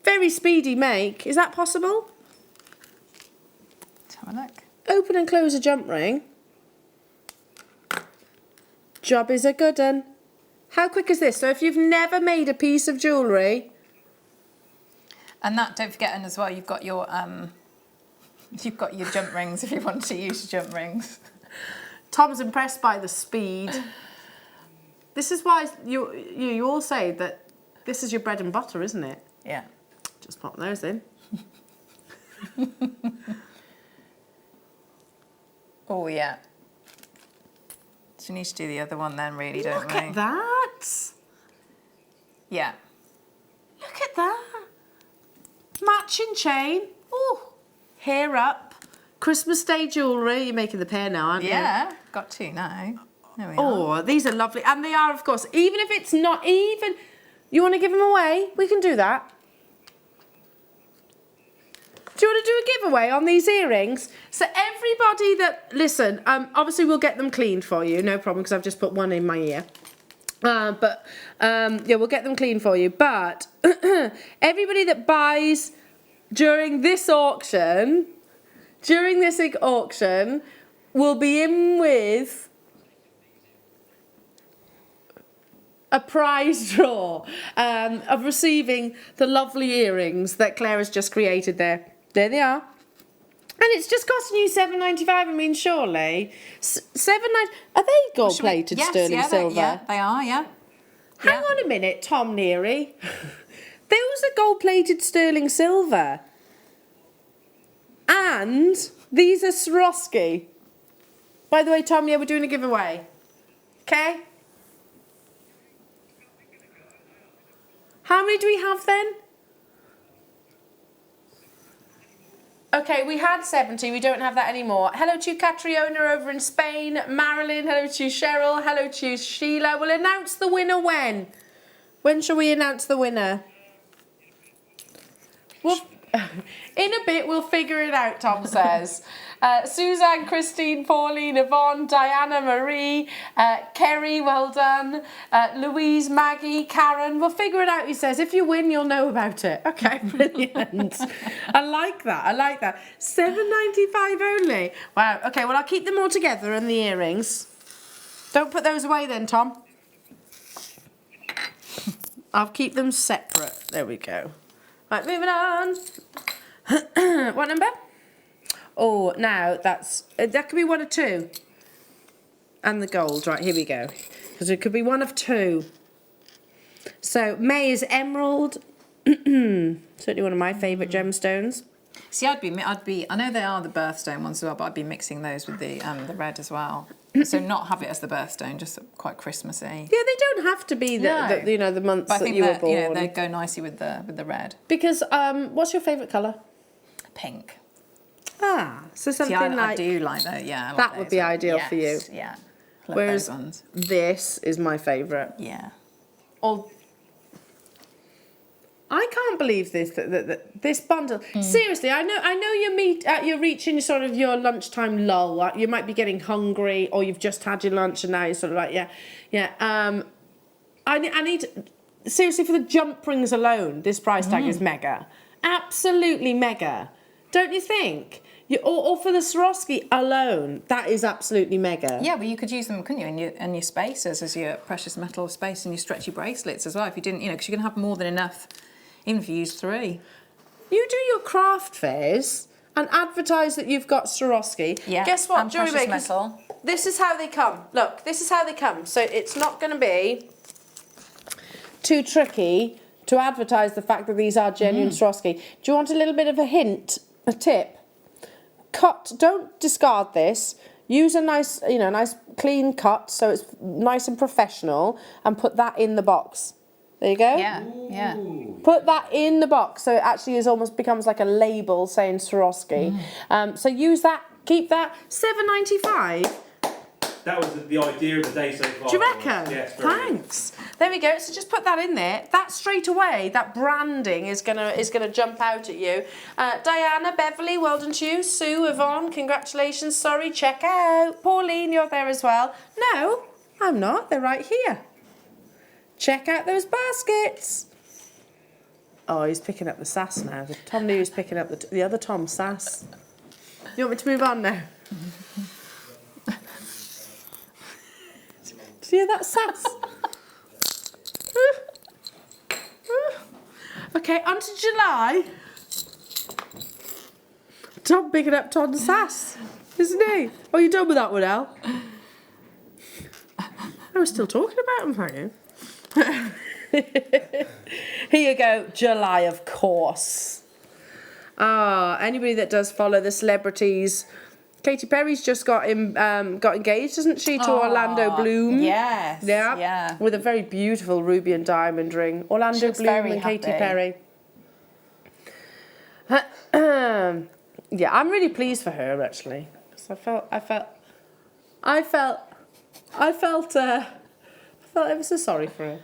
Very speedy make. Is that possible? Let's have a look. Open and close a jump ring. Job is a good one. How quick is this? So if you've never made a piece of jewellery... And that, don't forget, and as well, you've got your jump rings if you want to use jump rings. Tom's impressed by the speed. This is why you all say that this is your bread and butter, isn't it? Yeah. Just pop those in. Oh, yeah. So we need to do the other one then, really, don't we? Look at that. Yeah. Look at that. Matching chain. Oh, hair up. Christmas Day jewellery. You're making the pair now, aren't you? Yeah, got to now. There we are. Oh, these are lovely. And they are, of course, even if it's not even... You want to give them away? We can do that. Do you want to do a giveaway on these earrings? So everybody that, listen, obviously we'll get them cleaned for you, no problem, because I've just put one in my ear. Yeah, we'll get them clean for you. But everybody that buys during this auction, will be in with a prize draw of receiving the lovely earrings that Claire has just created there. There they are. And it's just costing you $7.95. I mean, surely $7.95. Are they gold-plated sterling silver? Yeah, they are. Yeah. Hang on a minute, Tom Neary. Those are gold-plated sterling silver, and these are Swarovski. By the way, Tom, yeah, we're doing a giveaway. Okay. How many do we have then? Okay, we had 70, we don't have that anymore. Hello to you, Catriona over in Spain. Marilyn, hello to you, Cheryl. Hello to you, Sheila. We'll announce the winner when? When shall we announce the winner? Well, in a bit, we'll figure it out, Tom says. Suzanne, Christine, Pauline, Yvonne, Diana, Marie, Kerry, well done. Louise, Maggie, Karen. We'll figure it out, he says. If you win, you'll know about it. Okay, brilliant. I like that. I like that. $7.95 only. Wow. Okay, well, I'll keep them all together and the earrings. Don't put those away then, Tom. I'll keep them separate. There we go. Right, moving on. What number? Oh, now that could be one of two. And the gold, right, here we go. Because it could be one of two. So May is emerald. Certainly one of my favourite gemstones. See, I'd be. I know they are the birthstone ones as well, but I'd be mixing those with the red as well. So not have it as the birthstone, just quite Christmassy. Yeah, they don't have to be the months that you were born. Yeah, they go nicely with the red. Because what's your favourite colour? Pink. Ah, so something I do like that. Yeah, that would be ideal for you. Yeah. Whereas those ones. This is my favourite. Yeah. I can't believe this this bundle. Seriously, I know you're reaching sort of your lunchtime lull. You might be getting hungry, or you've just had your lunch and now you're sort of like yeah. I need seriously, for the jump rings alone, this price tag is mega, absolutely mega. Don't you think? Or for the Swarovski alone, that is absolutely mega. Yeah, well, you could use them, couldn't you, in your spacers as your precious metal space and your stretchy bracelets as well. If you didn't, because you're going to have more than enough, even if you use 3. You do your craft fairs and advertise that you've got Swarovski. Yeah. Guess what, and precious metal. This is how they come. Look, this is how they come. So it's not going to be too tricky to advertise the fact that these are genuine Swarovski. Do you want a little bit of a hint, a tip? Cut. Don't discard this. Use a nice, nice clean cut so it's nice and professional, and put that in the box. There you go. Yeah, yeah. Put that in the box so it actually becomes like a label saying Swarovski. So use that. Keep that. $7.95. That was the idea of the day so far. Do you reckon? Yes. Thanks. There we go. So just put that in there. That straight away, that branding is gonna jump out at you. Diana, Beverly, well done to you. Sue, Yvonne, congratulations. Sorry, check out. Pauline, you're there as well. No, I'm not. They're right here. Check out those baskets. Oh, he's picking up the sass now. Tom knew he was picking up the other Tom sass. You want me to move on now? Do you hear that sass? Okay, on to July. Tom picking up Tom's sass, isn't he? Oh, you done with that one, Elle? I was still talking about him, thank you. Here you go, July, of course. Anybody that does follow the celebrities. Katy Perry's just got engaged, isn't she, to Orlando Bloom? Yes. Yeah. With a very beautiful ruby and diamond ring. Orlando Bloom and Katy Perry. Yeah, I'm really pleased for her actually. Because I felt ever so sorry for her.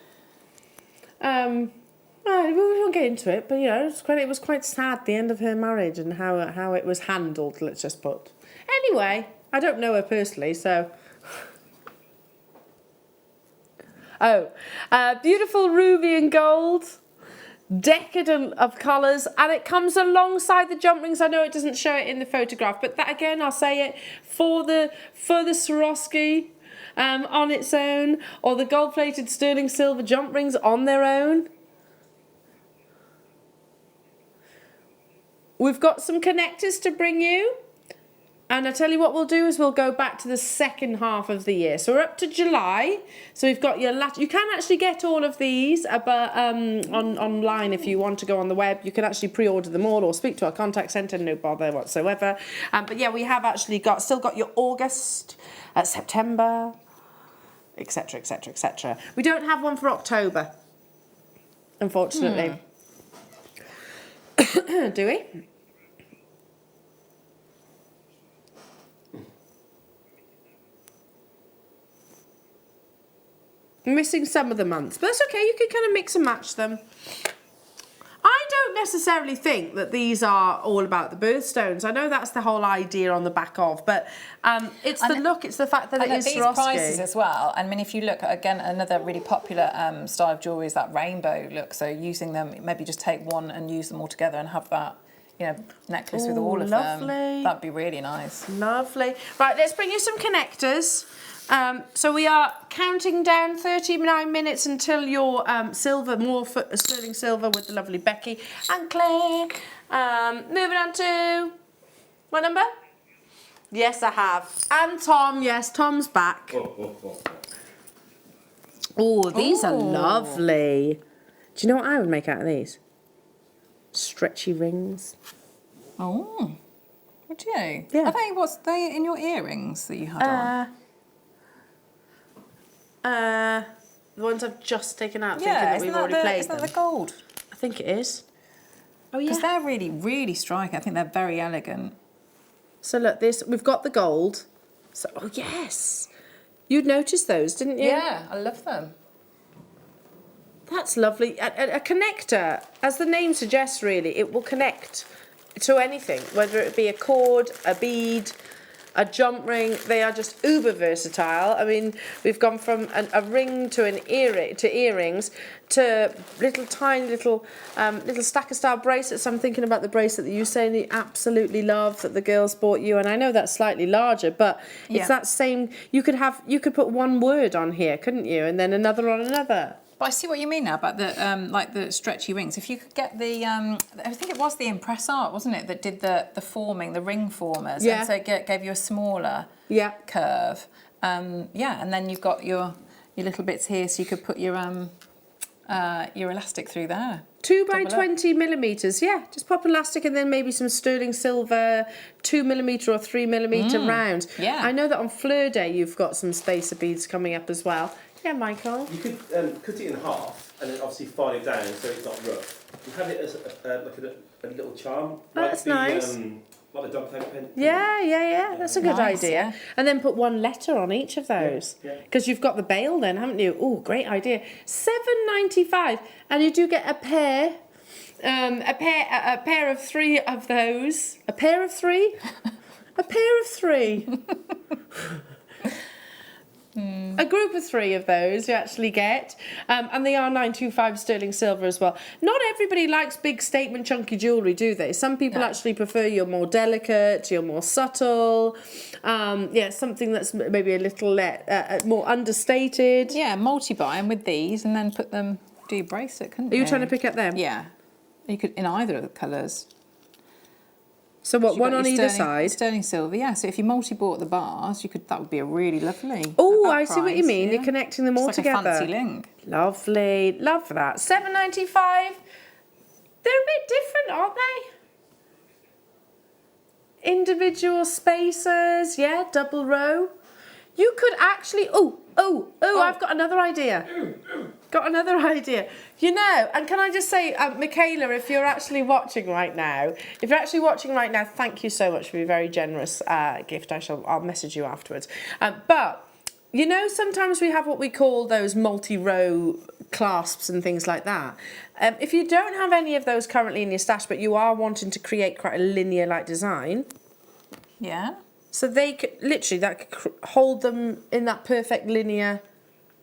Well, we won't get into it, but you know, it was quite sad, the end of her marriage and how it was handled, let's just put. Anyway, I don't know her personally, so... Oh, beautiful ruby and gold, decadent of colours, and it comes alongside the jump rings. I know it doesn't show it in the photograph, but that again, I'll say it, for the Swarovski on its own, or the gold-plated sterling silver jump rings on their own. We've got some connectors to bring you. And I tell you what we'll do is we'll go back to the second half of the year. So we're up to July. So we've got your you can actually get all of these online if you want to go on the web. You can actually pre-order them all or speak to our contact centre, no bother whatsoever. But yeah, we have actually still got your August, September, etc, etc, etc. We don't have one for October, unfortunately. Do we? I'm missing some of the months, but that's okay. You can kind of mix and match them. I don't necessarily think that these are all about the birthstones. I know that's the whole idea on the back of, but it's the look, it's the fact that it is these Swarovski. prices as well. I mean, if you look, again, another really popular style of jewellery is that rainbow look. So using them, maybe just take one and use them all together and have that, you know, necklace with all of them. That'd be really nice. Lovely. Right, let's bring you some connectors. So we are counting down 39 minutes until your silver, more sterling silver with the lovely Becky and Claire. Moving on to, what number? Yes, I have. And Tom, yes, Tom's back. Oh, these are lovely. Do you know what I would make out of these? Stretchy rings. Oh, would you? Yeah. Are they in your earrings that you had on? The ones I've just taken out, thinking that we've already played them. Isn't that the gold? I think it is. Oh yeah. Because they're really, really striking. I think they're very elegant. So look, we've got the gold. So, oh yes. You'd noticed those, didn't you? Yeah, I love them. That's lovely. A connector, as the name suggests really, it will connect to anything, whether it be a cord, a bead, a jump ring. They are just uber versatile. I mean, we've gone from a ring to an earring to earrings to tiny little stacker style bracelets. I'm thinking about the bracelet that you say you absolutely love that the girls bought you, and I know that's slightly larger, but it's that same. You could put one word on here, couldn't you, and then another on another. But I see what you mean now about the like the stretchy rings. If you could get the, I think it was the Impress Art, wasn't it, that did the forming, the ring formers, and so it gave you a smaller curve. Yeah, and then you've got your little bits here, so you could put your elastic through there. 2 by 20 millimeters, yeah. Just pop elastic and then maybe some sterling silver 2mm or 3mm rounds. Yeah. I know that on Fleur Day you've got some spacer beads coming up as well. Yeah, Michael. You could cut it in half and then obviously file it down so it's not rough. You have it as like a little charm. That's nice. Like the dog tag pen. Yeah. That's a good idea. Yeah. And then put one letter on each of those. Because you've got the bail then, haven't you? Oh, great idea. $7.95, and you do get a pair. A pair of 3 of those. A pair of 3? A pair of 3. A group of 3 of those you actually get, and they are $9.25 sterling silver as well. Not everybody likes big statement chunky jewellery, do they? Some people actually prefer your more delicate, your more subtle, something that's maybe a little more understated. Yeah, multi-buy them with these and then put them, do your bracelet, couldn't you? Are you trying to pick up them? Yeah, you could in either of the colours. So what, one on either side? Sterling silver, yeah. So if you multi-bought the bars, that would be a really lovely. Oh, I see what you mean. Yeah. You're connecting them all together. Like a fancy link. Lovely, love that. $7.95. They're a bit different, aren't they? Individual spacers, yeah, double row. You could actually. I've got another idea. Got another idea. You know, and can I just say, Michaela, if you're actually watching right now, thank you so much for your very generous gift. I'll message you afterwards. But You know, sometimes we have what we call those multi-row clasps and things like that. If you don't have any of those currently in your stash, but you are wanting to create quite a linear-like design, Yeah. so they could literally hold them in that perfect linear.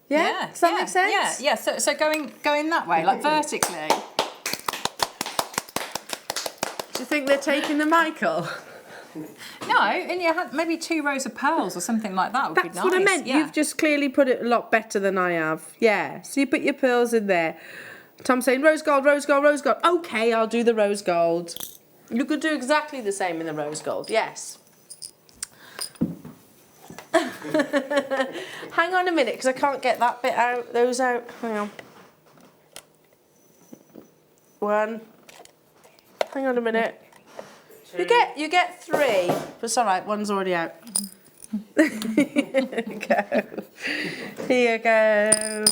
Yeah. Does that make sense? Yeah. So going that way, like vertically. Do you think they're taking the Michael? No, and you had maybe 2 rows of pearls or something like that would be nice. That's what I meant. Yeah. You've just clearly put it a lot better than I have. Yeah. So you put your pearls in there. Tom's saying rose gold, rose gold, rose gold. Okay, I'll do the rose gold. You could do exactly the same in the rose gold. Yes. Hang on a minute, because I can't get that bit out. Those out. Hang on. 1. Hang on a minute. 2. You get 3. But it's all right. 1's already out. Here you go. Here you go.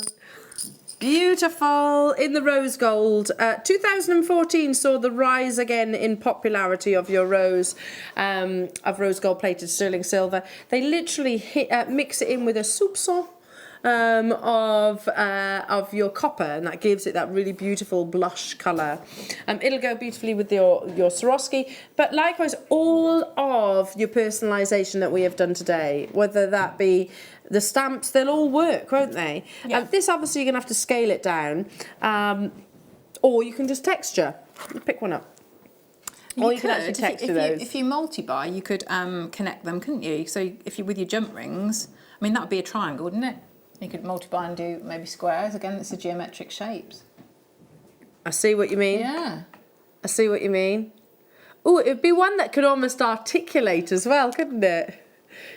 Beautiful in the rose gold. 2014 saw the rise again in popularity of your rose gold plated sterling silver. They literally mix it in with a soupçon of your copper, and that gives it that really beautiful blush colour. It'll go beautifully with your Swarovski, but likewise all of your personalisation that we have done today, whether that be the stamps, they'll all work, won't they? Yeah. This obviously you're going to have to scale it down, or you can just texture. Pick one up. Or you can actually texture those. If you multi-buy, you could connect them, couldn't you? So if you with your jump rings, I mean that would be a triangle, wouldn't it? You could multi-buy and do maybe squares. Again, it's the geometric shapes. I see what you mean. Yeah. I see what you mean. Oh, it'd be one that could almost articulate as well, couldn't it?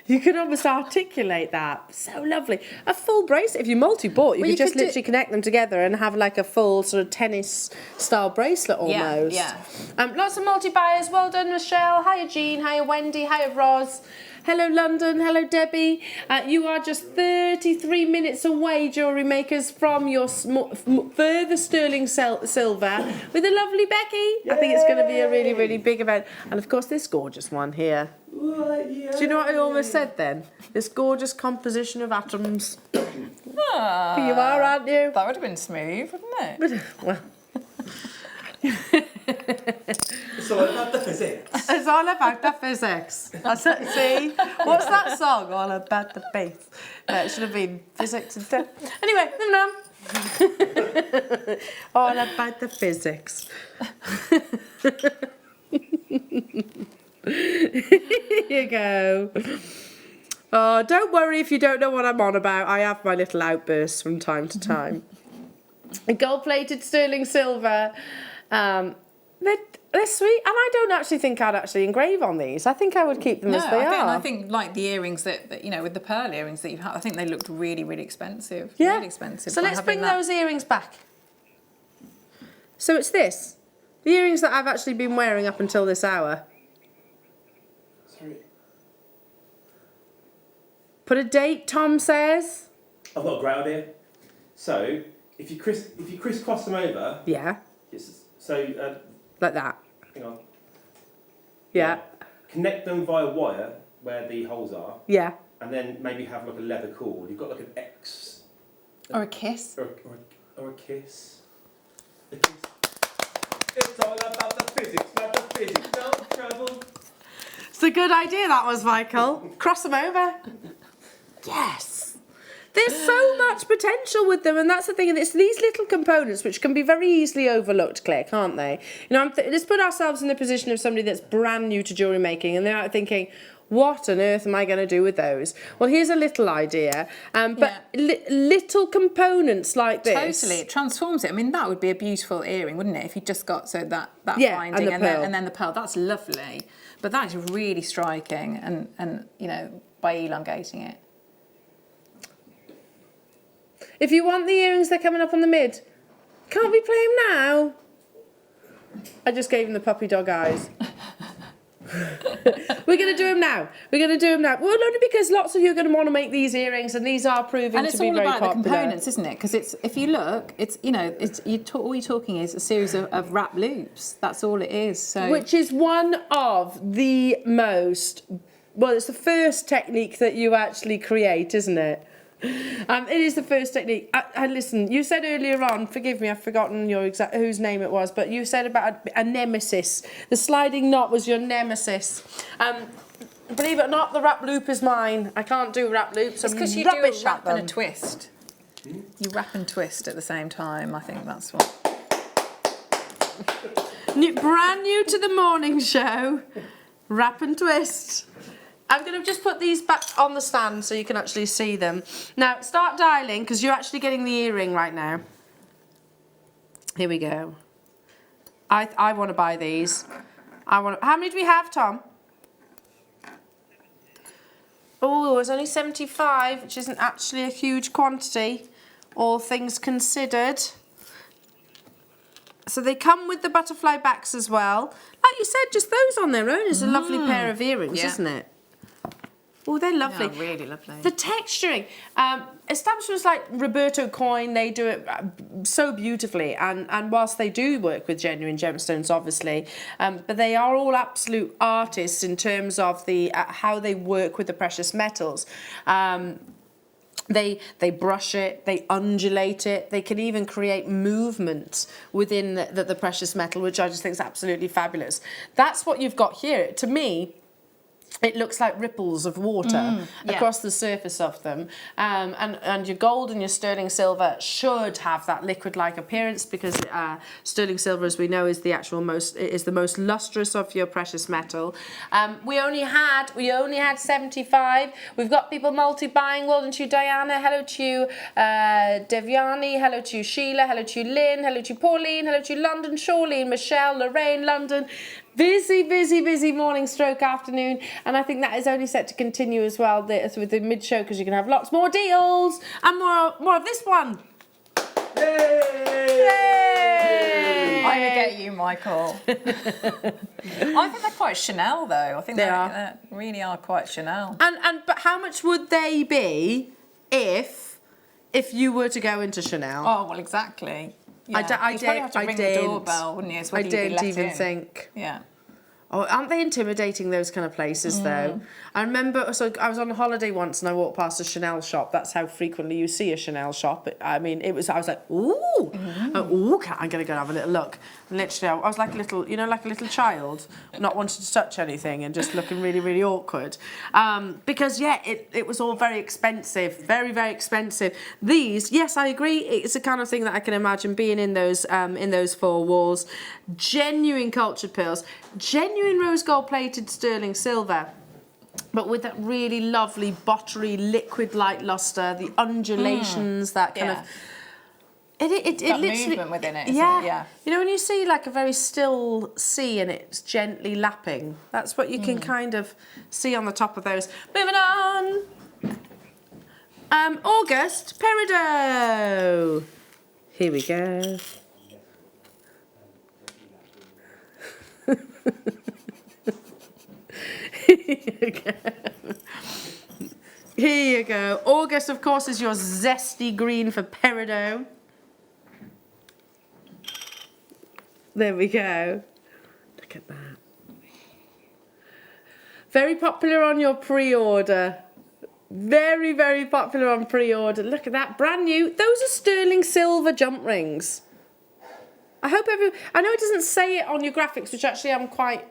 You could almost articulate that. So lovely. A full bracelet. If you multi-bought, you could just literally connect them together and have like a full sort of tennis-style bracelet almost. Yeah. Lots of multi-buyers. Well done, Michelle. Hiya, Jean. Hiya, Wendy. Hiya, Roz. Hello, London. Hello, Debbie. You are just 33 minutes away, jewellery makers, from your further sterling silver with the lovely Becky. Yay! I think it's going to be a really, really big event. And, of course, this gorgeous one here. Do you know what I almost said then? This gorgeous composition of atoms. Ah, You are, aren't you? that would have been smooth, wouldn't it? Well, It's all about the physics. it's all about the physics. See? What's that song? All about the faith. No, it should have been physics instead. Anyway, no. All about the physics. Here you go. Oh, don't worry if you don't know what I'm on about. I have my little outbursts from time to time. Gold-plated sterling silver. They're sweet, and I don't actually think I'd actually engrave on these. I think I would keep them as they are. I think like the earrings that, you know, with the pearl earrings that you've had, I think they looked really, really expensive. Yeah. Really expensive. So by let's having bring that. those earrings back. So it's this. The earrings that I've actually been wearing up until this hour. Sorry. Put a date, Tom says. I've got a great idea. So if you crisscross them over. Yeah. So Like that. hang on. Yeah. Connect them via wire where the holes are, Yeah. and then maybe have like a leather cord. You've got like an X. Or a kiss. Or a kiss. A kiss. It's all about the physics, not the physics. No trouble. It's a good idea, that was, Michael. Cross them over. Yes. There's so much potential with them, and that's the thing. And it's these little components which can be very easily overlooked, Claire, can't they? You know, let's put ourselves in the position of somebody that's brand new to jewellery making, and they're out thinking, what on earth am I going to do with those? Well, here's a little idea, but little components like this. Totally, it transforms it. I mean, that would be a beautiful earring, wouldn't it? If you just got that Yeah, binding and then the pearl. That's lovely, but that is really striking, and you know, by elongating it. If you want the earrings, they're coming up on the mid. Can't we play them now? I just gave him the puppy dog eyes. We're going to do them now. We're going to do them now. Well, only because lots of you are going to want to make these earrings, and these are proving to be very popular. And it's all about the components, isn't it? Because it's, if you look, it's, you know, all you're talking is a series of wrap loops. That's all it is. So, which is one of the most, well, it's the first technique that you actually create, isn't it? It is the first technique. Listen, you said earlier on, forgive me, I've forgotten your exact whose name it was, but you said about a nemesis. The sliding knot was your nemesis. Believe it or not, the wrap loop is mine. I can't do wrap loops. It's because you do a wrap and a twist. You wrap and twist at the same time. I think that's what. Brand new to the morning show. Wrap and twist. I'm going to just put these back on the stand so you can actually see them. Now, start dialing because you're actually getting the earring right now. Here we go. I want to buy these. How many do we have, Tom? Oh, it's only 75, which isn't actually a huge quantity, all things considered. So they come with the butterfly backs as well. Like you said, just those on their own is a lovely pair of earrings, isn't it? Oh, they're lovely. Yeah, really lovely. The texturing. Establishments like Roberto Coin, they do it so beautifully. And whilst they do work with genuine gemstones, obviously, but they are all absolute artists in terms of the how they work with the precious metals. They brush it, they undulate it, they can even create movement within the precious metal, which I just think is absolutely fabulous. That's what you've got here. To me, it looks like ripples of water across the surface of them. And your gold and your sterling silver should have that liquid-like appearance because sterling silver, as we know, is the most lustrous of your precious metal. We only had 75. We've got people multi-buying. Well done to you, Diana. Hello to you, Devyani. Hello to you, Sheila. Hello to you, Lynn. Hello to you, Pauline. Hello to you, London. Charlene, Michelle, Lorraine, London. Busy morning stroke afternoon, and I think that is only set to continue as well with the mid-show because you can have lots more deals and more of this one. Yay! I'm gonna get you, Michael. I think they're quite Chanel though. I think they really are quite Chanel. But how much would they be if you were to go into Chanel? Oh well, exactly. Yeah. I You'd probably have to ring the doorbell, wouldn't you? I don't even think. Yeah. Oh, aren't they intimidating, those kind of places, though? I remember, so I was on a holiday once and I walked past a Chanel shop. That's how frequently you see a Chanel shop. I mean, I was like, ooh, I'm going to go and have a little look. And literally, I was like a little, like a little child, not wanting to touch anything and just looking really, really awkward. Because, yeah, it was all very expensive, very, very expensive. These, yes, I agree, it's the kind of thing that I can imagine being in those four walls. Genuine cultured pearls, genuine rose gold plated sterling silver, but with that really lovely buttery liquid light luster, the undulations, that kind of it literally movement within it, isn't it? Yeah. When you see like a very still sea and it's gently lapping, that's what you can kind of see on the top of those. Moving on. August Peridot. Here we go. Here you go. August, of course, is your zesty green for Peridot. There we go. Look at that. Very popular on your pre-order. Very, very popular on pre-order. Look at that. Brand new. Those are sterling silver jump rings. I know it doesn't say it on your graphics, which actually I'm quite...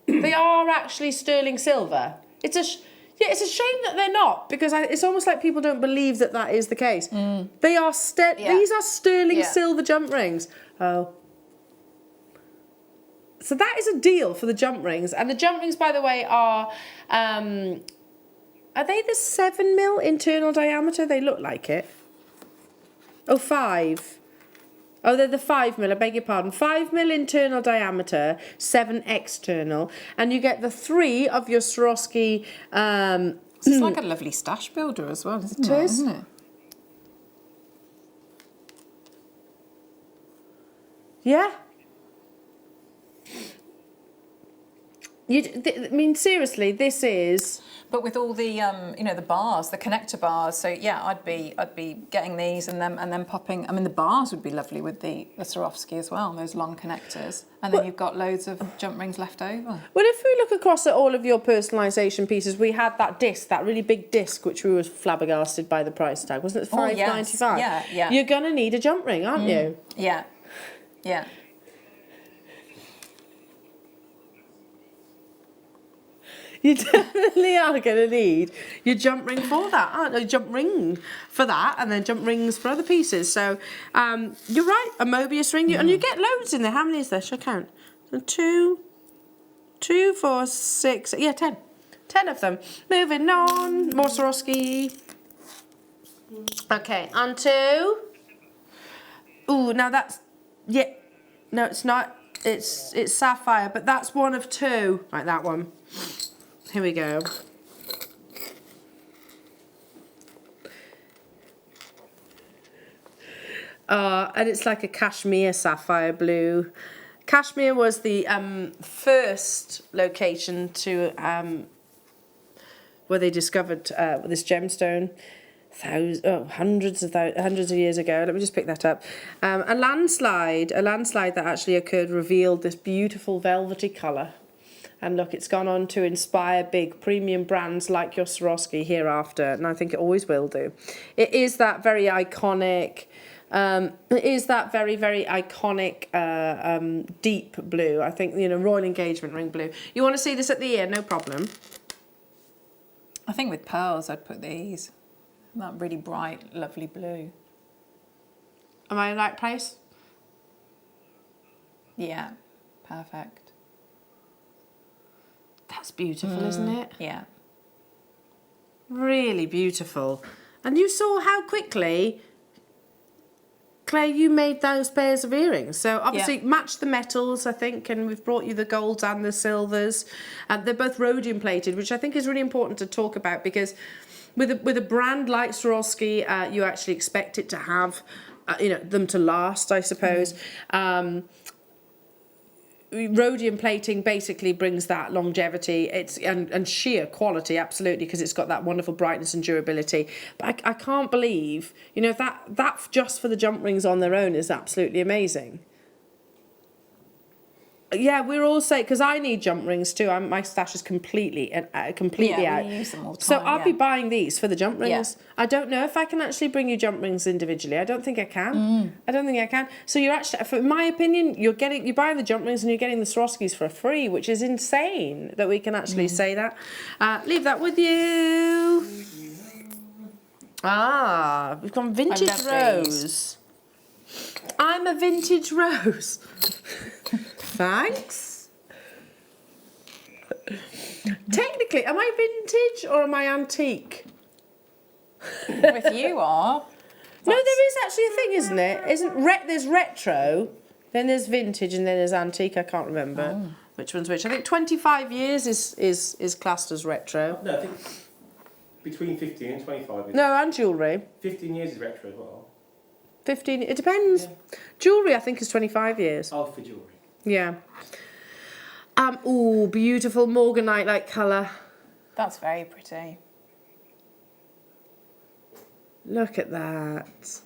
They are actually sterling silver. It's a shame that they're not, because it's almost like people don't believe that is the case. They are These are sterling silver jump rings. Oh. So that is a deal for the jump rings. And the jump rings, by the way, are they the 7mm internal diameter? They look like it. Oh, 5. Oh, they're the 5mm, I beg your pardon. 5mm internal diameter, 7 external. And you get the 3 of your Swarovski. It's like a lovely stash builder as well, isn't it? Isn't it? Yeah. I mean, seriously, this is... But with all the, you know, the bars, the connector bars, so yeah, I'd be getting these and then popping. I mean, the bars would be lovely with the Swarovski as well, those long connectors, and then you've got loads of jump rings left over. Well, if we look across at all of your personalisation pieces, we had that disc, that really big disc, which we were flabbergasted by the price tag, wasn't it? $5.95. Yeah. You're gonna need a jump ring, aren't you? Yeah. You definitely are going to need your jump ring for that, aren't you? Jump ring for that, and then jump rings for other pieces. So you're right, a Mobius ring, and you get loads in there. How many is there? Shall I count? 2, 4, 6, yeah, 10. 10 of them. Moving on, more Swarovski. Okay, on to... Ooh, now that's... Yeah, no, it's not. It's sapphire, but that's one of two. Right, that one. Here we go. And it's like a cashmere sapphire blue. Kashmir was the first location to where they discovered this gemstone hundreds of years ago. Let me just pick that up. A landslide that actually occurred revealed this beautiful velvety colour. And look, it's gone on to inspire big premium brands like your Swarovski hereafter, and I think it always will do. It is that very iconic, very iconic deep blue. I think, you know, Royal Engagement Ring blue. You want to see this at the ear, no problem. I think with pearls I'd put these. That really bright, lovely blue. Am I in the right place? Yeah, perfect. That's beautiful, isn't it? Yeah. Really beautiful. And you saw how quickly, Claire, you made those pairs of earrings. So obviously match the metals, I think, and we've brought you the golds and the silvers. They're both rhodium plated, which I think is really important to talk about, because with a brand like Swarovski, you actually expect it to have, you know, them to last, I suppose. Rhodium plating basically brings that longevity, and sheer quality, absolutely, because it's got that wonderful brightness and durability. But I can't believe, you know, that just for the jump rings on their own is absolutely amazing. Yeah, we're all saying, because I need jump rings too. My stash is completely out. We use them all the time, so I'll be buying these for the jump rings. Yeah. I don't know if I can actually bring you jump rings individually. I don't think I can. I don't think I can. So you're actually, for my opinion, you're buying the jump rings and you're getting the Swarovskis for free, which is insane that we can actually say that. Leave that with you. We've gone vintage rose. I'm a vintage rose. Thanks. Technically, am I vintage or am I antique? With you are. No, there is actually a thing, isn't it? There's retro, then there's vintage, and then there's antique. I can't remember which one's which. I think 25 years is classed as retro. No, I think between 15 and 25 is... No, and jewellery. 15 years is retro as well. 15, it depends. Yeah. Jewellery, I think, is 25 years. Oh, for jewellery. Yeah. Ooh, beautiful morganite-like colour. That's very pretty. Look at that.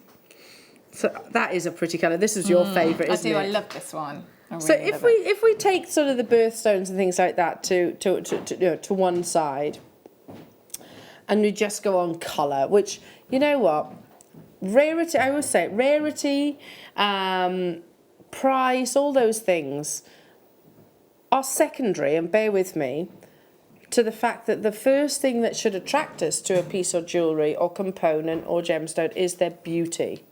So that is a pretty colour. This is your favourite, isn't it? I love this one. So if we take sort of the birthstones and things like that to one side, and we just go on colour, which, you know what, rarity, I always say rarity, price, all those things are secondary, and bear with me, to the fact that the first thing that should attract us to a piece of jewellery or component or gemstone is their beauty.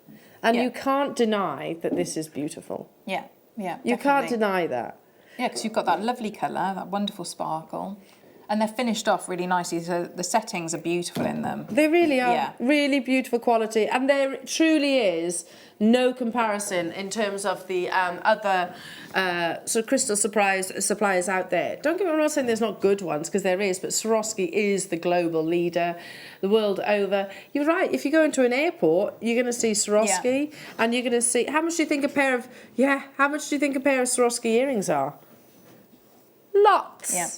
And you can't deny that this is beautiful. Yeah, You can't deny that. Yeah, because you've got that lovely colour, that wonderful sparkle. And they're finished off really nicely, so the settings are beautiful in them. They really are. Really beautiful quality. And there truly is no comparison in terms of the other sort of crystal suppliers out there. Don't get me wrong, I'm not saying there's not good ones, because there is, but Swarovski is the global leader the world over. You're right, if you go into an airport, you're going to see Swarovski, and you're going to see... How much do you think a pair of Swarovski earrings are? Lots. Yeah.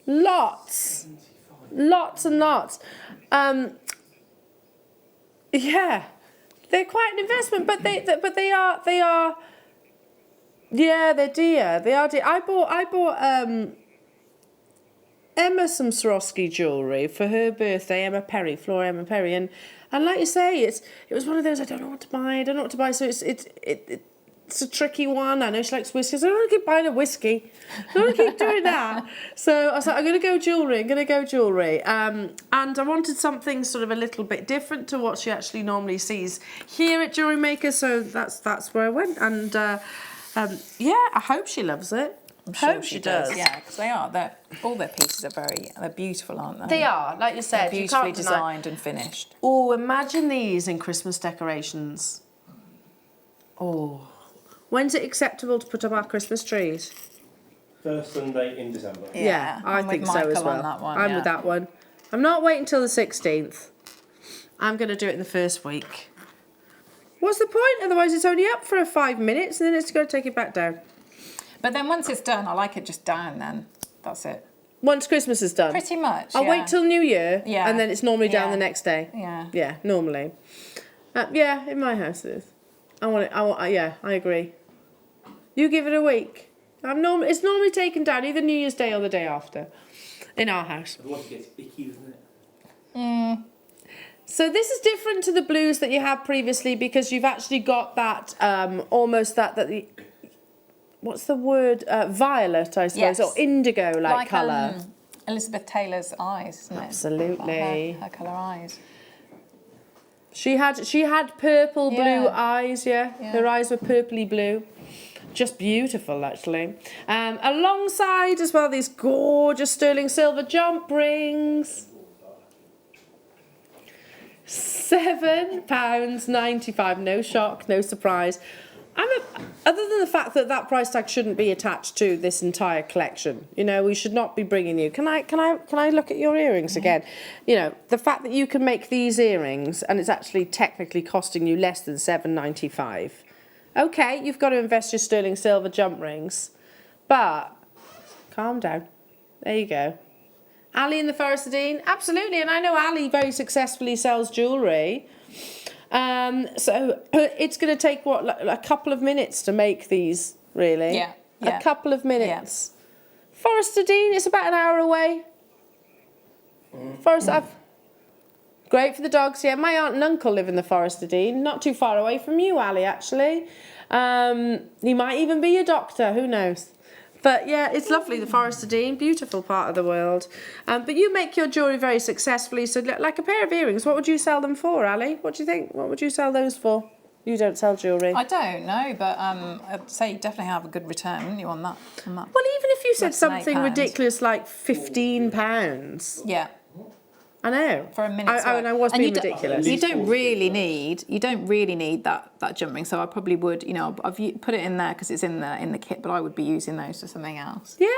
Lots. Lots and lots. Yeah. They're quite an investment, but they are. Yeah, they're dear. They are dear. I bought Emma some Swarovski jewellery for her birthday. Emma Perry, Flora Emma Perry, and like you say, it was one of those I don't know what to buy. So it's a tricky one. I know she likes whiskey. So I don't want to keep buying a whiskey. I don't want to keep doing that. So I was like, I'm going to go jewellery. And I wanted something sort of a little bit different to what she actually normally sees here at JewelleryMaker. So that's where I went. And yeah, I hope she loves it. I'm sure hope she does. Yeah, because all their pieces they're beautiful, aren't they? They are, like you said. They're beautifully designed and finished. Oh, imagine these in Christmas decorations. Oh. When's it acceptable to put up our Christmas trees? First Sunday in December. Yeah, I think so as well. On that one, I'm with that one. I'm not waiting until the 16th. I'm going to do it in the first week. What's the point? Otherwise it's only up for 5 minutes and then it's got to take it back down. But then once it's done, I like it just down then. That's it. Once Christmas is done? Pretty much, I'll wait till New Year and then it's normally down the next day. Yeah. Yeah, normally. Yeah, in my house it is. Yeah, I agree. You give it a week. It's normally taken down either New Year's Day or the day after in our house. Otherwise it gets icky, doesn't it? So this is different to the blues that you had previously because you've actually got that almost the what's the word? Violet, I suppose, or indigo-like colour. Elizabeth Taylor's eyes, isn't it? Absolutely. Her colour eyes. She had purple blue eyes, yeah. Her eyes were purpley blue. Just beautiful, actually. Alongside as well, these gorgeous sterling silver jump rings. £7.95, no shock, no surprise. Other than the fact that price tag shouldn't be attached to this entire collection, you know, we should not be bringing you. Can I look at your earrings again? You know, the fact that you can make these earrings and it's actually technically costing you less than £7.95. Okay, you've got to invest your sterling silver jump rings, but calm down. There you go. Ali in the Forest of Dean, absolutely, and I know Ali very successfully sells jewellery. So it's going to take, a couple of minutes to make these, really? Yeah. A couple of minutes. Yeah. Forest of Dean, it's about an hour away. Great for the dogs, yeah. My aunt and uncle live in the Forest of Dean, not too far away from you, Ali, actually. He might even be your doctor, who knows? But yeah, it's lovely, the Forest of Dean, beautiful part of the world. But you make your jewellery very successfully, so like a pair of earrings, what would you sell them for, Ali? What do you think? What would you sell those for? You don't sell jewellery. I don't know, but I'd say you definitely have a good return, wouldn't you, on that? Well, even if you said something ridiculous like £15. Yeah. I know. For a minute's work. I was being ridiculous. You don't really need that jump ring. So I probably would, you know, I've put it in there because it's in the kit, but I would be using those for something else. Yeah.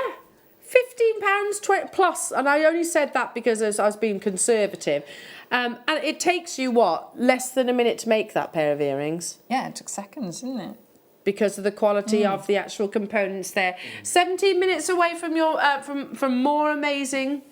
£15 plus, and I only said that because I was being conservative. And it takes you, less than a minute to make that pair of earrings? Yeah, it took seconds, didn't it? Because of the quality of the actual components there. 17 minutes away from your from more amazing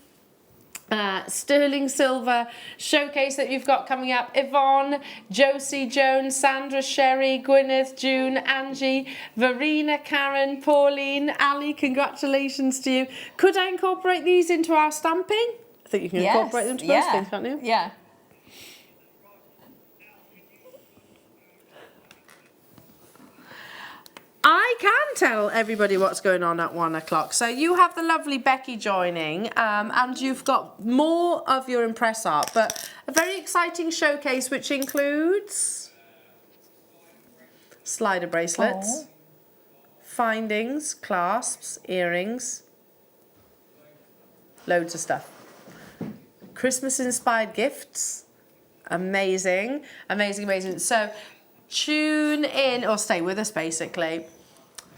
sterling silver showcase that you've got coming up. Yvonne, Josie, Joan, Sandra, Sherry, Gwyneth, June, Angie, Verena, Karen, Pauline, Ali, congratulations to you. Could I incorporate these into our stamping? I think you can incorporate them to most things, can't you? Yeah. I can tell everybody what's going on at 1 o'clock. So you have the lovely Becky joining, and you've got more of your impress art, but a very exciting showcase which includes slider bracelets, findings, clasps, earrings, loads of stuff. Christmas-inspired gifts, amazing, amazing, amazing. So tune in, or stay with us basically.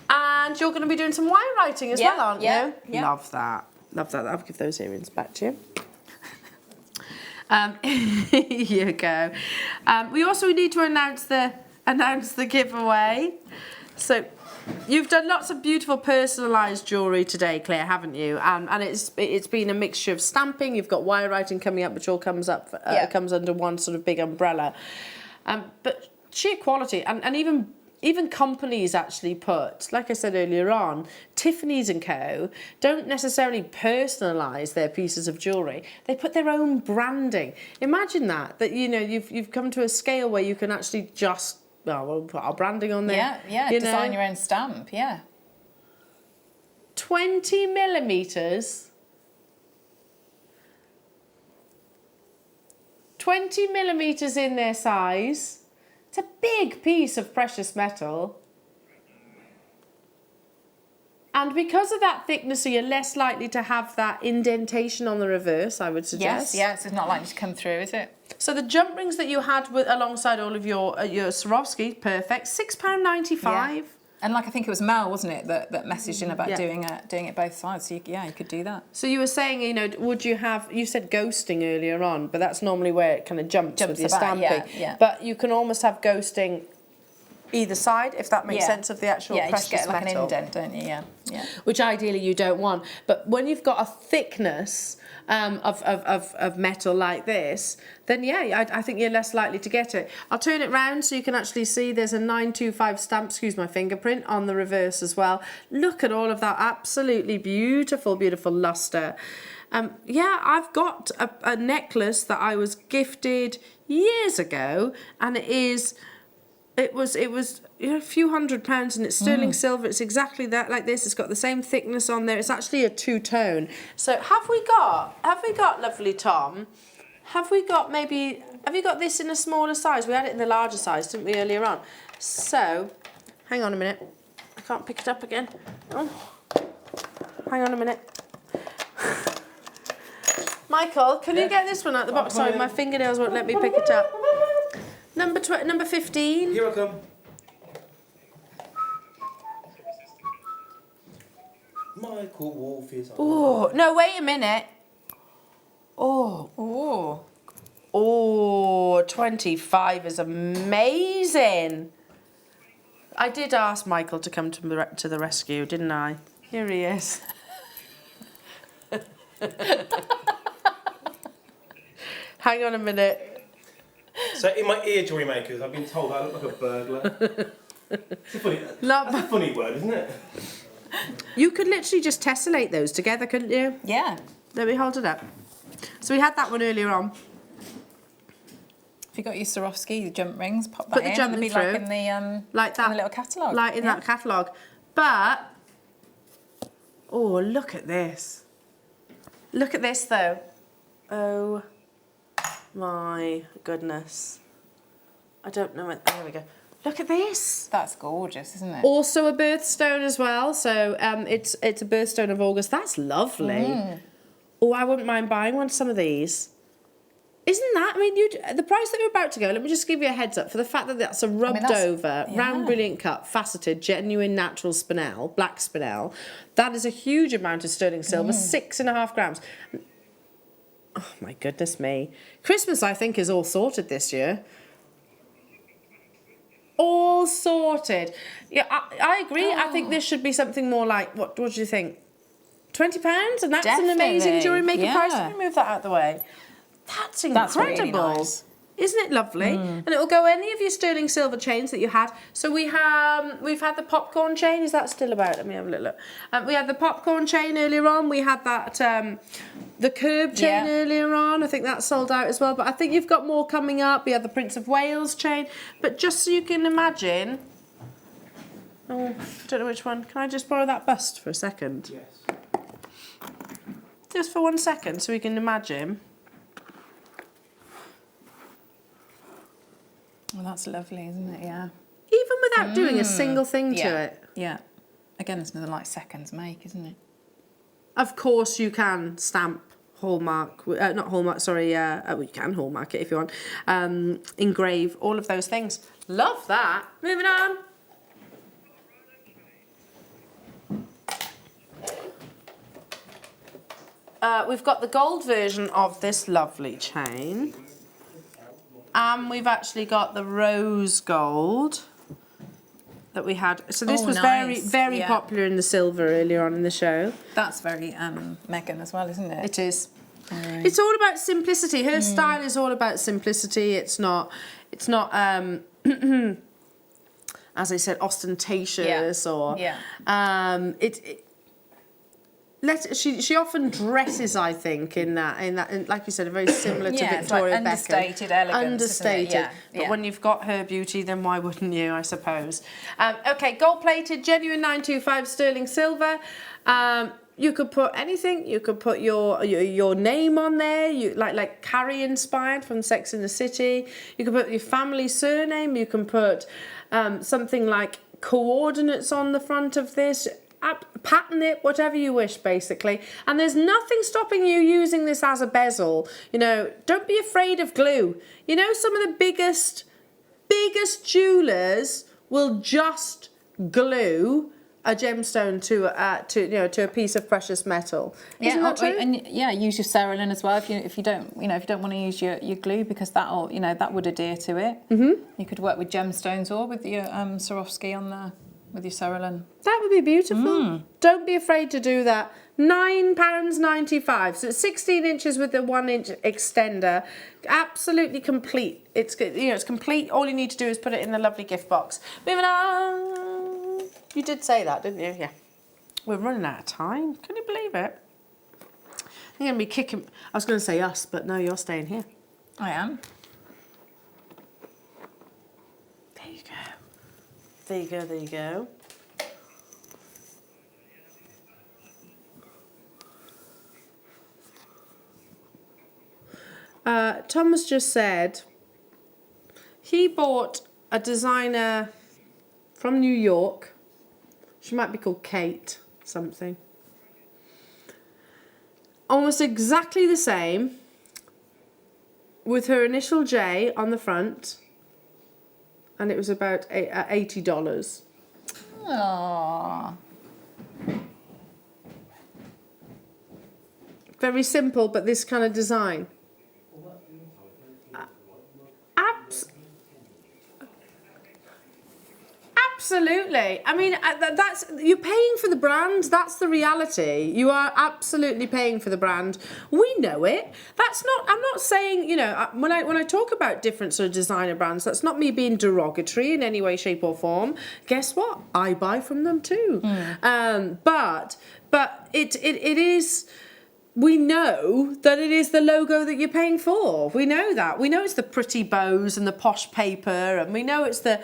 And you're going to be doing some wire writing as well, aren't you? Yeah. Love that. Love that. I'll give those earrings back to you. Here you go. We also need to announce the giveaway. So You've done lots of beautiful personalised jewellery today, Claire, haven't you? And it's been a mixture of stamping. You've got wire writing coming up, which all comes up comes under one sort of big umbrella. But sheer quality, and even companies actually put, like I said earlier on, Tiffany's & Co. don't necessarily personalise their pieces of jewellery. They put their own branding. Imagine that you know you've come to a scale where you can actually just we'll put our branding on there. Yeah, design your own stamp, yeah. 20 millimetres. 20 millimetres in their size. It's a big piece of precious metal. And because of that thickness, you're less likely to have that indentation on the reverse, I would suggest. Yes, so it's not likely to come through, is it? So the jump rings that you had alongside all of your Swarovski, perfect, £6.95. Yeah. And like I think it was Mel, wasn't it, that messaged in about doing it both sides. So you could do that. So you were saying, you know, you said ghosting earlier on, but that's normally where it kind of jumps with your about, stamping. yeah. But you can almost have ghosting either side, if that makes sense of the actual precious you just get like metal. an indent, don't you? Yeah. Which ideally you don't want. But when you've got a thickness of metal like this, then I think you're less likely to get it. I'll turn it round so you can actually see there's a 925 stamp, excuse my fingerprint, on the reverse as well. Look at all of that absolutely beautiful, beautiful lustre. I've got a necklace that I was gifted years ago, and it was a few £100s, and it's sterling silver. It's exactly that, like this. It's got the same thickness on there. It's actually a two-tone. So have we got lovely Tom? Have you got this in a smaller size? We had it in the larger size, didn't we, earlier on? So, hang on a minute. I can't pick it up again. Oh, hang on a minute. Michael, can you get this one out of the box? Sorry, my fingernails won't let me pick it up. Number 15. Here I come. Michael Wolf is on. Oh, no, wait a minute. Oh, 25 is amazing. I did ask Michael to come to the rescue, didn't I? Here he is. Hang on a minute. So in my ear, jewellery makers, I've been told I look like a burglar. It's a funny word, isn't it? You could literally just tessellate those together, couldn't you? Yeah. Let me hold it up. So we had that one earlier on. If you got your Swarovski, the jump rings, pop that Put the in. jump ring It'll be through. like in the like that. in the little catalogue. Like in that catalogue. But look at this. Look at this though. Oh my goodness. I don't know. There we go. Look at this. That's gorgeous, isn't it? Also a birthstone as well. So it's a birthstone of August. That's lovely. Oh, I wouldn't mind buying some of these. Isn't that? I mean, the price that we're about to go. Let me just give you a heads up for the fact that that's a rubbed over, round, brilliant cut, faceted, genuine, natural spinel, black spinel. That is a huge amount of sterling silver, 6.5 grams. Oh my goodness me! Christmas, I think, is all sorted this year. All sorted. Yeah, I agree. I think this should be something more like what do you think? £20, and that's an amazing jewellery maker price. Let me move that out of the way. That's incredible. That's really nice. Isn't it lovely? And it will go any of your sterling silver chains that you had. So we've had the popcorn chain. Is that still about? Let me have a little look. We had the popcorn chain earlier on. We had that the curb chain earlier on. I think that sold out as well. But I think you've got more coming up. We had the Prince of Wales chain. But just so you can imagine. Oh, I don't know which one. Can I just borrow that bust for a second? Yes. Just for 1 second, so we can imagine. Well, that's lovely, isn't it? Yeah. Even without doing a single thing to it. Yeah. Again, it's another like seconds make, isn't it? Of course, you can stamp hallmark, not hallmark. Sorry, you can hallmark it if you want. Engrave all of those things. Love that. Moving on. We've got the gold version of this lovely chain. And we've actually got the rose gold. that we had. So this Oh, was nice. very Yeah. popular in the silver earlier on in the show. That's very Megan as well, isn't it? It is. It's all about simplicity. Her style is all about simplicity. It's not as I said, ostentatious or she often dresses, I think, in that, like you said, very similar to Victoria it's like Beckham. understated elegance. Understated. Isn't it? But when you've got her beauty, then why wouldn't you, I suppose? Okay, gold-plated, genuine 925 sterling silver. You could put anything. You could put your name on there. You like Carrie inspired from Sex and the City. You could put your family surname. You can put something like coordinates on the front of this. Pattern it, whatever you wish, basically. And there's nothing stopping you using this as a bezel. You know, don't be afraid of glue. You know, some of the biggest jewelers will just glue a gemstone to a piece of precious metal. Isn't that true? And use your cerulin as well if you don't want to use your glue, because that would adhere to it. You could work with gemstones or with your Swarovski with your cerulin. That would be beautiful. Don't be afraid to do that. £9.95. So it's 16 inches with the 1 inch extender. Absolutely complete. It's complete. All you need to do is put it in the lovely gift box. Moving on. You did say that, didn't you? Yeah. We're running out of time. Can you believe it? You're going to be kicking. I was going to say us, but no, you're staying here. I am. There you go. There you go, there you go. Thomas just said he bought a designer from New York. She might be called Kate something. Almost exactly the same, with her initial J on the front. And it was about $80. Aww. Very simple, but this kind of design. Absolutely. I mean, that's you're paying for the brand. That's the reality. You are absolutely paying for the brand. We know it. I'm not saying, when I talk about different sort of designer brands, that's not me being derogatory in any way, shape or form. Guess what? I buy from them too. But it is. We know that it is the logo that you're paying for. We know that. We know it's the pretty bows and the posh paper, and we know it's the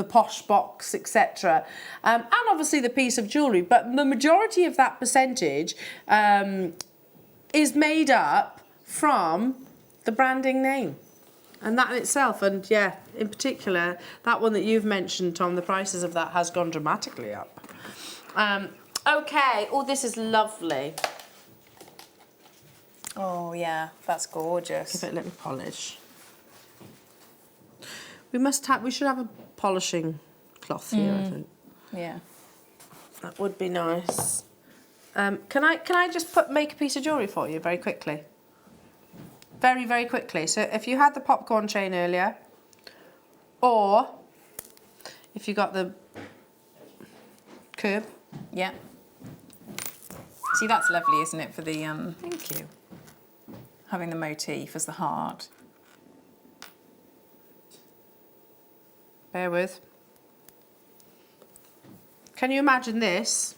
posh box, etc. And obviously the piece of jewellery. But the majority of that percentage is made up from the branding name. And that in itself, and yeah, in particular, that one that you've mentioned, Tom, the prices of that has gone dramatically up. Okay, oh, this is lovely. Oh yeah, that's gorgeous. Give it a little polish. We should have a polishing cloth here, I think. Yeah. That would be nice. Can I just make a piece of jewellery for you very quickly? Very, very quickly. So if you had the popcorn chain earlier, or if you got the curb. Yeah. See, that's lovely, isn't it, for the Thank you. having the motif as the heart. Bear with. Can you imagine this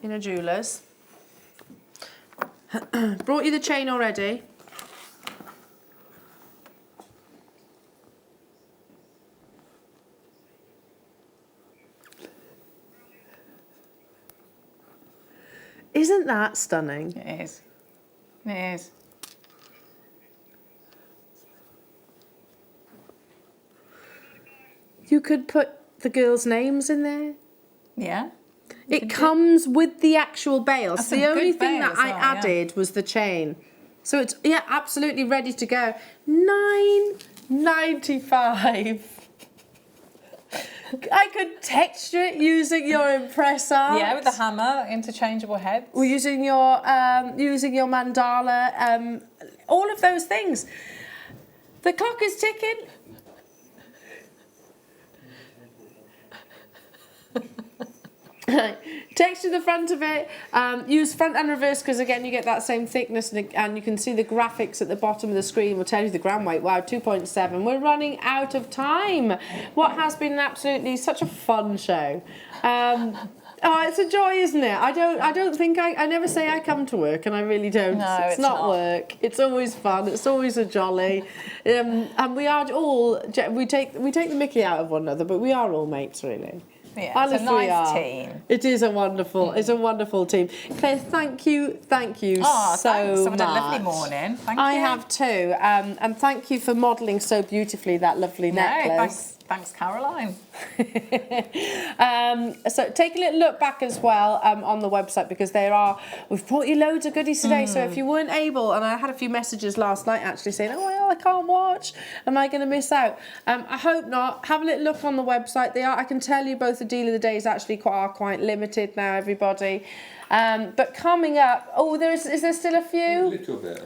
in a jeweller's? Brought you the chain already. Isn't that stunning? It is. It is. You could put the girls' names in there. Yeah. It comes with the actual bail. That's So a the only good thing bail that as I well, yeah. added was the chain. So it's, yeah, absolutely ready to go. $9.95. I could texture it using your Impress Art. Yeah, with the hammer, interchangeable heads. We're using your mandala, all of those things. The clock is ticking. Texture the front of it, use front and reverse because again you get that same thickness and you can see the graphics at the bottom of the screen will tell you the gram weight. Wow, 2.7. We're running out of time. What has been absolutely such a fun show. Oh, it's a joy, isn't it? I don't think I never say I come to work, and I really don't. No, it's not work. It's always fun. It's always a jolly, and we are all we take the mickey out of one another, but we are all mates, really. Yeah, Honestly, it's a nice team. It is a wonderful team. Claire, thank you Oh, thanks. so I've much. had a lovely morning. Thank you. I have too, and thank you for modelling so beautifully that lovely necklace. Thanks, Caroline. So take a little look back as well on the website because we've brought you loads of goodies today. So if you weren't able, and I had a few messages last night actually saying, oh well, I can't watch, am I going to miss out? I hope not. Have a little look on the website. I can tell you both the deal of the day is actually quite limited now, everybody. But coming up, is there still a few?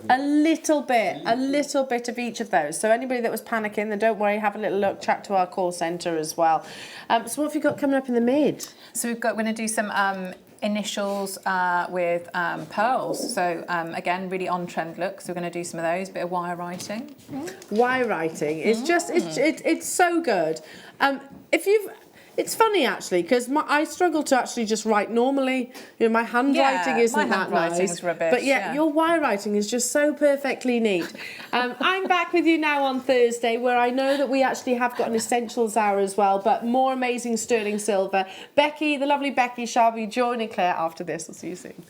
A little bit of each of those. So anybody that was panicking, then don't worry, have a little look, chat to our call centre as well. So what have you got coming up in the mid? So we're going to do some initials with pearls. So again, really on-trend look. So we're going to do some of those, bit of wire writing. Wire writing is just, it's so good. It's funny actually because I struggle to actually just write normally. You know, my handwriting isn't that nice. Is rubbish, but your wire writing is just so perfectly neat. I'm back with you now on Thursday, where I know that we actually have got an essentials hour as well, but more amazing sterling silver. Becky, the lovely Becky, shall be joining Claire after this. I'll see you soon.